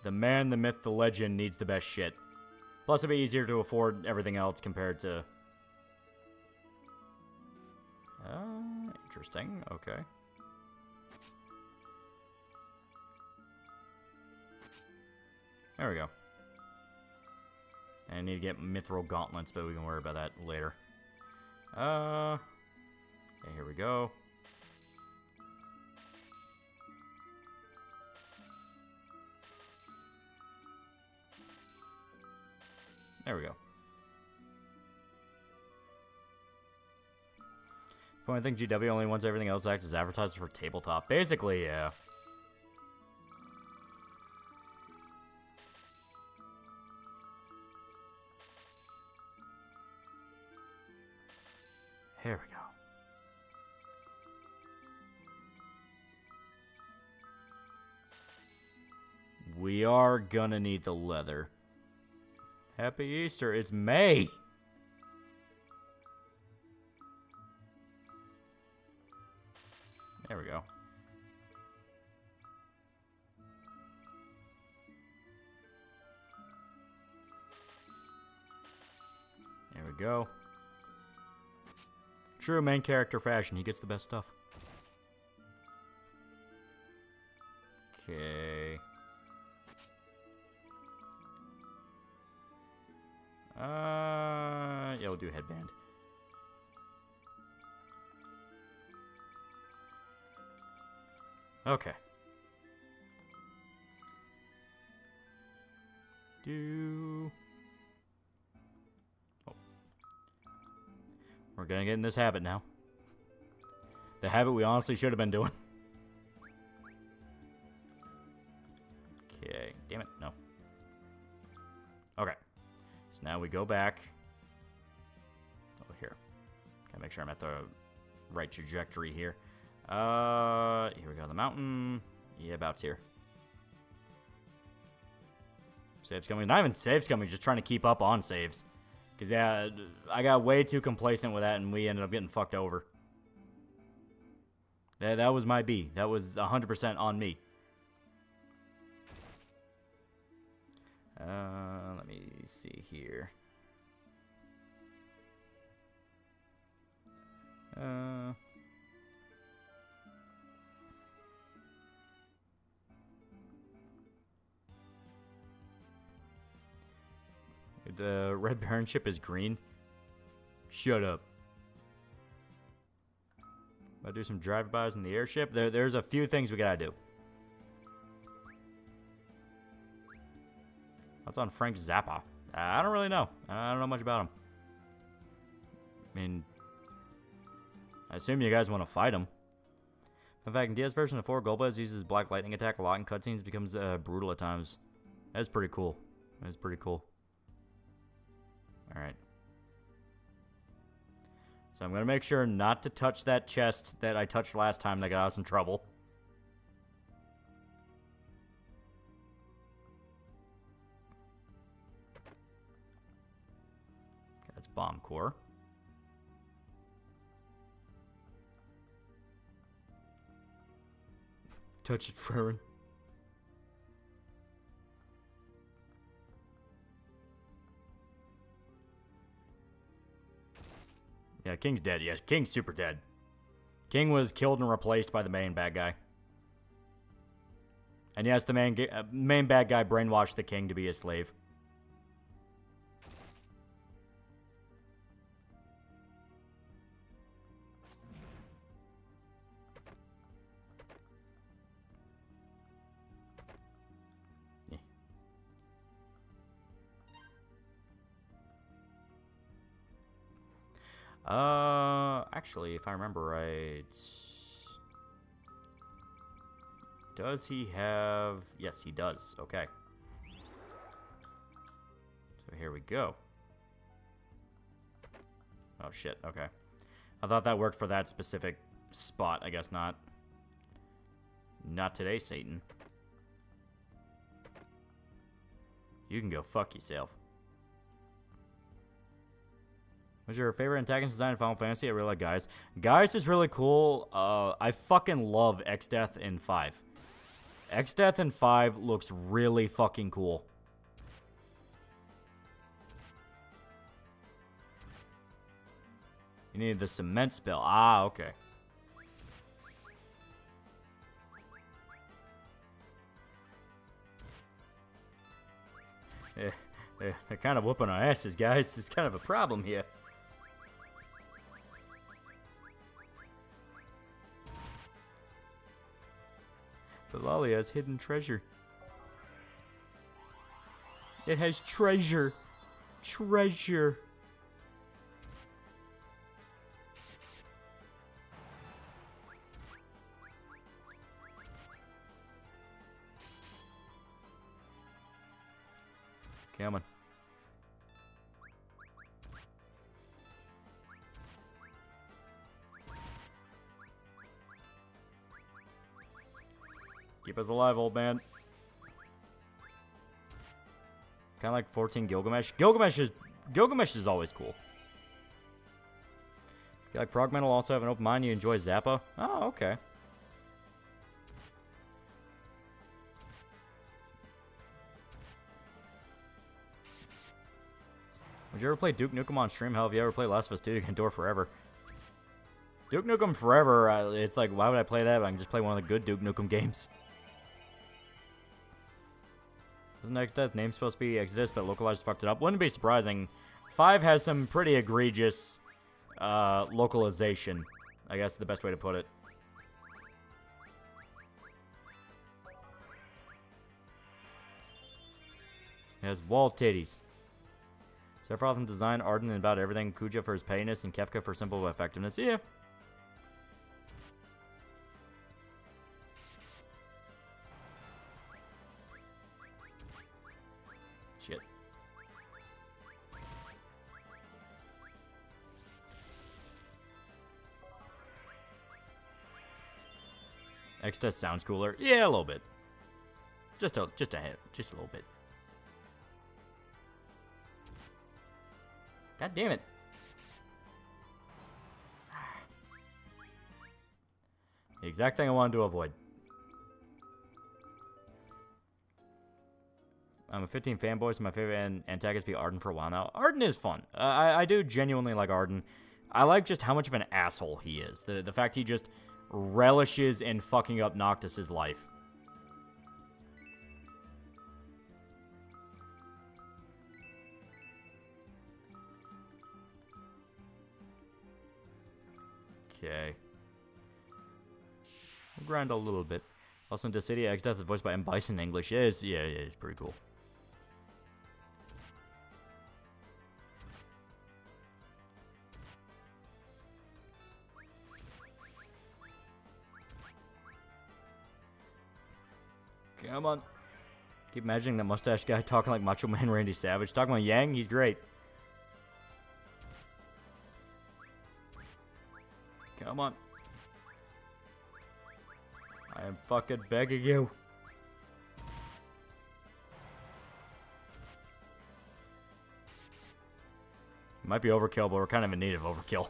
The man, the myth, the legend needs the best shit. Plus, it'll be easier to afford everything else compared to... interesting. Okay. There we go. And I need to get mithril gauntlets, but we can worry about that later. Okay, here we go. There we go. I think GW only wants everything else acts as advertisers for tabletop. Basically, yeah. Here we go. We are gonna need the leather. Happy Easter, it's May! There we go. There we go. True main character fashion, he gets the best stuff. Okay. Yeah, we'll do a headband. Okay. Oh. We're gonna get in this habit now. The habit we honestly should have been doing. Okay. Damn it. No. Okay. So now we go back. Oh, here. Gotta make sure I'm at the right trajectory here. Here we go, the mountain. Yeah, about's here. Saves coming. Not even saves coming, just trying to keep up on saves. Because, yeah, I got way too complacent with that, and we ended up getting fucked over. That was my B. That was 100% on me. Let me see here. The Red Baron ship is green. Shut up. I'll do some drive-bys in the airship. There's a few things we gotta do. What's on Frank Zappa? I don't really know. I don't know much about him. I mean, I assume you guys want to fight him. In fact, in DS version of 4, Golbez uses Black Lightning attack a lot in cutscenes, becomes brutal at times. That's pretty cool. That's pretty cool. Alright. So I'm going to make sure not to touch that chest that I touched last time that got us in trouble. Okay, that's bomb core. Touch it, Frerin. Yeah, King's dead. Yes, King's super dead. King was killed and replaced by the main bad guy. And yes, the main bad guy brainwashed the king to be a slave. Actually, if I remember right, does he have... Yes, he does. Okay. So here we go. Oh, shit. Okay. I thought that worked for that specific spot. I guess not. Not today, Satan. You can go fuck yourself. What's your favorite antagonist design in Final Fantasy? I really like Guise. Guise is really cool. I fucking love X-Death in 5. X-Death in 5 looks really fucking cool. You need the cement spell. Ah, okay. They're kind of whooping our asses, guys. It's kind of a problem here. The lolly has hidden treasure. It has treasure. Treasure. Come on. Keep us alive, old man. Kind of like 14 Gilgamesh. Gilgamesh is always cool. You like Progmental, also have an open mind. You enjoy Zappa. Oh, okay. Would you ever play Duke Nukem on stream? Hell, if you ever play Last of Us 2, you can endure forever. Duke Nukem Forever, it's like, why would I play that? I can just play one of the good Duke Nukem games. Isn't Exodus name supposed to be Exodus, but localized fucked it up? Wouldn't be surprising. 5 has some pretty egregious localization. I guess the best way to put it. It has wall titties. Sephiroth in design, Arden in about everything, Kuja for his pettiness, and Kefka for simple effectiveness. Yeah. Shit. X-Test sounds cooler. Yeah, a little bit. Just a hit. Just a little bit. God damn it. The exact thing I wanted to avoid. I'm a 15 fanboy, so my favorite antagonist be Arden for a while now. Arden is fun. I do genuinely like Arden. I like just how much of an asshole he is. The fact he just relishes in fucking up Noctis's life. Okay. We'll grind a little bit. Also in Dissidia, X-Death is voiced by M. Bison in English. Yeah, it's pretty cool. Come on. Keep imagining that mustache guy talking like Macho Man Randy Savage. Talking about Yang, he's great. Come on. I am fucking begging you. Might be overkill, but we're kind of in need of overkill.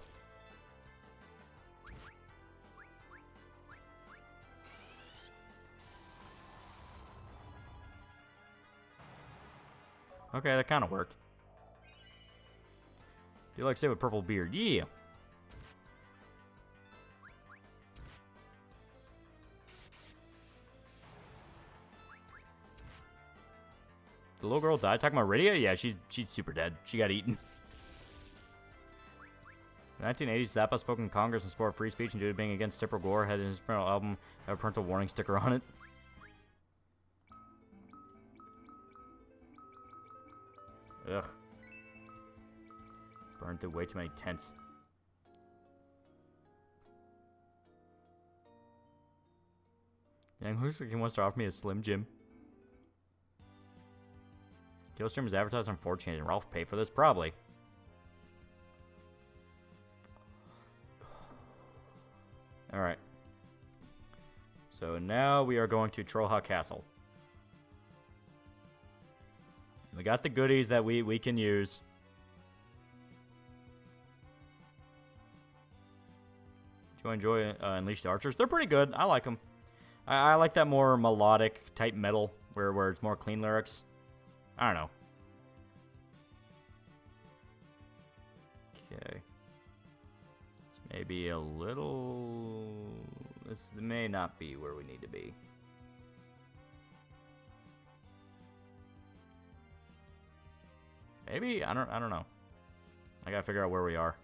Okay, that kind of worked. Do you like say with purple beard? Yeah. The little girl died? Talking about Rydia? Yeah, she's super dead. She got eaten. In the 1980s, Zappa spoke in Congress in support of free speech and due to being against Tipper Gore, had in his parental album have a parental warning sticker on it. Ugh. Burned through way too many tents. Yang looks like he wants to offer me a Slim Jim. Killstream is advertised on 4chan. Did Ralph pay for this? Probably. Alright. So now we are going to Troia Castle. We got the goodies that we can use. Do you enjoy Unleashed Archers? They're pretty good. I like them. I like that more melodic type metal where it's more clean lyrics. I don't know. Okay. This may be a little... This may not be where we need to be. Maybe? I don't know. I gotta figure out where we are.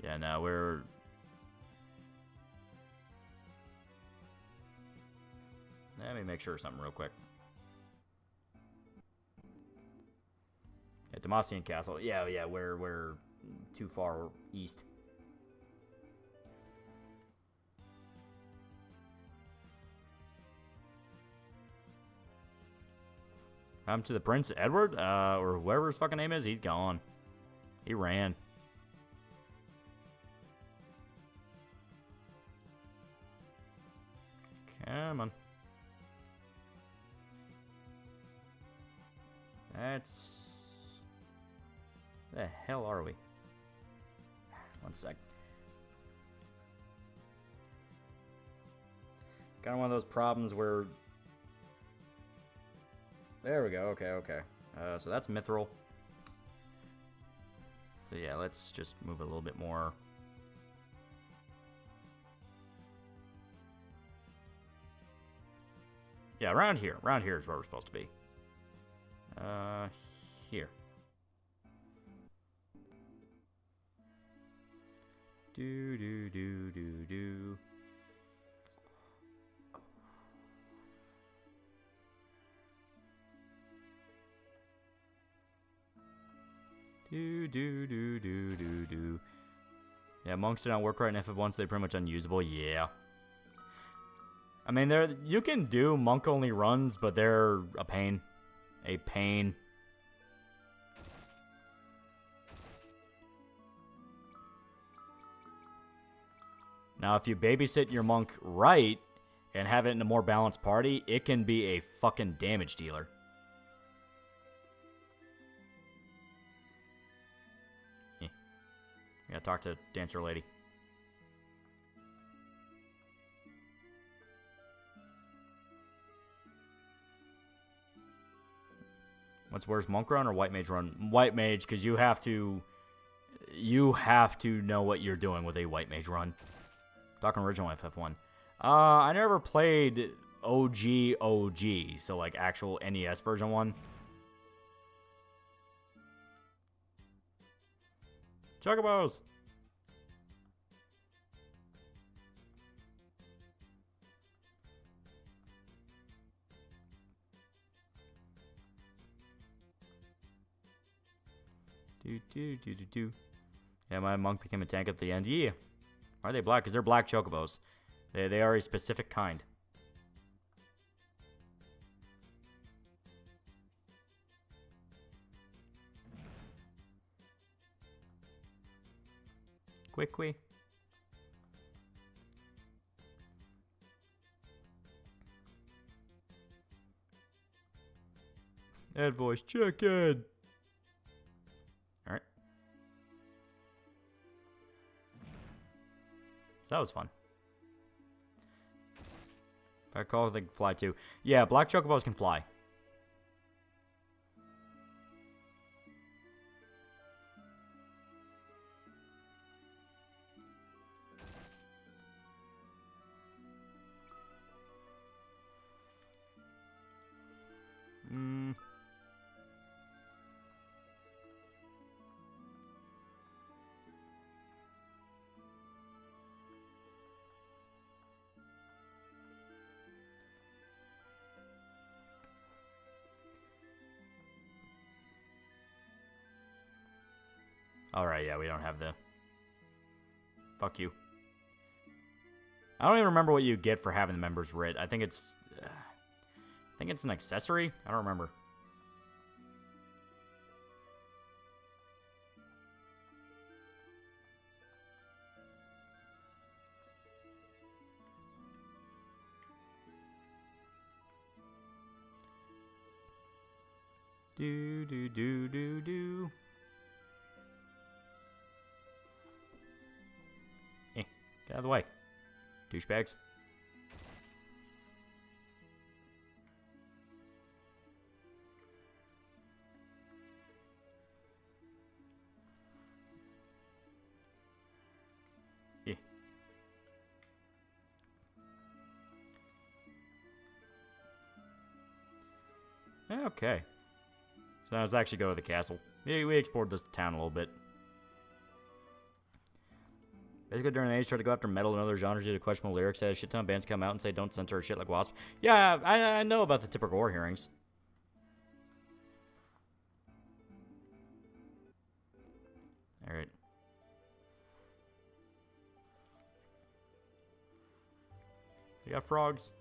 Yeah, no, we're... Let me make sure of something real quick. Yeah, Troia Castle. Yeah, we're too far east. To the Prince Edward, or whoever his fucking name is, he's gone. He ran. Come on. That's... The hell are we? One sec. Got one of those problems where... There we go, okay. So that's Mithril. So yeah, let's just move it a little bit more. Yeah, around here. Around here is where we're supposed to be. Here. Do. Do. Yeah, monks do not work right in FF1, so they're pretty much unusable. Yeah. I mean, you can do monk-only runs, but they're a pain. A pain. Now, if you babysit your monk right and have it in a more balanced party, it can be a fucking damage dealer. Yeah, talk to Dancer Lady. What's worse, Monk Run or White Mage Run? White Mage, because you have to know what you're doing with a White Mage Run. Talking original FF1. I never played OG, so like actual NES version 1. Chocobos! Do. Yeah, my monk became a tank at the end. Yeah. Why are they black? Because they're black chocobos. They are a specific kind. Quickly. Add voice check in. Alright. That was fun. If I call, they can fly too. Yeah, black chocobos can fly. Alright, yeah, we don't have the... Fuck you. I don't even remember what you get for having the members writ. I think it's an accessory? I don't remember. Do. Get out of the way, douchebags. Okay. So now let's actually go to the castle. We explored this town a little bit. Basically, during the age, tried to go after metal and other genres due to questionable lyrics. Had a shit ton of bands come out and say don't censor shit like Wasp. Yeah, I know about the typical war hearings. Alright. We got frogs.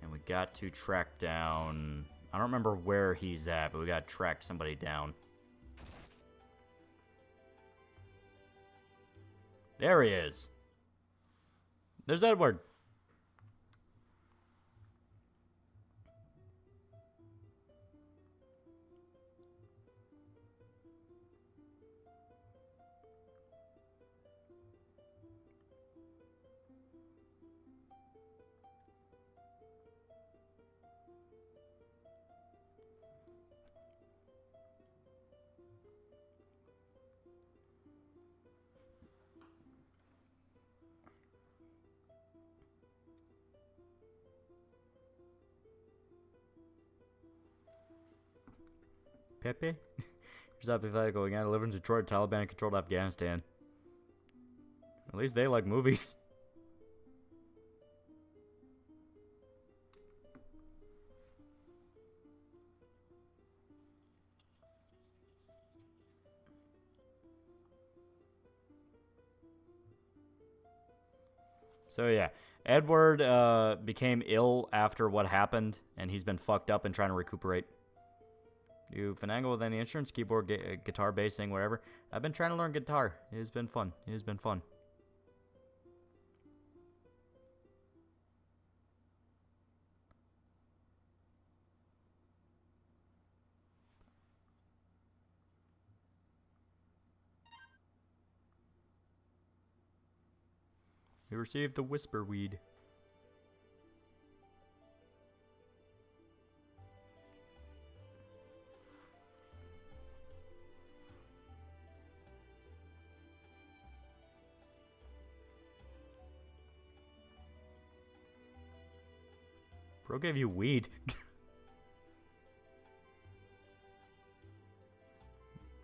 And we got to track down... I don't remember where he's at, but we gotta track somebody down. There he is. There's Edward. Pepe? Here's hypothetical again. I live in Detroit, Taliban controlled Afghanistan. At least they like movies. So yeah, Edward became ill after what happened, and he's been fucked up and trying to recuperate. You finagle with any instruments, keyboard, guitar, bass, sing, whatever. I've been trying to learn guitar. It has been fun. It has been fun. We received the whisper weed. Bro gave you weed.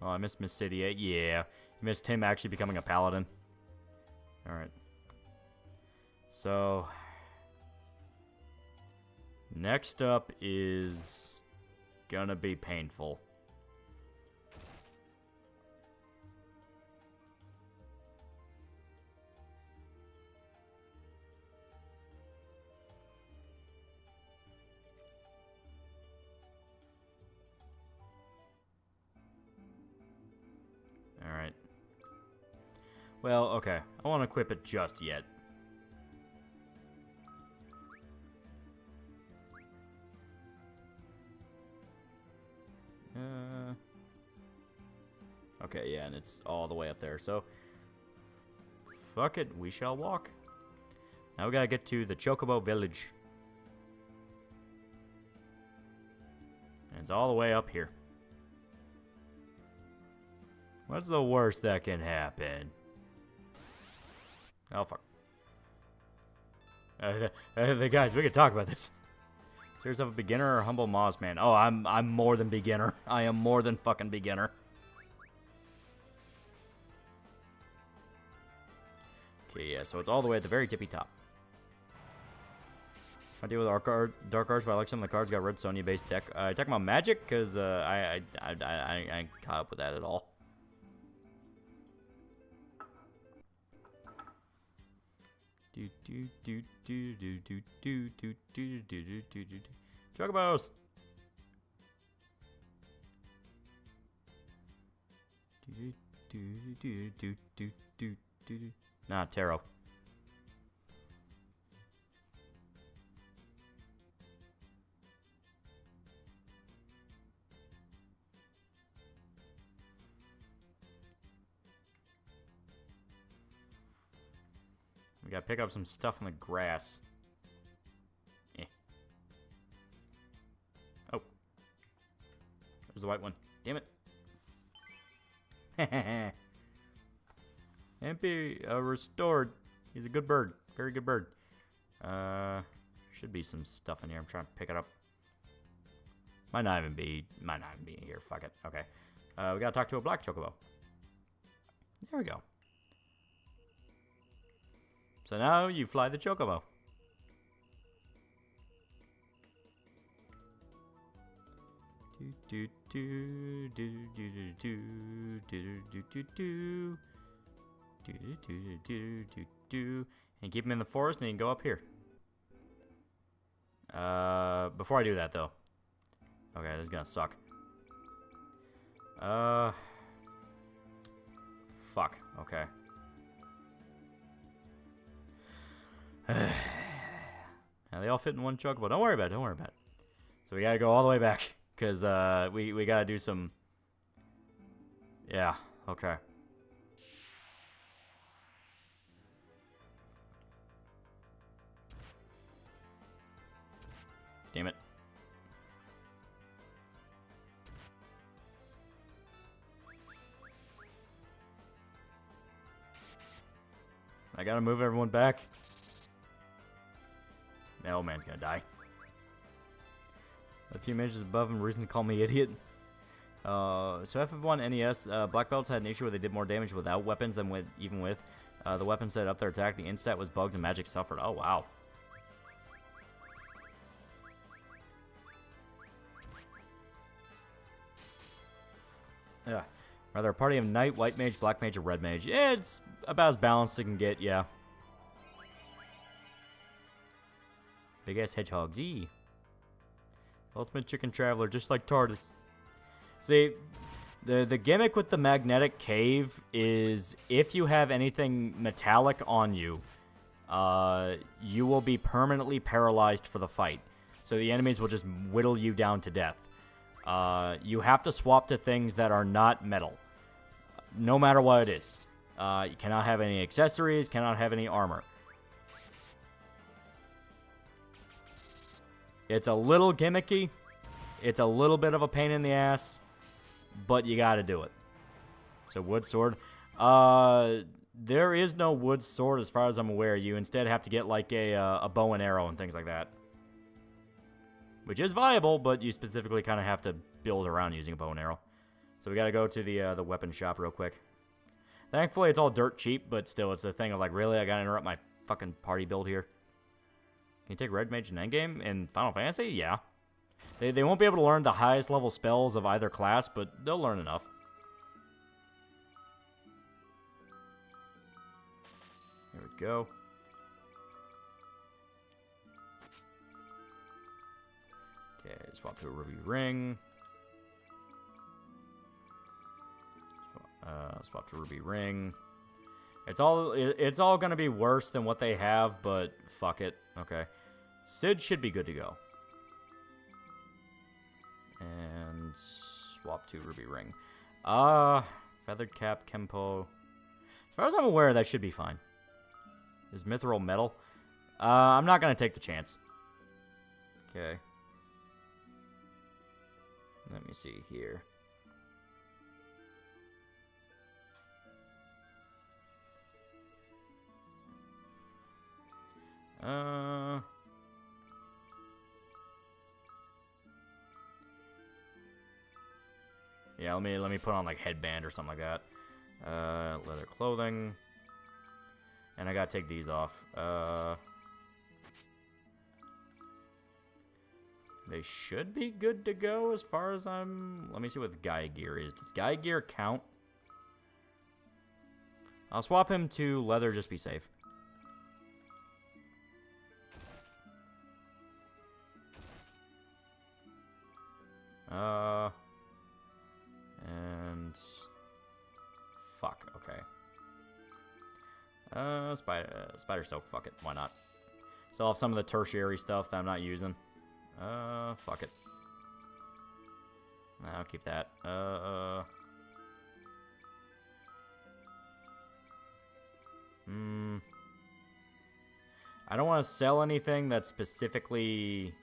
Oh, I missed Miss City. Yeah, you missed him actually becoming a paladin. Alright. So, next up is gonna be painful. Alright. Well, okay. I won't equip it just yet. Okay, yeah, and it's all the way up there, so... Fuck it, we shall walk. Now we gotta get to the Chocobo Village. And it's all the way up here. What's the worst that can happen? Oh, fuck. The guys, we could talk about this. Is yourself a beginner or humble Moz man? Oh, I'm more than beginner. I am more than fucking beginner. Okay, yeah, so it's all the way at the very tippy top. I deal with our dark arts, but I like some of the cards. Got red Sony based deck. Talking about Magic, because I ain't caught up with that at all. Chocobos. Nah, tarot. We gotta pick up some stuff in the grass. Eh. Oh. There's the white one. Damn it. MP restored. He's a good bird. Very good bird. Should be some stuff in here. I'm trying to pick it up. Might not even be in here. Fuck it. Okay. We gotta talk to a black chocobo. There we go. So now you fly the chocobo. Do do do do do do do do do do do do do do do, and keep him in the forest, and you can go up here. Before I do that though, okay, this is gonna suck. Fuck. Okay. Now they all fit in one chocobo. Don't worry about it. Don't worry about it. So we gotta go all the way back. Because we gotta do some... Yeah, okay. Damn it. I gotta move everyone back. That old man's gonna die. A few images above him, reason to call me idiot. So FF1 NES, Black Belts had an issue where they did more damage without weapons than even with. The weapon set up their attack, the instat was bugged and magic suffered. Oh, wow. Yeah. Rather a party of Knight, White Mage, Black Mage, or Red Mage. Yeah, it's about as balanced as it can get, yeah. Big ass hedgehogs, eee. Ultimate Chicken Traveler, just like TARDIS. See, the gimmick with the magnetic cave is if you have anything metallic on you, you will be permanently paralyzed for the fight. So the enemies will just whittle you down to death. You have to swap to things that are not metal, no matter what it is. You cannot have any accessories, cannot have any armor. It's a little gimmicky. It's a little bit of a pain in the ass, but you gotta do it. So wood sword. There is no wood sword as far as I'm aware. You instead have to get like a bow and arrow and things like that. Which is viable, but you specifically kind of have to build around using a bow and arrow. So we gotta go to the weapon shop real quick. Thankfully, it's all dirt cheap, but still, it's a thing of like, really, I gotta interrupt my fucking party build here. Can you take Red Mage in endgame in Final Fantasy? Yeah. They won't be able to learn the highest level spells of either class, but they'll learn enough. There we go. Okay, swap to a ruby ring. Swap to ruby ring. It's all gonna be worse than what they have, but fuck it. Okay. Sid should be good to go. And swap to ruby ring. Feathered cap, Kempo. As far as I'm aware, that should be fine. Is mithril metal? I'm not gonna take the chance. Okay. Let me see here. Yeah, let me put on like headband or something like that. Leather clothing. And I gotta take these off. They should be good to go as far as I'm... Let me see what the Gaia gear is. Does Gaia gear count? I'll swap him to leather, just be safe. And... Fuck, okay. Spider silk, fuck it, why not? Sell off some of the tertiary stuff that I'm not using. Fuck it. I'll keep that. I don't want to sell anything that's specifically...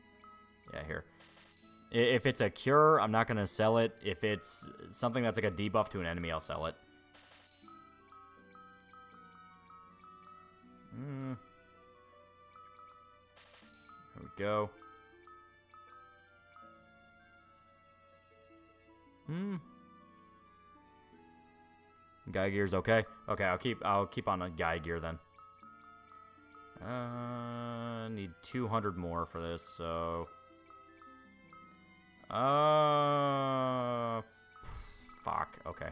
Yeah, here. If it's a cure, I'm not going to sell it. If it's something that's like a debuff to an enemy, I'll sell it. go. Guy gear's okay. Okay, I'll keep on a guy gear then. Need 200 more for this, so fuck, okay.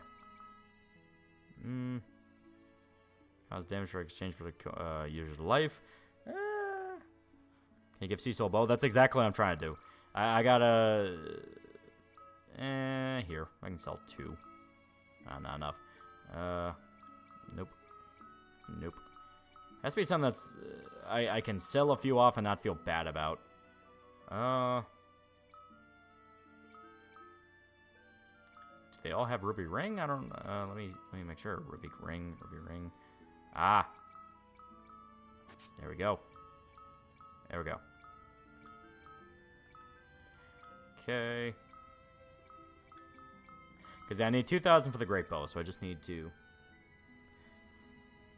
Cause damage for exchange for the user's life. Can you give Cecil a bow? That's exactly what I'm trying to do. I gotta here, I can sell 2. Not enough. Nope. Nope. Has to be something that's I can sell a few off and not feel bad about. Do they all have ruby ring? I don't. Let me make sure. Ruby ring. Ah. There we go. There we go. Okay. Because I need 2,000 for the great bow, so I just need to.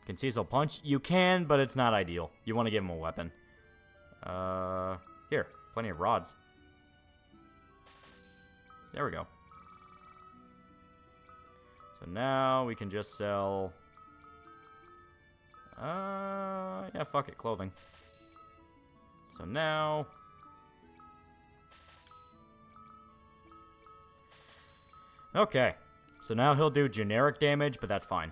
Can Cecil punch? You can, but it's not ideal. You want to give him a weapon. Here, plenty of rods. There we go. So now we can just sell. Yeah, fuck it, clothing. So now. Okay, so now he'll do generic damage, but that's fine.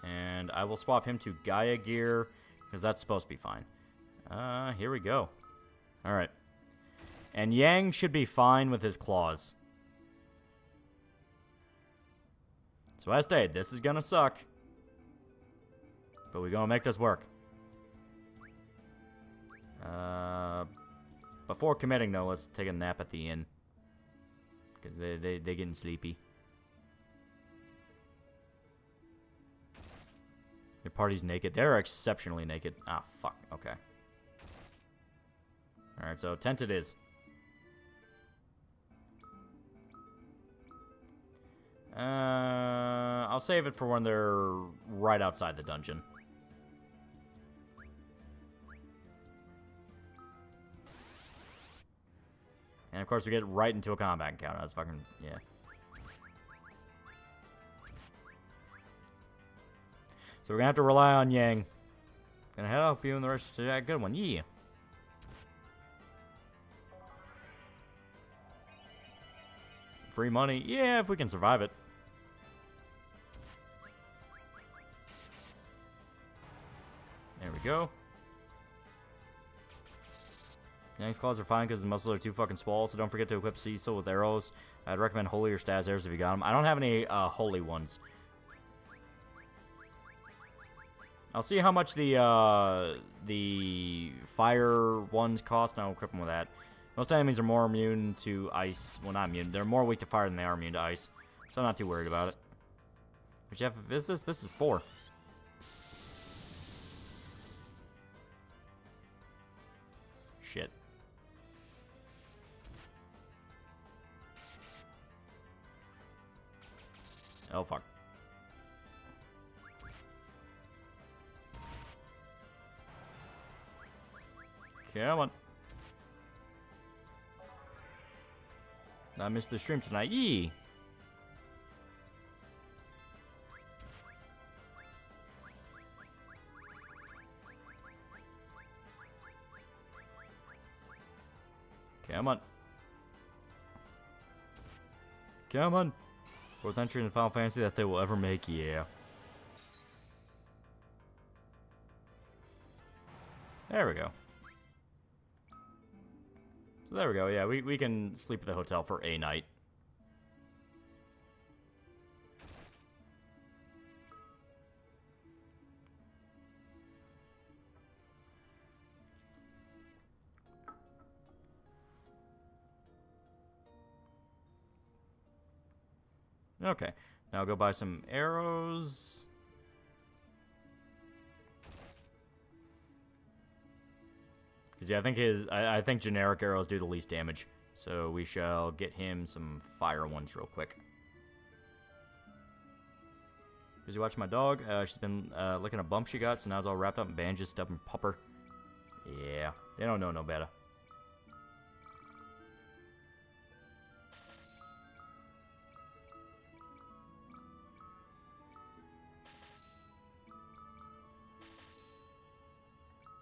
And I will swap him to Gaia gear, because that's supposed to be fine. Here we go. Alright. And Yang should be fine with his claws. So I stated, this is gonna suck. But we're gonna make this work. Before committing, though, let's take a nap at the inn. Because they're getting sleepy. Your party's naked. They're exceptionally naked. Ah, fuck. Okay. Alright, so tent it is. I'll save it for when they're right outside the dungeon. And of course we get right into a combat encounter. That's fucking, yeah. So we're gonna have to rely on Yang. Gonna help you in the rest of that good one, yeah. Free money, yeah, if we can survive it. There we go. Yang's claws are fine because his muscles are too fucking small, so don't forget to equip Cecil with arrows. I'd recommend holy or Stas arrows if you got them. I don't have any holy ones. I'll see how much the fire ones cost, and I'll equip them with that. Most enemies are more immune to ice. Well, not immune. They're more weak to fire than they are immune to ice. So I'm not too worried about it. But Jeff, this is 4. Shit. Oh, fuck. Come on. I missed the stream tonight. Yee! Come on. Come on. 4th entry in Final Fantasy that they will ever make, yeah. There we go. So there we go, yeah, we can sleep at the hotel for a night. Okay, now I'll go buy some arrows. Because yeah, I think generic arrows do the least damage. So we shall get him some fire ones real quick. Busy watching my dog. She's been licking a bump she got, so now it's all wrapped up in bandages, stubborn pupper. Yeah, they don't know no better.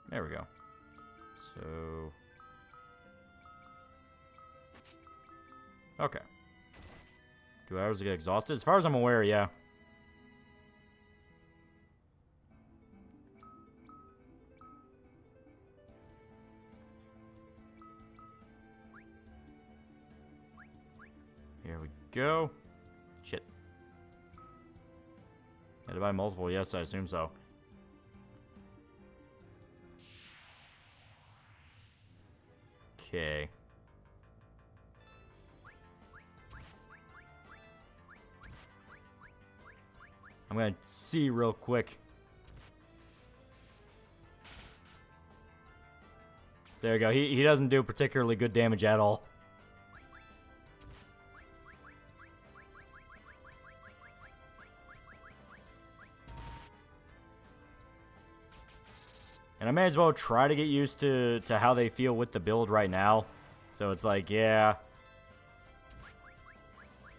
There we go. So... Okay. 2 hours to get exhausted? As far as I'm aware, yeah. Here we go. Shit. Had to buy multiple? Yes, I assume so. Okay. I'm gonna see real quick. There you go. He doesn't do particularly good damage at all. And I may as well try to get used to how they feel with the build right now. So it's like, yeah.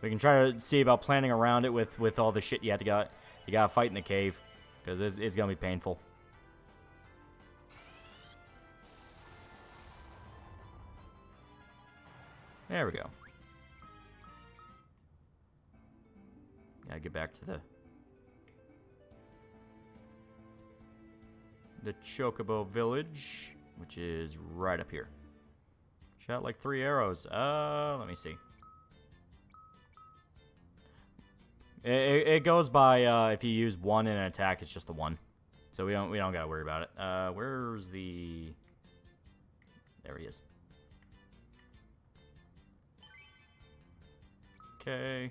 We can try to see about planning around it with all the shit you gotta fight in the cave. Because it's gonna be painful. There we go. Gotta get back to the Chocobo Village, which is right up here. Shot like 3 arrows. Let me see. It goes by if you use 1 in an attack, it's just the 1. So we don't gotta worry about it. Where's the... There he is. Okay.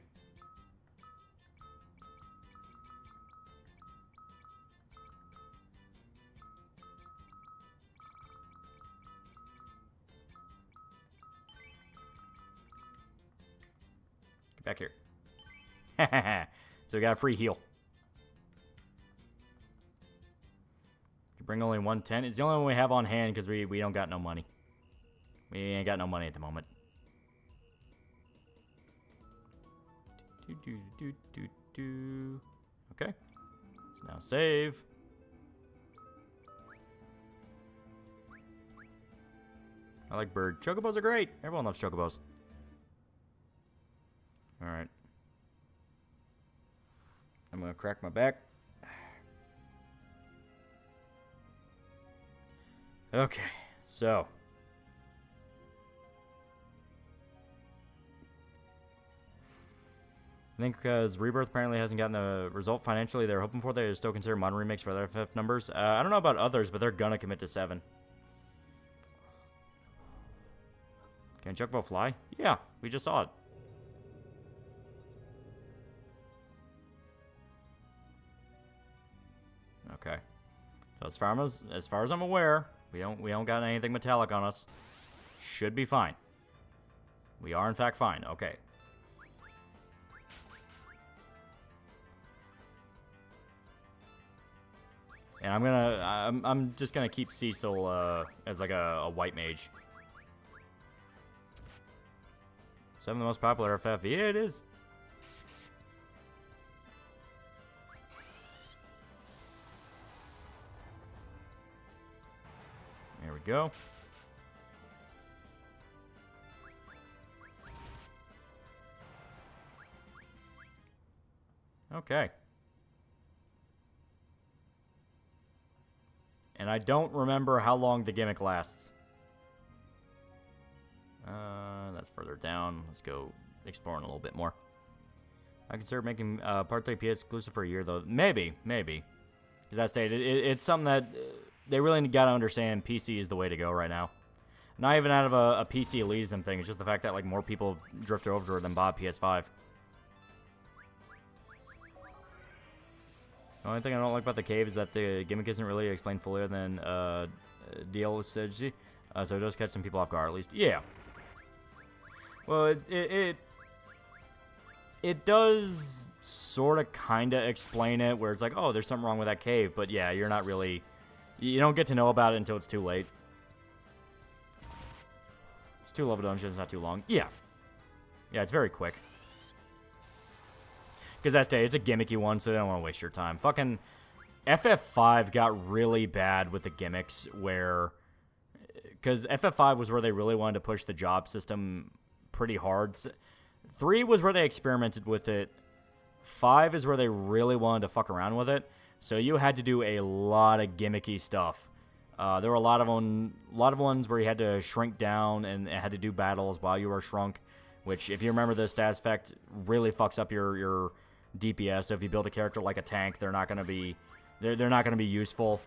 Get back here. So we got a free heal. You bring only 110. It's the only one we have on hand because we don't got no money. We ain't got no money at the moment. Okay. So now save. I like bird. Chocobos are great. Everyone loves chocobos. Alright. I'm gonna crack my back. Okay, so. I think because Rebirth apparently hasn't gotten the result financially they're hoping for, they still consider modern remakes for other FF numbers. I don't know about others, but they're gonna commit to 7. Can Chocobo fly? Yeah, we just saw it. Okay. So as far as I'm aware, we don't got anything metallic on us. Should be fine. We are in fact fine. Okay. And I'm just gonna keep Cecil as like a white mage. 7 the most popular FF. Yeah, it is. There we go. Okay. And I don't remember how long the gimmick lasts. That's further down. Let's go exploring a little bit more. I consider making Part 3 PS exclusive for a year, though. Maybe. Because I stated, it's something that they really got to understand PC is the way to go right now. Not even out of a PC elitism thing. It's just the fact that like more people drifted over to it than bought PS5. The only thing I don't like about the cave is that the gimmick isn't really explained fully other than DLC. So it does catch some people off guard, at least. Yeah. Well, It does sort of kind of explain it, where it's like, oh, there's something wrong with that cave, but yeah, you're not really... You don't get to know about it until it's too late. It's 2 level dungeons, not too long. Yeah. Yeah, it's very quick. Because that's it's a gimmicky one, so they don't want to waste your time. Fucking FF5 got really bad with the gimmicks, where... Because FF5 was where they really wanted to push the job system pretty hard. 3 was where they experimented with it. 5 is where they really wanted to fuck around with it. So you had to do a lot of gimmicky stuff. There were a lot of ones where you had to shrink down and had to do battles while you were shrunk. Which, if you remember, the stats effect really fucks up your DPS. So if you build a character like a tank, they're not gonna be useful.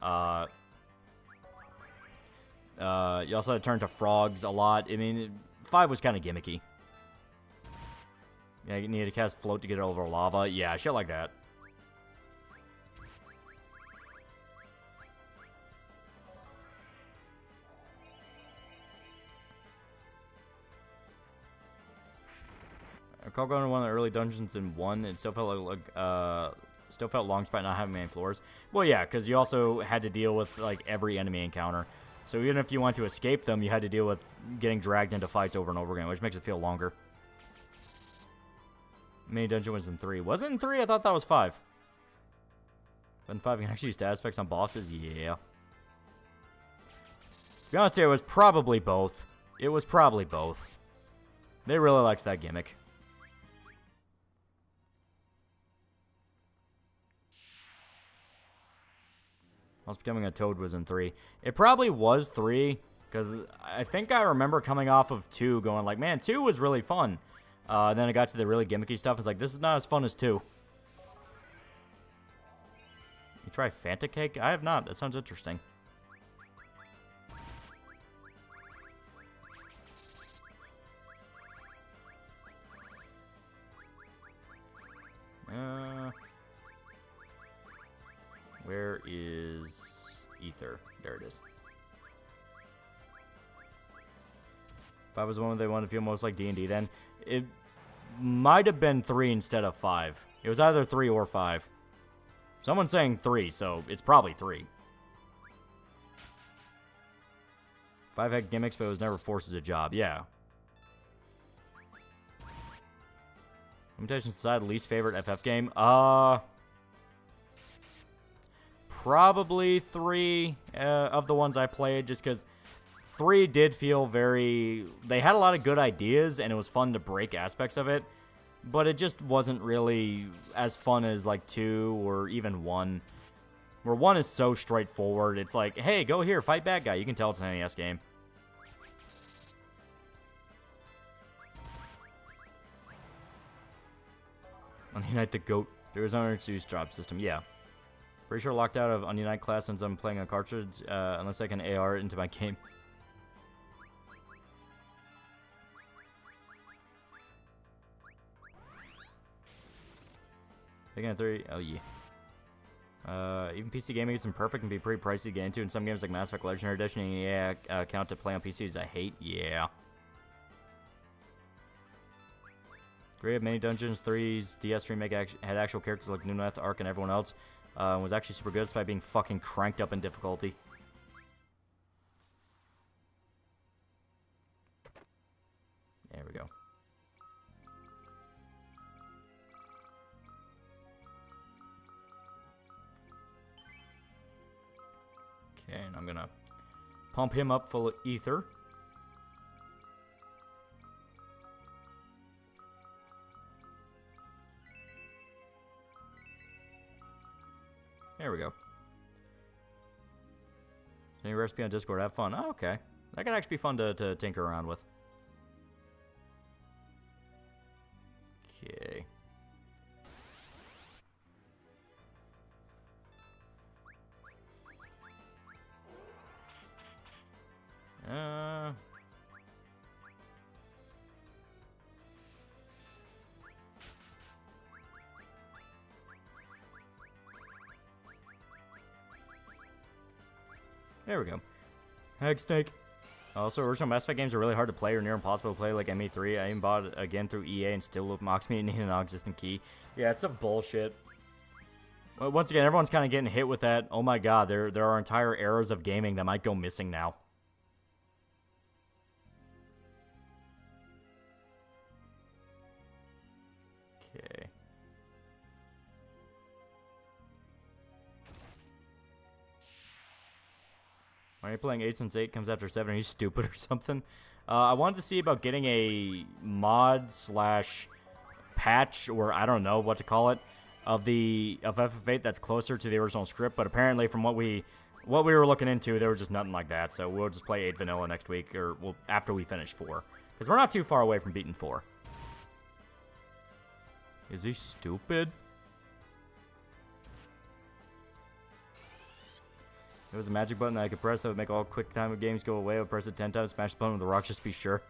You also had to turn to frogs a lot. I mean, 5 was kind of gimmicky. Yeah, you needed to cast float to get over lava. Yeah, shit like that. I recall going to one of the early dungeons in 1, and still felt long despite not having many floors. Well, yeah, because you also had to deal with like every enemy encounter. So even if you wanted to escape them, you had to deal with getting dragged into fights over and over again, which makes it feel longer. Mini dungeon was in 3. Was it in 3? I thought that was 5. But in 5, you can actually use stat effects on bosses? Yeah. To be honest here, it was probably both. It was probably both. They really liked that gimmick. Us Becoming a Toad was in 3. It probably was 3, because I think I remember coming off of 2 going like, man, 2 was really fun. Then I got to the really gimmicky stuff. It's like, this is not as fun as 2. You try Fanta Cake? I have not. That sounds interesting. Where is Ether? There it is. 5 was the one where they wanted to feel most like D&D then. It might have been 3 instead of 5. It was either 3 or 5. Someone's saying 3, so it's probably 3. 5 had gimmicks, but it was never forced as a job. Yeah. Limitations aside, least favorite FF game? Probably 3 of the ones I played, just because 3 did feel very... They had a lot of good ideas, and it was fun to break aspects of it, but it just wasn't really as fun as, like, 2 or even 1. Where 1 is so straightforward, it's like, hey, go here, fight bad guy. You can tell it's an NES game. Unite the Goat. There is an unintroduced job system, yeah. Pretty sure locked out of Unite class since I'm playing a cartridge, unless I can AR it into my game. Thinking of 3, oh yeah. Even PC gaming isn't perfect and be pretty pricey to get into. In some games like Mass Effect Legendary Edition, yeah, count to play on PCs I hate, yeah. 3 had many dungeons, 3's DS remake had actual characters like Nunath, Ark, and everyone else. Was actually super good despite being fucking cranked up in difficulty. There we go. Okay, and I'm gonna pump him up full of ether. There we go. Any recipe on Discord? Have fun. Oh, okay. That could actually be fun to tinker around with. Okay. There we go. Hag snake. Also, original Mass Effect games are really hard to play or near impossible to play, like ME3. I even bought it again through EA and still mocks me and need a non-existent key. Yeah, it's a bullshit. Well, once again, everyone's kind of getting hit with that. Oh my god, there are entire eras of gaming that might go missing now. Okay. Why are you playing 8 since 8 comes after 7? Are you stupid or something? I wanted to see about getting a mod slash patch, or I don't know what to call it, of FF8 that's closer to the original script, but apparently from what we were looking into, there was just nothing like that, so we'll just play 8 vanilla next week, or after we finish 4. Because we're not too far away from beating 4. Is he stupid? There was a magic button that I could press that would make all quick time games go away. I would press it 10 times, smash the button with the rock, just to be sure.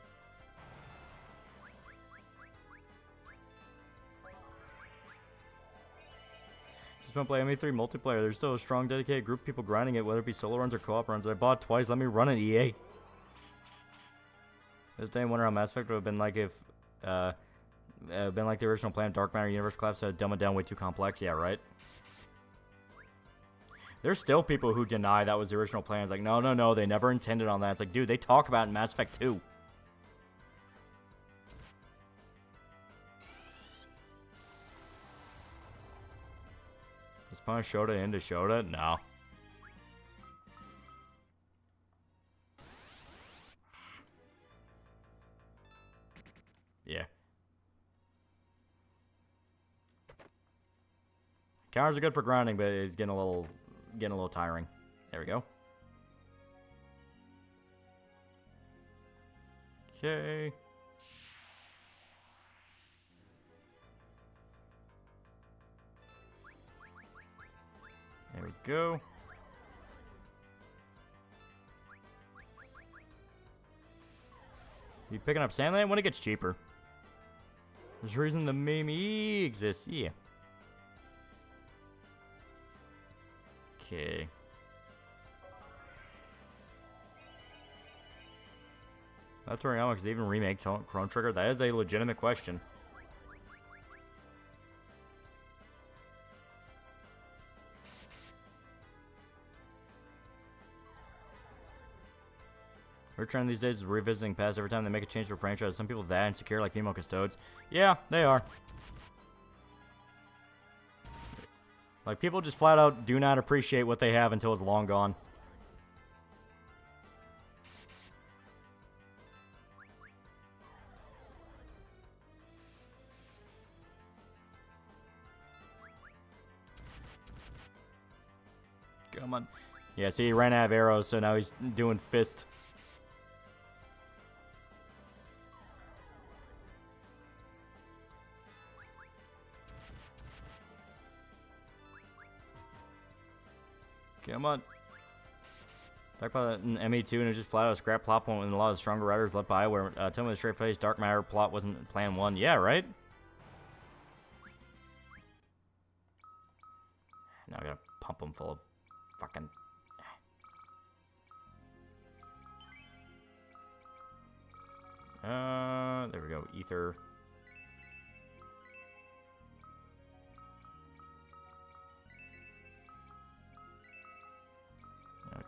Just want to play ME3 multiplayer. There's still a strong, dedicated group of people grinding it, whether it be solo runs or co-op runs. I bought it twice. Let me run it, EA. This day I wonder how Mass Effect would have been like if, been like the original plan. Dark Matter Universe collapse, so dumb it down way too complex. Yeah, right. There's still people who deny that was the original plan. It's like, no, they never intended on that. It's like, dude, they talk about it in Mass Effect 2. Is Spawn Shota into Shota? No. Yeah. Counters are good for grinding, but it's getting a little tiring. There we go. Okay. There we go. You picking up Sandland when it gets cheaper. There's a reason the meme exists. Yeah. Okay. That's where I am, because they even remake Chrono Trigger. That is a legitimate question. We're trying these days is revisiting past every time they make a change to a franchise. Some people are that insecure, like female custodes. Yeah, they are. Like, people just flat out do not appreciate what they have until it's long gone. Come on. Yeah, see, he ran out of arrows, so now he's doing fist. Come on. Talk about that in ME2, and it was just flat out a scrap plot point when a lot of the stronger writers left by, where tell me the straight face Dark Matter plot wasn't plan 1. Yeah, right? Now I gotta pump them full of fucking... there we go. Ether.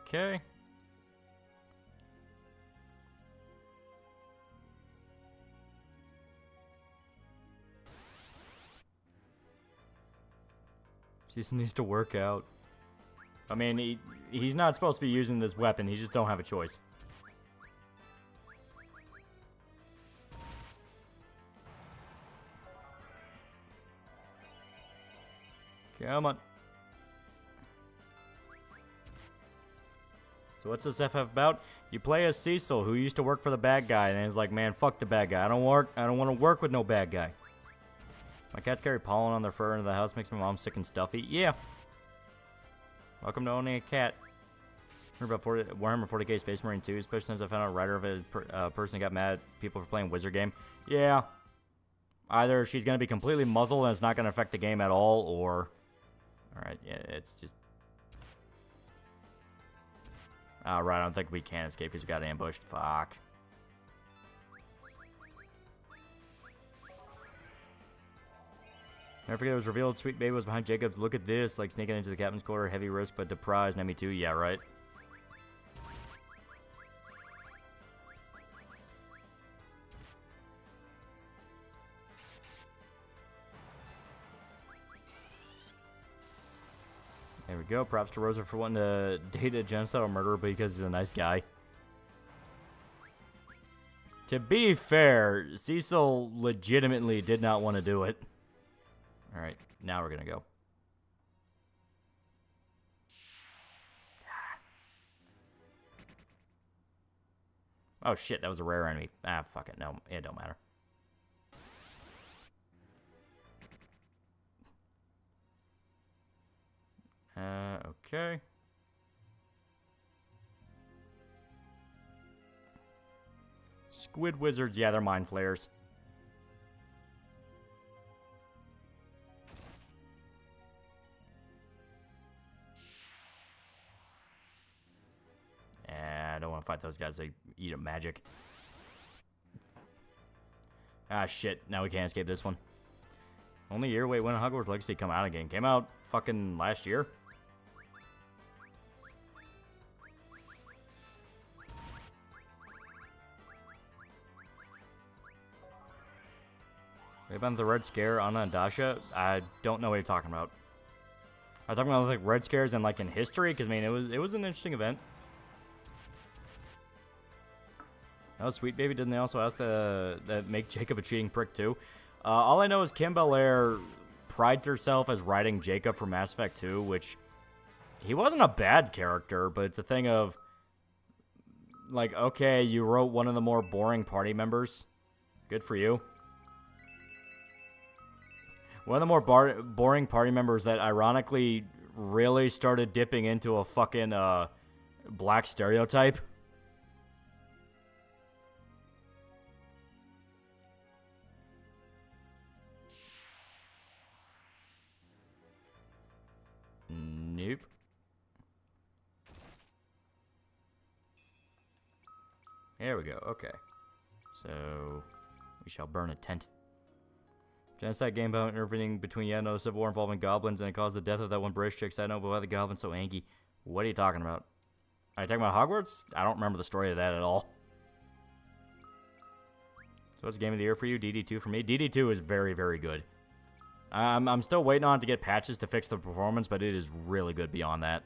Okay. Cecil needs to work out. I mean, he's not supposed to be using this weapon. He just don't have a choice. Come on. So what's this FF about? You play as Cecil, who used to work for the bad guy, and he's like, man, fuck the bad guy. I don't want to work with no bad guy. My cats carry pollen on their fur into the house, makes my mom sick and stuffy. Yeah. Welcome to owning a cat. Heard about Warhammer 40k Space Marine 2, especially since I found out a writer of it person got mad at people for playing Wizard game. Yeah. Either she's going to be completely muzzled and it's not going to affect the game at all, or... Alright, yeah, it's just... Right, I don't think we can escape because we got ambushed. Fuck. Never forget it was revealed Sweet Baby was behind Jacob's. Look at this, like sneaking into the captain's quarter. Heavy risk, but the prize. Nemi too. Yeah, right. There we go. Props to Rosa for wanting to date a genocidal murderer because he's a nice guy. To be fair, Cecil legitimately did not want to do it. Alright, now we're gonna go. Oh shit, that was a rare enemy. Ah, fuck it. No, it don't matter. Okay. Squid wizards, yeah, they're mind flayers. I don't want to fight those guys. They eat up magic. Ah, shit. Now we can't escape this one. Only year wait when Hogwarts Legacy come out again. Came out fucking last year. What about the Red Scare, Anna and Dasha? I don't know what you're talking about. Are you talking about like Red Scares and like in history? Because I mean, it was an interesting event. Oh, Sweet Baby, didn't they also ask that make Jacob a cheating prick too? All I know is Kim Belair prides herself as writing Jacob for Mass Effect 2, which he wasn't a bad character, but it's a thing of like, okay, you wrote one of the more boring party members. Good for you. One of the more boring party members that ironically really started dipping into a fucking black stereotype. Nope. There we go. Okay. So, we shall burn a tent. Genocide game about intervening between yet another civil war involving goblins, and it caused the death of that one British chick. I know, but why the goblins so angry? What are you talking about? Are you talking about Hogwarts? I don't remember the story of that at all. So what's game of the year for you? DD2 for me. DD2 is very, very good. I'm still waiting on it to get patches to fix the performance, but it is really good beyond that.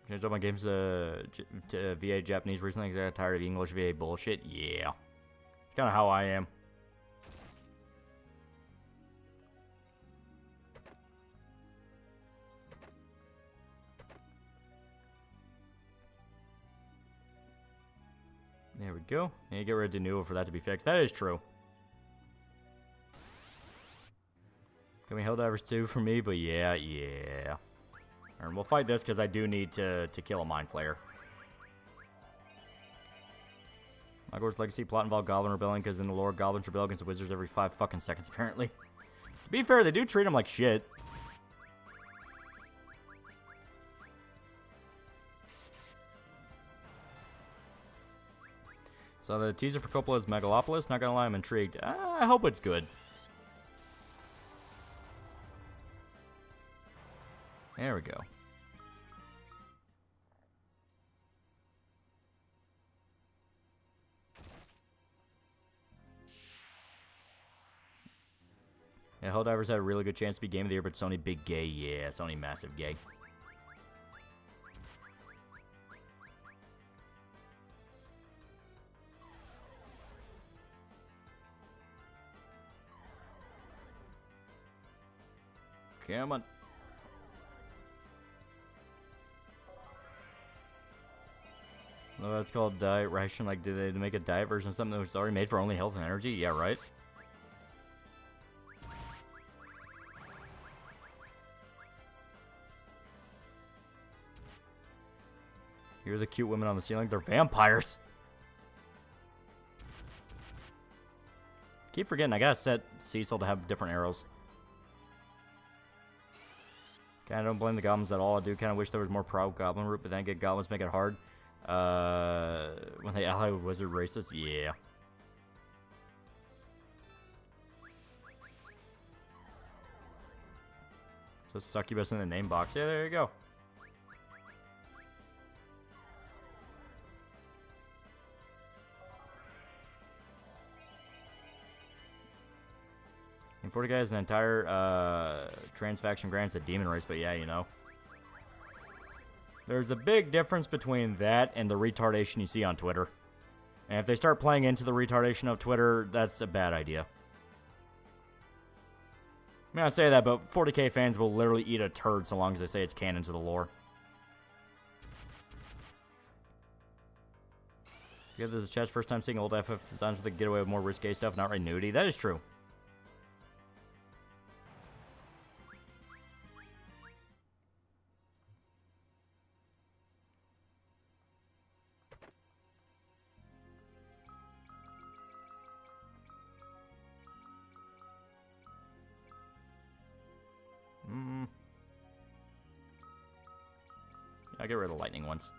Changed all my games to VA Japanese recently because I got tired of English VA bullshit. Yeah. It's kind of how I am. There we go. And you get rid of Denuvo for that to be fixed. That is true. Can we Helldivers 2 for me? But yeah. And we'll fight this because I do need to kill a Mind Flayer. Hogwarts Legacy plot involved Goblin Rebellion because in the lore, Goblins rebel against the Wizards every 5 fucking seconds, apparently. To be fair, they do treat them like shit. So the teaser for Coppola's Megalopolis, not gonna lie, I'm intrigued. I hope it's good. There we go. Yeah, Helldivers had a really good chance to be Game of the Year, but Sony big gay. Yeah, Sony massive gay. Come on. No, that's called diet ration. Like, did they make a diet version of something that was already made for only health and energy? Yeah, right. You're the cute women on the ceiling. They're vampires. Keep forgetting, I gotta set Cecil to have different arrows. I don't blame the goblins at all. I do kind of wish there was more pro goblin route, but then again, goblins make it hard. When they ally with wizard races, yeah. So succubus in the name box. Yeah, there you go. And 40 guys, an entire trans faction grants a demon race, but yeah, you know. There's a big difference between that and the retardation you see on Twitter. And if they start playing into the retardation of Twitter, that's a bad idea. I mean, I say that, but 40k fans will literally eat a turd so long as they say it's canon to the lore. Yeah, this is chat's first time seeing old FF designs with the get away with more risque stuff, not right nudity. That is true. I'll get rid of the lightning ones.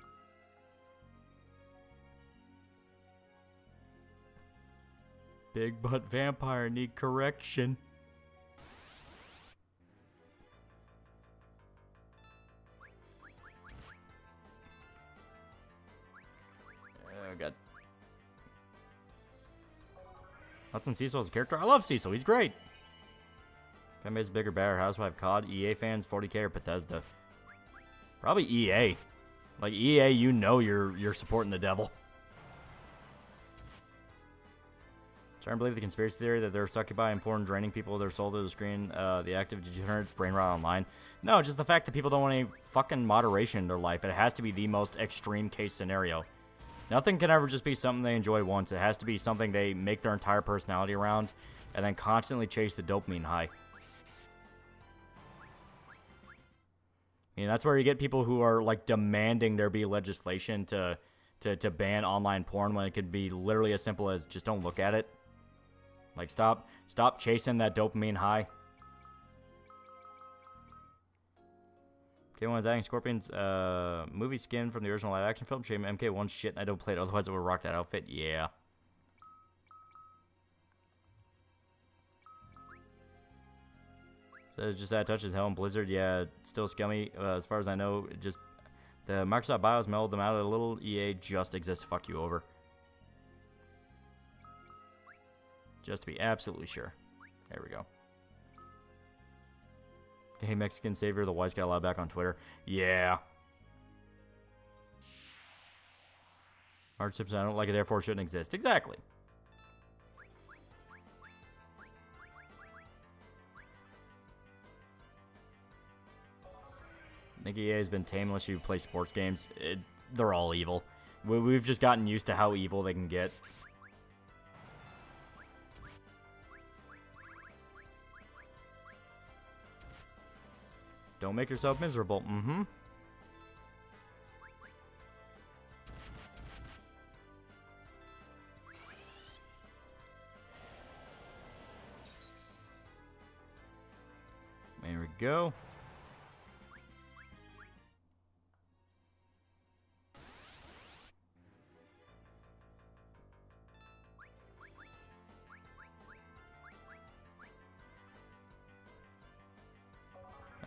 Big butt vampire need correction. Oh god. Hudson Cecil as a character? I love Cecil, he's great. Fanbase bigger, better, Housewife, COD, EA fans, 40k, or Bethesda? Probably EA. Like, EA, you know you're supporting the devil. Trying to believe the conspiracy theory that they're succubi and porn draining people with their soul to the screen, the active degenerates brain rot online. No, just the fact that people don't want any fucking moderation in their life. It has to be the most extreme case scenario. Nothing can ever just be something they enjoy once. It has to be something they make their entire personality around and then constantly chase the dopamine high. You know, that's where you get people who are like demanding there be legislation to ban online porn when it could be literally as simple as just don't look at it. Like stop chasing that dopamine high. K1 is adding Scorpion's movie skin from the original live action film. Shame MK1 shit and I don't play it, otherwise it would rock that outfit. Yeah. So just that touches hell and Blizzard, yeah, it's still scummy. As far as I know, just the Microsoft BIOS mellowed them out a little. EA just exists to fuck you over. Just to be absolutely sure. There we go. Hey, Mexican Savior, the wise guy allowed back on Twitter. Yeah. Marge Simpson, I don't like it, therefore shouldn't exist. Exactly. I think EA has been tame unless you play sports games. They're all evil. We've just gotten used to how evil they can get. Don't make yourself miserable. Mm-hmm. There we go.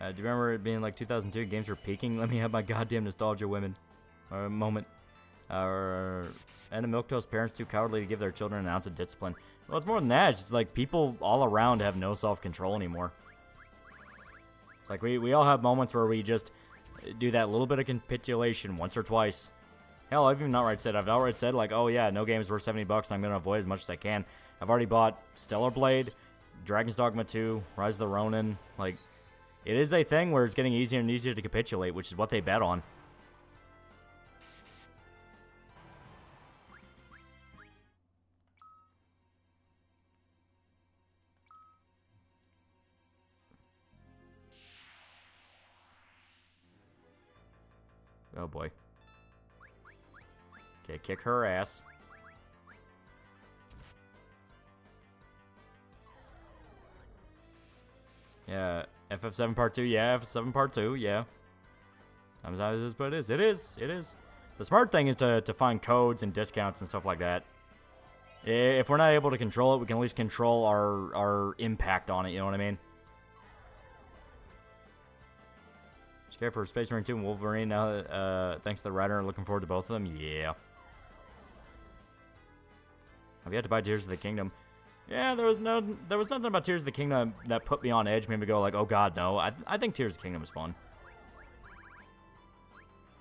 Do you remember it being like 2002? Games were peaking. Let me have my goddamn nostalgia moment. And the milquetoast parents too cowardly to give their children an ounce of discipline. Well, it's more than that. It's just like people all around have no self-control anymore. It's like we all have moments where we just do that little bit of capitulation once or twice. Hell, I've even outright said like, oh yeah, no game is worth $70 and I'm going to avoid as much as I can. I've already bought Stellar Blade, Dragon's Dogma 2, Rise of the Ronin. Like, it is a thing where it's getting easier and easier to capitulate, which is what they bet on. Oh boy. Okay, kick her ass. Yeah, FF7 Part 2, yeah, FF7 Part 2, yeah. Sometimes it is, but it is. It is. The smart thing is to find codes and discounts and stuff like that. If we're not able to control it, we can at least control our impact on it, you know what I mean? Scared for Space Marine 2 and Wolverine now, thanks to the writer, looking forward to both of them, yeah. Have you had to buy Tears of the Kingdom? Yeah, there was nothing about Tears of the Kingdom that put me on edge, made me go like, oh god, no. I think Tears of the Kingdom is fun.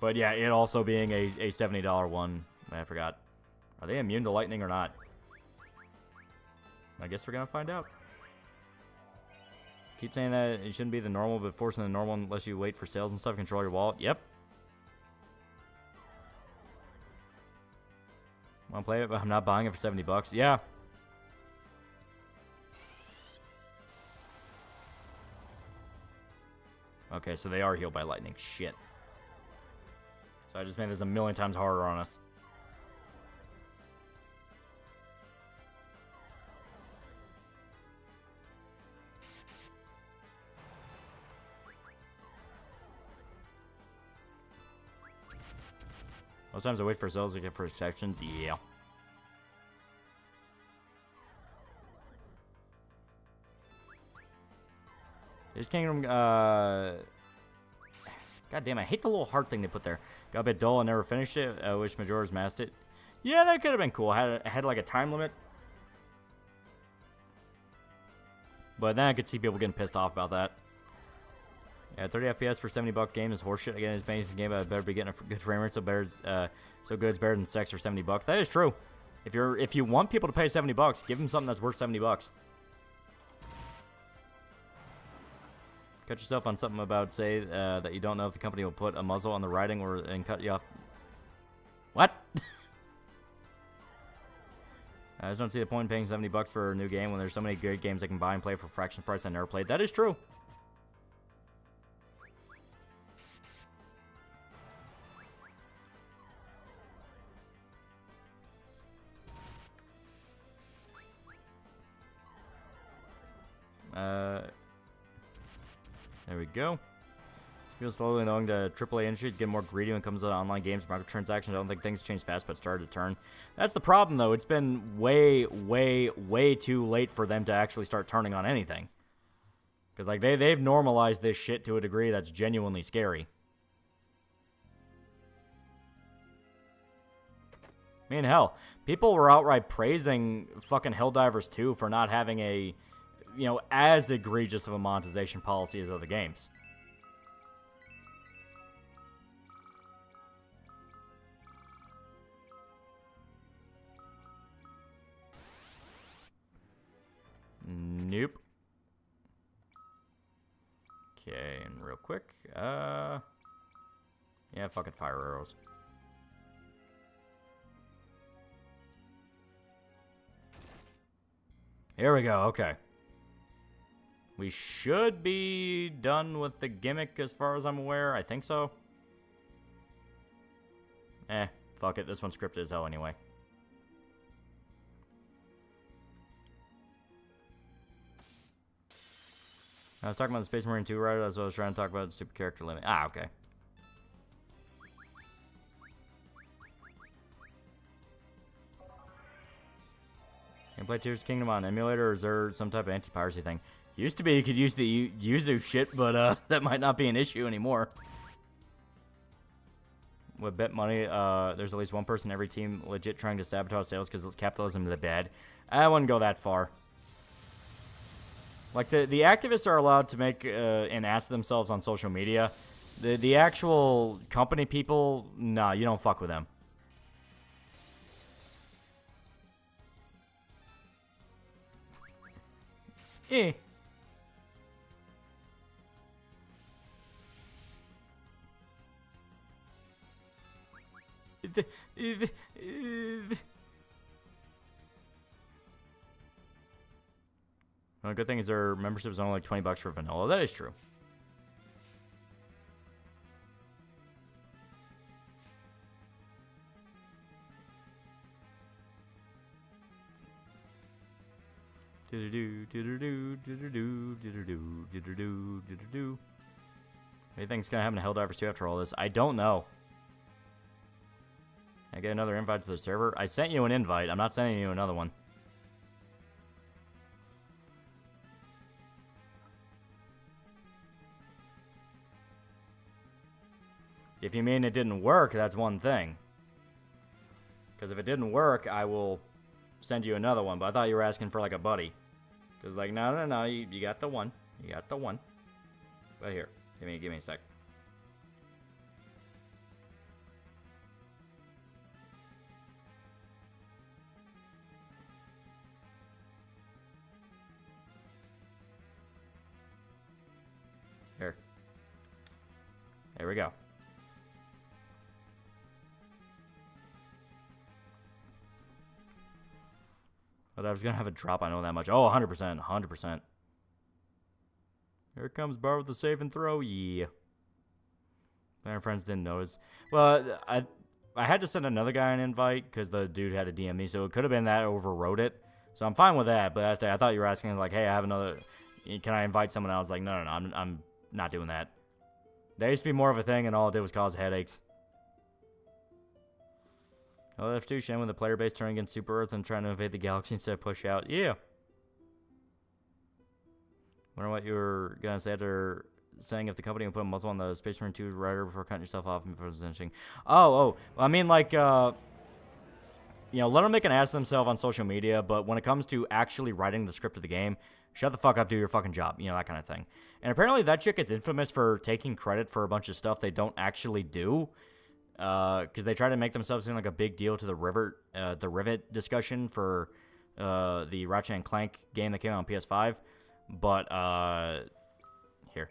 But yeah, it also being a $70 one. I forgot. Are they immune to lightning or not? I guess we're gonna find out. Keep saying that it shouldn't be the normal, but forcing the normal unless you wait for sales and stuff, control your wallet. Yep. Wanna play it, but I'm not buying it for $70. Yeah. Okay, so they are healed by lightning. Shit. So I just made this a million times harder on us. Most times I wait for sales to get for exceptions. Yeah. This Kingdom, God damn, I hate the little heart thing they put there. Got a bit dull and never finished it. Wish Majora's Masked it. Yeah, that could have been cool. Had like a time limit. But then I could see people getting pissed off about that. Yeah, 30 FPS for $70 game is horseshit. Again, it's a basic game, but I better be getting a good frame rate, so good it's better than sex for $70. That is true. If you want people to pay $70, give them something that's worth $70. Cut yourself on something about, say, that you don't know if the company will put a muzzle on the writing and cut you off. What? I just don't see the point in paying $70 for a new game when there's so many good games I can buy and play for a fraction of the price I never played. That is true. There we go. People slowly knowing the AAA industry is getting more greedy when it comes to online games, microtransactions. I don't think things change fast, but started to turn. That's the problem, though. It's been way, way, way too late for them to actually start turning on anything. Because like they've normalized this shit to a degree that's genuinely scary. I mean, hell, people were outright praising fucking Helldivers 2 for not having a, you know, as egregious of a monetization policy as other games. Nope. Okay, and real quick, yeah, fucking fire arrows. Here we go, okay. We should be done with the gimmick as far as I'm aware. I think so. Fuck it. This one's scripted as hell anyway. I was talking about the Space Marine 2 rider, as I was trying to talk about the stupid character limit. Ah, okay. Can you play Tears of the Kingdom on emulator, or is there some type of anti-piracy thing? Used to be you could use the Yuzu shit, but that might not be an issue anymore. With bet money, there's at least one person in every team legit trying to sabotage sales because capitalism is bad. I wouldn't go that far. Like, the activists are allowed to make an ass of themselves on social media. The actual company people, nah, you don't fuck with them. Eh. Well, the good thing is their membership is only like $20 for vanilla. That is true. Anything's gonna happen to Helldivers 2 after all this? I don't know. I get another invite to the server? I sent you an invite. I'm not sending you another one. If you mean it didn't work, that's one thing. Because if it didn't work, I will send you another one. But I thought you were asking for like a buddy. Because like, no, you got the one. You got the one. But here, give me a sec. Here. There we go. But I was gonna have a drop, I know that much. Oh, 100%, 100%. Here comes Bar with the save and throw, yeah. My friends didn't notice. Well, I had to send another guy an invite because the dude had a DM me, so it could have been that I overrode it. So I'm fine with that, but I thought you were asking, like, hey, I have another, can I invite someone else? Like, no, I'm not doing that. That used to be more of a thing, and all it did was cause headaches. Oh, that's too shame when the player base turning against Super Earth and trying to invade the galaxy instead of push out. Yeah. Wonder what you were gonna say after saying if the company would put a muzzle on the Space Marine 2 rider before cutting yourself off and before finishing. Oh. I mean, like, you know, let them make an ass of themselves on social media, but when it comes to actually writing the script of the game, shut the fuck up, do your fucking job. You know, that kind of thing. And apparently that chick is infamous for taking credit for a bunch of stuff they don't actually do. Because they try to make themselves seem like a big deal to the Rivet discussion for the Ratchet and Clank game that came out on PS5. But, here.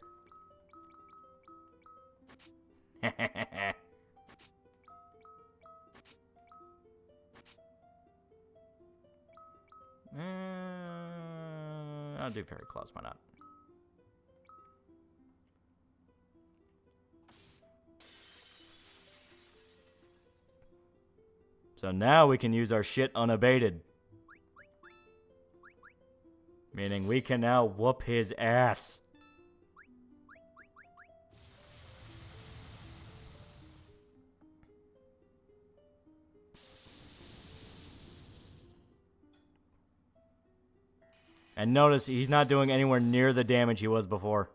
I'll do Fairy Claws, why not? So now we can use our shit unabated. Meaning we can now whoop his ass. And notice he's not doing anywhere near the damage he was before.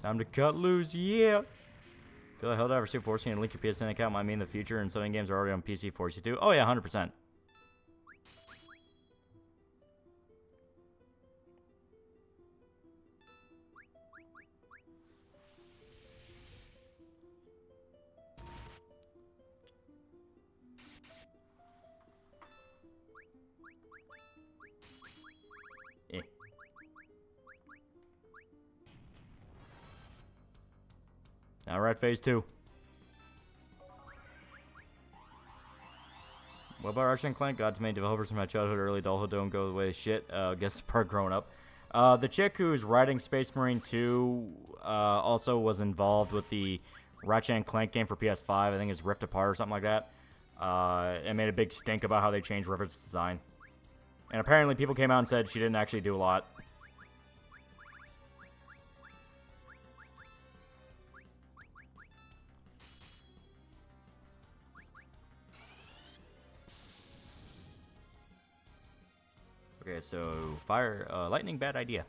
Time to cut loose, yeah. Feel like Helldivers 2 forcing you to link your PSN account might mean in the future and Sony games are already on PC force you to. Oh yeah, 100%. Alright, phase 2. What about Ratchet and Clank? God's made developers from my childhood, early adulthood don't go the way of shit. Guess the part growing up. The chick who's writing Space Marine 2 also was involved with the Ratchet and Clank game for PS5. I think it's Rift Apart or something like that. And made a big stink about how they changed Rivet's design. And apparently people came out and said she didn't actually do a lot. Okay, so lightning, bad idea.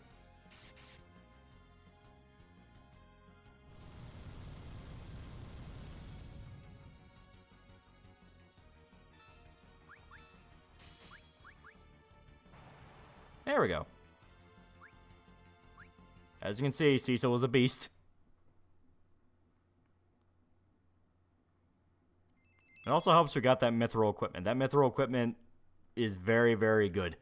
There we go. As you can see, Cecil was a beast. It also helps we got that mithril equipment. That mithril equipment is very, very good.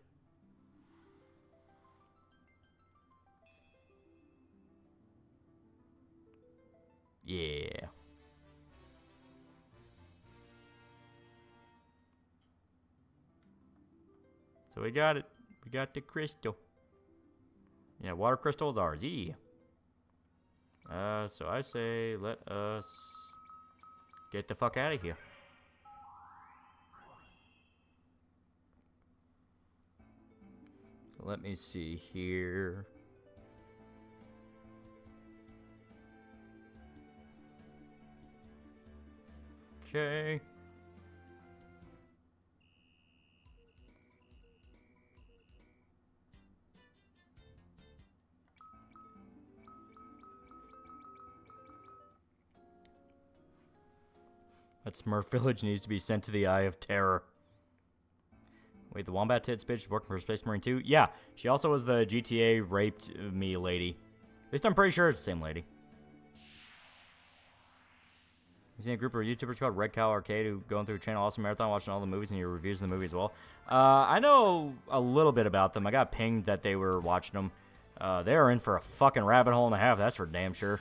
Yeah. So we got it. We got the crystal. Yeah, water crystal is ours. Yeah. So I say let us get the fuck out of here. Let me see here. Okay. That Smurf village needs to be sent to the Eye of Terror. Wait, the Wombat Tits bitch working for Space Marine 2? Yeah, she also was the GTA raped me lady. At least I'm pretty sure it's the same lady. You've seen a group of YouTubers called Red Cow Arcade who going through Channel Awesome Marathon watching all the movies and your reviews of the movie as well. I know a little bit about them. I got pinged that they were watching them. They are in for a fucking rabbit hole and a half, that's for damn sure.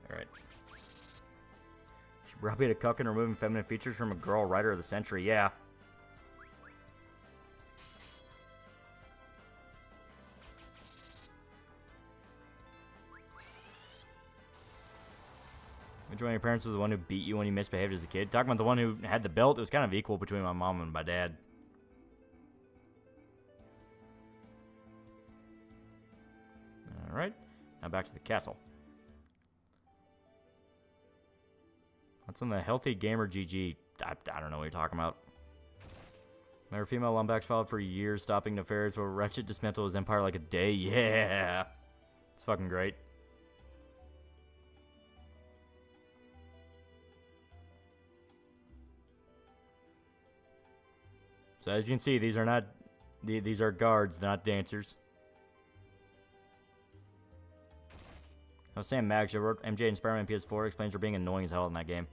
Alright. Should probably be a cuck and removing feminine features from a girl writer of the century, yeah. Which one of your parents was the one who beat you when you misbehaved as a kid? Talking about the one who had the belt, it was kind of equal between my mom and my dad. Alright, now back to the castle. What's on the Healthy Gamer GG? I don't know what you're talking about. My female lumbax followed for years, stopping nefarious while Wretched dismantled his empire like a day. Yeah! It's fucking great. So as you can see, these are not... These are guards, not dancers. I was saying Max, I wrote MJ and Spider-Man PS4 explains her being annoying as hell in that game.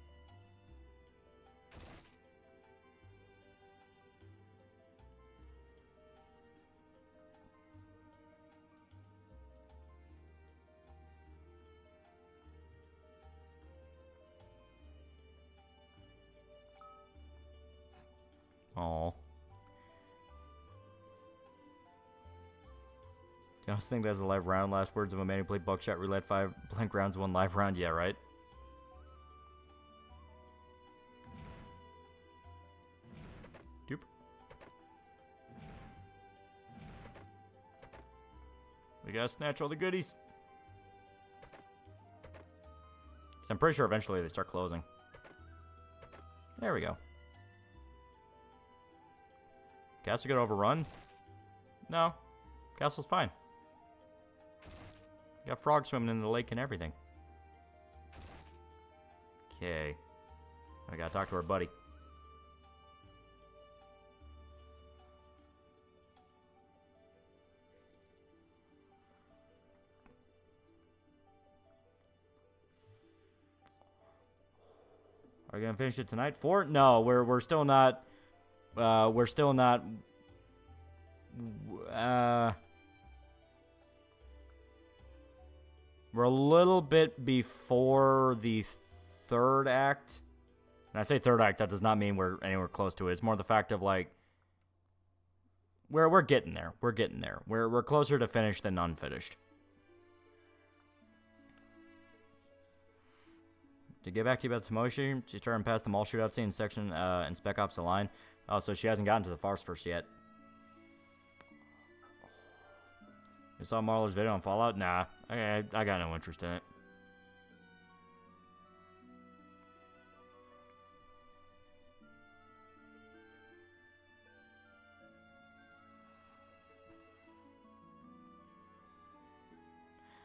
Aww. Do you honestly think that's a live round? Last words of a man who played Buckshot Roulette 5 blank rounds, 1 live round? Yeah, right? Doop. We gotta snatch all the goodies. Because I'm pretty sure eventually they start closing. There we go. Castle get overrun? No. Castle's fine. Got frogs swimming in the lake and everything. Okay. I gotta talk to our buddy. Are we gonna finish it tonight? No, we're still not. We're still not. We're a little bit before the third act. And I say third act, that does not mean we're anywhere close to it. It's more the fact of like we're getting there. We're getting there. We're closer to finished than unfinished. To get back to you about Tomoshi, she's starting past the mall shootout scene section in Spec Ops: The Line. Oh, so she hasn't gotten to the farce first yet. You saw Marlo's video on Fallout? Nah, I got no interest in it.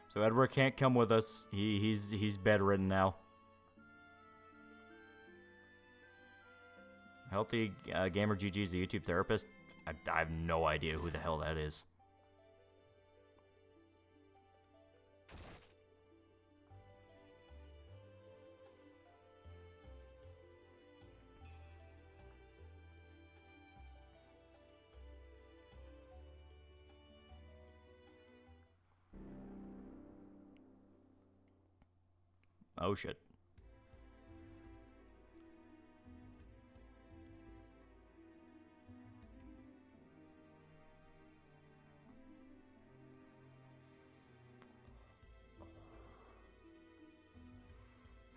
So Edward can't come with us. He's bedridden now. Healthy Gamer GG is a YouTube therapist. I have no idea who the hell that is. Oh, shit.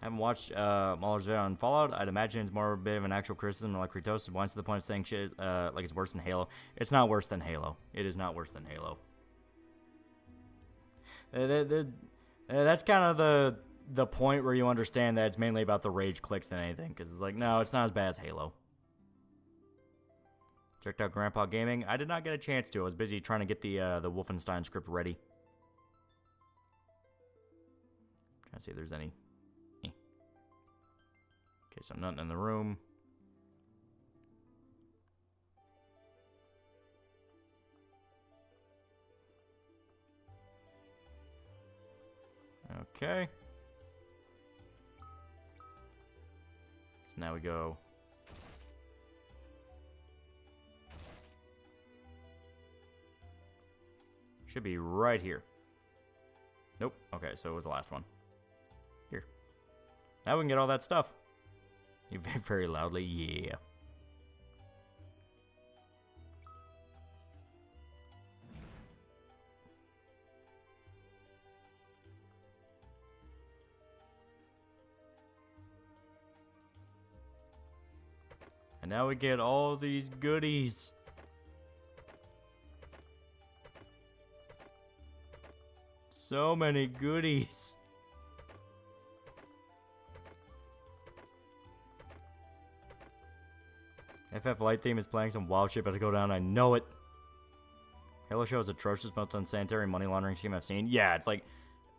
Haven't watched Mahler's video on Fallout. I'd imagine it's more a bit of an actual criticism, like Kratos once to the point of saying shit like it's worse than Halo. It's not worse than Halo. It is not worse than Halo. That's kind of the point where you understand that it's mainly about the rage clicks than anything. Because it's like, no, it's not as bad as Halo. Checked out Grandpa Gaming. I did not get a chance to. I was busy trying to get the Wolfenstein script ready. Trying to see if there's any. Okay, so nothing in the room. Okay. So now we go. Should be right here. Nope. Okay, so it was the last one. Here. Now we can get all that stuff. You very loudly, yeah. And now we get all these goodies. So many goodies. FF Light theme is playing some wild shit about to go down. I know it. Halo show is atrocious, most unsanitary money laundering scheme I've seen. Yeah, it's like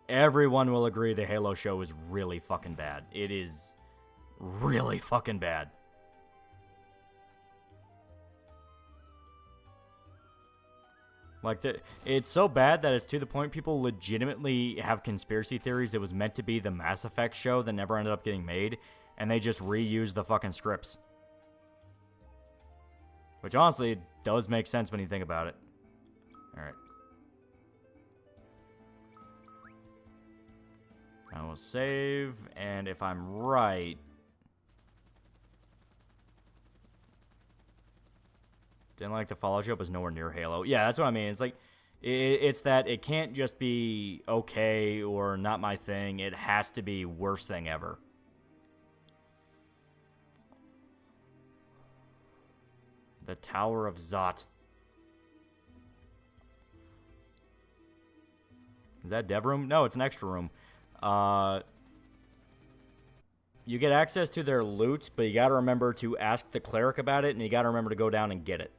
everyone will agree the Halo show is really fucking bad. It is really fucking bad. Like, it's so bad that it's to the point people legitimately have conspiracy theories it was meant to be the Mass Effect show that never ended up getting made, and they just reused the fucking scripts. Which honestly does make sense when you think about it. Alright. I will save, and if I'm right... Didn't like the Fallout show, but it's nowhere near Halo. Yeah, that's what I mean. It's like, it's that it can't just be okay or not my thing. It has to be worst thing ever. The Tower of Zot. Is that dev room? No, it's an extra room. You get access to their loot, but you gotta remember to ask the cleric about it, and you gotta remember to go down and get it.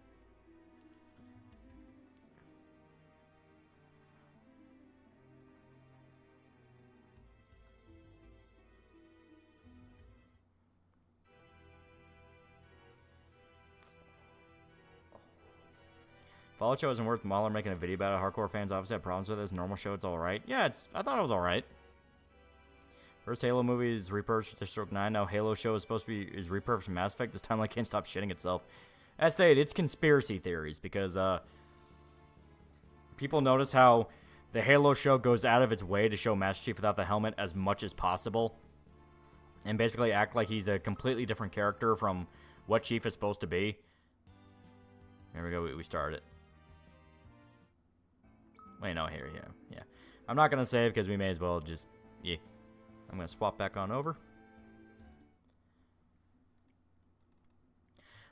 Fallout show isn't worth Mahler making a video about it. Hardcore fans obviously have problems with it. It's a normal show, it's alright. Yeah, I thought it was alright. First Halo movie is repurposed to Stroke 9. Now Halo show is supposed to be repurposed from Mass Effect. This time, like, can't stop shitting itself. As stated, it's conspiracy theories because people notice how the Halo show goes out of its way to show Master Chief without the helmet as much as possible, and basically act like he's a completely different character from what Chief is supposed to be. There we go. We started it. Wait, no, here, yeah. I'm not gonna save because we may as well just, yeah. I'm going to swap back on over.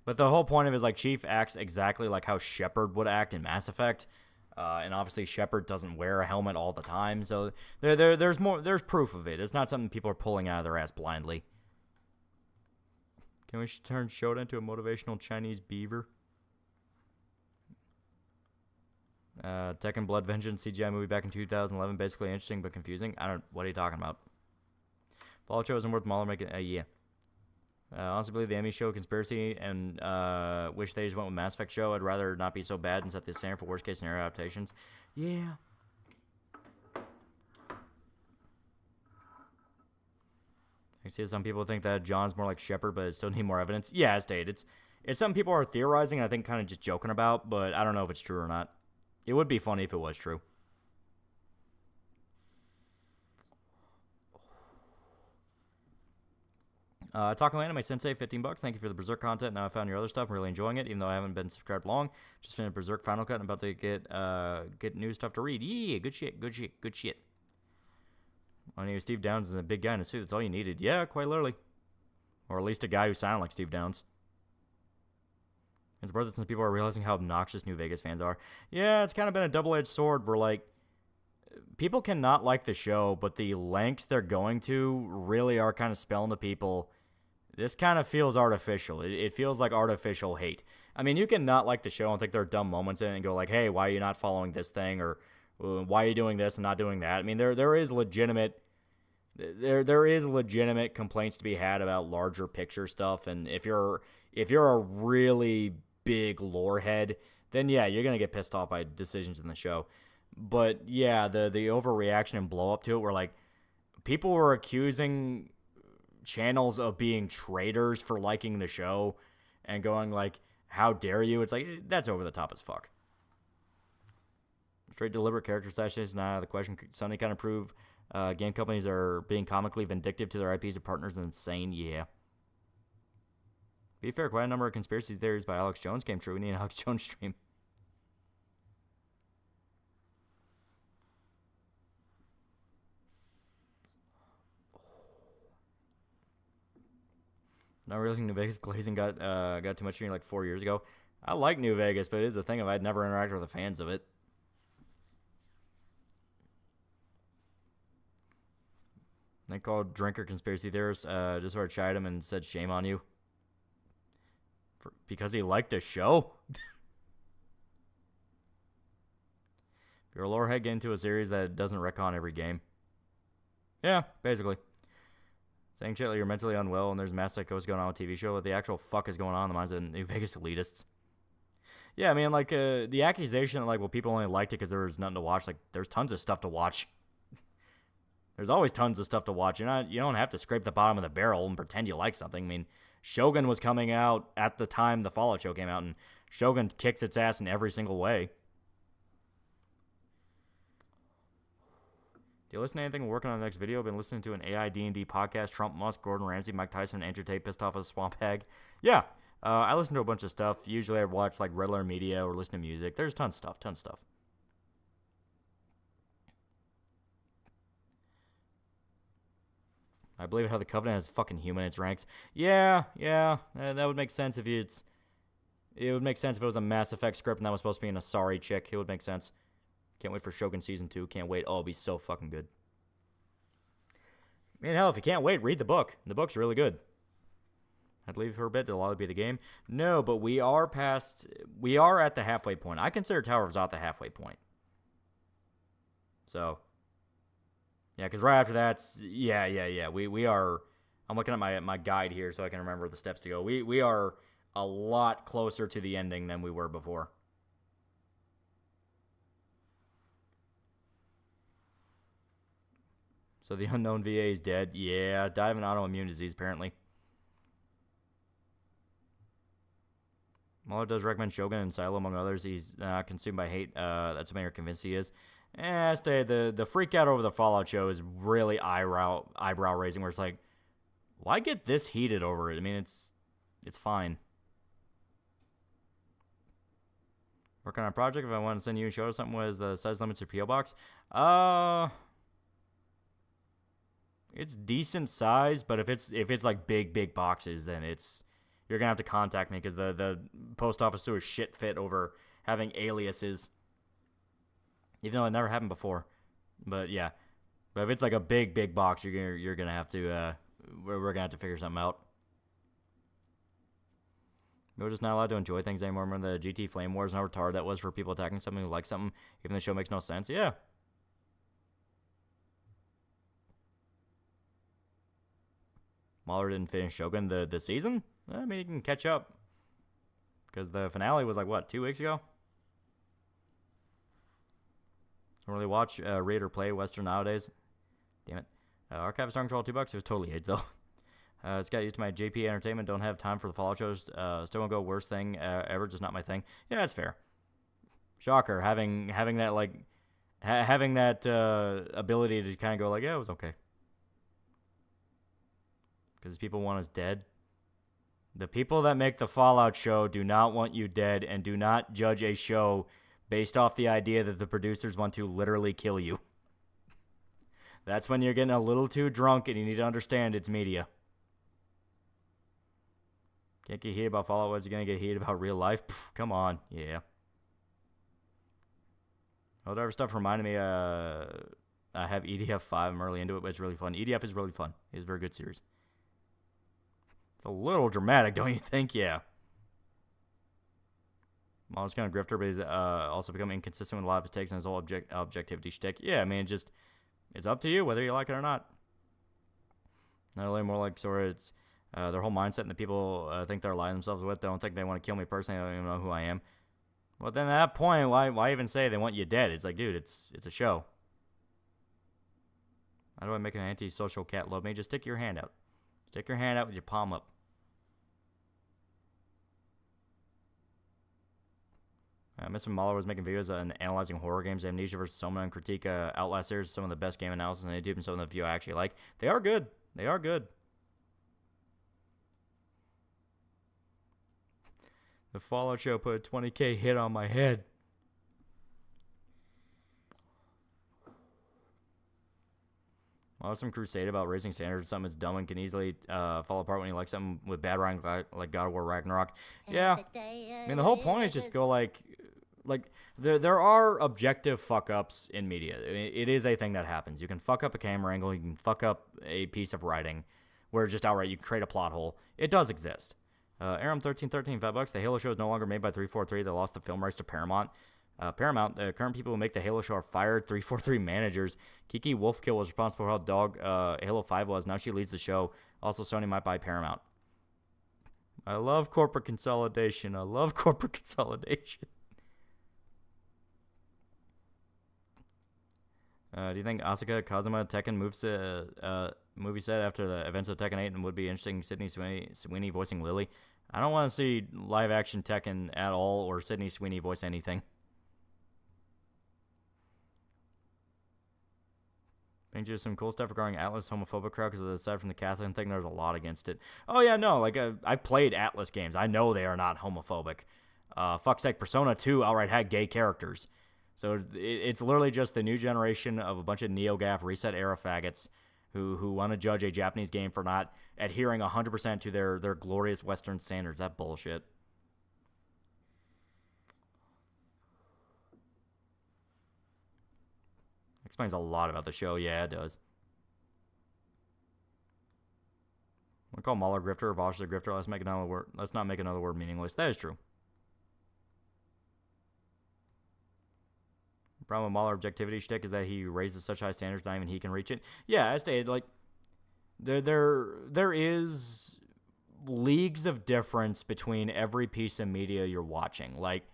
But the whole point of it is, like, Chief acts exactly like how Shepard would act in Mass Effect. And obviously Shepard doesn't wear a helmet all the time. So there's proof of it. It's not something people are pulling out of their ass blindly. Can we turn Shoda into a motivational Chinese beaver? Tekken Blood Vengeance CGI movie back in 2011. Basically interesting but confusing. What are you talking about? Fallout show isn't worth Mahler making. Yeah. Honestly, believe the Emmy show conspiracy and wish they just went with Mass Effect show. I'd rather not be so bad and set the standard for worst case scenario adaptations. Yeah. I see some people think that John's more like Shepard, but it still need more evidence. Yeah, as stated, it's something people are theorizing. I think kind of just joking about, but I don't know if it's true or not. It would be funny if it was true. Taco Anime Sensei, 15 bucks. Thank you for the Berserk content. Now I found your other stuff. I'm really enjoying it, even though I haven't been subscribed long. Just finished Berserk Final Cut and about to get new stuff to read. Yeah, good shit, good shit, good shit. I knew Steve Downs is a big guy in a suit. That's all you needed. Yeah, quite literally. Or at least a guy who sounded like Steve Downs. It's worth it since people are realizing how obnoxious New Vegas fans are. Yeah, it's kind of been a double-edged sword where, like, people cannot like the show, but the lengths they're going to really are kind of spelling to people. This kind of feels artificial. It feels like artificial hate. I mean, you can not like the show and think there are dumb moments in it and go like, hey, why are you not following this thing? Or why are you doing this and not doing that? I mean, there is legitimate complaints to be had about larger picture stuff. And if you're a really big lore head, then yeah, you're going to get pissed off by decisions in the show. But yeah, the overreaction and blow up to it where like people were accusing channels of being traitors for liking the show and going like, how dare you? It's like, that's over the top as fuck. Straight deliberate character assassinations. Nah, the question, Sony kind of prove game companies are being comically vindictive to their IPs and partners is insane. Yeah. Be fair, quite a number of conspiracy theories by Alex Jones came true. We need an Alex Jones stream. Not really think New Vegas glazing got too much for me like 4 years ago. I like New Vegas, but it is a thing of I'd never interacted with the fans of it. They called Drinker conspiracy theorist, just sort of chided him and said shame on you. Because he liked a show? If you're a lore head, get into a series that doesn't retcon every game. Yeah, basically. Saying shit like you're mentally unwell and there's mass psychosis going on with a TV show. What the actual fuck is going on in the minds of New Vegas elitists? Yeah, I mean, like, the accusation that, like, well, people only liked it because there was nothing to watch. Like, there's tons of stuff to watch. There's always tons of stuff to watch. You don't have to scrape the bottom of the barrel and pretend you like something. I mean, Shogun was coming out at the time the Fallout show came out, and Shogun kicks its ass in every single way. Do you listen to anything? We're working on the next video. I've been listening to an AI D&D podcast. Trump, Musk, Gordon Ramsay, Mike Tyson, Andrew Tate, pissed off a swamp hag. Yeah, I listen to a bunch of stuff. Usually I watch like Red Letter Media or listen to music. There's tons of stuff. I believe how the Covenant has fucking human in its ranks. Yeah, that would make sense if it would make sense if it was a Mass Effect script and that was supposed to be an Asari chick. It would make sense. Can't wait for Shogun Season 2. Can't wait. Oh, it'll be so fucking good. I mean, hell, if you can't wait, read the book. The book's really good. I'd leave for a bit. It'll all be the game. No, but we are at the halfway point. I consider Tower of Zot the halfway point. So, yeah, because right after that, yeah. We are, I'm looking at my guide here so I can remember the steps to go. We are a lot closer to the ending than we were before. So the unknown VA is dead. Yeah, died of an autoimmune disease, apparently. Mueller does recommend Shogun and Silo, among others. He's consumed by hate. That's what many are convinced he is. The freak out over the Fallout show is really eyebrow raising, where it's like, why get this heated over it? I mean, it's fine. Working on a project. If I want to send you and show us something, was the size limits your PO box? It's decent size, but if it's like big boxes, then you're gonna have to contact me because the post office threw a shit fit over having aliases. Even though it never happened before, but yeah. But if it's like a big box, you're gonna have to we're gonna have to figure something out. We're just not allowed to enjoy things anymore. Remember the GT Flame Wars and how retarded that was for people attacking something who like something, even though the show makes no sense. Yeah. Mahler didn't finish Shogun the season. I mean, he can catch up because the finale was like what, 2 weeks ago. Don't really watch, read, or play Western nowadays. Damn it. Archive Star Control $2. It was totally hate though. It's got used to my JP Entertainment. Don't have time for the Fallout shows. Still won't go. Worst thing ever. Just not my thing. Yeah, that's fair. Shocker. Having that like having that ability to kind of go like, yeah, it was okay. Because people want us dead. The people that make the Fallout show do not want you dead and do not judge a show based off the idea that the producers want to literally kill you. That's when you're getting a little too drunk and you need to understand it's media. Can't get heated about Fallout. What's going to get heated about real life? Pff, come on. Yeah. Helldivers stuff reminded me, I have EDF 5. I'm early into it, but it's really fun. EDF is really fun. It's a very good series. It's a little dramatic, don't you think? Yeah. Molly's kind of grifter, but he's also become inconsistent with a lot of his takes and his whole objectivity shtick. Yeah, I mean, it's up to you whether you like it or not. Not really more like sort of it's their whole mindset and the people think they're lying themselves with. They don't think they want to kill me personally. They don't even know who I am. Well, then at that point, why even say they want you dead? It's like, dude, it's a show. How do I make an antisocial cat love me? Just stick your hand out. Stick your hand out with your palm up. Mr. Mahler was making videos on analyzing horror games, Amnesia vs. Soma, and critique Outlast series, some of the best game analysis on YouTube, and some of the few I actually like. They are good. They are good. The Fallout show put a 20K hit on my head. Well, some crusade about raising standards, something that's dumb and can easily fall apart when you like something with bad writing like God of War Ragnarok. Yeah, I mean, the whole point is just go like there are objective fuck-ups in media. It is a thing that happens. You can fuck up a camera angle, you can fuck up a piece of writing, where just outright you create a plot hole. It does exist. Aram1313, $5. The Halo show is no longer made by 343. They lost the film rights to Paramount. Paramount, the current people who make the Halo show are fired. 343 managers. Kiki Wolfkill was responsible for how dog Halo 5 was. Now she leads the show. Also, Sony might buy Paramount. I love corporate consolidation. I love corporate consolidation. Do you think Asuka, Kazuma, Tekken moves to movie set after the events of Tekken 8 and would be interesting Sydney Sweeney voicing Lily? I don't want to see live-action Tekken at all or Sydney Sweeney voice anything. I think just some cool stuff regarding Atlas homophobic crowd because aside from the Catholic thing, there's a lot against it. Oh yeah, no, like I've played Atlas games. I know they are not homophobic. Fuck's sake, Persona 2 outright had gay characters. So it's literally just the new generation of a bunch of NeoGAF reset era faggots who want to judge a Japanese game for not adhering 100% to their glorious Western standards. That bullshit. Explains a lot about the show. Yeah, it does. We call Mahler grifter or Vosh the grifter. Let's make another word. Let's not make another word meaningless. That is true. The problem with Mahler objectivity shtick is that he raises such high standards, not even he can reach it. Yeah, I stated, like, there is leagues of difference between every piece of media you're watching. Like,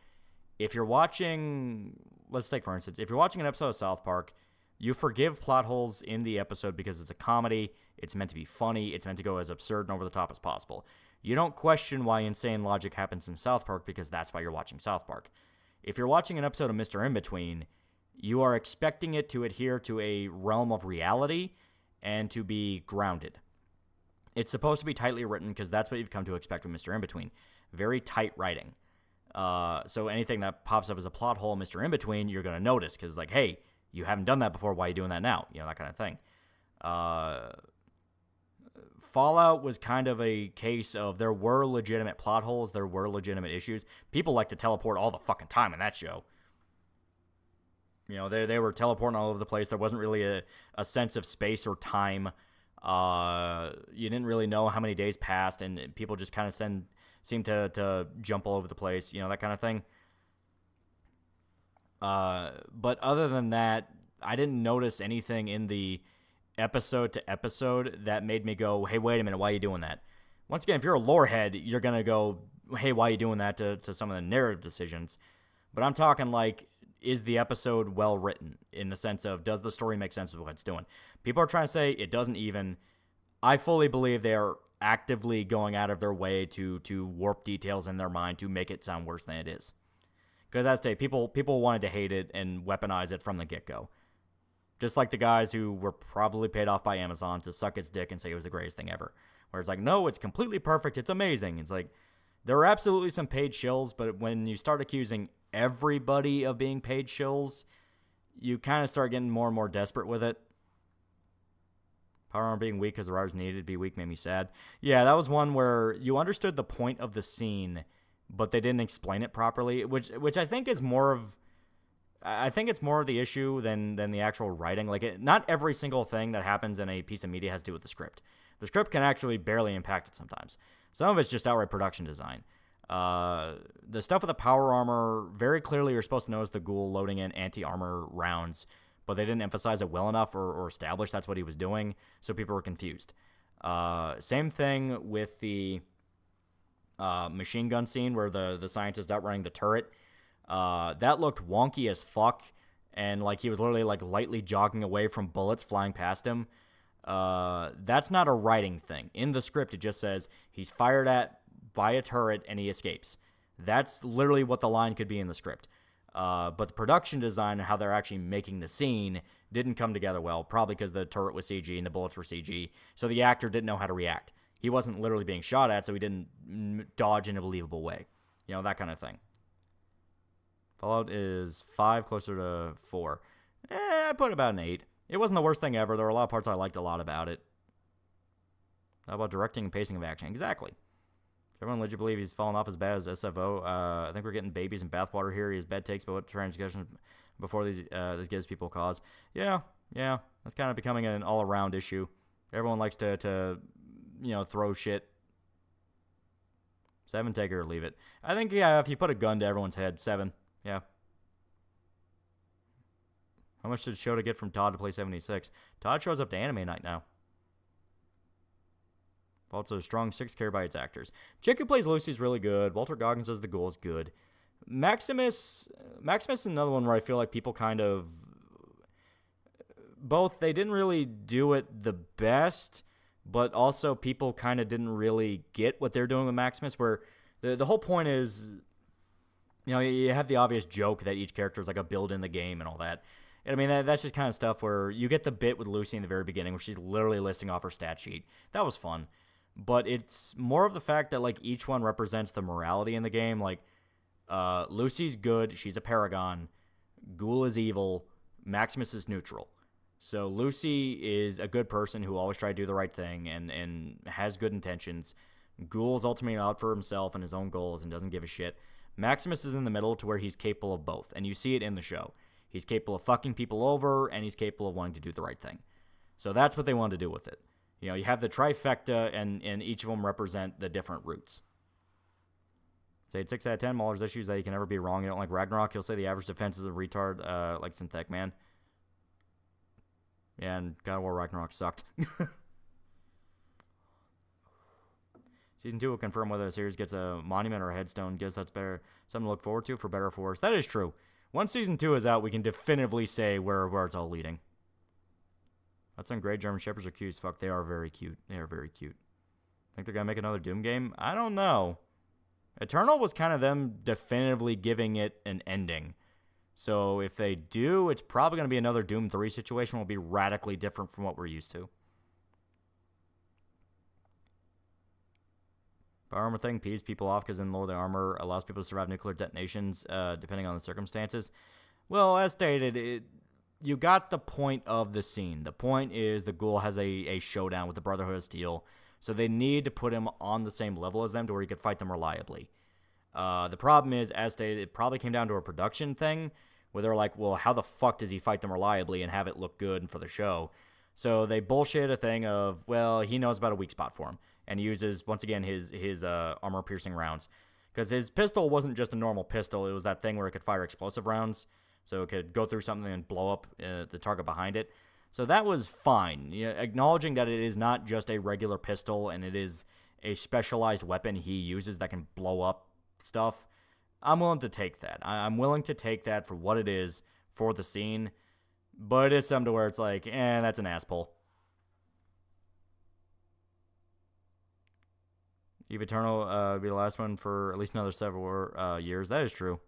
if you're watching, let's take for instance, if you're watching an episode of South Park, you forgive plot holes in the episode because it's a comedy, it's meant to be funny, it's meant to go as absurd and over the top as possible. You don't question why insane logic happens in South Park because that's why you're watching South Park. If you're watching an episode of Mr. In-Between, you are expecting it to adhere to a realm of reality and to be grounded. It's supposed to be tightly written because that's what you've come to expect from Mr. In-Between. Very tight writing. So anything that pops up as a plot hole in Mr. In-Between, you're going to notice because, like, hey, you haven't done that before. Why are you doing that now? You know, that kind of thing. Fallout was kind of a case of there were legitimate plot holes. There were legitimate issues. People like to teleport all the fucking time in that show. You know, they were teleporting all over the place. There wasn't really a sense of space or time. You didn't really know how many days passed, and people just kind of seemed to jump all over the place, you know, that kind of thing. But other than that, I didn't notice anything in the episode to episode that made me go, hey, wait a minute, why are you doing that? Once again, if you're a lore head, you're going to go, hey, why are you doing that to some of the narrative decisions? But I'm talking like, is the episode well written in the sense of, does the story make sense of what it's doing? People are trying to say it doesn't even. I fully believe they are actively going out of their way to warp details in their mind to make it sound worse than it is. Because as I say, people wanted to hate it and weaponize it from the get-go. Just like the guys who were probably paid off by Amazon to suck its dick and say it was the greatest thing ever. where it's like, no, it's completely perfect. It's amazing. It's like, there are absolutely some paid shills, but when you start accusing everybody of being paid shills, you kind of start getting more and more desperate with it. Power armor being weak because the riders needed to be weak made me sad. Yeah, that was one where you understood the point of the scene, but they didn't explain it properly, which I think is more of... I think it's more of the issue than the actual writing. Like, not every single thing that happens in a piece of media has to do with the script. The script can actually barely impact it sometimes. Some of it's just outright production design. The stuff with the power armor, very clearly you're supposed to notice the ghoul loading in anti-armor rounds, but they didn't emphasize it well enough or establish that's what he was doing, so people were confused. Same thing with the machine gun scene where the scientist outrunning the turret. That looked wonky as fuck, and like he was literally like lightly jogging away from bullets flying past him. That's not a writing thing. In the script, it just says he's fired at by a turret and he escapes. That's literally what the line could be in the script. But the production design and how they're actually making the scene didn't come together well, probably because the turret was CG and the bullets were CG, so the actor didn't know how to react. He wasn't literally being shot at, so he didn't dodge in a believable way. You know, that kind of thing. Fallout is 5, closer to 4. I put about an 8. It wasn't the worst thing ever. There were a lot of parts I liked a lot about it. How about directing and pacing of action? Exactly. Everyone legit believe he's fallen off as bad as SFO. I think we're getting babies in bathwater here. He has bad takes about what transgressions before this gives people cause. Yeah. That's kind of becoming an all-around issue. Everyone likes to throw shit. 7, take it or leave it. I think, yeah, if you put a gun to everyone's head, 7. Yeah. How much did Shota get from Todd to play 76? Todd shows up to anime night now. Also, a strong 6 carry by its actors. Chick who plays Lucy's really good. Walter Goggins as the ghoul is good. Maximus is another one where I feel like people kind of... Both, they didn't really do it the best, but also people kind of didn't really get what they're doing with Maximus, where the whole point is... you have the obvious joke that each character is like a build in the game and all that. And I mean, that's just kind of stuff where you get the bit with Lucy in the very beginning where she's literally listing off her stat sheet. That was fun. But it's more of the fact that, like, each one represents the morality in the game. Like, Lucy's good. She's a paragon. Ghoul is evil. Maximus is neutral. So Lucy is a good person who always tried to do the right thing and has good intentions. Ghoul's ultimately out for himself and his own goals and doesn't give a shit. Maximus is in the middle to where he's capable of both, and you see it in the show. He's capable of fucking people over, and he's capable of wanting to do the right thing. So that's what they wanted to do with it. You have the trifecta, and each of them represent the different roots. Say 6 out of 10. Mahler's issues that he can never be wrong. You don't like Ragnarok, he'll say the average defense is a retard, like Synthec Man. Yeah, and God of War Ragnarok sucked. Season 2 will confirm whether the series gets a monument or a headstone. Guess that's better, something to look forward to, for better or for worse. That is true. Once Season 2 is out, we can definitively say where it's all leading. That's on great. German Shepherds are cute as fuck. They are very cute. They are very cute. Think they're going to make another Doom game? I don't know. Eternal was kind of them definitively giving it an ending. So if they do, it's probably going to be another Doom 3 situation. Will be radically different from what we're used to. Power armor thing peeves people off because in lore the armor allows people to survive nuclear detonations depending on the circumstances. Well, as stated, you got the point of the scene. The point is the ghoul has a showdown with the Brotherhood of Steel, so they need to put him on the same level as them to where you could fight them reliably. The problem is, as stated, it probably came down to a production thing where they're like, well, how the fuck does he fight them reliably and have it look good for the show? So they bullshit a thing of, well, he knows about a weak spot for him. And he uses, once again, his armor-piercing rounds. Because his pistol wasn't just a normal pistol. It was that thing where it could fire explosive rounds. So it could go through something and blow up the target behind it. So that was fine. Acknowledging that it is not just a regular pistol and it is a specialized weapon he uses that can blow up stuff. I'm willing to take that. I'm willing to take that for what it is for the scene. But it is something to where it's like, that's an ass pull. Eve Eternal will be the last one for at least another several years. That is true.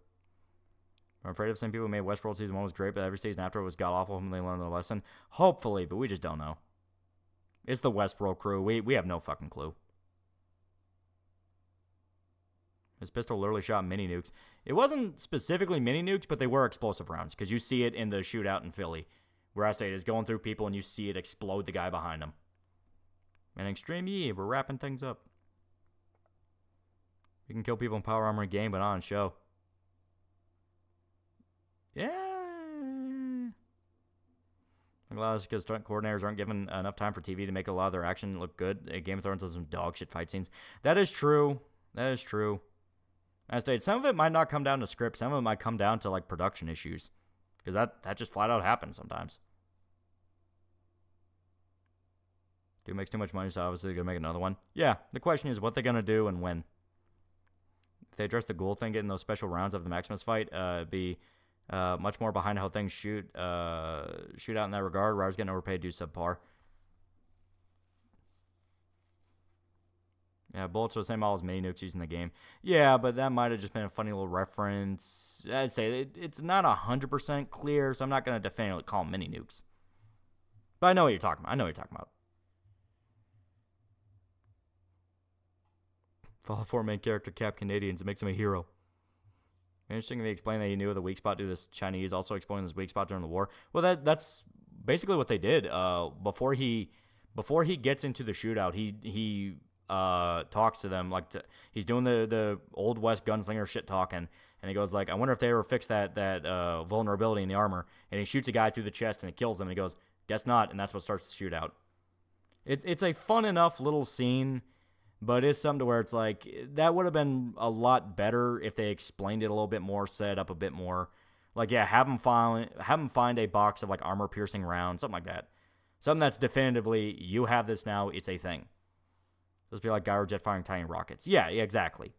I'm afraid of some people who made Westworld Season 1 was great, but every season after it was god-awful when they learned their lesson. Hopefully, but we just don't know. It's the Westworld crew. We have no fucking clue. His pistol literally shot mini nukes. It wasn't specifically mini nukes, but they were explosive rounds, because you see it in the shootout in Philly, where I say it is going through people and you see it explode the guy behind him. And Extreme E, we're wrapping things up. You can kill people in power armor in game, but not on show. Yeah. A lot of because stunt coordinators aren't given enough time for TV to make a lot of their action look good. Game of Thrones has some dog shit fight scenes. That is true. That is true. I stated, some of it might not come down to script. Some of it might come down to like production issues, because that just flat out happens sometimes. Dude makes too much money, so obviously they're gonna make another one. Yeah, the question is what they're gonna do and when. If they address the ghoul thing, getting those special rounds of the Maximus fight, be much more behind how things shoot out in that regard. Where I was getting overpaid, do subpar. Yeah, bullets are the same all as mini nukes used in the game. Yeah, but that might have just been a funny little reference. I'd say it's not 100% clear, so I'm not going to definitively call them mini nukes. But I know what you're talking about. Fallout 4 main character Cap Canadians. It makes him a hero. Interesting if he explained that he knew the weak spot due to this Chinese, also exploiting this weak spot during the war. Well, that's basically what they did. Before he gets into the shootout, he talks to them he's doing the old west gunslinger shit talking, and he goes like, I wonder if they ever fix that vulnerability in the armor, and he shoots a guy through the chest and it kills him, and he goes, guess not, and that's what starts the shootout. It's a fun enough little scene, but it's something to where it's like, that would have been a lot better if they explained it a little bit more, set up a bit more. Like, yeah, have him find a box of like armor piercing rounds, something like that. Something that's definitively, you have this now, it's a thing. Just be like Gyro Jet firing tiny rockets. Yeah, exactly.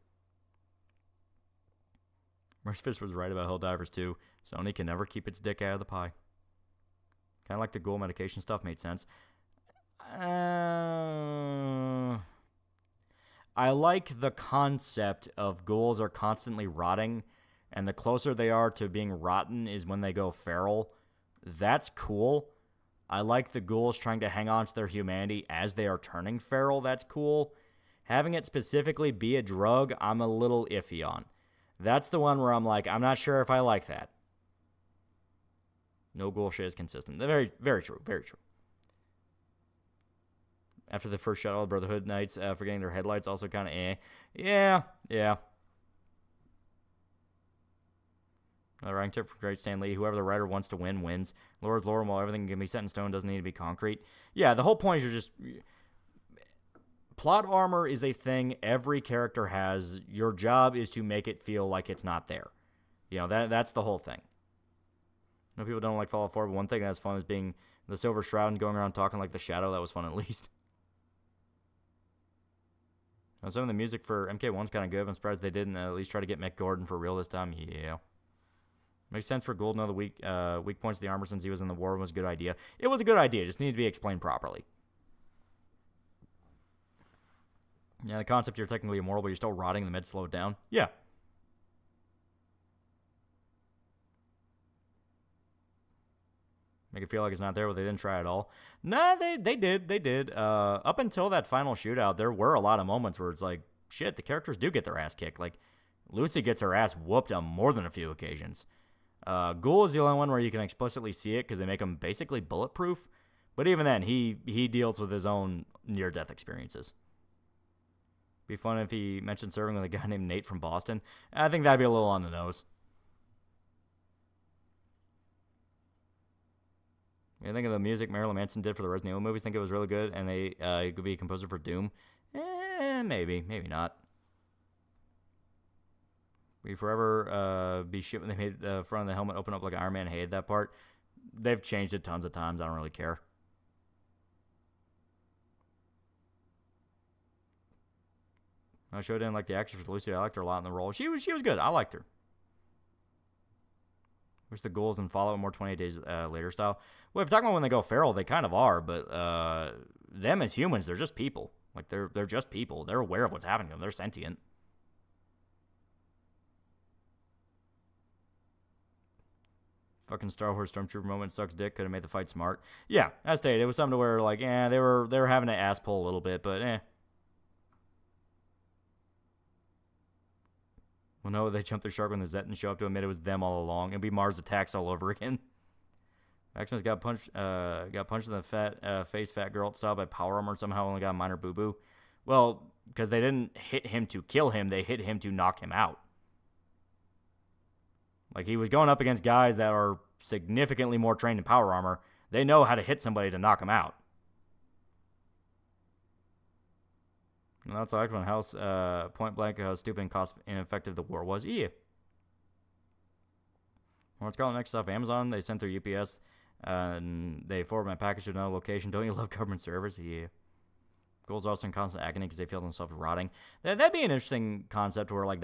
Mercyfist was right about Helldivers too. Sony can never keep its dick out of the pie. Kind of like the ghoul medication stuff made sense. I like the concept of ghouls are constantly rotting, and the closer they are to being rotten is when they go feral. That's cool. I like the ghouls trying to hang on to their humanity as they are turning feral. That's cool. Having it specifically be a drug, I'm a little iffy on. That's the one where I'm like, I'm not sure if I like that. No ghoul shit is consistent. Very, very true. Very true. After the first shot, all the Brotherhood Knights forgetting their headlights, also kind of Yeah. Writing tip from Great Stan Lee: whoever the writer wants to win, wins. Laura's lore, while everything can be set in stone, doesn't need to be concrete. Yeah, the whole point is you're just... Plot armor is a thing every character has. Your job is to make it feel like it's not there. You know, that's the whole thing. I know people don't like Fallout 4, but one thing that's fun is being the Silver Shroud and going around talking like the Shadow. That was fun, at least. Now, some of the music for MK1's kind of good. I'm surprised they didn't at least try to get Mick Gordon for real this time. Yeah. Makes sense for Gould to know the weak points of the armor since he was in the war was a good idea. It was a good idea. It just needed to be explained properly. Yeah, the concept you're technically immortal, but you're still rotting, the meds slowed down. Yeah. Make it feel like it's not there, but they didn't try at all. Nah, they did. Up until that final shootout, there were a lot of moments where it's like, shit, the characters do get their ass kicked. Like, Lucy gets her ass whooped on more than a few occasions. Ghoul is the only one where you can explicitly see it because they make him basically bulletproof. But even then, he deals with his own near-death experiences. Be fun if he mentioned serving with a guy named Nate from Boston. I think that'd be a little on the nose. I think of the music Marilyn Manson did for the Resident Evil movies. Think it was really good, and he could be a composer for Doom. Maybe not. We forever be shit when they made the front of the helmet open up like Iron Man. Hated that part. They've changed it tons of times. I don't really care. I sure didn't like the actress for Lucy. I liked her a lot in the role. She was good. I liked her. Wish the ghouls and follow more 28 Days Later style. Well, if you're talking about when they go feral, they kind of are, but them as humans, they're just people. Like, they're just people. They're aware of what's happening to them. They're sentient. Fucking Star Wars Stormtrooper moment sucks dick. Could have made the fight smart. Yeah, as stated, it was something to where like, they were having an ass pull a little bit, but Well, no, they jumped the shark when the Zetans show up to admit it was them all along. It'd be Mars attacks all over again. Maximus got punched in the face, fat girl style by power armor. Somehow only got a minor boo boo. Well, because they didn't hit him to kill him, they hit him to knock him out. Like, he was going up against guys that are significantly more trained in power armor. They know how to hit somebody to knock him out. And that's like when House, point blank, how stupid and cost ineffective the war was. Yeah. Well, let's call it next off Amazon. They sent their UPS, and they forward my package to another location. Don't you love government service? Yeah. Goals also in constant agony because they feel themselves rotting. That'd be an interesting concept where, like,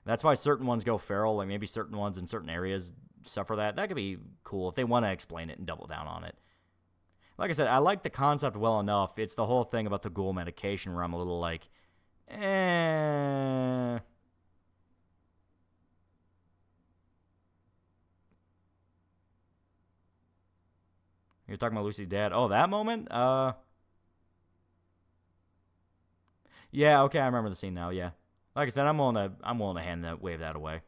that's why certain ones go feral. Like, maybe certain ones in certain areas suffer that. That could be cool if they want to explain it and double down on it. Like I said, I like the concept well enough. It's the whole thing about the ghoul medication where I'm a little like, You're talking about Lucy's dad. Oh, that moment? Yeah, okay, I remember the scene now, yeah. Like I said, I'm willing to wave that away.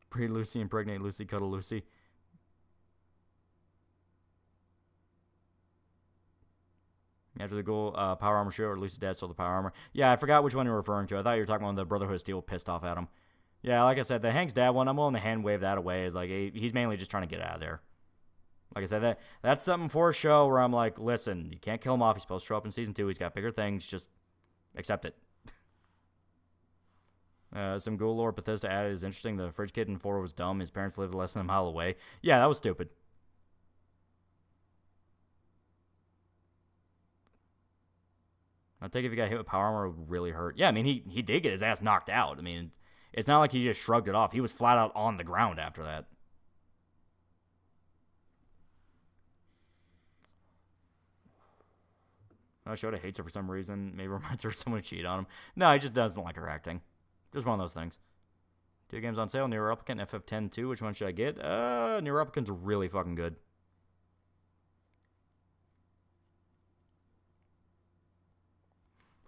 Breed Lucy, impregnate Lucy, cuddle Lucy. After the goal, power armor show, or Lucy's dad stole the power armor. Yeah, I forgot which one you were referring to. I thought you were talking about the Brotherhood of Steel pissed off at him. Yeah, like I said, the Hank's dad one, I'm willing to hand wave that away. Is like he's mainly just trying to get out of there. Like I said, that's something for a show where I'm like, listen, you can't kill him off. He's supposed to show up in season 2. He's got bigger things. Just accept it. Some ghoul lore Bethesda added is interesting. The fridge kid in 4 was dumb. His parents lived less than a mile away. Yeah, that was stupid. I think if he got hit with power armor, it would really hurt. Yeah, I mean, he did get his ass knocked out. I mean, it's not like he just shrugged it off. He was flat out on the ground after that. Shota hates her for some reason. Maybe reminds her of someone who cheated on him. No, he just doesn't like her acting. Just one of those things. 2 games on sale. Near Replicant, FF10 2. Which one should I get? Near Replicant's really fucking good.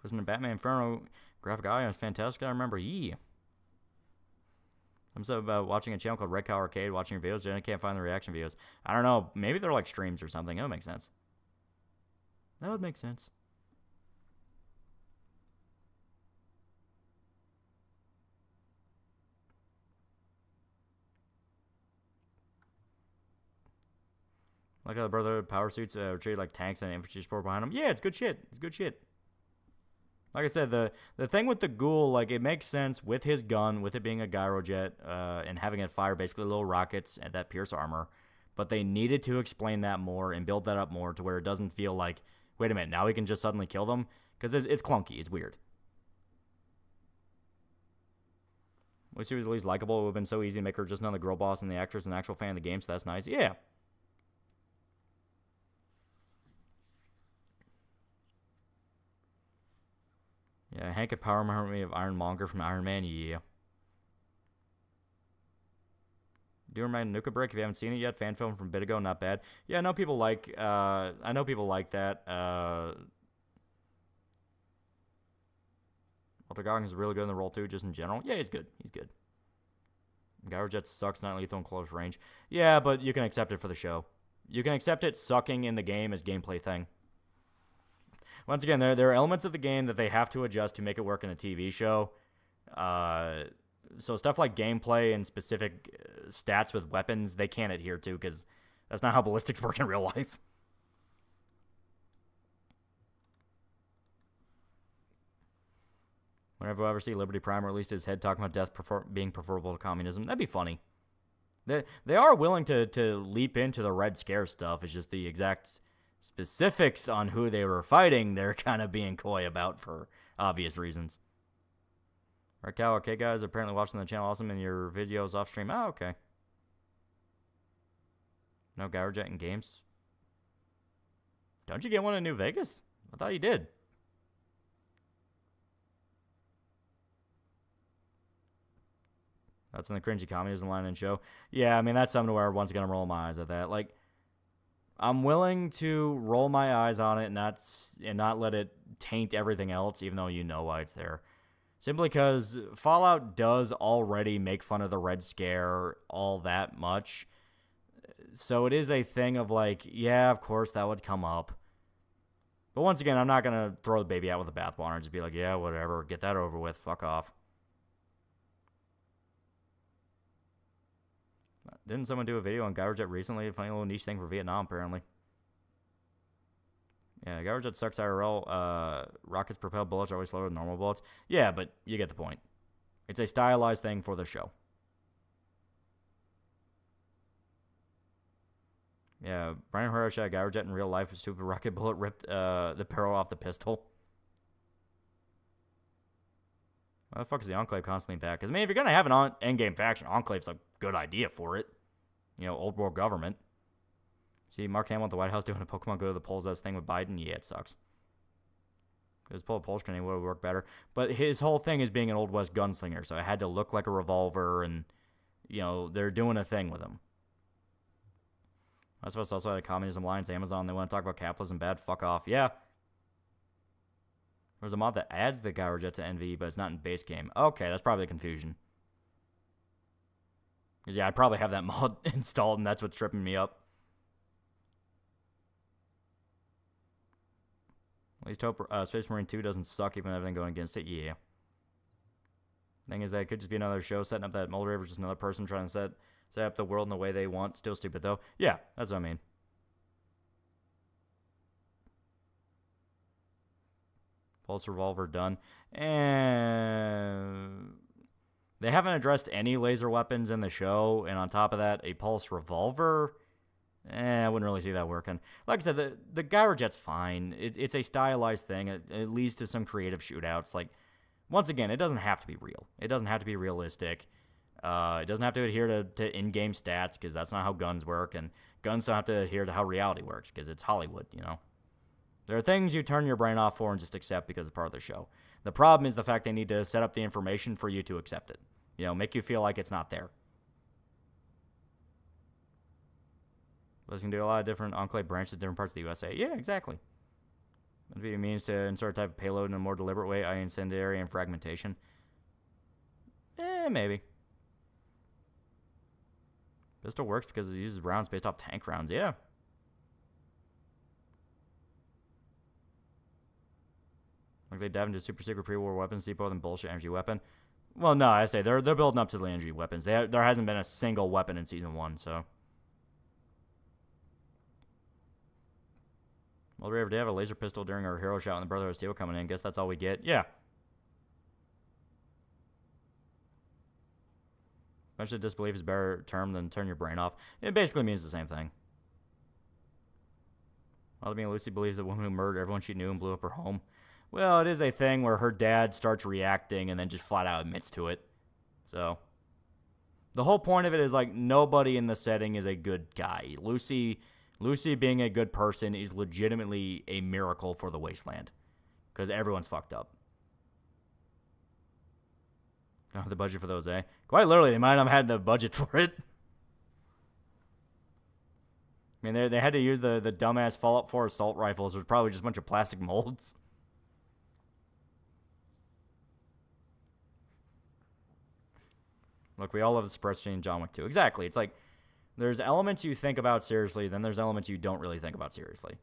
Listen to Batman Inferno. Graphic eye is fantastic. I remember. Yeah. I'm so about watching a channel called Red Cow Arcade, watching your videos, and I can't find the reaction videos. I don't know. Maybe they're like streams or something. That would make sense. That would make sense. Like how the Brotherhood power suits are treated like tanks and infantry support behind them. Yeah, it's good shit. It's good shit. Like I said, the thing with the ghoul, like, it makes sense with his gun, with it being a gyrojet, and having it fire basically little rockets at that pierce armor. But they needed to explain that more and build that up more to where it doesn't feel like, wait a minute, now we can just suddenly kill them? Because it's clunky. It's weird. Wish she was at least likable. It would have been so easy to make her just another girl boss and the actress an actual fan of the game, so that's nice. Yeah. Yeah, Hank and Power remind me of Ironmonger from Iron Man. Yeah. Do you remind Nuka Break if you haven't seen it yet? Fan film from a bit ago, not bad. Yeah, I know people like that. Walter Goggins is really good in the role too, just in general. Yeah, he's good. He's good. Gyrojet sucks, not lethal in close range. Yeah, but you can accept it for the show. You can accept it sucking in the game as gameplay thing. Once again, there are elements of the game that they have to adjust to make it work in a TV show. So stuff like gameplay and specific stats with weapons, they can't adhere to because that's not how ballistics work in real life. Whenever I ever see Liberty Prime released his head talking about death being preferable to communism, that'd be funny. They are willing to leap into the Red Scare stuff. It's just the exact specifics on who they were fighting they're kind of being coy about for obvious reasons. Right, Cal, okay, guys, apparently watching the channel awesome and your videos off stream. Oh, okay. No Gyrojet in games? Don't you get one in New Vegas? I thought you did. That's in the cringy communism line and show. Yeah, I mean, that's something where once again I'm rolling my eyes at that. Like, I'm willing to roll my eyes on it and not let it taint everything else, even though you know why it's there. Simply because Fallout does already make fun of the Red Scare all that much. So it is a thing of like, yeah, of course that would come up. But once again, I'm not going to throw the baby out with the bathwater and just be like, yeah, whatever, get that over with, fuck off. Didn't someone do a video on Gyrojet recently? A funny little niche thing for Vietnam, apparently. Yeah, Gyrojet sucks IRL. Rockets propelled bullets are always slower than normal bullets. Yeah, but you get the point. It's a stylized thing for the show. Yeah, Brian Herrera shot a Gyrojet in real life. A stupid rocket bullet ripped the barrel off the pistol. Why the fuck is the Enclave constantly back? Because, I mean, if you're going to have an endgame faction, Enclave's a good idea for it. You know, old world government. See, Mark Hamill at the White House doing a Pokemon Go to the polls as thing with Biden? Yeah, it sucks. Because pull a poll screen would work better. But his whole thing is being an Old West gunslinger, so it had to look like a revolver, and, you know, they're doing a thing with him. I suppose also had a communism alliance, Amazon. They want to talk about capitalism bad. Fuck off. Yeah. There's a mod that adds the Gyrojet to NV, but it's not in base game. Okay, that's probably the confusion. Because, yeah, I'd probably have that mod installed, and that's what's tripping me up. At least hope Space Marine 2 doesn't suck even with everything going against it. Yeah. Thing is that it could just be another show setting up that Mulder Raver's just another person trying to set up the world in the way they want. Still stupid, though. Yeah, that's what I mean. Pulse revolver done. And they haven't addressed any laser weapons in the show. And on top of that, a pulse revolver. I wouldn't really see that working. Like I said, the Gyrojet's fine. It's a stylized thing. It leads to some creative shootouts. Like, once again, it doesn't have to be real. It doesn't have to be realistic. It doesn't have to adhere to in-game stats, because that's not how guns work. And guns don't have to adhere to how reality works, because it's Hollywood, you know. There are things you turn your brain off for and just accept because it's part of the show. The problem is the fact they need to set up the information for you to accept it. You know, make you feel like it's not there. But it's going to do a lot of different Enclave branches in different parts of the USA. Yeah, exactly. If it means to insert a type of payload in a more deliberate way, i.e. incendiary and fragmentation. Maybe. Pistol works because it uses rounds based off tank rounds. Yeah. Like they dive into super secret pre-war weapons depot than bullshit energy weapon. Well, no, I say they're building up to the energy weapons. There hasn't been a single weapon in season 1, so. Well, we ever did have a laser pistol during our hero shot when the Brotherhood of Steel coming in. Guess that's all we get. Yeah. Bunch of disbelief is a better term than turn your brain off. It basically means the same thing. Well, I mean, Lucy believes the woman who murdered everyone she knew and blew up her home. Well, it is a thing where her dad starts reacting and then just flat out admits to it. So, the whole point of it is, like, nobody in the setting is a good guy. Lucy being a good person is legitimately a miracle for the Wasteland. Because everyone's fucked up. Don't have the budget for those, eh? Quite literally, they might not have had the budget for it. I mean, they had to use the dumbass Fallout 4 assault rifles, which was probably just a bunch of plastic molds. Look, we all love the suppressor in John Wick 2. Exactly. It's like, there's elements you think about seriously, then there's elements you don't really think about seriously.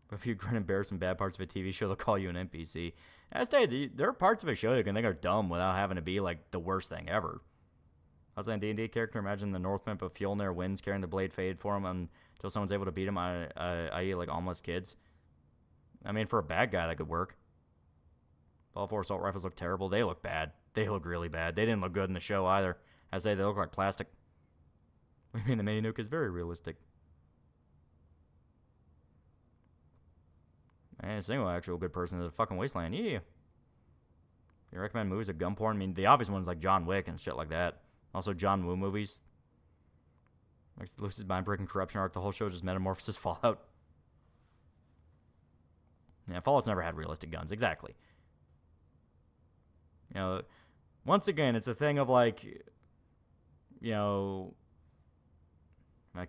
But if you grin and bear some bad parts of a TV show, they'll call you an NPC. I stated, there are parts of a show you can think are dumb without having to be, like, the worst thing ever. I was in a D&D character, imagine the Northmen put fuel in their winds, carrying the blade fade for them until someone's able to beat them, i.e. like homeless kids. I mean, for a bad guy, that could work. Fallout 4 assault rifles look terrible. They look bad. They look really bad. They didn't look good in the show either. I say they look like plastic. I mean, the mini nuke is very realistic. And a single actual good person is a fucking Wasteland. Yeah. You recommend movies of gun porn? I mean, the obvious ones like John Wick and shit like that. Also, John Woo movies. Like Lucy's mind-breaking corruption arc, the whole show just metamorphoses Fallout. Yeah, Fallout's never had realistic guns. Exactly. You know, once again, it's a thing of like, you know,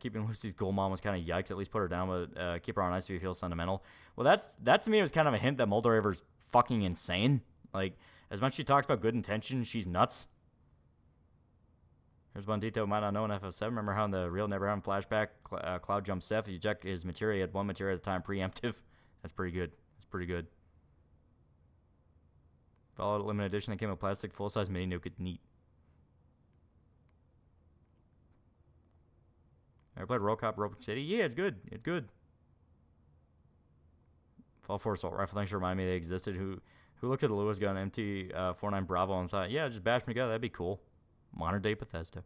keeping Lucy's gold mom was kind of yikes. At least put her down, but keep her on ice if you feel sentimental. Well, that to me was kind of a hint that Moldoraver's fucking insane. Like, as much as she talks about good intentions, she's nuts. Here's one detail we might not know in FF7. Remember how in the real Neverhand flashback, Cloud jumped Seth? If you check his materia, he had one materia at the time, preemptive. That's pretty good. That's pretty good. Fallout Limited Edition that came with plastic full-size mini nuke. It's neat. I played RoCop Rope City. Yeah, it's good. It's good. Fall 4 Assault Rifle. Thanks for reminding me they existed. Who looked at the Lewis gun MT49 Bravo and thought, yeah, just bash me together. That'd be cool. Modern day Bethesda.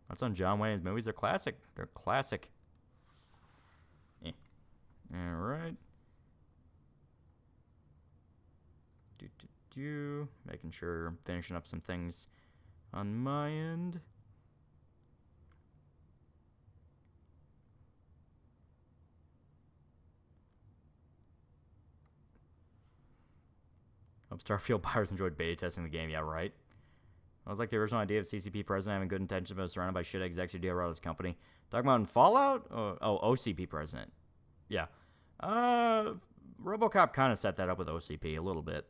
What's on John Wayne's movies? They're classic. They're classic. Eh. All right. Making sure I'm finishing up some things on my end. Hope Starfield buyers enjoyed beta testing the game. Yeah, right. I was like the original idea of CCP president having good intentions but surrounded by shit execs who deal around his company. Talking about in Fallout? Oh, OCP president. Yeah. RoboCop kind of set that up with OCP a little bit.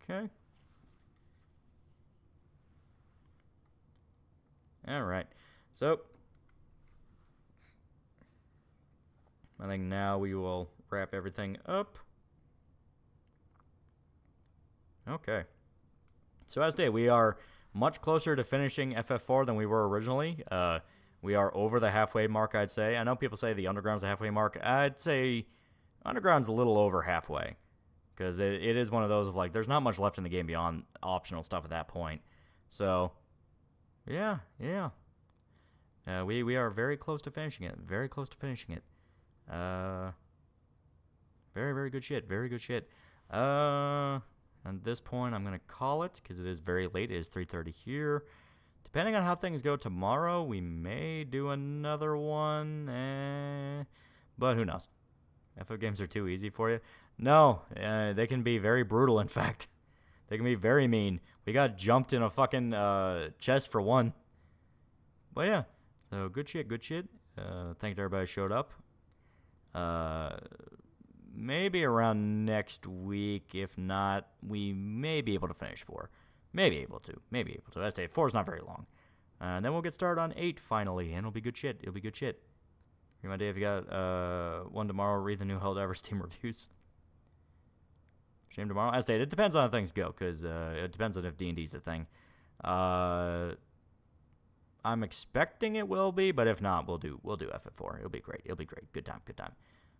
Okay. All right. So, I think now we will wrap everything up. Okay. So as stated, we are much closer to finishing FF4 than we were originally. We are over the halfway mark, I'd say. I know people say the Underground's the halfway mark. I'd say Underground's a little over halfway. Because it is one of those of like, there's not much left in the game beyond optional stuff at that point. So, yeah. We are very close to finishing it. Very close to finishing it. Very, very good shit. Very good shit. At this point, I'm going to call it because it is very late. It is 3:30 here. Depending on how things go tomorrow, we may do another one. But who knows? FF games are too easy for you. No, they can be very brutal, in fact. They can be very mean. We got jumped in a fucking chest for one. But yeah, so good shit, good shit. Thanks to everybody who showed up. Maybe around next week. If not, we may be able to finish 4. Maybe able to. I say 4 is not very long. And then we'll get started on 8 finally, and it'll be good shit. It'll be good shit. Here's my day. If you got one tomorrow, read the new Helldivers team reviews. Stream tomorrow. As stated, it depends on how things go, because it depends on if D&D's a thing. I'm expecting it will be, but if not, we'll do FF4. It'll be great. Good time.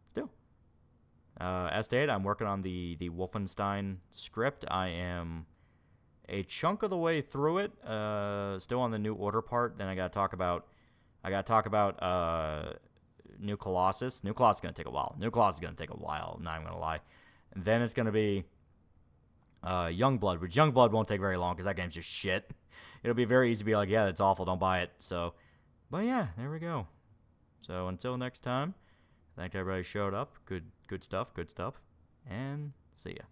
Still. As stated, I'm working on the Wolfenstein script. I am a chunk of the way through it. Still on the New Order part. Then I gotta talk about New Colossus. New Colossus is gonna take a while. Not even gonna lie. And then it's gonna be Youngblood, which Youngblood won't take very long because that game's just shit. It'll be very easy to be like, yeah, that's awful, don't buy it. So, but yeah, there we go. So until next time, thank everybody who showed up. Good stuff, and see ya.